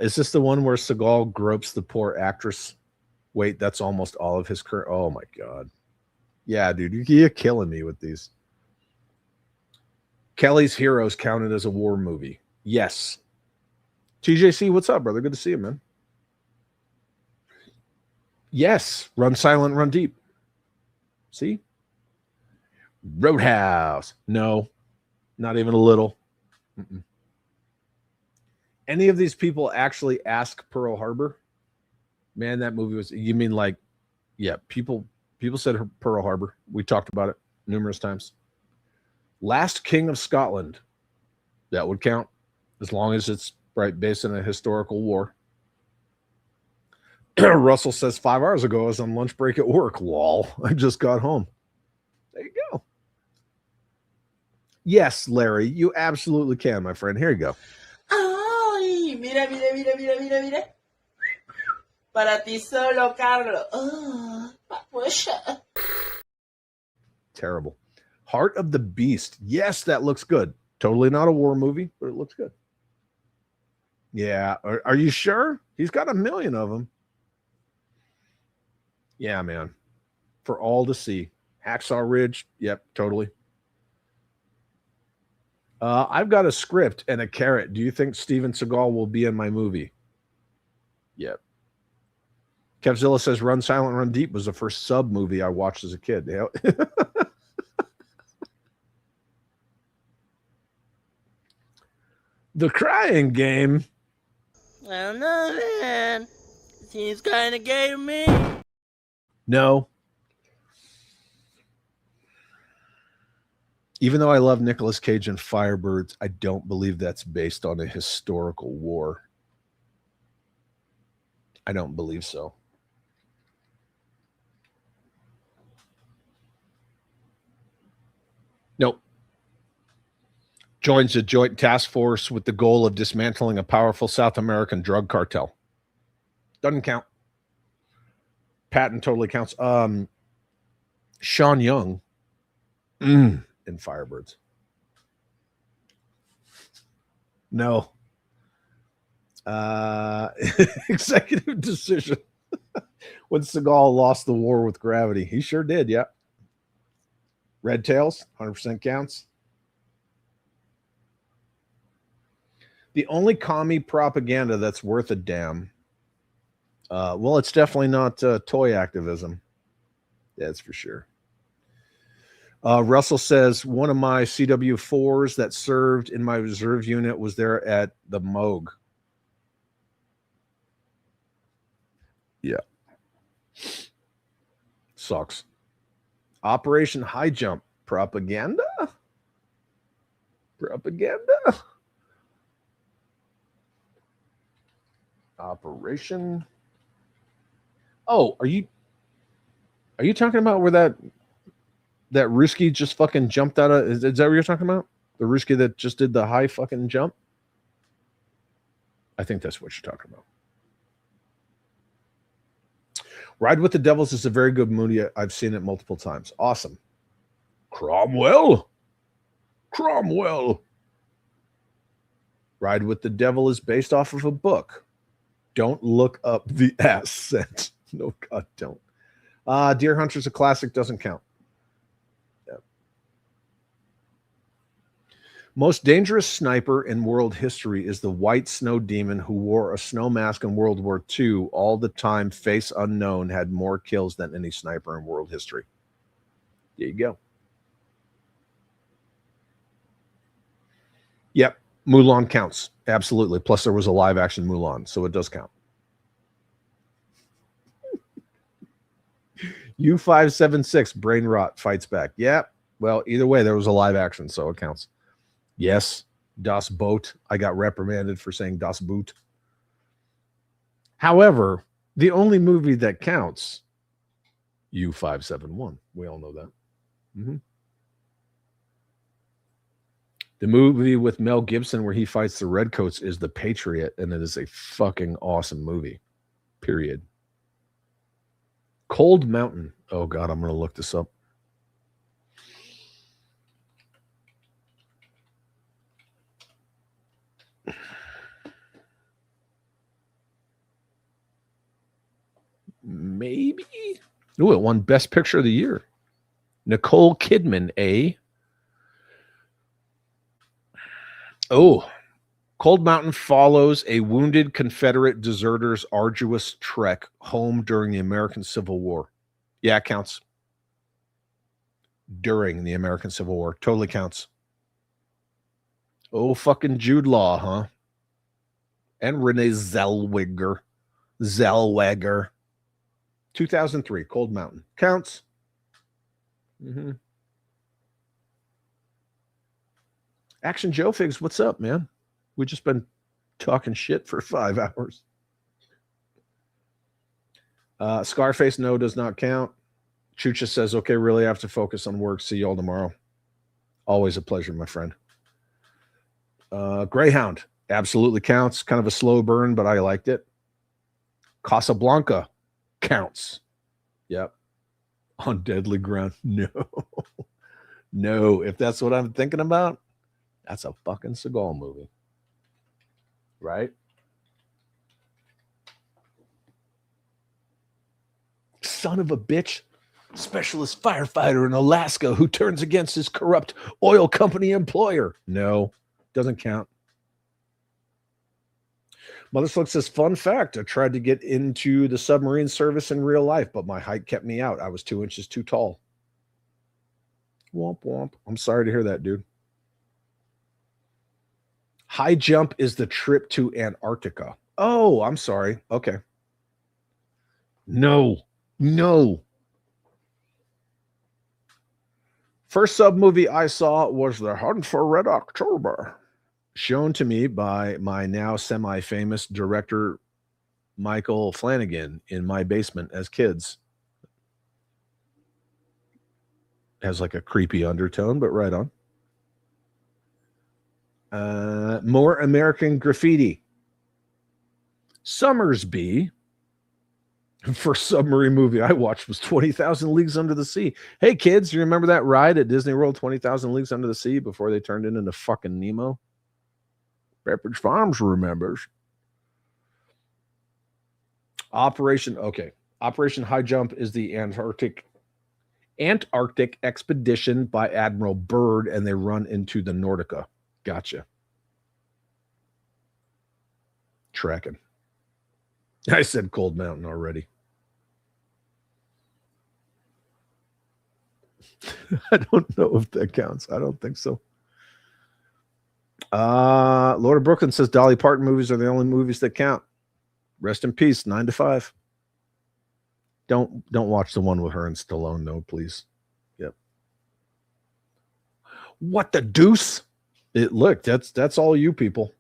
Is this the one where Seagal gropes the poor actress? Wait, that's almost all of his career. Oh my God. Yeah, dude, you're killing me with these. Kelly's Heroes counted as a war movie. Yes. TJC, what's up, brother? Good to see you, man. Yes. Run Silent, Run Deep. See? Roadhouse. No, not even a little. Mm-mm. Any of these people actually ask Pearl Harbor? Man, that movie was, you mean like, yeah, people said Pearl Harbor. We talked about it numerous times. Last King of Scotland. That would count as long as it's right based on a historical war. Russell says 5 hours ago I was on lunch break at work. Lol. I just got home. There you go. Yes, Larry, you absolutely can, my friend. Here you go. Ay, mira, mira, mira, mira, mira, mira. Para ti solo, Carlo. Oh, papucha. Terrible. Heart of the Beast. Yes, that looks good. Totally not a war movie, but it looks good. Yeah. Are you sure? He's got 1 million of them. Yeah, man. For all to see. Hacksaw Ridge. Yep, totally. I've got a script and a carrot. Do you think Steven Seagal will be in my movie? Yep. Kevzilla says Run Silent, Run Deep was the first sub movie I watched as a kid. Yeah. The Crying Game. I don't know, man. Seems kind of gay to me. No. Even though I love Nicolas Cage and Firebirds, I don't believe that's based on a historical war. I don't believe so. Nope. Joins a joint task force with the goal of dismantling a powerful South American drug cartel. Doesn't count. Patton totally counts. Sean Young in Firebirds. No. Executive decision. When Seagal lost the war with gravity. He sure did, yeah. Red Tails, 100% counts. The only commie propaganda that's worth a damn. Well, it's definitely not toy activism. That's for sure. Russell says, one of my CW4s that served in my reserve unit was there at the Moog. Yeah. Sucks. Operation High Jump. Propaganda? Propaganda? Operation. Oh, are you talking about where that Ruski just fucking jumped out of? Is that what you're talking about? The Ruski that just did the high fucking jump? I think that's what you're talking about. Ride with the Devils is a very good movie. I've seen it multiple times. Awesome. Cromwell. Ride with the Devil is based off of a book. Don't look up the accent. No, God, don't. Deer Hunter's a classic. Doesn't count. Yep. Most dangerous sniper in world history is the White Snow Demon who wore a snow mask in World War II. All the time, face unknown, had more kills than any sniper in world history. There you go. Yep. Mulan counts. Absolutely. Plus, there was a live action Mulan, so it does count. U576, Brain Rot fights back. Yeah. Well, either way, there was a live action, so it counts. Yes. Das Boot. I got reprimanded for saying Das Boot. However, the only movie that counts, U571. We all know that. The movie with Mel Gibson where he fights the Redcoats is The Patriot, and it is a fucking awesome movie. Period. Cold Mountain. Oh, God, I'm going to look this up. Maybe. Ooh, it won Best Picture of the Year. Nicole Kidman, A. Oh, Cold Mountain follows a wounded Confederate deserter's arduous trek home during the American Civil War. Yeah, it counts. During the American Civil War. Totally counts. Oh, fucking Jude Law, huh? And Renee Zellweger. 2003, Cold Mountain. Counts. Mm-hmm. Action Joe Figs, what's up, man? We've just been talking shit for 5 hours. Scarface, no, does not count. Chucha says, okay, really have to focus on work. See you all tomorrow. Always a pleasure, my friend. Greyhound, absolutely counts. Kind of a slow burn, but I liked it. Casablanca counts. Yep. On Deadly Ground, no. No, if that's what I'm thinking about, that's a fucking Seagal movie. Right? Son of a bitch. Specialist firefighter in Alaska who turns against his corrupt oil company employer. No, doesn't count. Mother Slick says, fun fact, I tried to get into the submarine service in real life, but my height kept me out. I was 2 inches too tall. Womp womp. I'm sorry to hear that, dude. High jump is the trip to Antarctica. Oh, I'm sorry. Okay. No. First sub movie I saw was The Hunt for Red October, shown to me by my now semi-famous director, Michael Flanagan, in my basement as kids. Has like a creepy undertone, but right on. More American Graffiti. Summersby. First submarine movie I watched was 20,000 Leagues Under the Sea. Hey, kids, you remember that ride at Disney World, 20,000 Leagues Under the Sea, before they turned it into fucking Nemo? Pepperidge Farms remembers. Operation High Jump is the Antarctic expedition by Admiral Byrd, and they run into the Nordica. Gotcha. Tracking. I said Cold Mountain already. I don't know if that counts. I don't think so. Lord of Brooklyn says Dolly Parton movies are the only movies that count. Rest in peace, 9 to 5. Don't watch the one with her and Stallone, though, please. Yep. What the deuce? Look, that's all you people.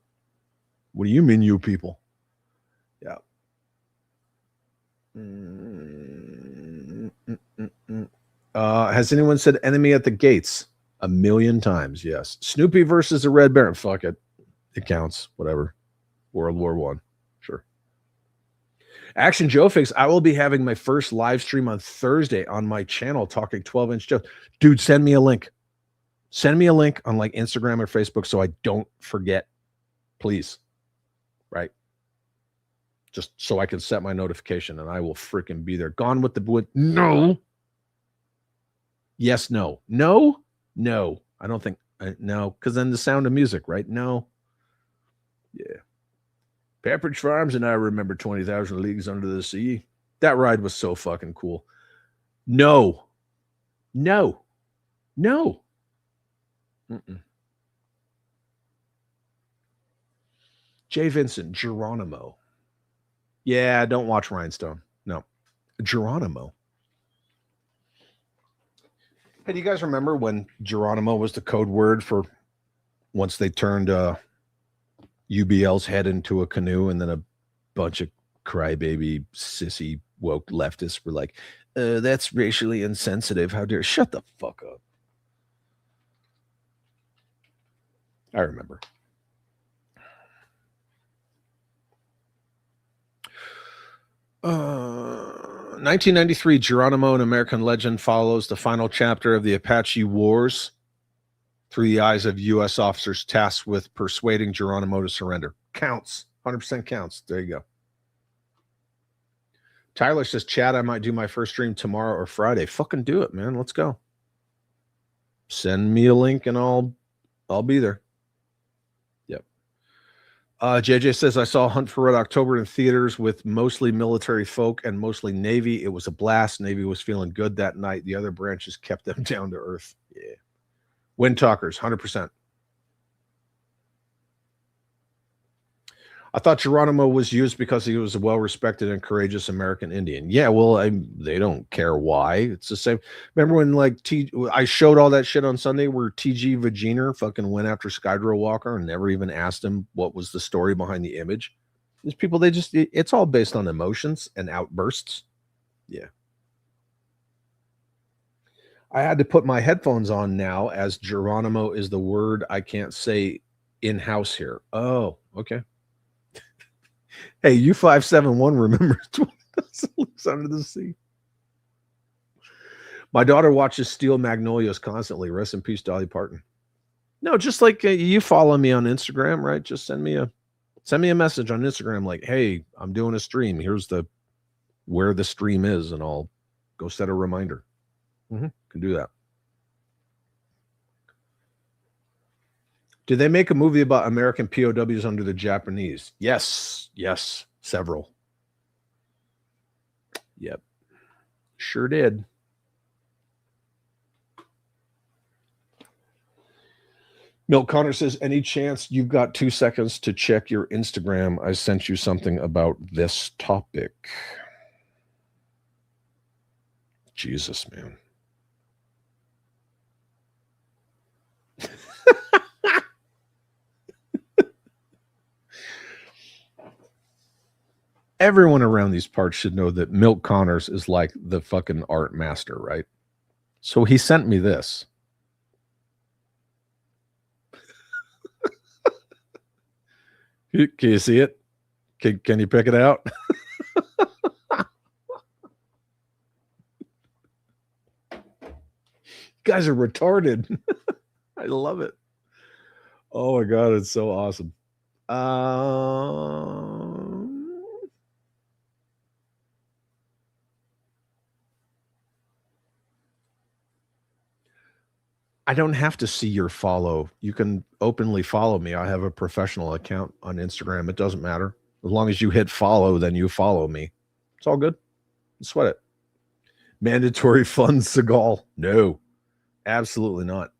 What do you mean, you people? Yeah. Has anyone said Enemy at the Gates? 1,000,000 times, yes. Snoopy versus the Red Baron. Fuck it. It counts. Whatever. World War I. Sure. Action Joe Fix. I will be having my first live stream on Thursday on my channel talking 12-inch Joe. Dude, send me a link. Send me a link on like Instagram or Facebook so I don't forget. Please. Right? Just so I can set my notification and I will freaking be there. Gone with the Wind. No. Yes, no. No. No, I don't think, no, because then the Sound of Music, right? No. Yeah. Pepperidge Farms and I remember 20,000 Leagues Under the Sea. That ride was so fucking cool. No. No. No. Mm-mm. Jay Vincent, Geronimo. Yeah, don't watch Rhinestone. No. Geronimo. Hey, do you guys remember when Geronimo was the code word for once they turned UBL's head into a canoe and then a bunch of crybaby, sissy, woke leftists were like, that's racially insensitive. How dare... Shut the fuck up. I remember. Uh, 1993, Geronimo, an American legend, follows the final chapter of the Apache Wars through the eyes of U.S. officers tasked with persuading Geronimo to surrender. Counts. 100% counts. There you go. Tyler says, Chad, I might do my first stream tomorrow or Friday. Fucking do it, man. Let's go. Send me a link and I'll be there. Yep. JJ says, I saw Hunt for Red October in theaters with mostly military folk and mostly Navy. It was a blast. Navy was feeling good that night. The other branches kept them down to earth. Yeah. Wind Talkers, 100%. I thought Geronimo was used because he was a well-respected and courageous American Indian. Yeah, well, they don't care why. It's the same. Remember when I showed all that shit on Sunday where T.G. Vaginer fucking went after Skydrow Walker and never even asked him what was the story behind the image? These people, it's all based on emotions and outbursts. Yeah. I had to put my headphones on now as Geronimo is the word I can't say in-house here. Oh, okay. Hey, U571 remembers 20,000 Leagues Under the Sea. My daughter watches Steel Magnolias constantly. Rest in peace, Dolly Parton. No, just like you follow me on Instagram, right? Just send me a message on Instagram like, hey, I'm doing a stream. Here's where the stream is, and I'll go set a reminder. Can do that. Did they make a movie about American POWs under the Japanese? Yes, several. Yep, sure did. Milt Connor says, any chance you've got 2 seconds to check your Instagram? I sent you something about this topic. Jesus, man. Everyone around these parts should know that Milt Connors is like the fucking art master, right? So he sent me this. Can you see it? Can you pick it out? You guys are retarded. I love it. Oh my God, it's so awesome. I don't have to see your follow. You can openly follow me. I have a professional account on Instagram. It doesn't matter. As long as you hit follow, then you follow me. It's all good. Sweat it. Mandatory fund Seagal. No, absolutely not.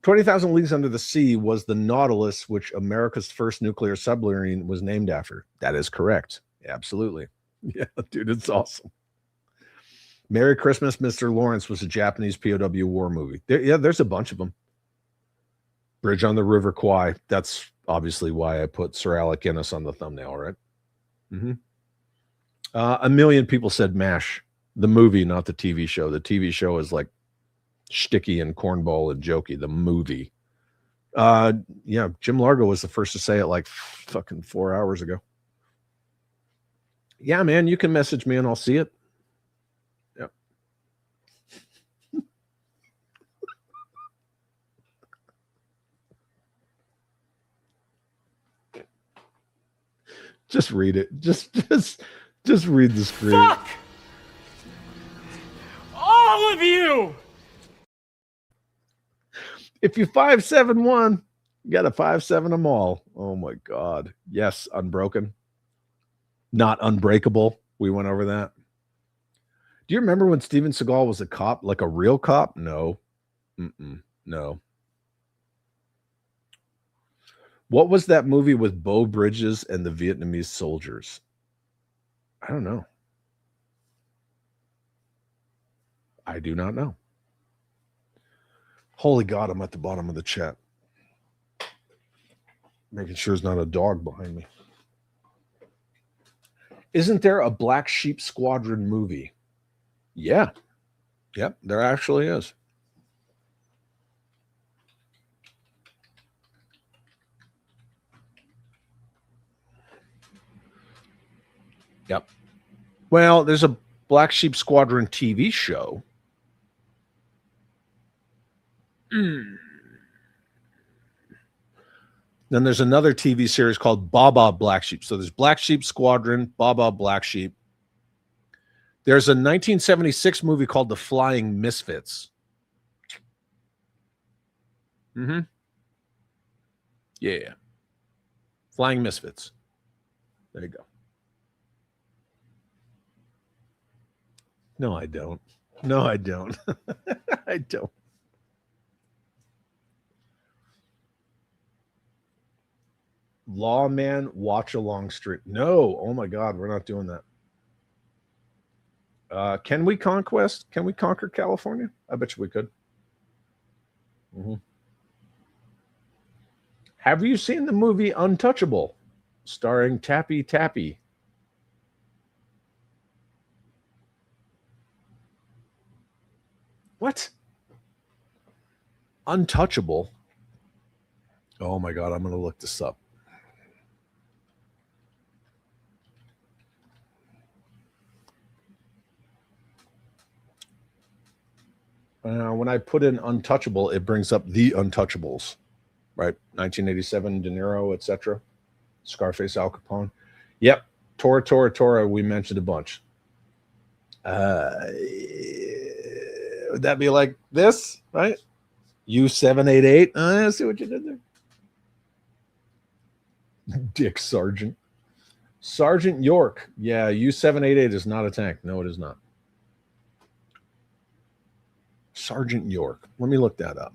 20,000 Leagues Under the Sea was the Nautilus, which America's first nuclear submarine was named after. That is correct. Absolutely. Yeah, dude, it's awesome. Merry Christmas, Mr. Lawrence was a Japanese POW war movie. There's a bunch of them. Bridge on the River Kwai. That's obviously why I put Sir Alec Guinness on the thumbnail, right? A million people said MASH, the movie, not the TV show. The TV show is like shticky and cornball and jokey. The movie. Yeah, Jim Largo was the first to say it like fucking 4 hours ago. Yeah, man, you can message me and I'll see it. Yep. Just read it. Just read the screen. Fuck! All of you! If you 571, you got to 57 them all. Oh my God. Yes, Unbroken. Not Unbreakable. We went over that. Do you remember when Steven Seagal was a cop, like a real cop? No. No. What was that movie with Beau Bridges and the Vietnamese soldiers? I don't know. I do not know. Holy God, I'm at the bottom of the chat. Making sure there's not a dog behind me. Isn't there a Black Sheep Squadron movie? Yeah. Yep, there actually is. Yep. Well, there's a Black Sheep Squadron TV show. Then there's another TV series called Baba Black Sheep. So there's Black Sheep Squadron, Baba Black Sheep. There's a 1976 movie called The Flying Misfits. Mm-hmm. Yeah. Flying Misfits. There you go. No, I don't. No, I don't. I don't. Lawman Watch Along Street. No. Oh my God, we're not doing that. Can we conquest? Can we conquer California? I bet you we could. Mm-hmm. Have you seen the movie Untouchable, starring Tappy Tappy? What? Untouchable? Oh my God, I'm going to look this up. When I put in Untouchable, it brings up The Untouchables, right? 1987, De Niro, etc. Scarface, Al Capone. Yep. Tora, we mentioned a bunch. Would that be like this, right? U788. I see what you did there. Dick Sargent. Sergeant York. Yeah, U788 is not a tank. No, it is not. Sergeant York. Let me look that up.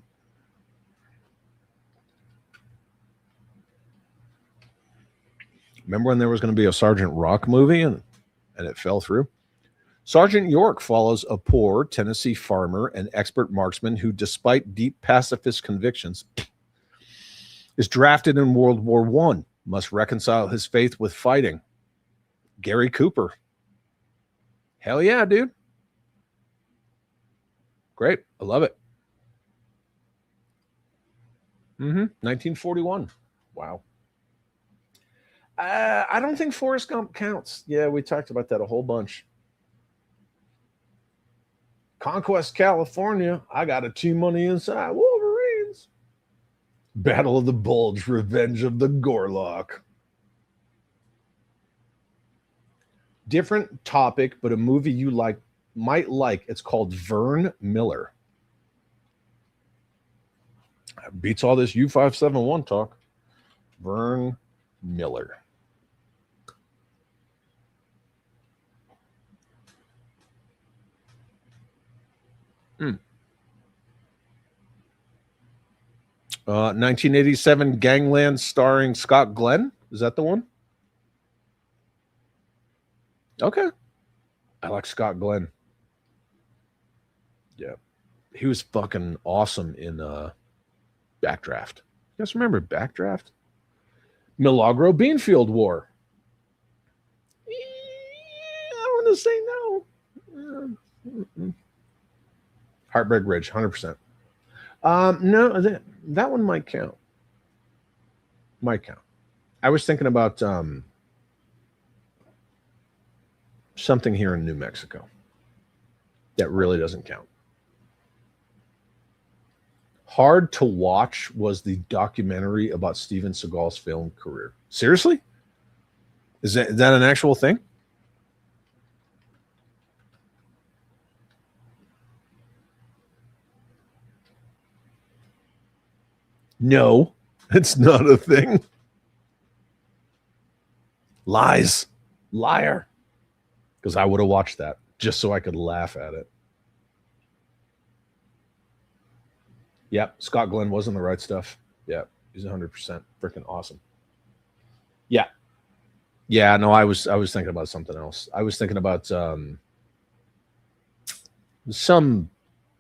Remember when there was going to be a Sergeant Rock movie and it fell through? Sergeant York follows a poor Tennessee farmer and expert marksman who, despite deep pacifist convictions, is drafted in World War I, must reconcile his faith with fighting. Gary Cooper. Hell yeah, dude. Great. I love it. 1941. Wow. I don't think Forrest Gump counts. Yeah, we talked about that a whole bunch. Conquest California. I got a T-Money inside. Wolverines. Battle of the Bulge. Revenge of the Gorlock. Different topic, but a movie you might like. It's called Vern Miller. Beats all this U571 talk. Vern Miller. Hmm. 1987 Gangland starring Scott Glenn. Is that the one? Okay. I like Scott Glenn. Yeah. He was fucking awesome in Backdraft. You guys remember Backdraft? Milagro Beanfield War. I want to say no. Heartbreak Ridge, 100%. No, that one might count. Might count. I was thinking about something here in New Mexico that really doesn't count. Hard to Watch was the documentary about Steven Seagal's film career. Seriously? Is that an actual thing? No, it's not a thing. Lies. Liar. Because I would have watched that just so I could laugh at it. Yep, Scott Glenn was in The Right Stuff. Yep, he's 100% freaking awesome. Yeah. Yeah, no, I was thinking about something else. I was thinking about some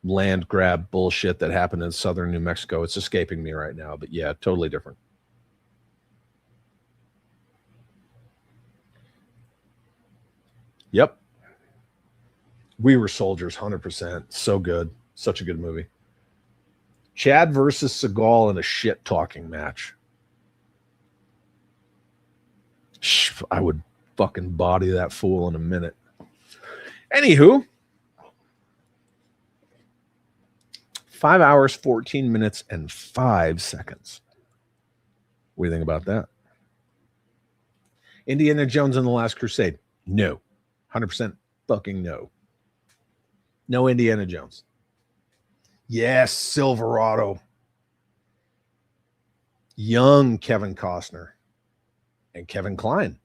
land grab bullshit that happened in southern New Mexico. It's escaping me right now, but yeah, totally different. Yep. We Were Soldiers, 100%. So good. Such a good movie. Chad versus Seagal in a shit-talking match. I would fucking body that fool in a minute. Anywho, 5 hours, 14 minutes, and 5 seconds. What do you think about that? Indiana Jones and the Last Crusade. No. 100% fucking no. No Indiana Jones. Yes, Silverado. Young Kevin Costner and Kevin Kline.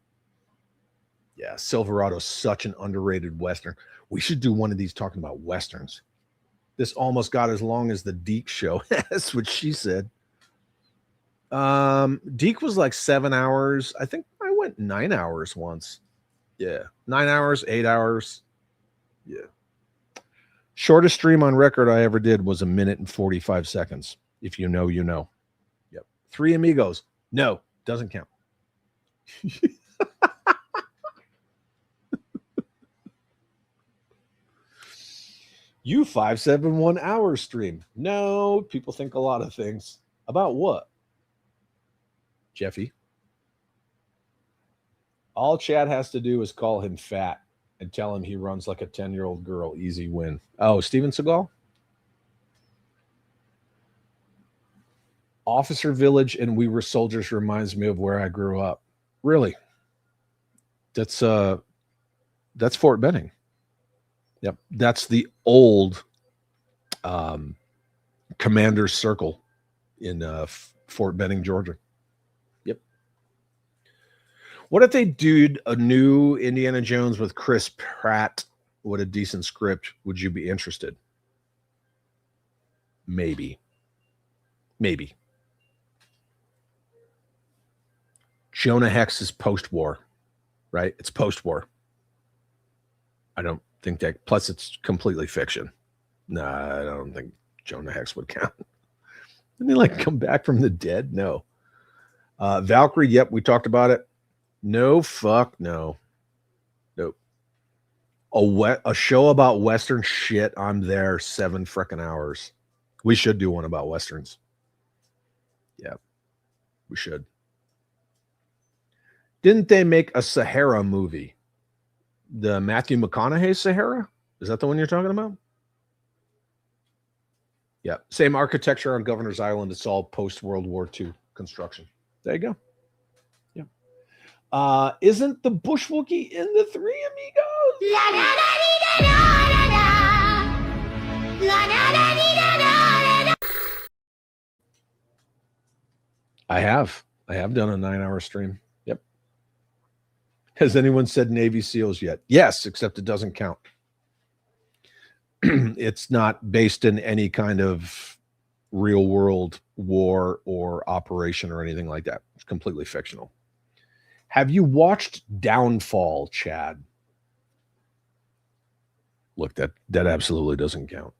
Yeah, Silverado's such an underrated Western. We should do one of these talking about Westerns. This almost got as long as the Deke show. That's what she said. Deke was like 7 hours. I think I went 9 hours once. Yeah. 9 hours, 8 hours. Yeah. Shortest stream on record I ever did was 1 minute and 45 seconds. If you know, you know. Yep. 3 Amigos. No, doesn't count. You 571 hour stream. No, people think a lot of things. About what? Jeffy. All Chad has to do is call him fat and tell him he runs like a 10-year-old girl. Easy win. Oh, Steven Seagal? Officer Village and We Were Soldiers reminds me of where I grew up. Really? That's Fort Benning. Yep. That's the old Commander's Circle in Fort Benning, Georgia. Yep. What if they did a new Indiana Jones with Chris Pratt? What a decent script. Would you be interested? Maybe. Maybe. Jonah Hex is post-war, right? It's post-war. I don't think that. Plus, it's completely fiction. Nah, I don't think Jonah Hex would count. Didn't he like come back from the dead? No. Valkyrie, yep, we talked about it. No, fuck no. Nope. A show about Western shit, I'm there 7 frickin' hours. We should do one about Westerns. Yeah, we should. Didn't they make a Sahara movie? The Matthew McConaughey Sahara? Is that the one you're talking about? Yeah. Same architecture on Governor's Island. It's all post-World War II construction. There you go. Yeah. Isn't the Bush Wookiee in the Three Amigos? La, da, da, dee, da, da, da, da. La, da, da, dee, da, da, da. I have done a 9-hour stream. Yep. Has anyone said Navy SEALs yet? Yes, except it doesn't count. It's not based in any kind of real world war or operation or anything like that. It's completely fictional. Have you watched Downfall, Chad? Look, that absolutely doesn't count.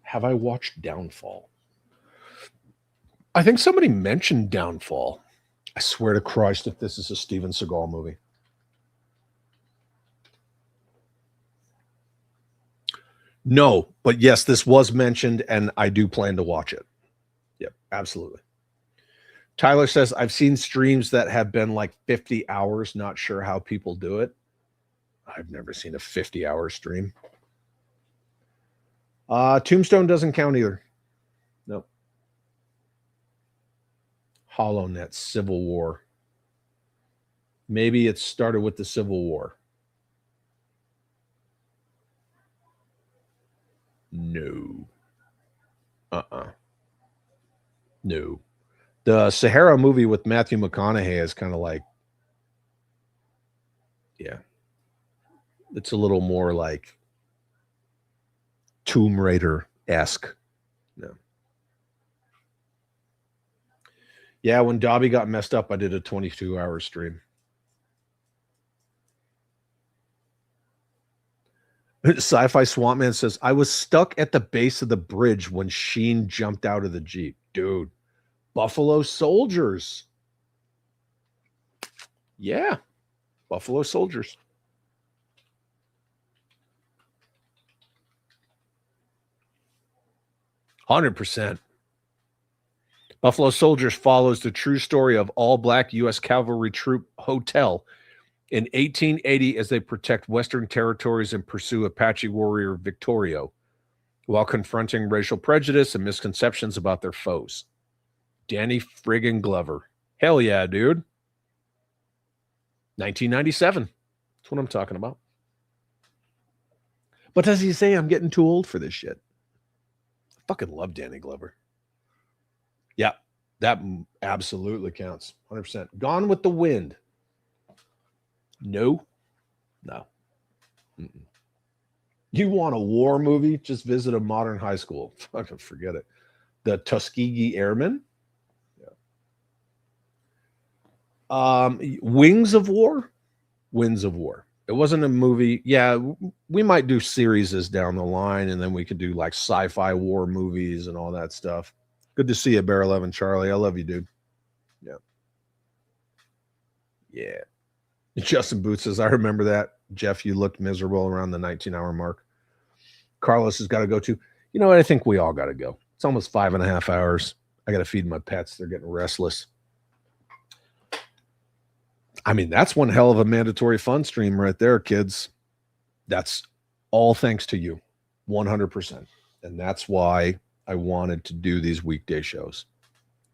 Have I watched Downfall? I think somebody mentioned Downfall. I swear to Christ if this is a Steven Seagal movie. No, but yes, this was mentioned, and I do plan to watch it. Yep, absolutely. Tyler says, I've seen streams that have been like 50 hours. Not sure how people do it. I've never seen a 50-hour stream. Tombstone doesn't count either. Nope. HoloNet, Civil War. Maybe it started with the Civil War. No. No. The Sahara movie with Matthew McConaughey is kind of like, yeah. It's a little more like Tomb Raider-esque. No. Yeah, when Dobby got messed up, I did a 22-hour stream. Sci-Fi Swampman says, I was stuck at the base of the bridge when Sheen jumped out of the Jeep. Dude, Buffalo Soldiers. Yeah, Buffalo Soldiers. $100%. Buffalo Soldiers follows the true story of all-black U.S. cavalry troop Hotel in 1880 as they protect Western territories and pursue Apache warrior Victorio while confronting racial prejudice and misconceptions about their foes. Danny friggin' Glover. Hell yeah, dude. 1997. That's what I'm talking about. But does he say I'm getting too old for this shit? I fucking love Danny Glover. Yeah, that absolutely counts. 100%. Gone with the Wind. No. Mm-mm. You want a war movie? Just visit a modern high school. Fucking forget it. The Tuskegee Airmen. Yeah. Wings of War. Winds of War. It wasn't a movie. Yeah, we might do series down the line, and then we could do like sci-fi war movies and all that stuff. Good to see you, Bear 11 Charlie. I love you, dude. Yeah. Yeah. Justin Booth says, I remember that. Jeff, you looked miserable around the 19-hour mark. Carlos has got to go too. You know what? I think we all got to go. It's almost 5.5 hours. I got to feed my pets. They're getting restless. I mean, that's one hell of a mandatory fun stream right there, kids. That's all thanks to you, 100%. And that's why I wanted to do these weekday shows,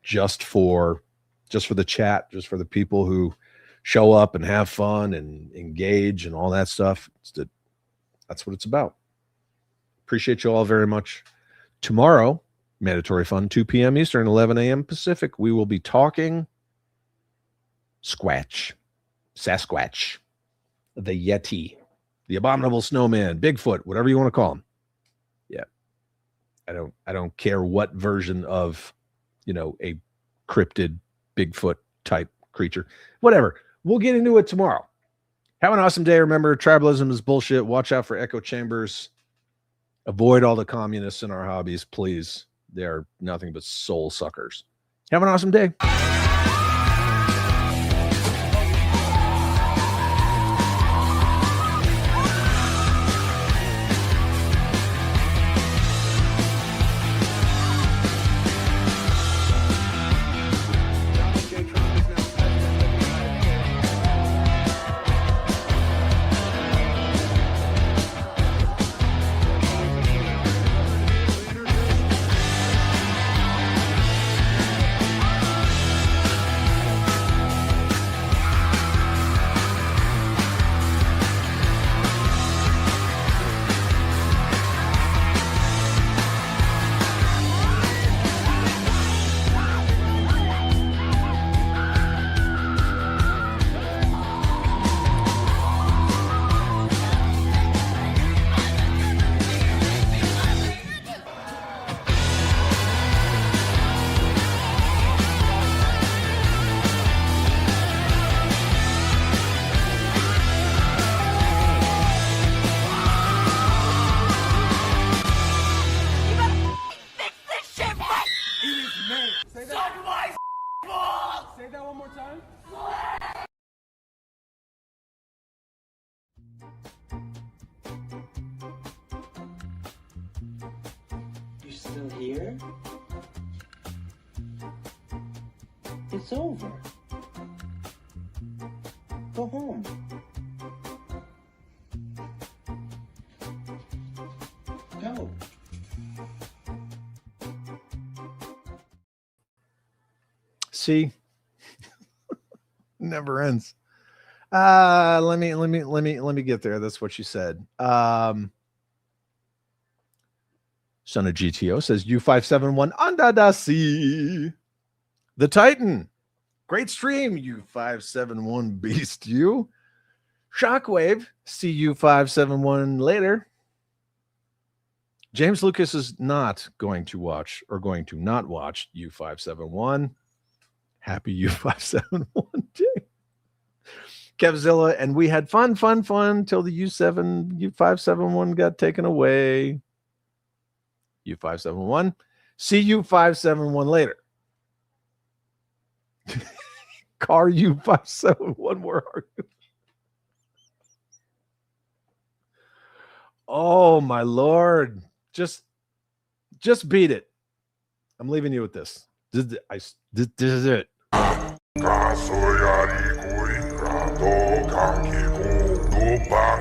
just for the chat, just for the people who show up and have fun and engage and all that stuff. That's what it's about. Appreciate you all very much. Tomorrow, mandatory fun, 2 p.m. Eastern, 11 a.m. Pacific, we will be talking Sasquatch, the Yeti, the abominable snowman, Bigfoot, whatever you want to call him. Yeah. I don't care what version of, a cryptid Bigfoot type creature, whatever. We'll get into it tomorrow. Have an awesome day. Remember, tribalism is bullshit. Watch out for echo chambers. Avoid all the communists in our hobbies, please. They are nothing but soul suckers. Have an awesome day. Still here? It's over. Go home. Go. See? Never ends. Let me get there. That's what she said. Son of GTO says U571 under the sea. The Titan. Great stream, U571 beast. You. Shockwave. See U571 later. James Lucas is not going to watch or going to not watch U571. Happy U571 day. Kevzilla, and we had fun till the U571 got taken away. U571. See U571 later. Car U571, where are you? Oh my Lord. Just beat it. I'm leaving you with this. This is it. 가서야리 고인라도 감기고 노방